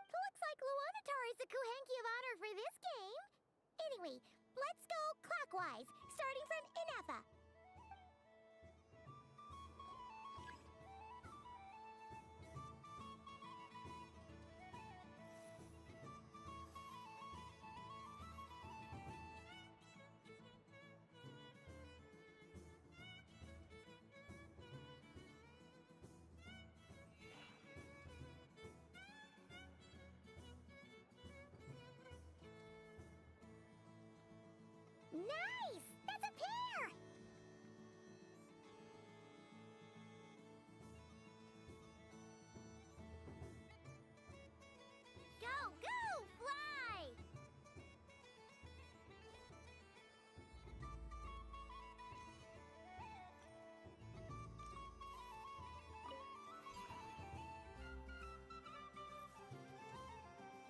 E: Looks like Luonatar is the Kuhenki of honor for this game. Anyway, let's go clockwise, starting from Inefa. Nice! That's a pair!
M: Go, go, fly!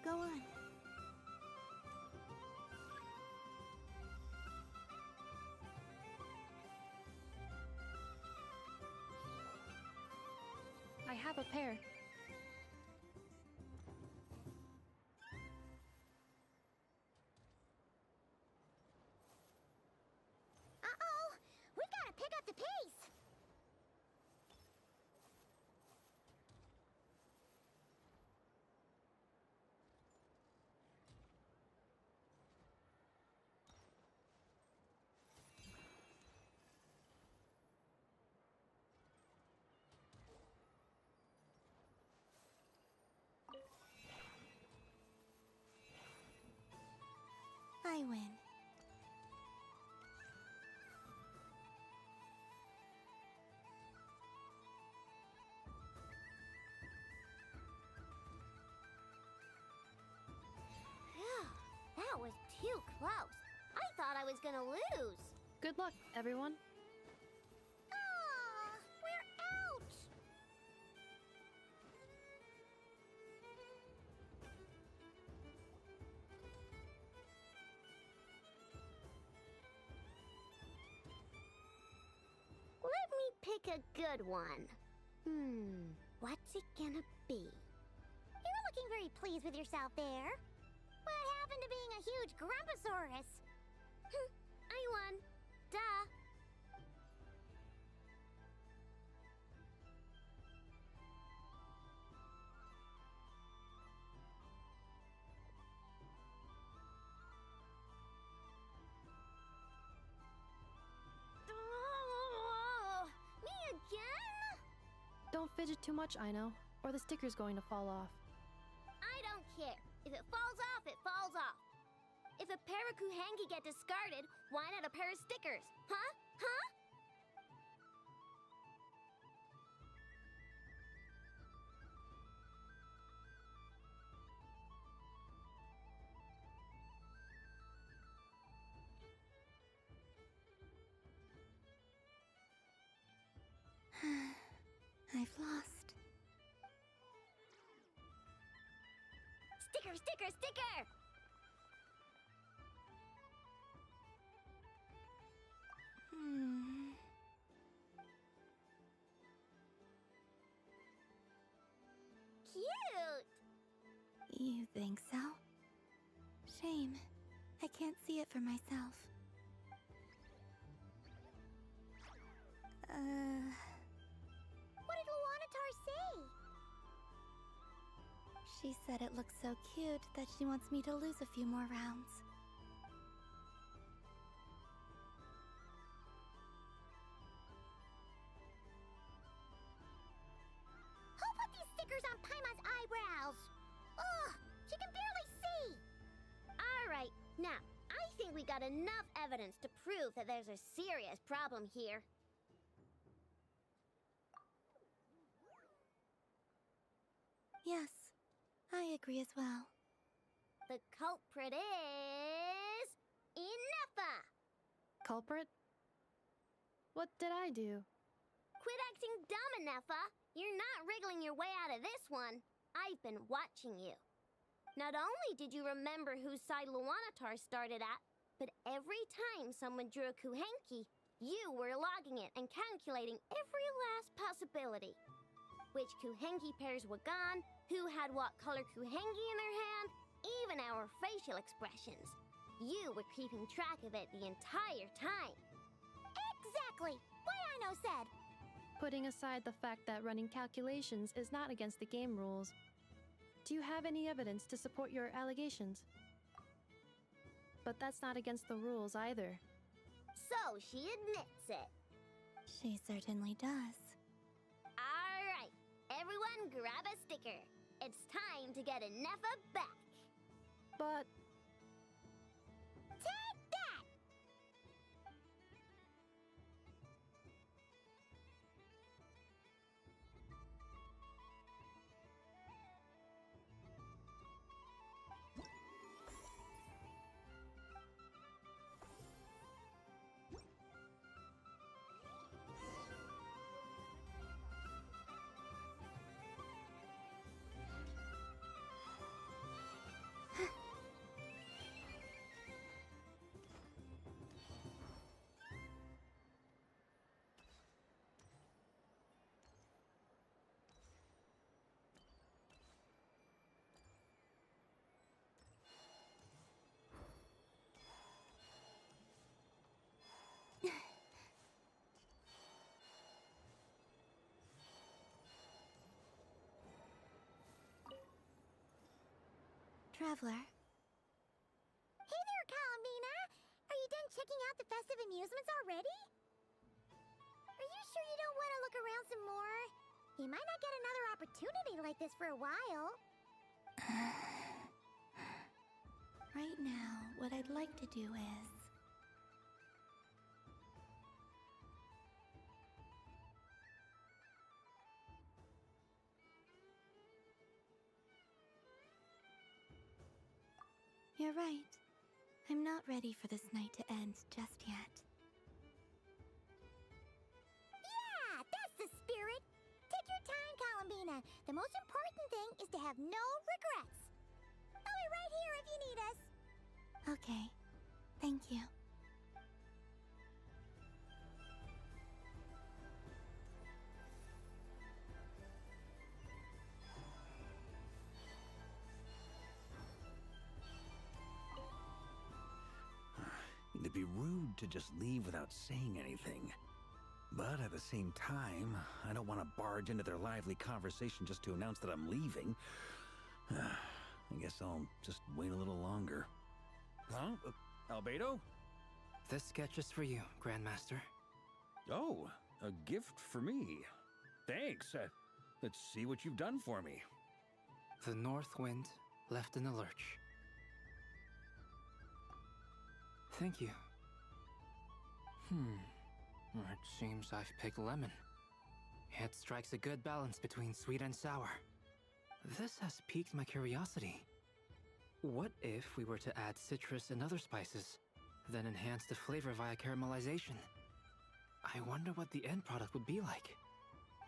H: Go on.
F: I have a pair.
E: Uh-oh! We gotta pick up the pace!
H: I win.
M: Phew, that was too close. I thought I was gonna lose.
F: Good luck, everyone.
E: Aw, we're out!
M: Let me pick a good one. What's it gonna be?
E: You're looking very pleased with yourself there. What happened to being a huge Grumposaurus?
M: I won. Duh.
E: Oh, me again?
F: Don't fidget too much, Ino, or the sticker's going to fall off.
M: I don't care. If it falls off, it falls off. If a pair of kuhengi get discarded, why not a pair of stickers? Huh? Huh?
H: I've lost.
M: Sticker, sticker, sticker! Cute!
H: You think so? Shame. I can't see it for myself.
E: What did Luanatar say?
H: She said it looks so cute that she wants me to lose a few more rounds.
E: Who put these stickers on Paimon's eyebrows? Ugh, she can barely see. All right, now, I think we got enough evidence to prove that there's a serious problem here.
H: Yes, I agree as well.
E: The culprit is... Ineffa!
F: Culprit? What did I do?
E: Quit acting dumb, Ineffa! You're not wriggling your way out of this one. I've been watching you. Not only did you remember whose side Luanatar started at, but every time someone drew a Kuhenki, you were logging it and calculating every last possibility. Which Kuhenki pairs were gone, who had what color Kuhenki in their hand, even our facial expressions. You were keeping track of it the entire time. Exactly! What I know said!
F: Putting aside the fact that running calculations is not against the game rules, do you have any evidence to support your allegations? But that's not against the rules either.
E: So she admits it.
H: She certainly does.
E: All right, everyone grab a sticker. It's time to get Ineffa back.
F: But...
E: Take that!
H: Traveler.
E: Hey there, Kalamina! Are you done checking out the festive amusements already? Are you sure you don't want to look around some more? You might not get another opportunity like this for a while.
H: Right now, what I'd like to do is... You're right. I'm not ready for this night to end just yet.
E: Yeah, that's the spirit! Take your time, Kalamina. The most important thing is to have no regrets. I'll be right here if you need us.
H: Okay. Thank you.
I: It'd be rude to just leave without saying anything. But at the same time, I don't want to barge into their lively conversation just to announce that I'm leaving. I guess I'll just wait a little longer. Huh? Albedo?
D: This sketch is for you, Grandmaster.
I: Oh, a gift for me. Thanks. Let's see what you've done for me.
D: The North Wind left in the lurch. Thank you. It seems I've picked lemon. It strikes a good balance between sweet and sour. This has piqued my curiosity. What if we were to add citrus and other spices, then enhance the flavor via caramelization? I wonder what the end product would be like.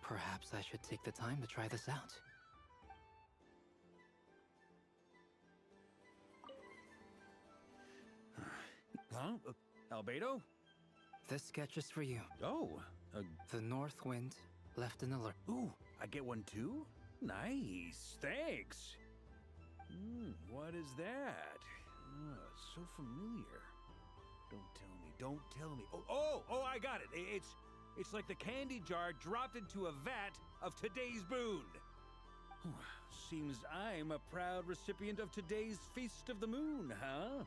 D: Perhaps I should take the time to try this out.
I: Huh? Albedo?
D: This sketch is for you.
I: Oh,
D: the North Wind left in the lurch.
I: Ooh, I get one too? Nice, thanks. What is that? So familiar. Don't tell me. Oh, I got it. It's like the candy jar dropped into a vat of today's boon. Seems I'm a proud recipient of today's Feast of the Moon, huh?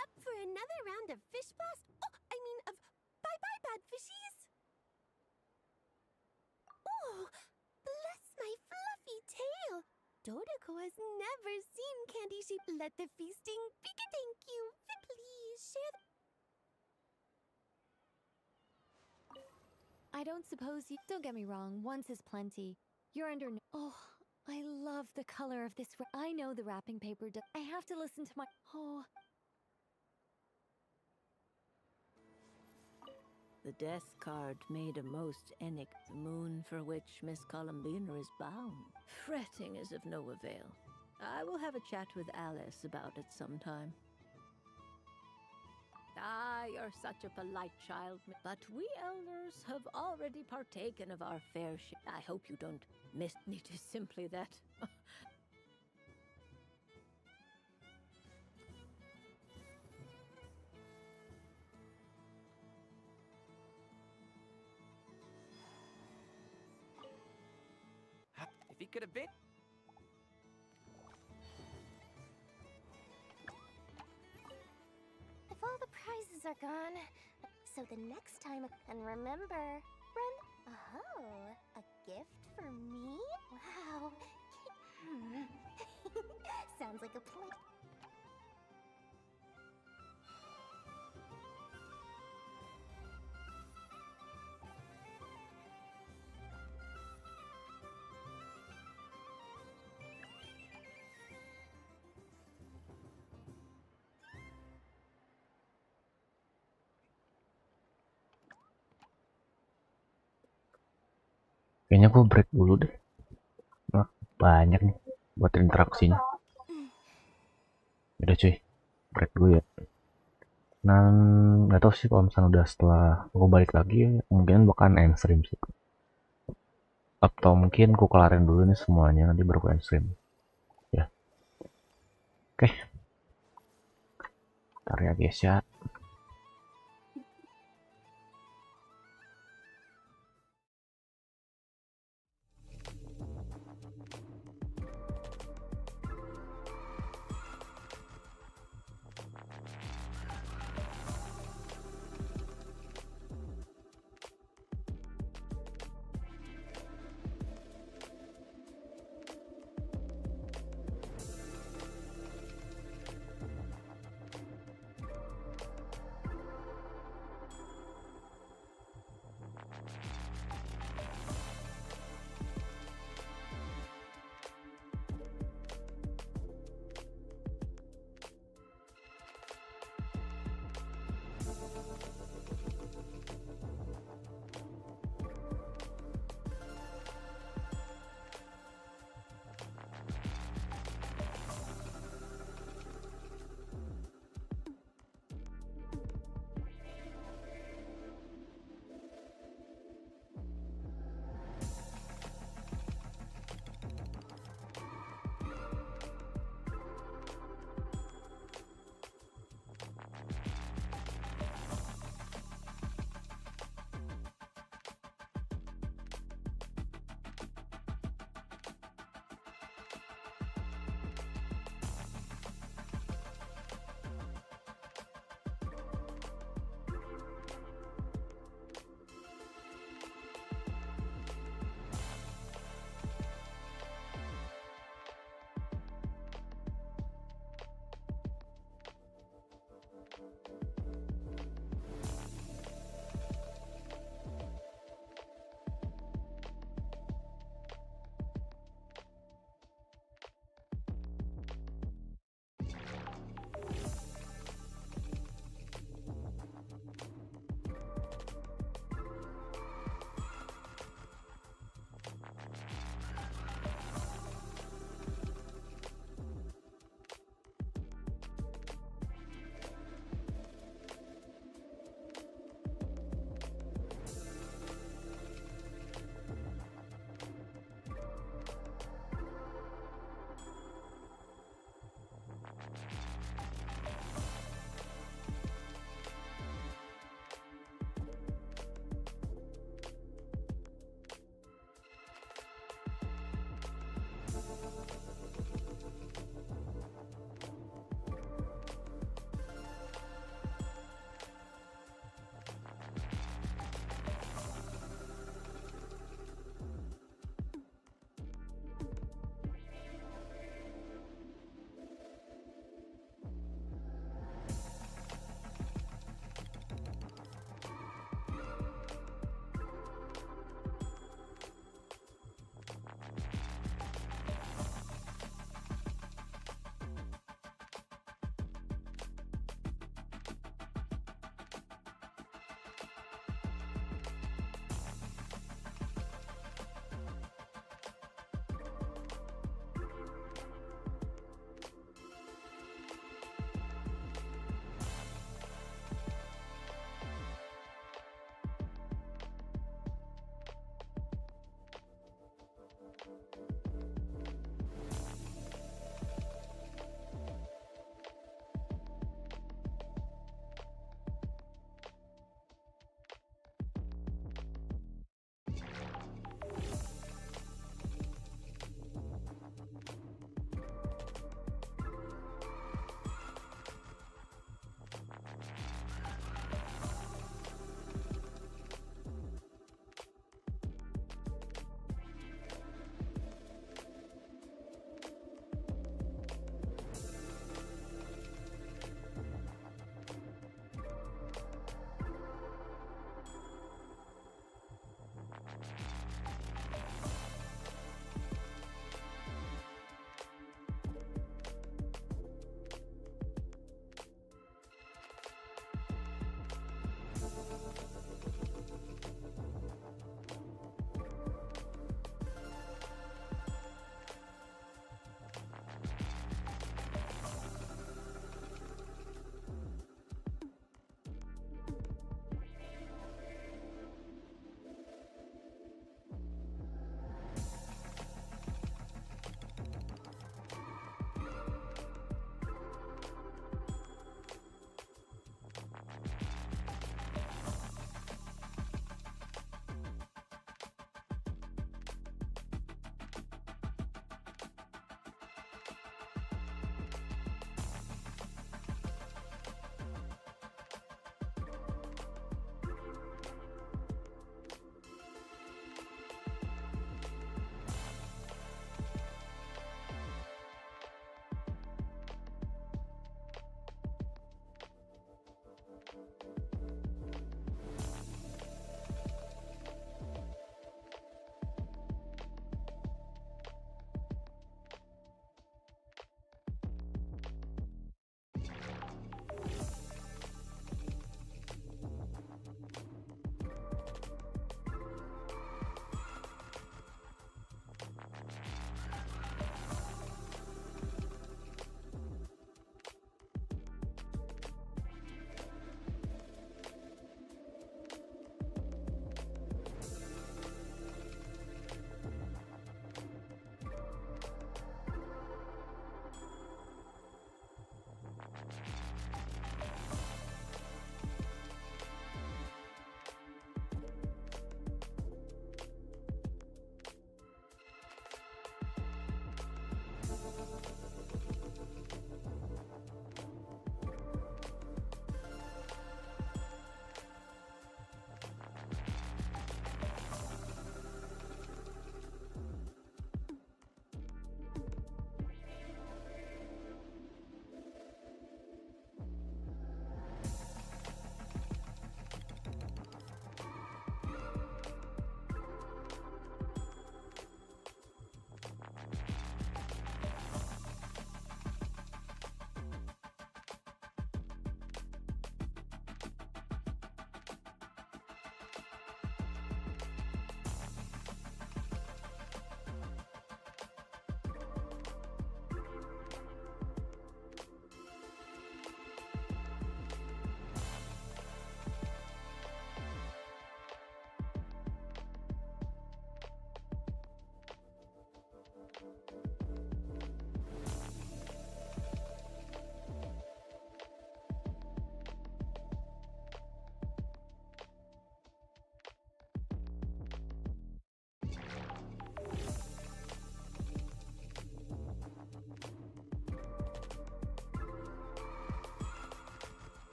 Q: Up for another round of fish blast? Oh, I mean of bye-bye, bad fishies. Oh, bless my fluffy tail. Dodoko has never seen candy sheep. Let the feasting begin. Thank you. Please share the...
R: I don't suppose you... Don't get me wrong, once is plenty. You're under no... Oh, I love the color of this... I know the wrapping paper does... I have to listen to my... Oh...
S: The death card made a most the moon for which Miss Columbina is bound. Fretting is of no avail. I will have a chat with Alice about it sometime. Ah, you're such a polite child, but we elders have already partaken of our fair share. I hope you don't miss me. It is simply that.
W: If he could have been...
E: If all the prizes are gone, so the next time... And remember, run... Oh, a gift for me? Wow. Sounds like a plan.
B: Kayaknya gue break dulu deh. Nah, banyak nih buat interaksinya. Udah cuy, break dulu ya. Nah, nggak tahu sih kalau misalnya udah setelah gue balik lagi, mungkin bakalan end stream sih. Atau mungkin gue kelarin dulu nih semuanya, nanti baru gue end stream. Ya. Oke. Bentar ya guys ya.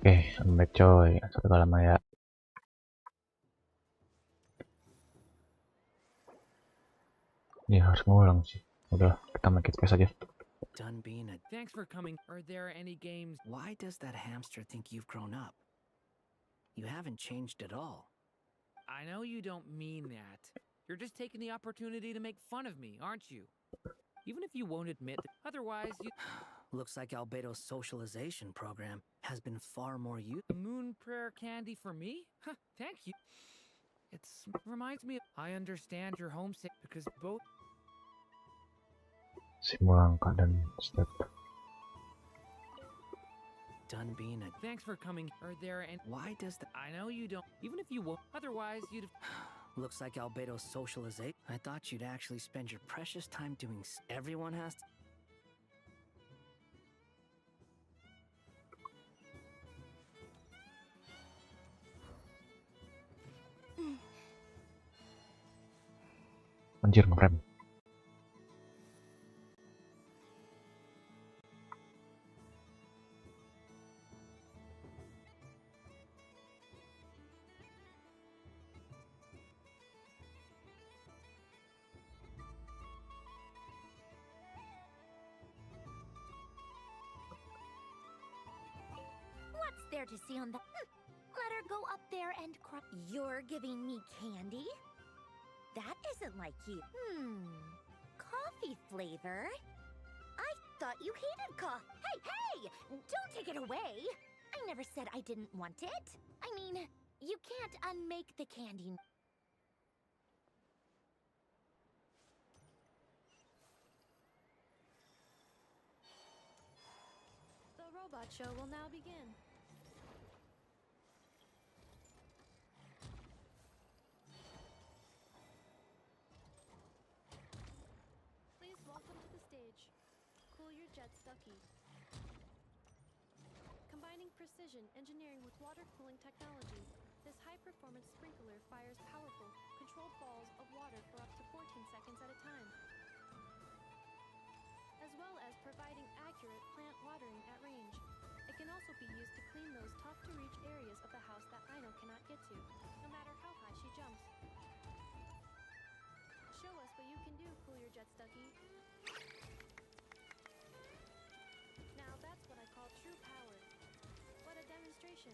B: Oke, I'm back coy. Satu lama ya. Ini harus ngulang sih. Udah, kita main space aja.
K: Done being a...
J: Thanks for coming. Are there any games?
K: Why does that hamster think you've grown up? You haven't changed at all.
J: I know you don't mean that. You're just taking the opportunity to make fun of me, aren't you? Even if you won't admit that. Otherwise, you...
K: Looks like Albedo's socialization program has been far more
J: A moon prayer candy for me? Huh, thank you. It reminds me of... I understand you're homesick because both...
B: Simulan dan step.
K: Done being a...
J: Thanks for coming. Are there any...
K: Why does that...
J: I know you don't... Even if you won't... Otherwise, you'd...
K: Looks like Albedo's socialization. I thought you'd actually spend your precious time doing... Everyone has to...
B: Anjir, ngerem.
M: What's there to see on the... Let her go up there and cry. You're giving me candy? That isn't like you. Coffee flavor? I thought you hated coffee. Hey! Don't take it away! I never said I didn't want it. I mean, you can't unmake the candy.
F: The robot show will now begin. Please welcome to the stage. Cool your jet Stucky. Combining precision engineering with water cooling technology, this high-performance sprinkler fires powerful, controlled balls of water for up to 14 seconds at a time, as well as providing accurate plant watering at range. It can also be used to clean those tough-to-reach areas of the house that Ino cannot get to, no matter how high she jumps. Show us what you can do, Cool Your Jet Stucky. Now that's what I call true power. What a demonstration.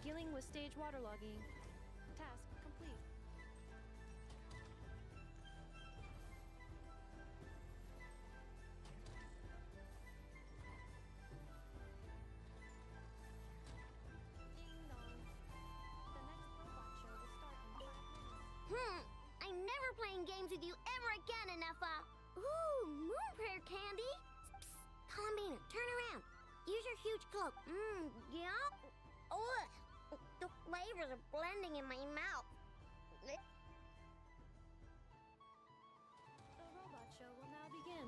F: Dealing with stage waterlogging. Task complete. Ding dong. The next robot show will start in 5 minutes.
E: I'm never playing games with you ever again, Enougha. Ooh, moon prayer candy. Psst, Columbina, turn around. Use your huge cloak. Yeah? Ugh. The flavors are blending in my mouth.
F: The robot show will now begin.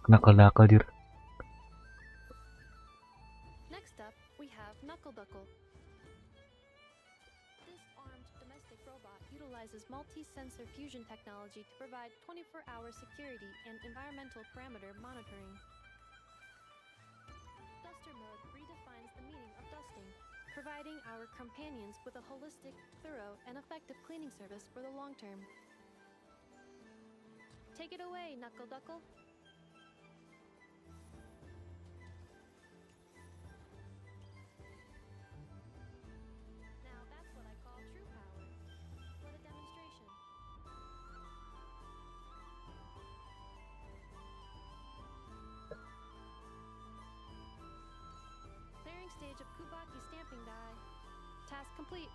B: Nakal-nakal dir.
F: Next up, we have Knuckle Duckle. This armed domestic robot utilizes multi-sensor fusion technology to provide 24-hour security and environmental parameter monitoring. Duster mode redefines the meaning of dusting, providing our companions with a holistic, thorough, and effective cleaning service for the long term. Take it away, Knuckle Duckle. Now that's what I call true power. What a demonstration. Clearing stage of Kubaki stamping die. Task complete.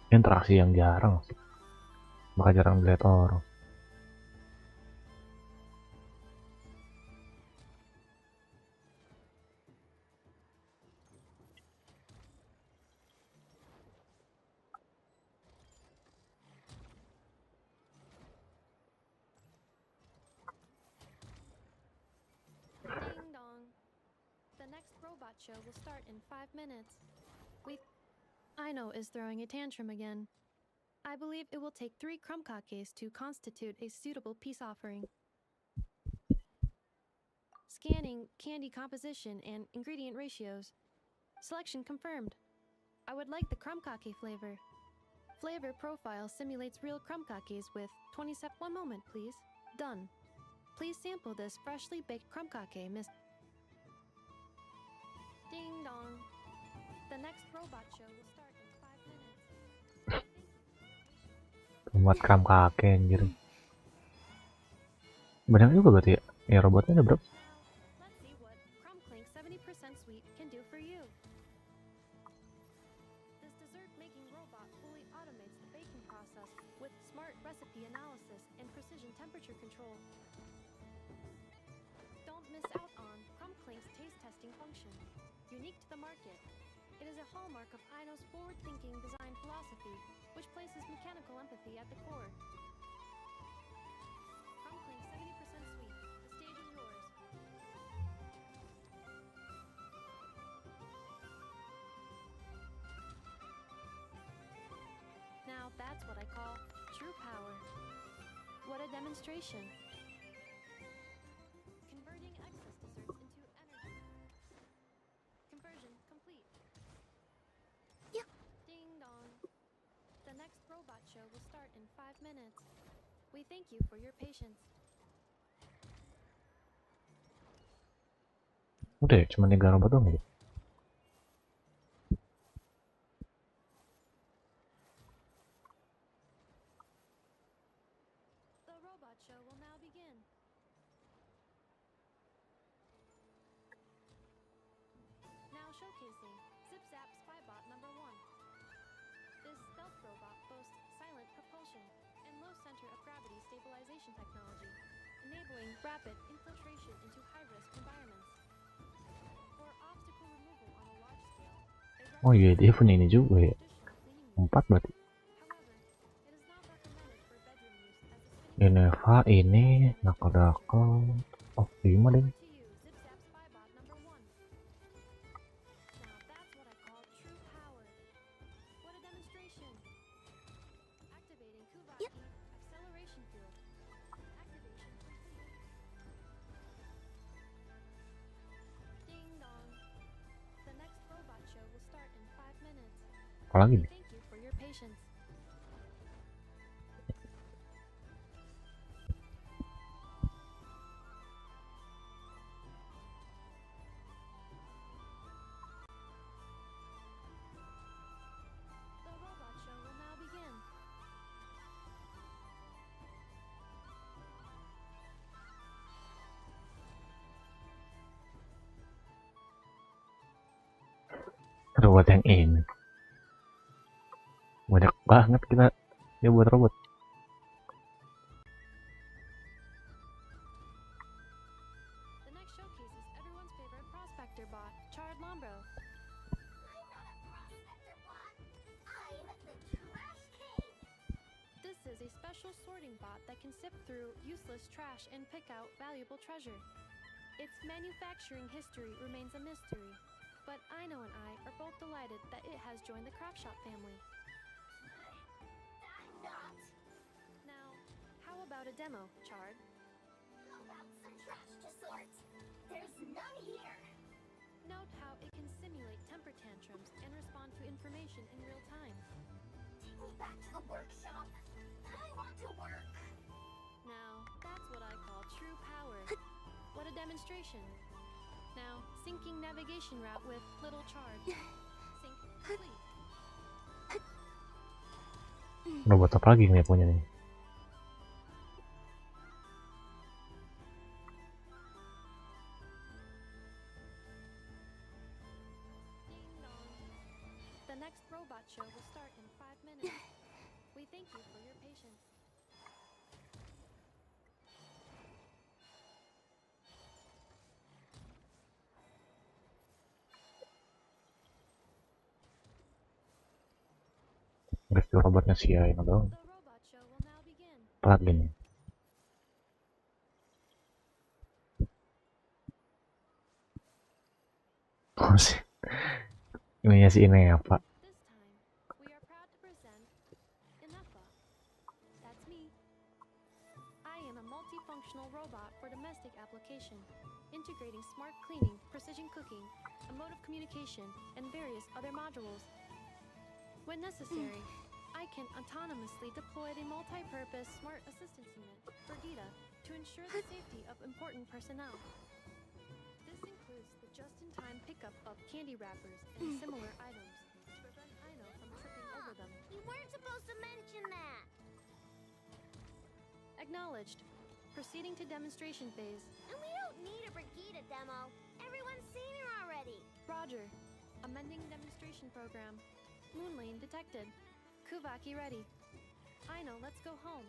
B: Interaksi yang jarang sih. Maka jarang dilihat orang.
F: show will start in 5 minutes. Aino is throwing a tantrum again. I believe it will take 3 krumkakes to constitute a suitable peace offering. Scanning candy composition and ingredient ratios. Selection confirmed. I would like the krumkake flavor. Flavor profile simulates real krumkakes with 1 moment, please. Done. Please sample this freshly baked krumkake, Miss. Ding dong. The next robot show will start in 5 minutes.
B: Buat kram kakek anjir. Banyak juga berarti ya. Ya robotnya ada berapa?
F: Let's see what Crumclink 70% sweet can do for you. This dessert making robot fully automates the baking process with smart recipe analysis and precision temperature control. Don't miss out on Crumclink's taste testing function. Unique to the market, it is a hallmark of Aino's forward-thinking design philosophy, which places mechanical empathy at the core. Crumclink 70% sweet. The stage is yours. Now that's what I call true power. What a demonstration. Converting excess desserts into energy. Conversion complete.
Q: Yeah.
F: Ding dong. The next robot show will start in 5 minutes. We thank you for your patience.
B: Udah ya, cuma 3 robot doang ya?
F: The robot show will now begin. Now showcasing Zip Zap Spybot number 1. This stealth robot boasts silent propulsion and low center of gravity stabilization technology, enabling rapid infiltration into high-risk environments. For obstacle removal on a large scale,
B: Oh iya, dia punya ini juga ya. 4 berarti. Geneva ini nakal-nakal. Oh 5 deh. Apalagi nih?
F: Thank you for your patience. The robot show will now begin.
B: Robot yang ini. Banyak banget kita ya buat robot.
F: The next showcase is everyone's favorite prospector bot, Charred Lombro.
E: I'm not a prospector bot. I'm the trash king.
F: This is a special sorting bot that can sift through useless trash and pick out valuable treasure. Its manufacturing history remains a mystery, but Aino and I are both delighted that it has joined the craft shop family. Now, how about a demo, Charred?
E: How about some trash to sort? There's none here.
F: Note how it can simulate temper tantrums and respond to information in real time.
E: Take me back to the workshop. I want to work.
F: Now, that's what I call true power. What a demonstration. Now, syncing navigation route with Little Charred. Sync complete.
B: Robot apa lagi nih punya nih?
F: The next robot show will start in 5 minutes. We thank you for your patience.
B: Review robotnya si Aino dong.
F: The robot show will now begin.
B: Apa lagi nih? Masih ini si ini apa?
F: We are proud to present Inefa. That's me. I am a multifunctional robot for domestic application, integrating smart cleaning, precision cooking, a mode of communication, and various other modules. When necessary, I can autonomously deploy the multi-purpose smart assistance unit, Bercanda, to ensure the safety of important personnel. This includes the just-in-time pickup of candy wrappers and similar items to prevent Aino from tripping over them.
E: You weren't supposed to mention that!
F: Acknowledged. Proceeding to demonstration phase.
E: And we don't need a Bercanda demo. Everyone's seen her already.
F: Roger. Amending demonstration program. Moon lane detected. Kuvaki ready. Aino, let's go home.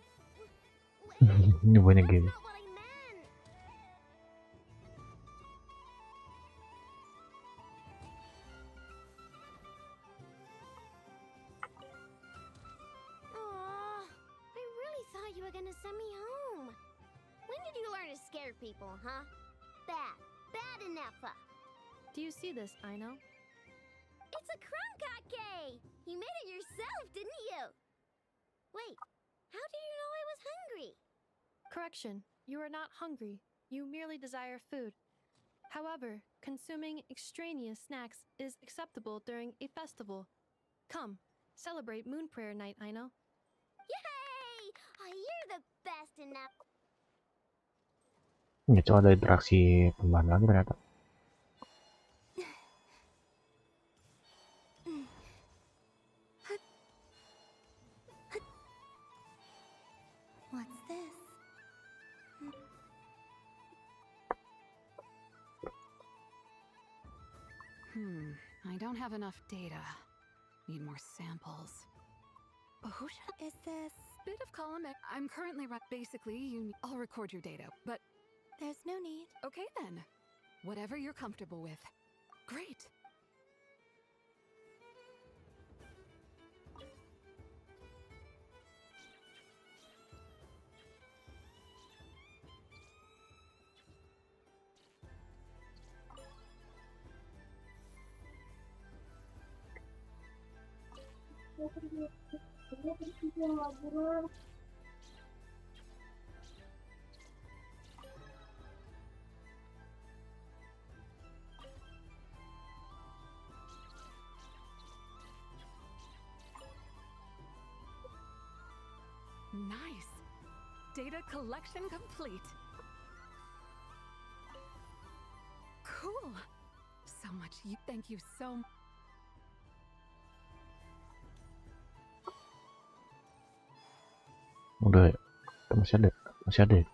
B: Ini banyak game.
E: Not what I meant! Aw, I really thought you were gonna send me home. When did you learn to scare people, huh? Bad enough.
F: Do you see this, Aino?
E: It's a crunkake! You made it yourself, didn't you? Wait, how do you know I was hungry?
F: Correction. You are not hungry. You merely desire food. However, consuming extraneous snacks is acceptable during a festival. Come, celebrate Moon Prayer Night, Aino.
E: Yay! Oh, you're the best enough.
B: Ya, coba ada interaksi tambahan lagi ternyata.
H: What's this?
T: I don't have enough data. Need more samples. Who
H: is this?
T: Bit of column. I'm currently basically, I'll record your data, but
H: there's no need.
T: Okay then. Whatever you're comfortable with. Great. Nice. Data collection complete. Cool. So much. Thank you so much.
B: Udah ya? Masih ada? Masih ada ya?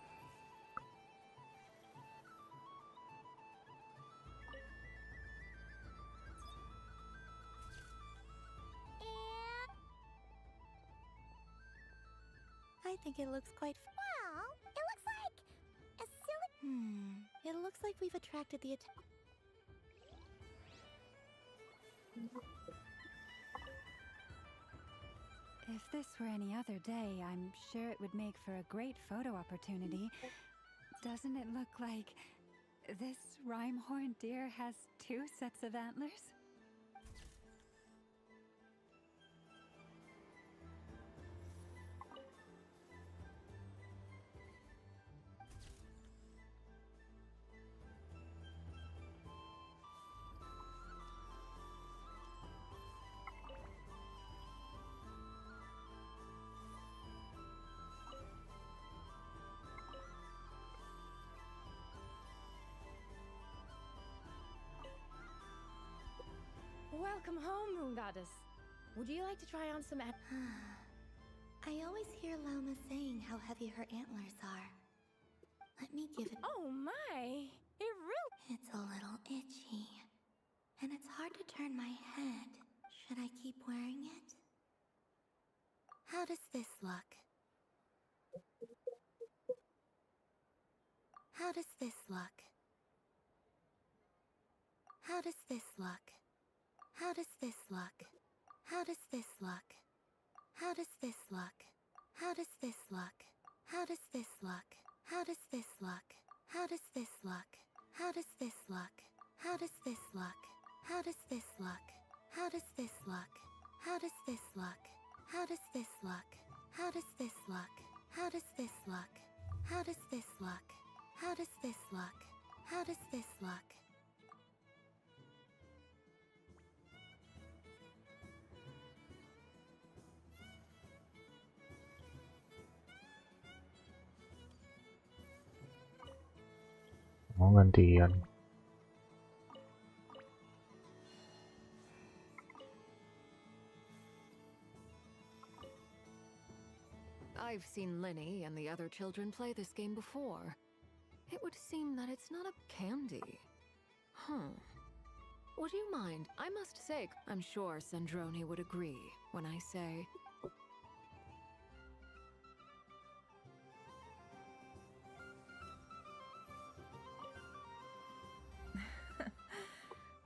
H: I think it looks quite
E: well. It looks like a silly.
H: It looks like we've attracted the attention.
U: If this were any other day, I'm sure it would make for a great photo opportunity. Doesn't it look like this rhyme-horned deer has 2 sets of antlers?
L: Welcome home, Moon Goddess. Would you like to try on some
H: I always hear Llama saying how heavy her antlers are. Let me give it.
L: Oh my!
H: It's a little itchy. And it's hard to turn my head. Should I keep wearing it? How does this look? How does this look? How does this look? How does this look? How does this look? How does this look? How does this look? How does this look? How does this look? How does this look? How does this look? How does this look?
B: Oh, gantian.
T: I've seen Lenny and the other children play this game before. It would seem that it's not a candy. Would you mind? I must say, I'm sure Sandrone would agree when I say...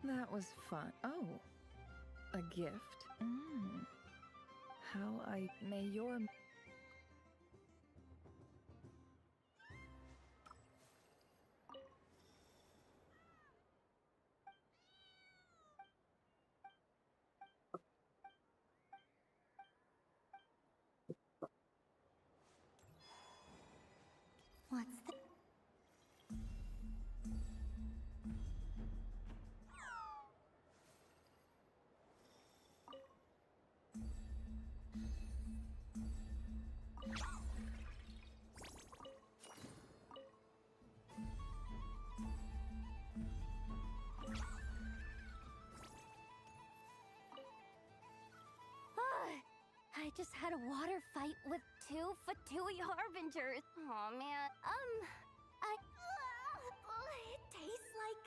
A: That was fun. Oh, a gift? How may your...
H: What's the...
M: I just had a water fight with two Fatui harbingers. Aw, man.
Q: It tastes like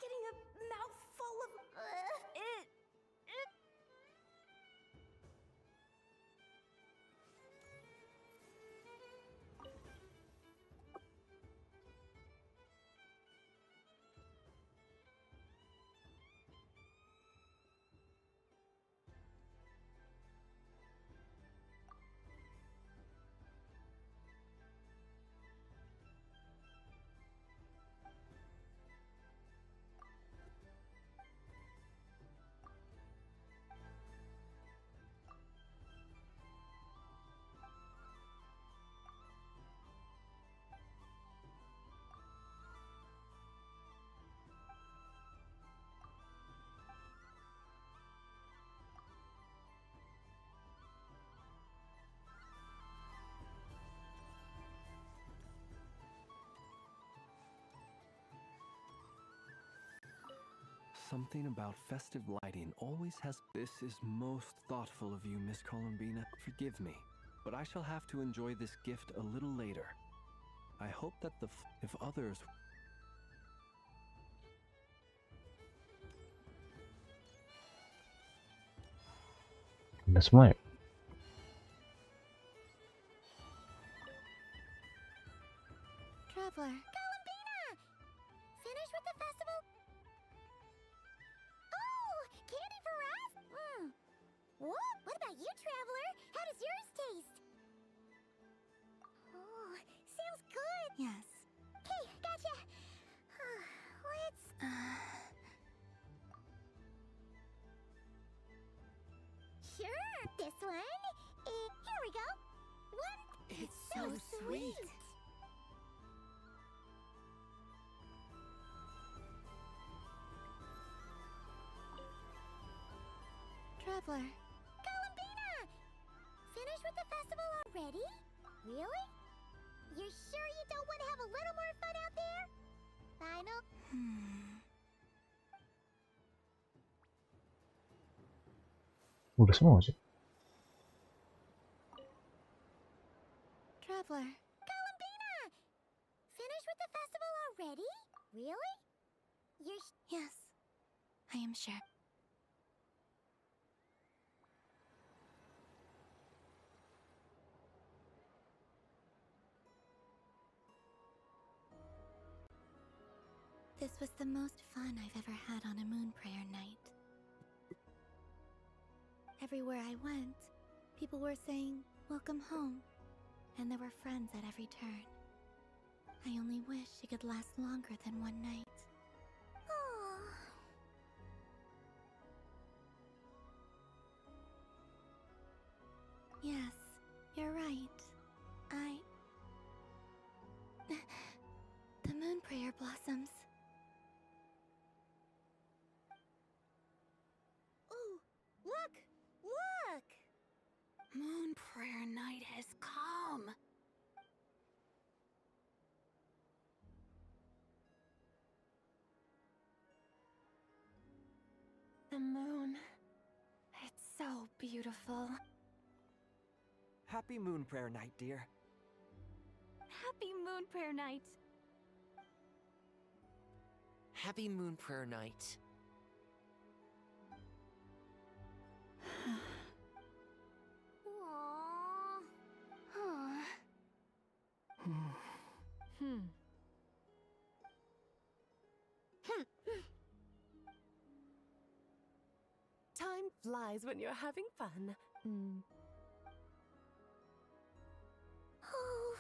Q: getting a mouthful of it.
C: Something about festive lighting always has... This is most thoughtful of you, Miss Columbina. Forgive me, but I shall have to enjoy this gift a little later. I hope that if others...
B: Udah semua ya?
E: Traveler. Columbina! Finished with the festival? Oh, candy for us? What about you, Traveler? How does yours taste? Oh, sounds good.
H: Yes.
E: Okay, gotcha. Let's... Sure, this one. Here we go. One.
H: It's so sweet.
E: Traveler. Columbina! Finished with the festival already? Really? You're sure you don't want to have a little more fun out there? Final?
B: Udah semua sih.
E: Traveler. Columbina! Finished with the festival already? Really? You're
H: Yes, I am sure. This was the most fun I've ever had on a moon prayer night. Everywhere I went, people were saying, "Welcome home," and there were friends at every turn. I only wish it could last longer than one night. Yes, you're right. The moon prayer blossoms.
Q: Ooh, look! Look!
T: Moon prayer night has come.
L: The moon. It's so beautiful.
G: Happy Moon Prayer Night, dear.
R: Happy Moon Prayer Night.
K: Happy Moon Prayer Night.
Q: Time flies when you're having fun.
H: Oh,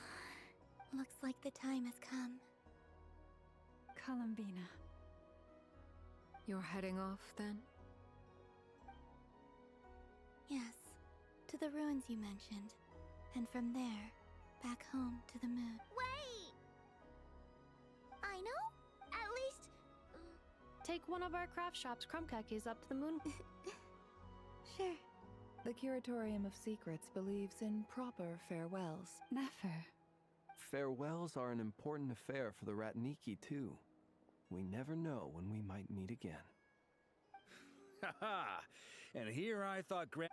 H: looks like the time has come.
U: Columbina.
T: You're heading off then?
H: Yes, to the ruins you mentioned. And from there, back home to the moon.
E: Wait! I know? At least...
F: Take one of our craft shop's crumb cookies up to the moon.
H: Sure.
A: The Curatorium of Secrets believes in proper farewells.
U: Never.
C: Farewells are an important affair for the Ratniki, too. We never know when we might meet again.
I: Ha! And here I thought
E: We made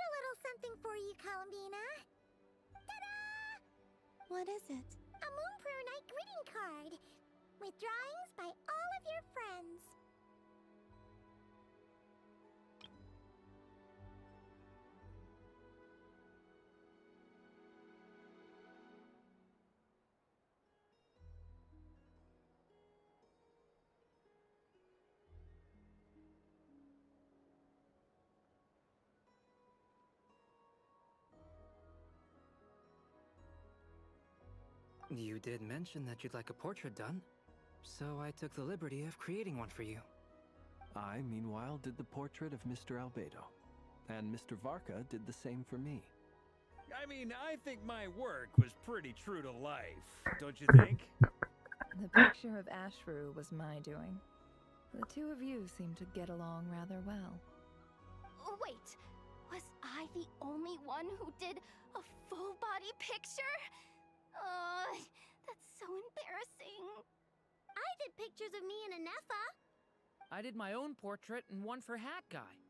E: a little something for you, Columbina. Ta-da!
H: What is it?
E: A Moon Prayer Night greeting card with drawings by all of your friends.
D: You did mention that you'd like a portrait done, so I took the liberty of creating one for you.
C: I, meanwhile, did the portrait of Mr. Albedo, and Mr. Varka did the same for me.
I: I mean, I think my work was pretty true to life, don't you think?
A: The picture of Ashru was my doing. The two of you seem to get along rather well.
M: Wait, was I the only one who did a full-body picture? That's so embarrassing.
E: I did pictures of me and Anefa.
J: I did my own portrait and one for Hat Guy.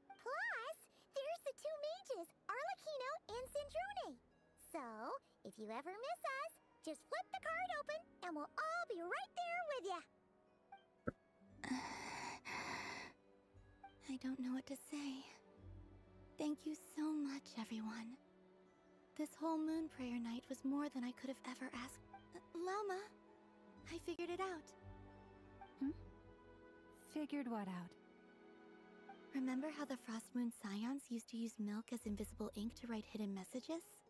E: Plus, there's the two mages, Arlecchino and Sandrone. So, if you ever miss us, just flip the card open and we'll all be right there with you.
H: I don't know what to say. Thank you so much, everyone. This whole Moon Prayer Night was more than I could have ever asked. Lama, I figured it out.
U: Figured what out?
H: Remember how the Frost Moon Scions used to use milk as invisible ink to write hidden messages?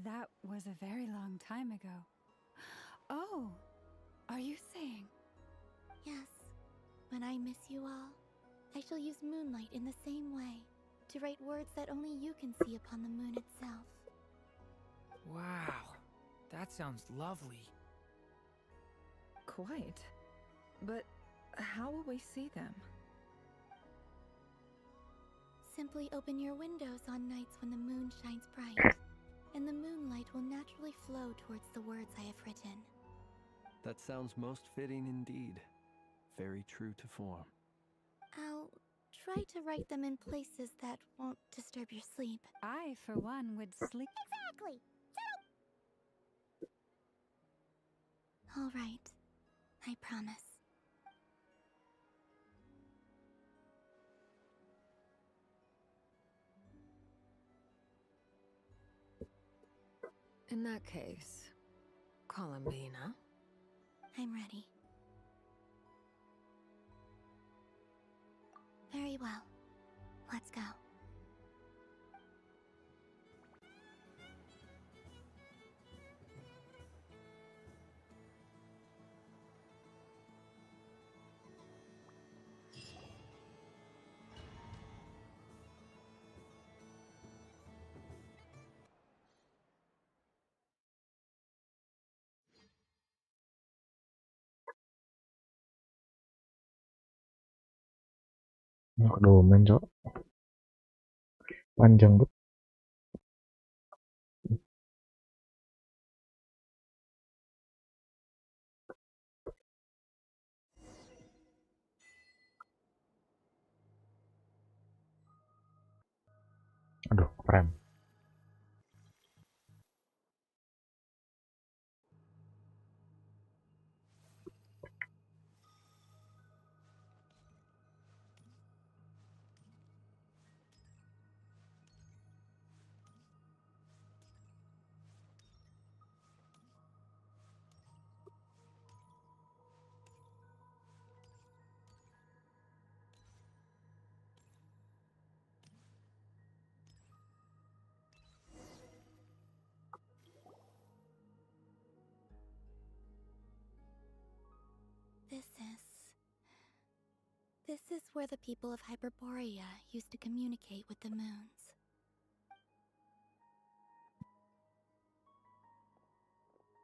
U: That was a very long time ago. Oh, are you saying?
H: Yes. When I miss you all, I shall use moonlight in the same way, to write words that only you can see upon the moon itself.
J: Wow, that sounds lovely.
A: Quite. But how will we see them?
H: Simply open your windows on nights when the moon shines bright, and the moonlight will naturally flow towards the words I have written.
C: That sounds most fitting indeed. Very true to form.
H: I'll try to write them in places that won't disturb your sleep.
U: I, for one, would sleep.
E: Exactly.
H: All right. I promise.
T: In that case, Columbina.
H: I'm ready. Very well. Let's go.
B: Aduh, men, Cok. Panjang banget. Aduh, keren.
H: This is where the people of Hyperborea used to communicate with the moons.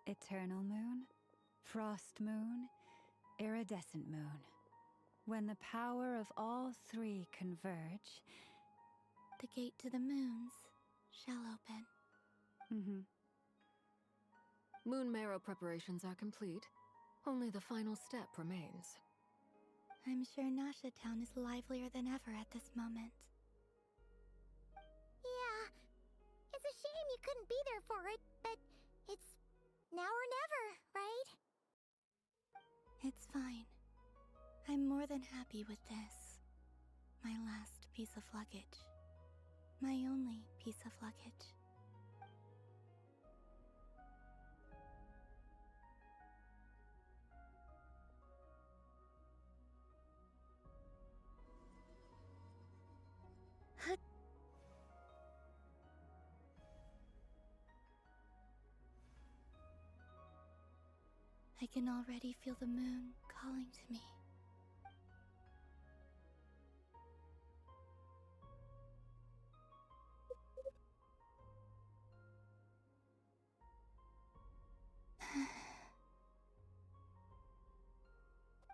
U: Eternal moon, frost moon, iridescent moon. When the power of all three converge,
H: the gate to the moons shall open.
T: Moon marrow preparations are complete. Only the final step remains.
H: I'm sure Nasha Town is livelier than ever at this moment.
E: Yeah, it's a shame you couldn't be there for it, but it's now or never, right?
H: It's fine. I'm more than happy with this. My last piece of luggage. My only piece of luggage. I can already feel the moon calling to me.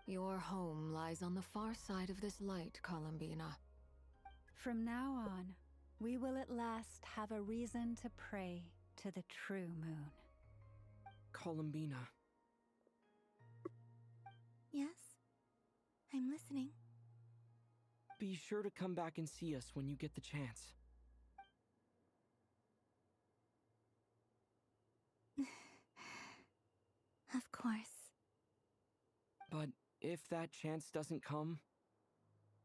T: Your home lies on the far side of this light, Columbina.
U: From now on, we will at last have a reason to pray to the true moon.
J: Columbina.
H: Yes? I'm listening.
J: Be sure to come back and see us when you get the chance.
H: Of course.
J: But if that chance doesn't come,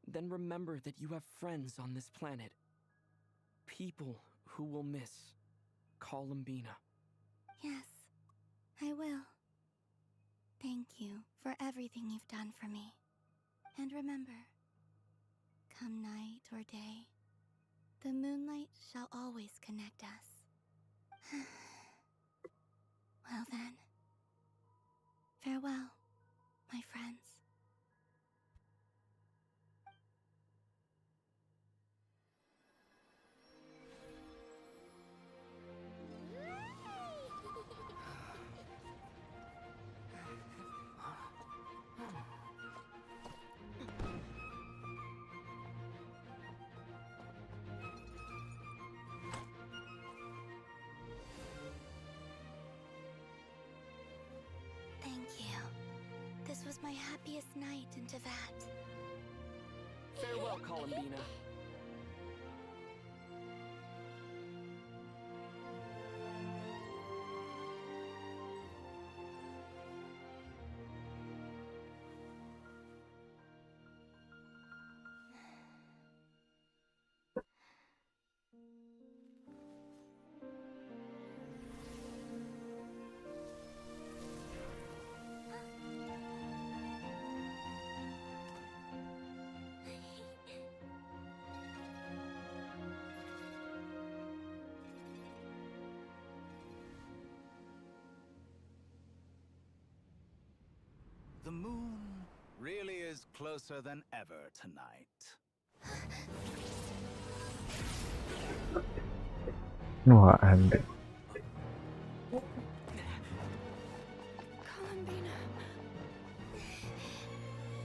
J: then remember that you have friends on this planet. People who will miss Columbina.
H: Yes, I will. Thank you for everything you've done for me. And remember, come night or day, the moonlight shall always connect us. Well then, farewell, my friends. Thank you. This was my happiest night in Tevat.
J: Farewell, Columbina.
G: The moon really is closer than ever tonight.
B: Wah, ada.
H: Columbina.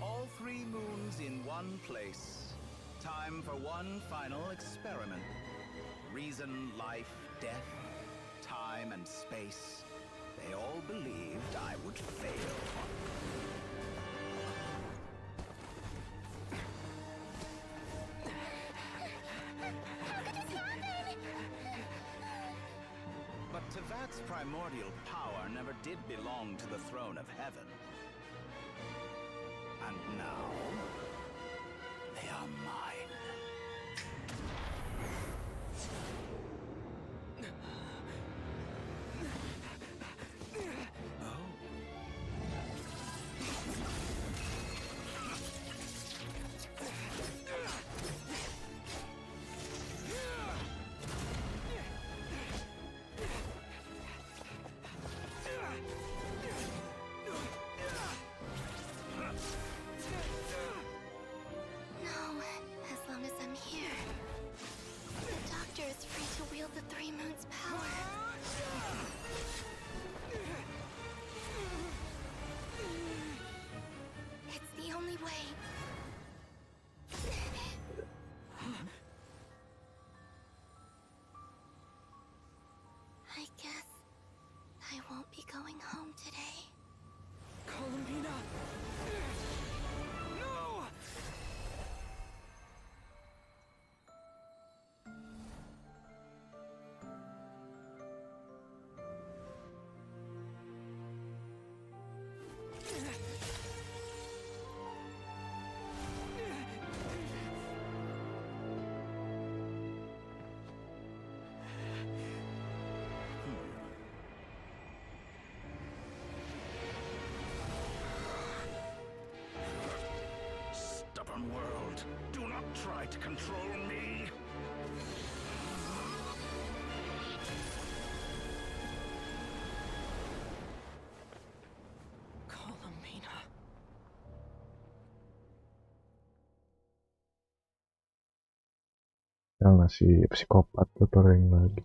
G: All three moons in one place. Time for one final experiment. Reason, life, death, time, and space. They all believed I would fail. But Tevat's primordial power never did belong to the throne of heaven. And now, they are mine.
H: I guess I won't be going home today.
J: Columbina! No!
G: Stubborn world, do not try to control me.
J: Columbina.
B: Yang si psikopat tutor yang lagi.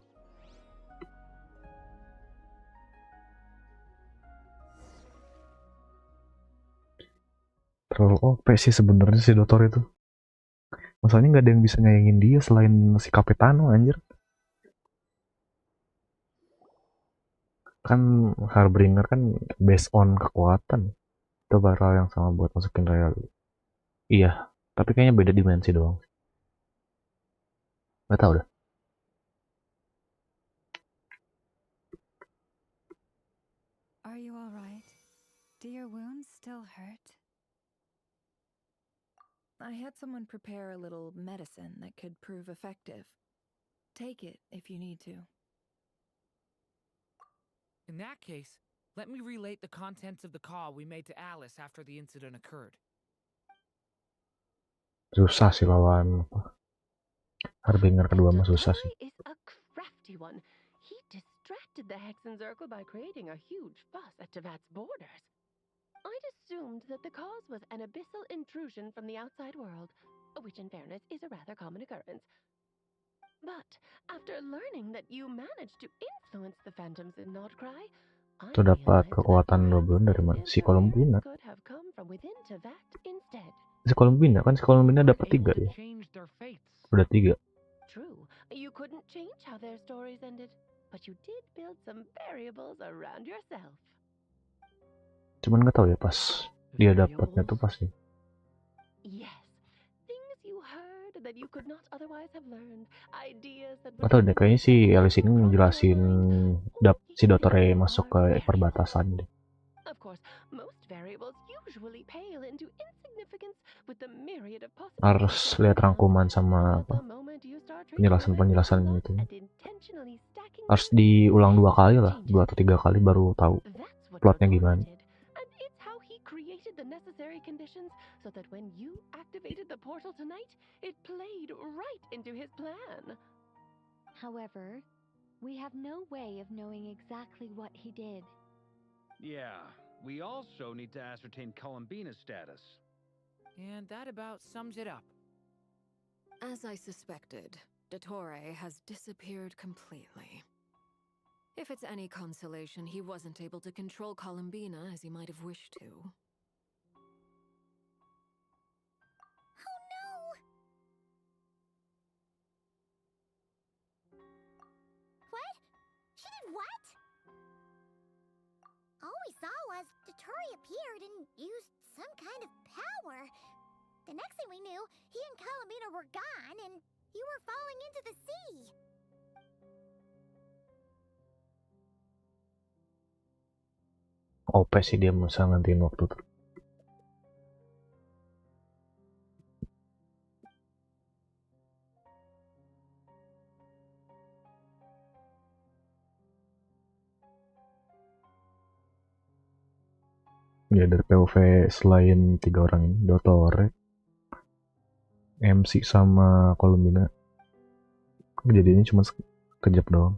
B: Terlalu OP sih sebenarnya si Dotor itu. Masalahnya nggak ada yang bisa nyayangin dia selain si Capitano anjir. Kan Harbringer kan based on kekuatan. Itu bakal yang sama buat masukin real. Iya, tapi kayaknya beda dimensi doang. Nggak tahu dah.
U: Are you all right? Do your wounds still hurt?
A: I had someone prepare a little medicine that could prove effective. Take it if you need to.
J: In that case, let me relate the contents of the call we made to Alice after the incident occurred.
B: Susah sih lawan Harbinger kedua mah susah sih.
N: Is a crafty one. He distracted the Hexen Circle by creating a huge fuss at Tevat's borders. I'd assumed that the cause was an abyssal intrusion from the outside world, which in fairness is a rather common occurrence. But after learning that you managed to influence the phantoms in Nordcry,
B: Itu dapat kekuatan double dari mana? Si Columbina.
N: could have come from within Tevat instead.
B: Si Columbina kan si Columbina dapat 3 ya. Udah 3.
N: True, you couldn't change how their stories ended, but you did build some variables around yourself.
B: Cuman nggak tahu ya pas dia dapatnya tuh pasti.
N: Yes, things you heard that you could not otherwise have learned, ideas that
B: Nggak tahu deh, kayaknya si Alice ini ngejelasin si Dotore masuk ke perbatasan deh.
N: Of course, most variables usually pale into insignificance with the myriad of possibilities.
B: Harus lihat rangkuman sama apa penjelasan gitu. Harus diulang 2 kali lah, 2 atau 3 kali baru tahu plotnya gimana.
N: Created the necessary conditions so that when you activated the portal tonight, it played right into his plan.
R: However, we have no way of knowing exactly what he did.
I: Yeah, we also need to ascertain Columbina's status.
J: And that about sums it up.
T: As I suspected, Dottore has disappeared completely. If it's any consolation, he wasn't able to control Columbina as he might have wished to.
E: kind of power. The next thing we knew, he and Columbina were gone, and you were falling into the sea.
B: OP sih dia bisa ngantiin waktu tuh. Ya dari POV selain 3 orang ini, Dottore, MC sama Columbina, kejadiannya cuma sekejap doang.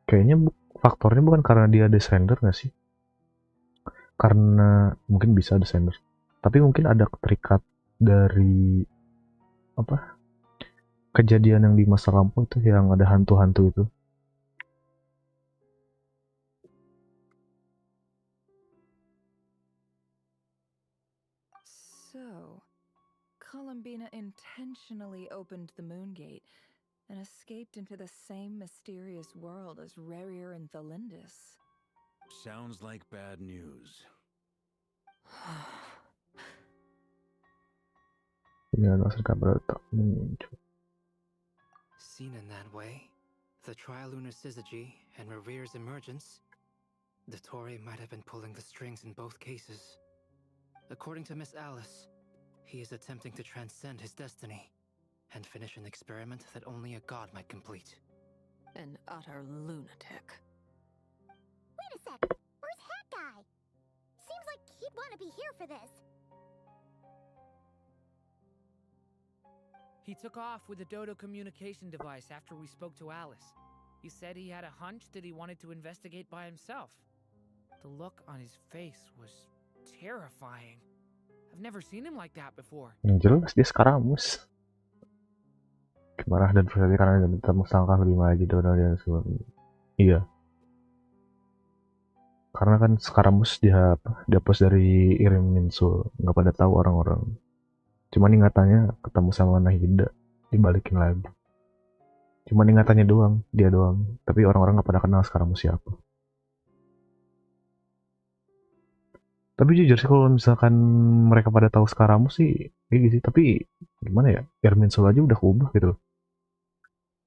B: Kayaknya faktornya bukan karena dia desainer nggak sih? Karena mungkin bisa desainer, tapi mungkin ada keterikat dari apa? Kejadian yang di masa lampau itu yang ada hantu-hantu itu.
A: So, Columbina intentionally opened the moon gate and escaped into the same mysterious world as Rarier and Thalindis.
I: Sounds like bad news.
D: Seen in that way, the trilunar syzygy and Revere's emergence, Dottore might have been pulling the strings in both cases. According to Miss Alice, he is attempting to transcend his destiny and finish an experiment that only a god might complete.
T: An utter lunatic.
E: Wait a sec, where's Hat Guy? Seems like he'd want to be here for this.
J: He took off with a Dodo communication device after we spoke to Alice. He said he had a hunch that he wanted to investigate by himself. The look on his face was terrifying. I've never seen him like that before.
B: Yang jelas dia Skaramus. Marah dan frustasi karena bertemu sangka lebih maju Dodo dan sebagainya. Iya. Karena kan Skaramus dia dihapus dari Irim Minsul, nggak pada tahu orang-orang. Cuman ingatannya ketemu sama Nahida, dibalikin lagi. Cuman ingatannya doang, dia doang. Tapi orang-orang nggak pada kenal Skaramus siapa. Tapi jujur sih kalau misalkan mereka pada tahu Skaramus sih, gitu sih. Tapi gimana ya, Irmin Sul aja udah keubah gitu loh.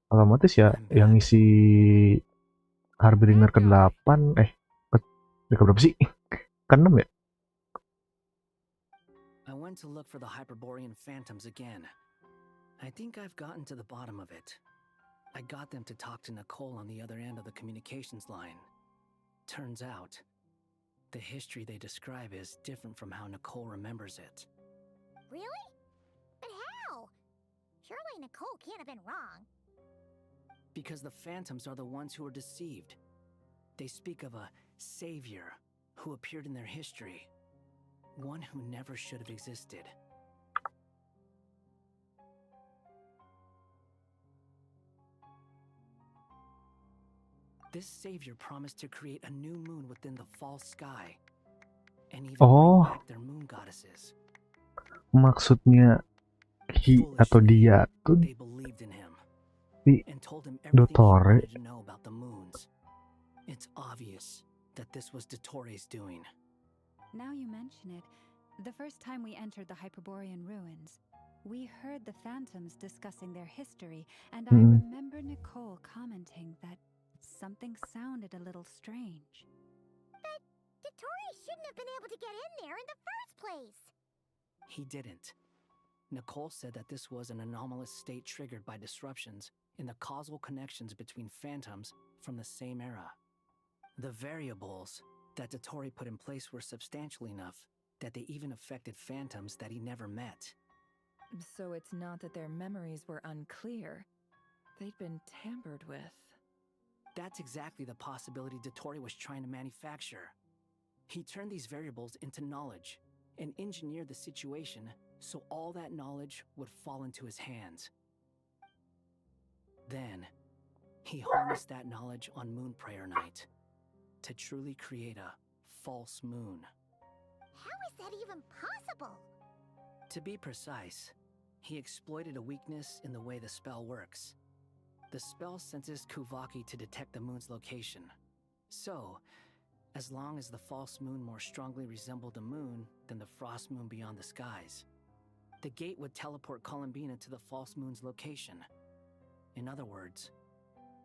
B: Otomatis ya yang ngisi Harbinger ke-8, ke-berapa sih? Ke-6 ya?
K: I went to look for the Hyperborean phantoms again. I think I've gotten to the bottom of it. I got them to talk to Nicole on the other end of the communications line. Turns out, the history they describe is different from how Nicole remembers it.
E: Really? But how? Surely Nicole can't have been wrong.
K: Because the phantoms are the ones who are deceived. They speak of a savior who appeared in their history. One who never should have existed. This savior promised to create a new moon within the false sky, and even bring back their moon goddesses.
B: Maksudnya atau dia tuh
K: They believed in him
B: si
K: and told him everything he
B: Dottore.
K: wanted to know about the moons. It's obvious that this was Dottore's doing.
U: Now you mention it, the first time we entered the Hyperborean ruins, we heard the phantoms discussing their history, and I remember Nicole commenting that something sounded a little strange.
E: But Dottore shouldn't have been able to get in there in the first place.
K: He didn't. Nicole said that this was an anomalous state triggered by disruptions in the causal connections between phantoms from the same era. The variables that Dottore put in place were substantial enough that they even affected phantoms that he never met.
A: So it's not that their memories were unclear. They'd been tampered with.
K: That's exactly the possibility Dottore was trying to manufacture. He turned these variables into knowledge and engineered the situation so all that knowledge would fall into his hands. Then, he harnessed that knowledge on Moon Prayer Night to truly create a false moon.
E: How is that even possible?
K: To be precise, he exploited a weakness in the way the spell works. The spell senses Kuvaki to detect the moon's location. So, as long as the false moon more strongly resembled the moon than the frost moon beyond the skies, the gate would teleport Columbina to the false moon's location. In other words,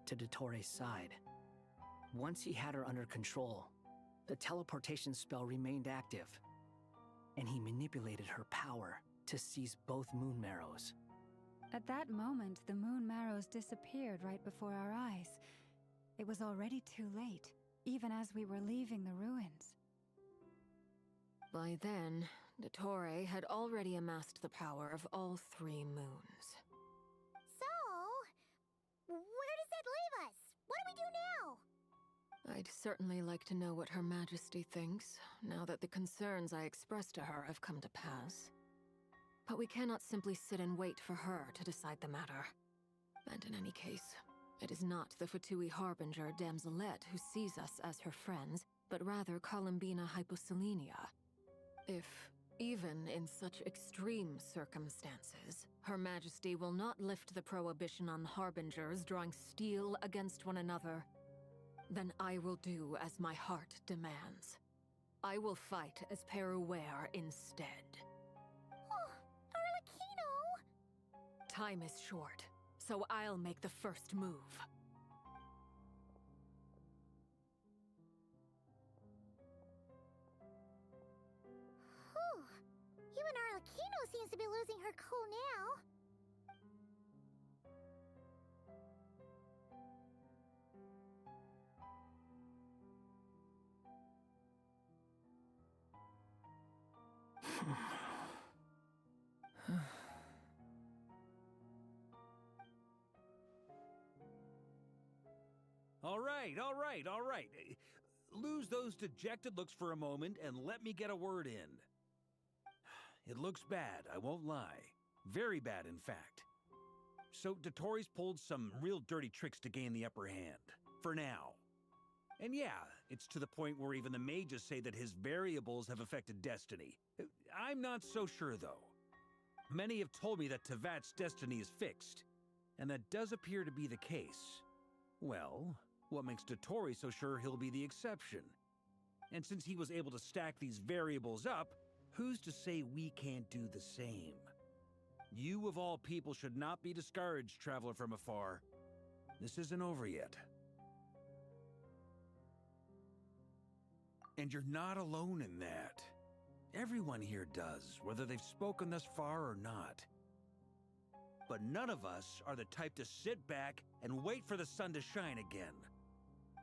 K: to Dottoro's side. Once he had her under control, the teleportation spell remained active, and he manipulated her power to seize both moon marrows.
U: At that moment, the moon marrows disappeared right before our eyes. It was already too late, even as we were leaving the ruins.
T: By then, Dottore had already amassed the power of all 3 moons.
E: So, where does that leave us? What do we do now?
T: I'd certainly like to know what Her Majesty thinks, now that the concerns I expressed to her have come to pass. But we cannot simply sit and wait for her to decide the matter. And in any case, it is not the Fatui Harbinger Damselette who sees us as her friends, but rather Columbina Hyposelenia. If, even in such extreme circumstances, Her Majesty will not lift the prohibition on Harbingers drawing steel against one another, then I will do as my heart demands. I will fight as Peruware instead. Time is short, so I'll make the first move.
E: Whew. Even Arlecchino seems to be losing her cool now.
I: All right. Lose those dejected looks for a moment and let me get a word in. It looks bad, I won't lie. Very bad, in fact. So Dottoro's pulled some real dirty tricks to gain the upper hand. For now. And yeah, it's to the point where even the mages say that his variables have affected destiny. I'm not so sure, though. Many have told me that Tevat's destiny is fixed, and that does appear to be the case. Well, what makes Dottore so sure he'll be the exception? And since he was able to stack these variables up, who's to say we can't do the same? You of all people should not be discouraged, traveler from afar. This isn't over yet. And you're not alone in that. Everyone here does, whether they've spoken thus far or not. But none of us are the type to sit back and wait for the sun to shine again.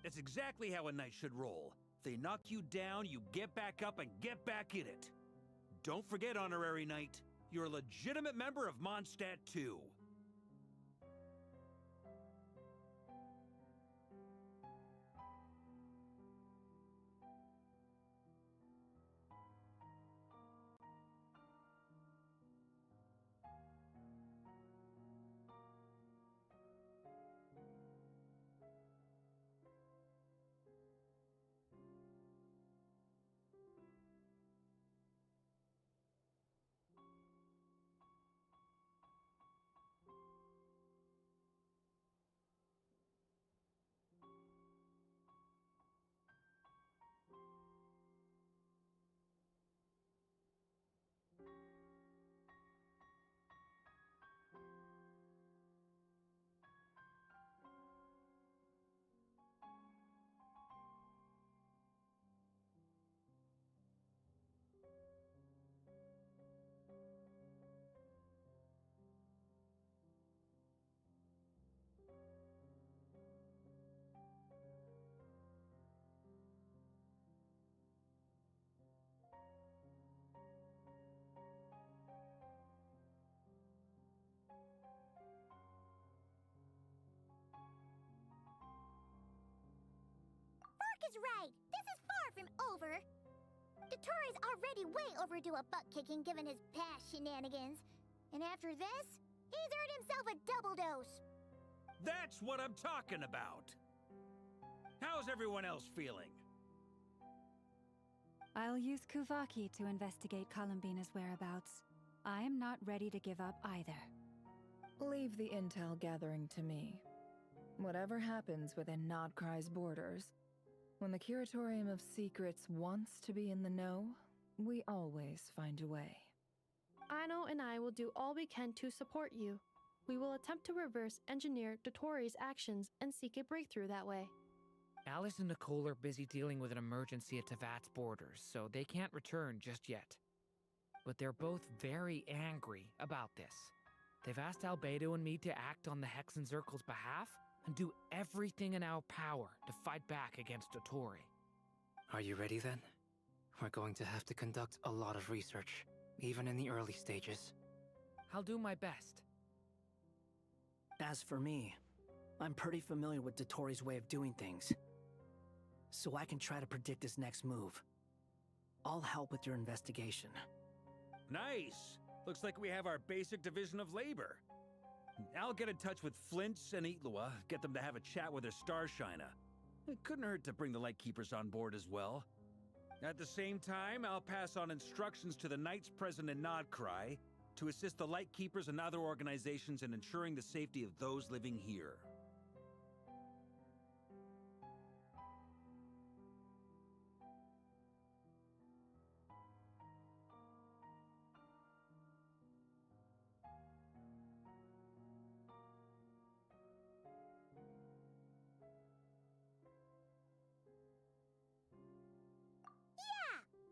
I: That's exactly how a knight should roll. If they knock you down, you get back up and get back in it. Don't forget, Honorary Knight, you're a legitimate member of Mondstadt too.
E: Is right. This is far from over. Dottore's already way overdue a butt kicking given his past shenanigans. And after this, he's earned himself a double dose.
I: That's what I'm talking about. How's everyone else feeling?
U: I'll use Kuvaki to investigate Columbina's whereabouts. I am not ready to give up either.
A: Leave the intel gathering to me. whatever happens within Nodcry's borders, when the Curatorium of Secrets wants to be in the know, we always find a way.
F: Aino and I will do all we can to support you. We will attempt to reverse engineer Dotori's actions and seek a breakthrough that way.
J: Alice and Nicole are busy dealing with an emergency at Tevat's borders, so they can't return just yet. But they're both very angry about this. They've asked Albedo and me to act on the Hexenzirkel's behalf and do everything in our power to fight back against Dotori.
D: Are you ready then? We're going to have to conduct a lot of research, even in the early stages.
J: I'll do my best.
K: As for me, I'm pretty familiar with Dotori's way of doing things, so I can try to predict his next move. I'll help with your investigation.
I: Nice! Looks like we have our basic division of labor. I'll get in touch with Flints and Itlua, get them to have a chat with their Starshiner. It couldn't hurt to bring the Lightkeepers on board as well. At the same time, I'll pass on instructions to the Knights present in Nodcry to assist the Lightkeepers and other organizations in ensuring the safety of those living here.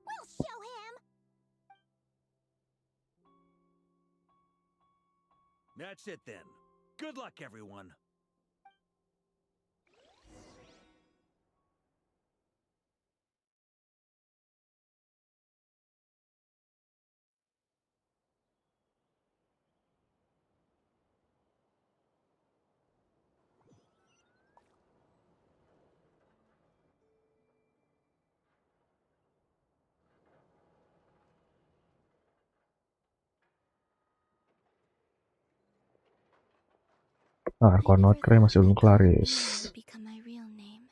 E: We'll show him!
I: That's it then. Good luck, everyone.
B: Arkon Nodcry masih belum kelar, guys.
H: Become my real name.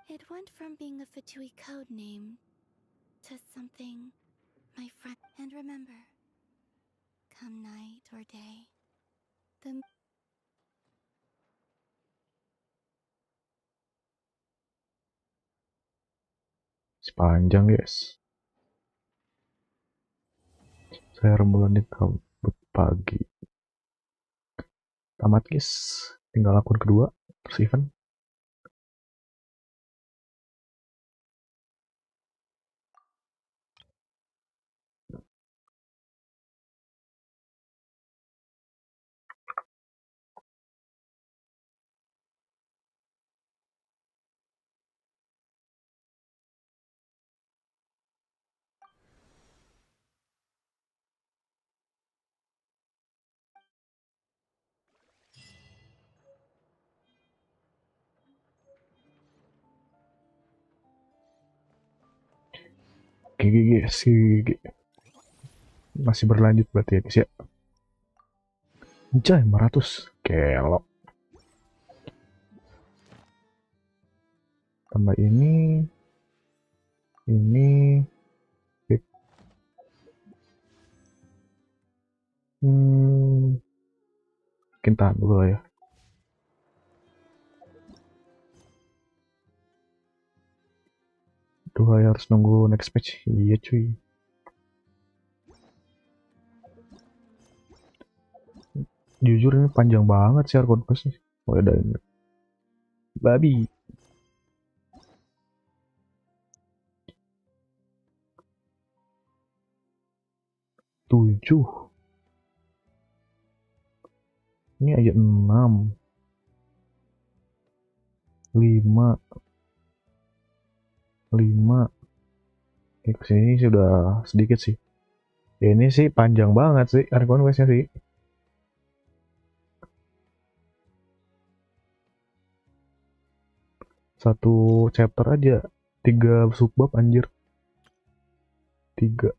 H: It went from being a Fatui code name to something my friend. And remember, come night or day, the
B: Panjang, guys. Saya rembulan di kabut pagi. Tamat, guys. Tinggal akun kedua, terus event. GG. Masih berlanjut berarti ya, guys ya. Anjay, 500. Kelok. Tambah ini. Sip. Mungkin tahan dulu lah ya. Tuh, harus nunggu next match. Iya cuy. Jujur ini panjang banget sih Arkon Quest nih. Oh, ada ini. Babi. Tujuh. Ini aja 6. 5. Kesini sudah sedikit sih. Ya, ini sih panjang banget sih Arkon Quest-nya sih. Satu chapter aja 3 subbab anjir. 3.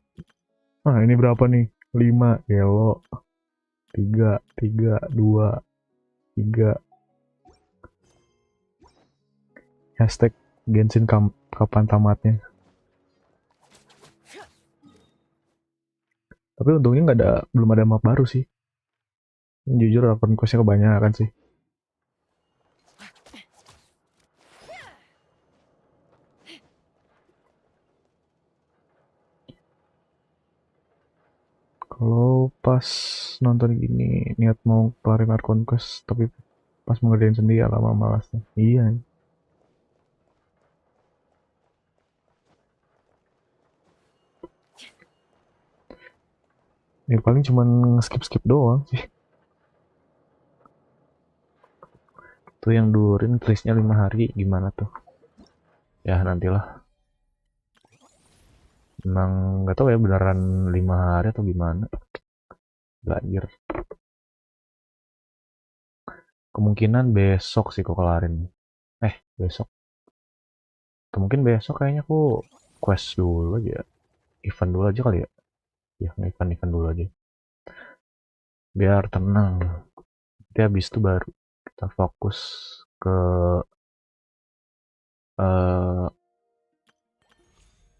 B: Nah, ini berapa nih? 5. Gelo. 3, 2, 3. Hashtag Genshin kapan tamatnya. Tapi untungnya belum ada map baru sih. Jujur Arkon Quest-nya kebanyakan sih. Kalau pas nonton gini niat mau kelarin Art Conquest tapi pas mau ngerjain sendiri lama malasnya. Iya. Ya paling cuman skip doang sih. Tuh yang durin tulisnya 5 hari gimana tuh? Ya nantilah. Emang nggak tahu ya beneran 5 hari atau gimana. Belajar. Kemungkinan besok sih kok kelarin. Besok. Atau mungkin besok kayaknya aku quest dulu aja. Event dulu aja kali ya. Ya event dulu aja. Biar tenang. Nanti habis itu baru kita fokus ke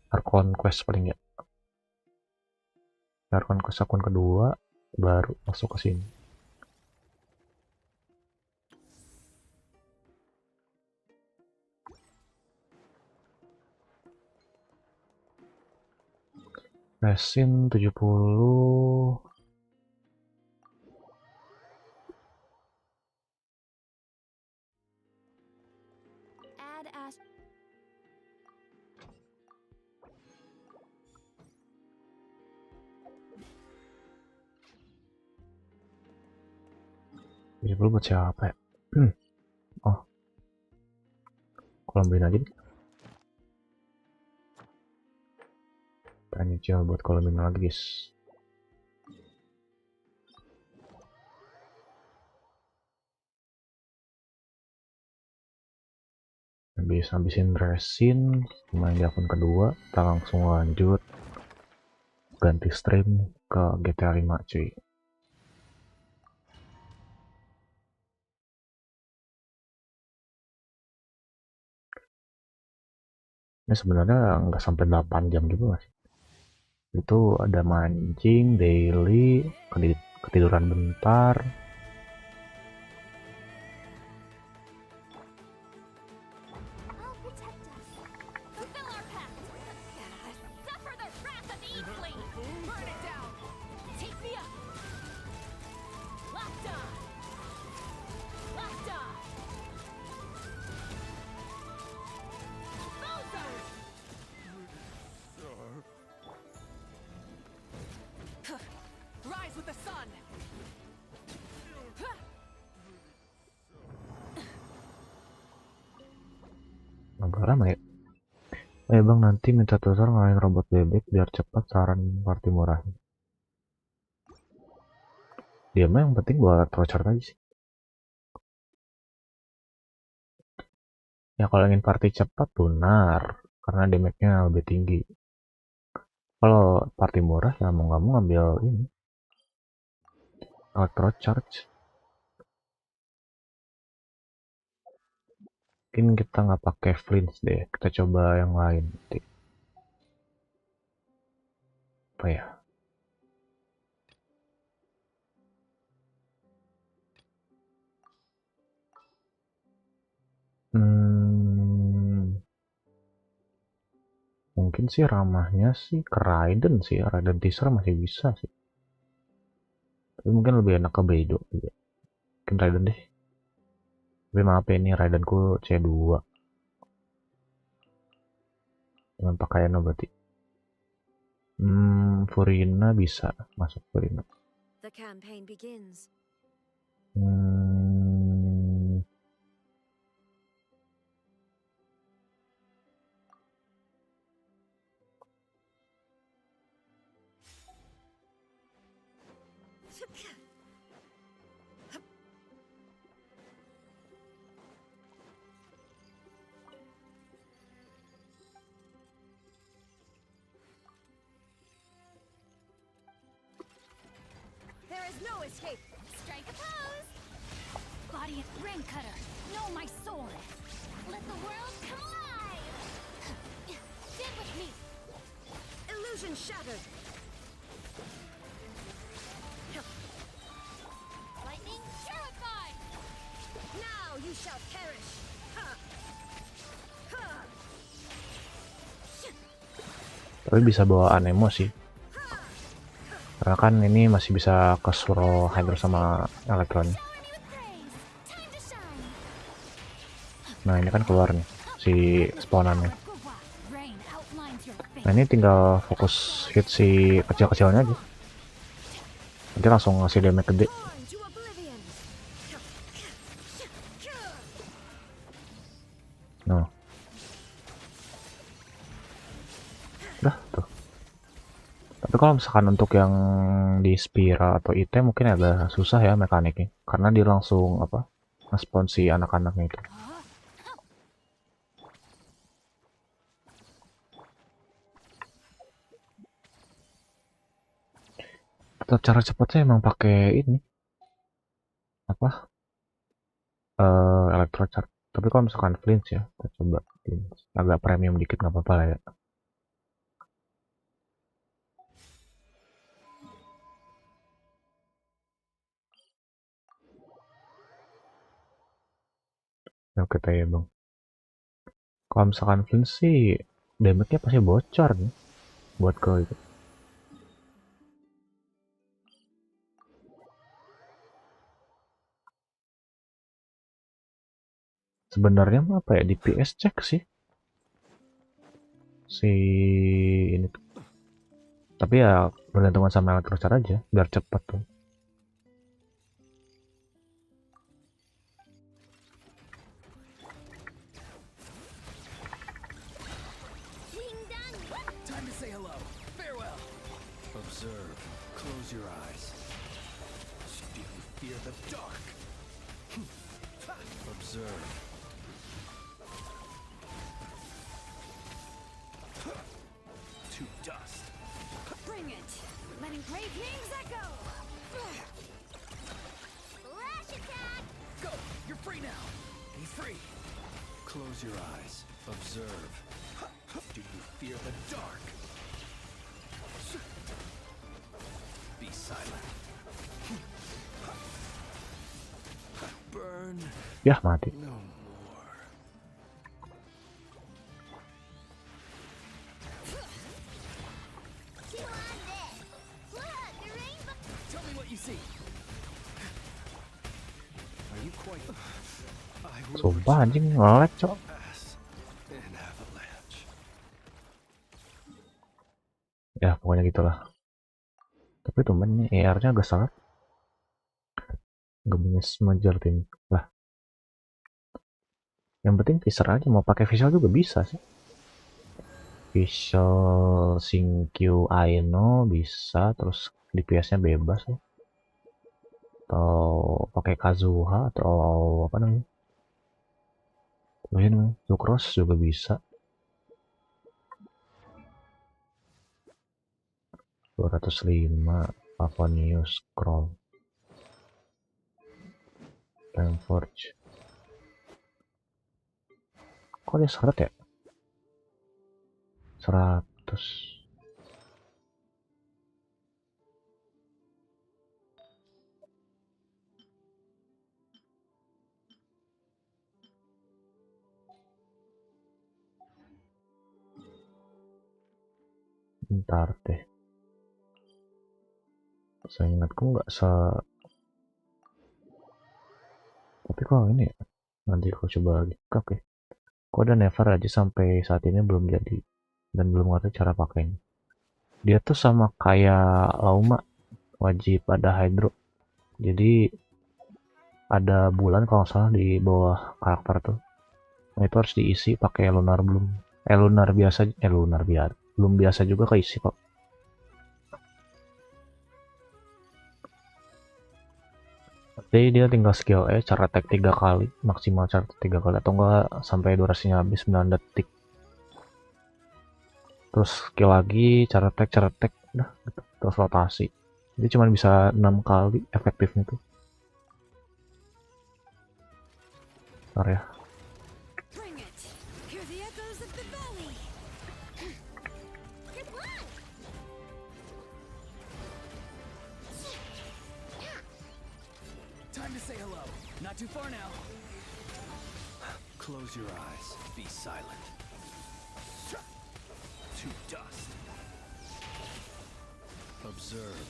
B: Arkon Quest paling ya. Arkon Quest akun kedua baru masuk ke sini. Resin 70. Jadi perlu buat siapa ya? Oh, kolam aja nih. Tanya cil buat kolam lagi guys. Habisin resin, main di akun kedua, kita langsung lanjut ganti stream ke GTA 5 cuy. Ini sebenarnya nggak sampai 8 jam juga masih. Itu ada mancing, daily, ketiduran bentar. Agak lama ya. Bang, nanti minta tutor ngalahin robot bebek biar cepat saran party murah. Dia mah yang penting buat voucher aja sih. Ya kalau ingin party cepat benar, karena damage-nya lebih tinggi. Kalau party murah ya mau nggak mau ngambil ini electro charge. Mungkin kita nggak pakai flinch deh, kita coba yang lain nanti. Apa ya? Mungkin sih ramahnya sih ke Raiden sih, Raiden teaser masih bisa sih. Tapi mungkin lebih enak ke Beidou juga. Mungkin Raiden deh. Tapi maaf ya, ini Raidenku C2. Dengan pakaian berarti. Furina bisa masuk Furina.
T: The campaign begins.
Q: There is no escape. Strike a pose. Body ring cutter. Know my sword. Let the world come alive. Stand with me. Illusion shattered. Lightning terrified. Now you shall perish.
B: Tapi bisa bawa anemo sih. karena kan ini masih bisa ke suruh hydro sama elektron. Nah ini kan keluar nih si spawnannya. Nah ini tinggal fokus hit si kecil-kecilnya aja, nanti langsung ngasih damage gede. Nah udah tuh. Tapi kalau misalkan untuk yang di Spira atau item mungkin agak susah ya mekaniknya, karena dia langsung apa nge-spawn si anak-anaknya itu. Atau cara cepatnya emang pakai ini apa electrocharge. Tapi kalau misalkan flinch ya, kita coba flinch. Agak premium dikit nggak apa-apa lah ya. Oke ya bang. Kalau misalkan flinch sih damage-nya pasti bocor nih buat ke itu. Sebenarnya apa ya, di PS cek sih si ini tuh. Tapi ya bergantungan sama electrocharge aja biar cepet tuh.
I: Time to say hello. Farewell. Observe. Close your eyes. Do you fear the dark? Observe. To dust.
Q: Bring it! Letting brave names echo!
E: Flash attack!
I: Go! You're free now. Be free. Close your eyes. Observe. Do you fear the dark? Be silent. Burn.
B: Ya mati.
I: No. Tell me what you see. Are you quite?
B: Sumpah anjing nge-lag cok. Ya pokoknya gitulah. Tapi temen nih AR-nya agak salah. Gak punya major tim lah. Yang penting teaser aja, mau pakai visual juga bisa sih. Visual Syncue Aino bisa, terus DPS-nya bebas loh. Atau pakai Kazuha atau apa namanya? Mungkin Zucross juga bisa. 205 Pavonius Scroll Forge. Kok dia seret ya? 100. Bentar deh. Saya ingatku nggak tapi kok ini ya? Nanti aku coba lagi. Oke. Kok ada never aja sampai saat ini belum jadi dan belum ngerti cara pakainya. Dia tuh sama kayak Lauma, wajib ada hydro. Jadi ada bulan kalau nggak salah di bawah karakter tuh. Nah, itu harus diisi pakai lunar bloom. Lunar biasa, lunar biar. Belum biasa juga keisi kok. Jadi dia tinggal skill E, cara attack 3 kali, maksimal cara 3 kali, atau enggak sampai durasinya habis 9 detik. Terus skill lagi, cara attack, udah gitu. Terus rotasi. Jadi cuma bisa 6 kali efektifnya tuh. Bentar ya.
I: Time to say hello. Not too far now. Close your eyes. Be silent. To dust. Observe.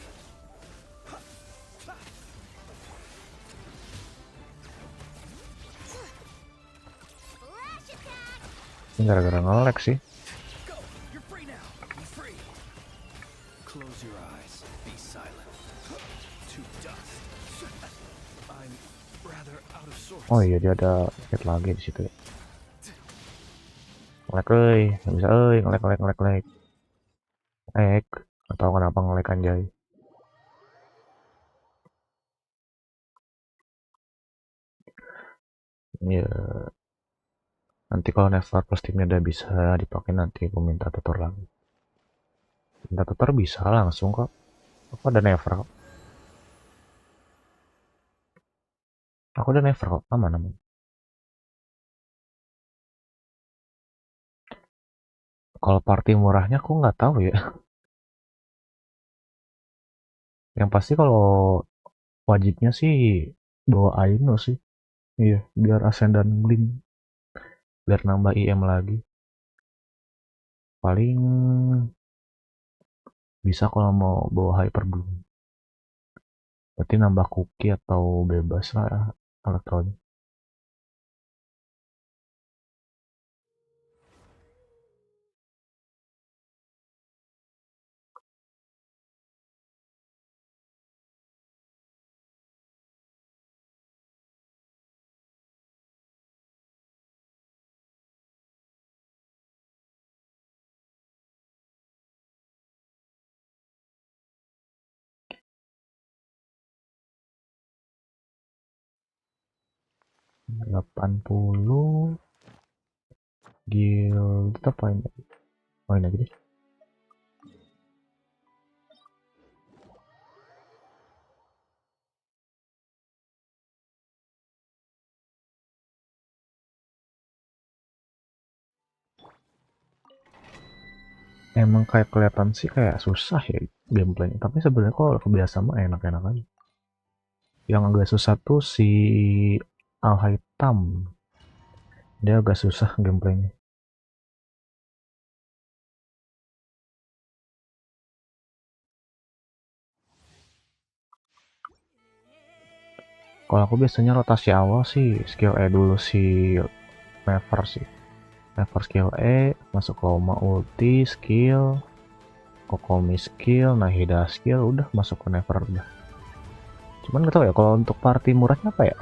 B: Ini gara-gara nge-lag sih.
C: Close your eyes. Be silent. To dust. I'm rather out of sorts.
B: Oh iya, dia ada hit lagi di situ ya. Nge-lag euy, nggak bisa euy, nge-lag. Atau kenapa nge-lag anjay. Ya, nanti kalau Never plus timnya udah bisa dipakai, nanti aku minta tutor lagi. Minta tutor bisa langsung kok. Aku ada Never kok. Aman. Kalau party murahnya aku nggak tahu ya. Yang pasti kalau wajibnya sih bawa Aino sih. Iya, biar Ascend dan Link. Biar nambah IM lagi. Paling bisa kalau mau bawa Hyper Bloom. Berarti nambah cookie atau bebas lah elektronik. $80 guild apa ini? Oh ini aja deh. Emang kayak kelihatan sih kayak susah ya gameplaynya, tapi sebenarnya kalau kebiasa mah enak-enak aja. Yang agak susah tuh si Al Hitam, dia agak susah gameplaynya. Kalau aku biasanya rotasi awal sih skill E dulu si Never sih. Never skill E, masuk Koma ulti, skill, Kokomi skill, Nahida skill, udah masuk ke Never udah. Cuman gak tau ya kalau untuk party murahnya apa ya.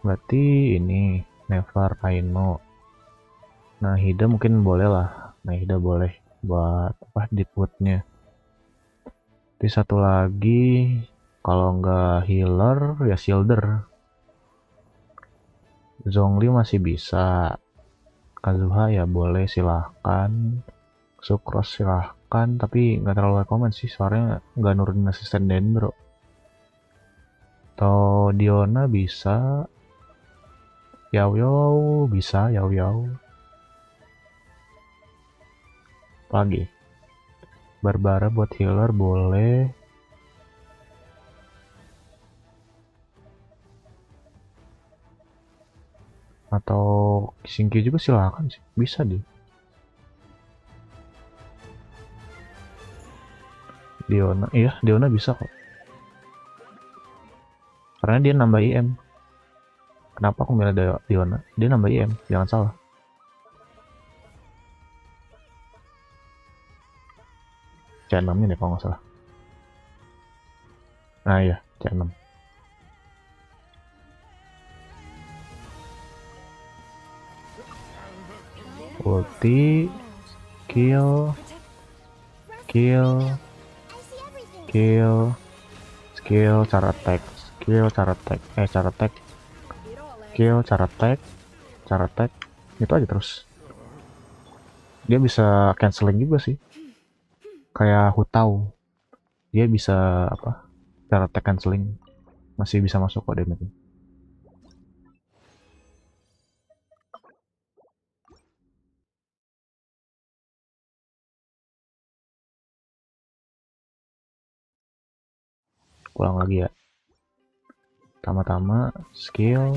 B: Berarti ini Never, Aino, Nahida mungkin boleh lah. Nahida boleh buat apa Deepwoodnya. Di satu lagi kalau nggak healer ya shielder. Zhongli masih bisa. Kazuha ya boleh silahkan. Sucrose silahkan, tapi nggak terlalu rekomend sih, soalnya nggak nurunin asisten Dendro. Atau Diona bisa. Yao bisa, Yao. Lagi. Barbara buat healer boleh. Atau Shinki juga silakan sih, bisa deh. Diona, iya Diona bisa kok. Karena dia nambah IM. Kenapa aku milih Diona? Dia nambah IM, jangan salah. C6 ini kalau nggak salah. Nah iya, C6. Ulti, kill, skill, cara attack, cara attack, itu aja terus. Dia bisa canceling juga sih, kayak Hutau, dia bisa apa, cara attack canceling, masih bisa masuk kok damage. Pulang lagi ya. Tama-tama skill,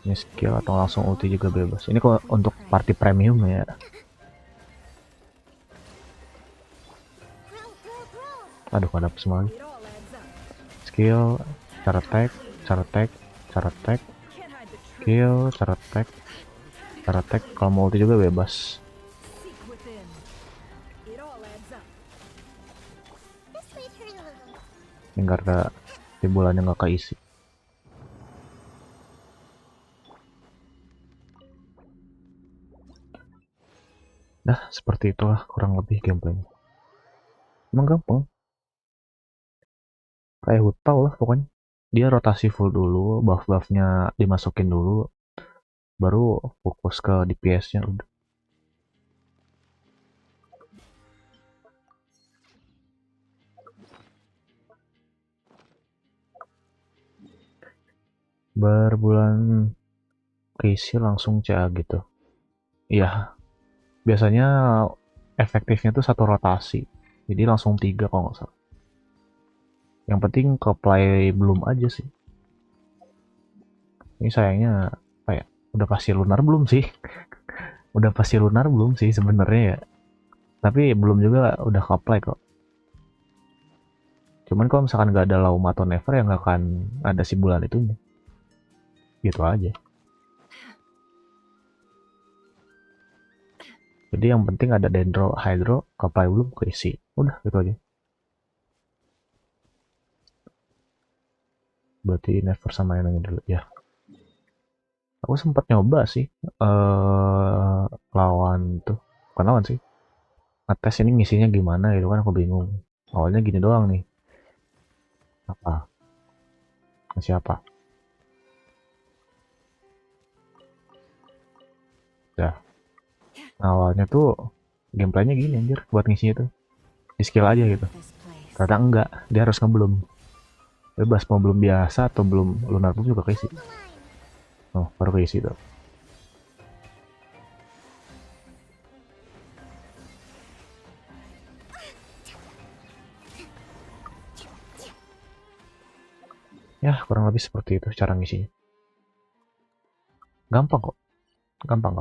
B: ini skill atau langsung ulti juga bebas. Ini kok untuk party premium ya. Aduh, gak dapet semua lagi. Skill, cara tag, skill, cara tag. Kalau mau ulti juga bebas. Ini karena timbulannya nggak keisi. Nah, seperti itulah kurang lebih gameplaynya. Emang gampang. Kayak Hutal lah pokoknya. Dia rotasi full dulu, buff-buffnya dimasukin dulu, baru fokus ke DPS-nya udah. Berbulan keisi langsung CA gitu. Iya. Biasanya efektifnya tuh 1 rotasi. Jadi langsung 3 kalau nggak salah. Yang penting ke play belum aja sih. Ini sayangnya kayak udah pasti lunar belum sih? Udah pasti lunar belum sih sebenarnya ya. Tapi belum juga udah ke play kok. Cuman kalau misalkan nggak ada Lauma atau Never ya nggak akan ada si bulan itunya. Gitu aja. Jadi yang penting ada Dendro, Hydro, ke play belum keisi. Udah gitu aja. Berarti Never sama yang dulu ya. Aku sempat nyoba sih lawan tuh, bukan lawan sih, ngetes ini ngisinya gimana gitu kan, aku bingung. Awalnya gini doang nih, apa ngasih apa ya. Awalnya tuh gameplaynya gini anjir, buat ngisinya tuh di skill aja gitu. Ternyata enggak, dia harus ngebelum. Bebas mau belum biasa atau belum lunar pun juga keisi. Oh, baru keisi tuh. Ya, kurang lebih seperti itu cara ngisinya. Gampang kok. Gampang.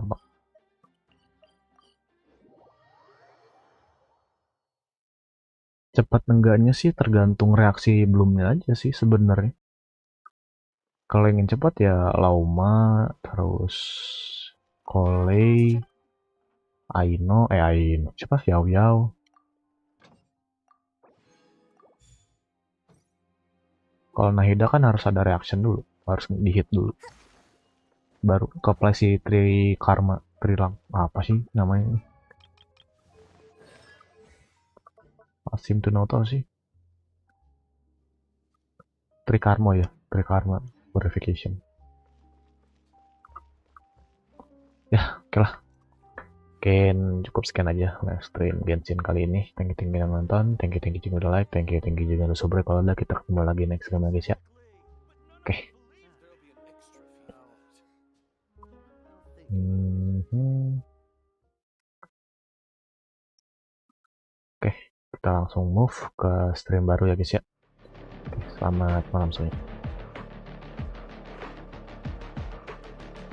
B: Cepat enggaknya sih tergantung reaksi belumnya aja sih sebenarnya. Kalau ingin cepat ya Lauma, terus Kolei, Aino, siapa? Yao. Kalau Nahida kan harus ada reaction dulu, harus di-hit dulu. Baru ke play si Trilang, apa sih namanya? Asim tuh tau sih. Trikarmo verification. Ya, oke lah. Cukup sekian aja stream Genshin kali ini. Thank you yang nonton, thank you juga udah like, thank you juga udah subscribe. Kalau udah, kita ketemu lagi next game guys ya. Oke. Oke, kita langsung move ke stream baru ya guys ya. Oke, selamat malam semuanya.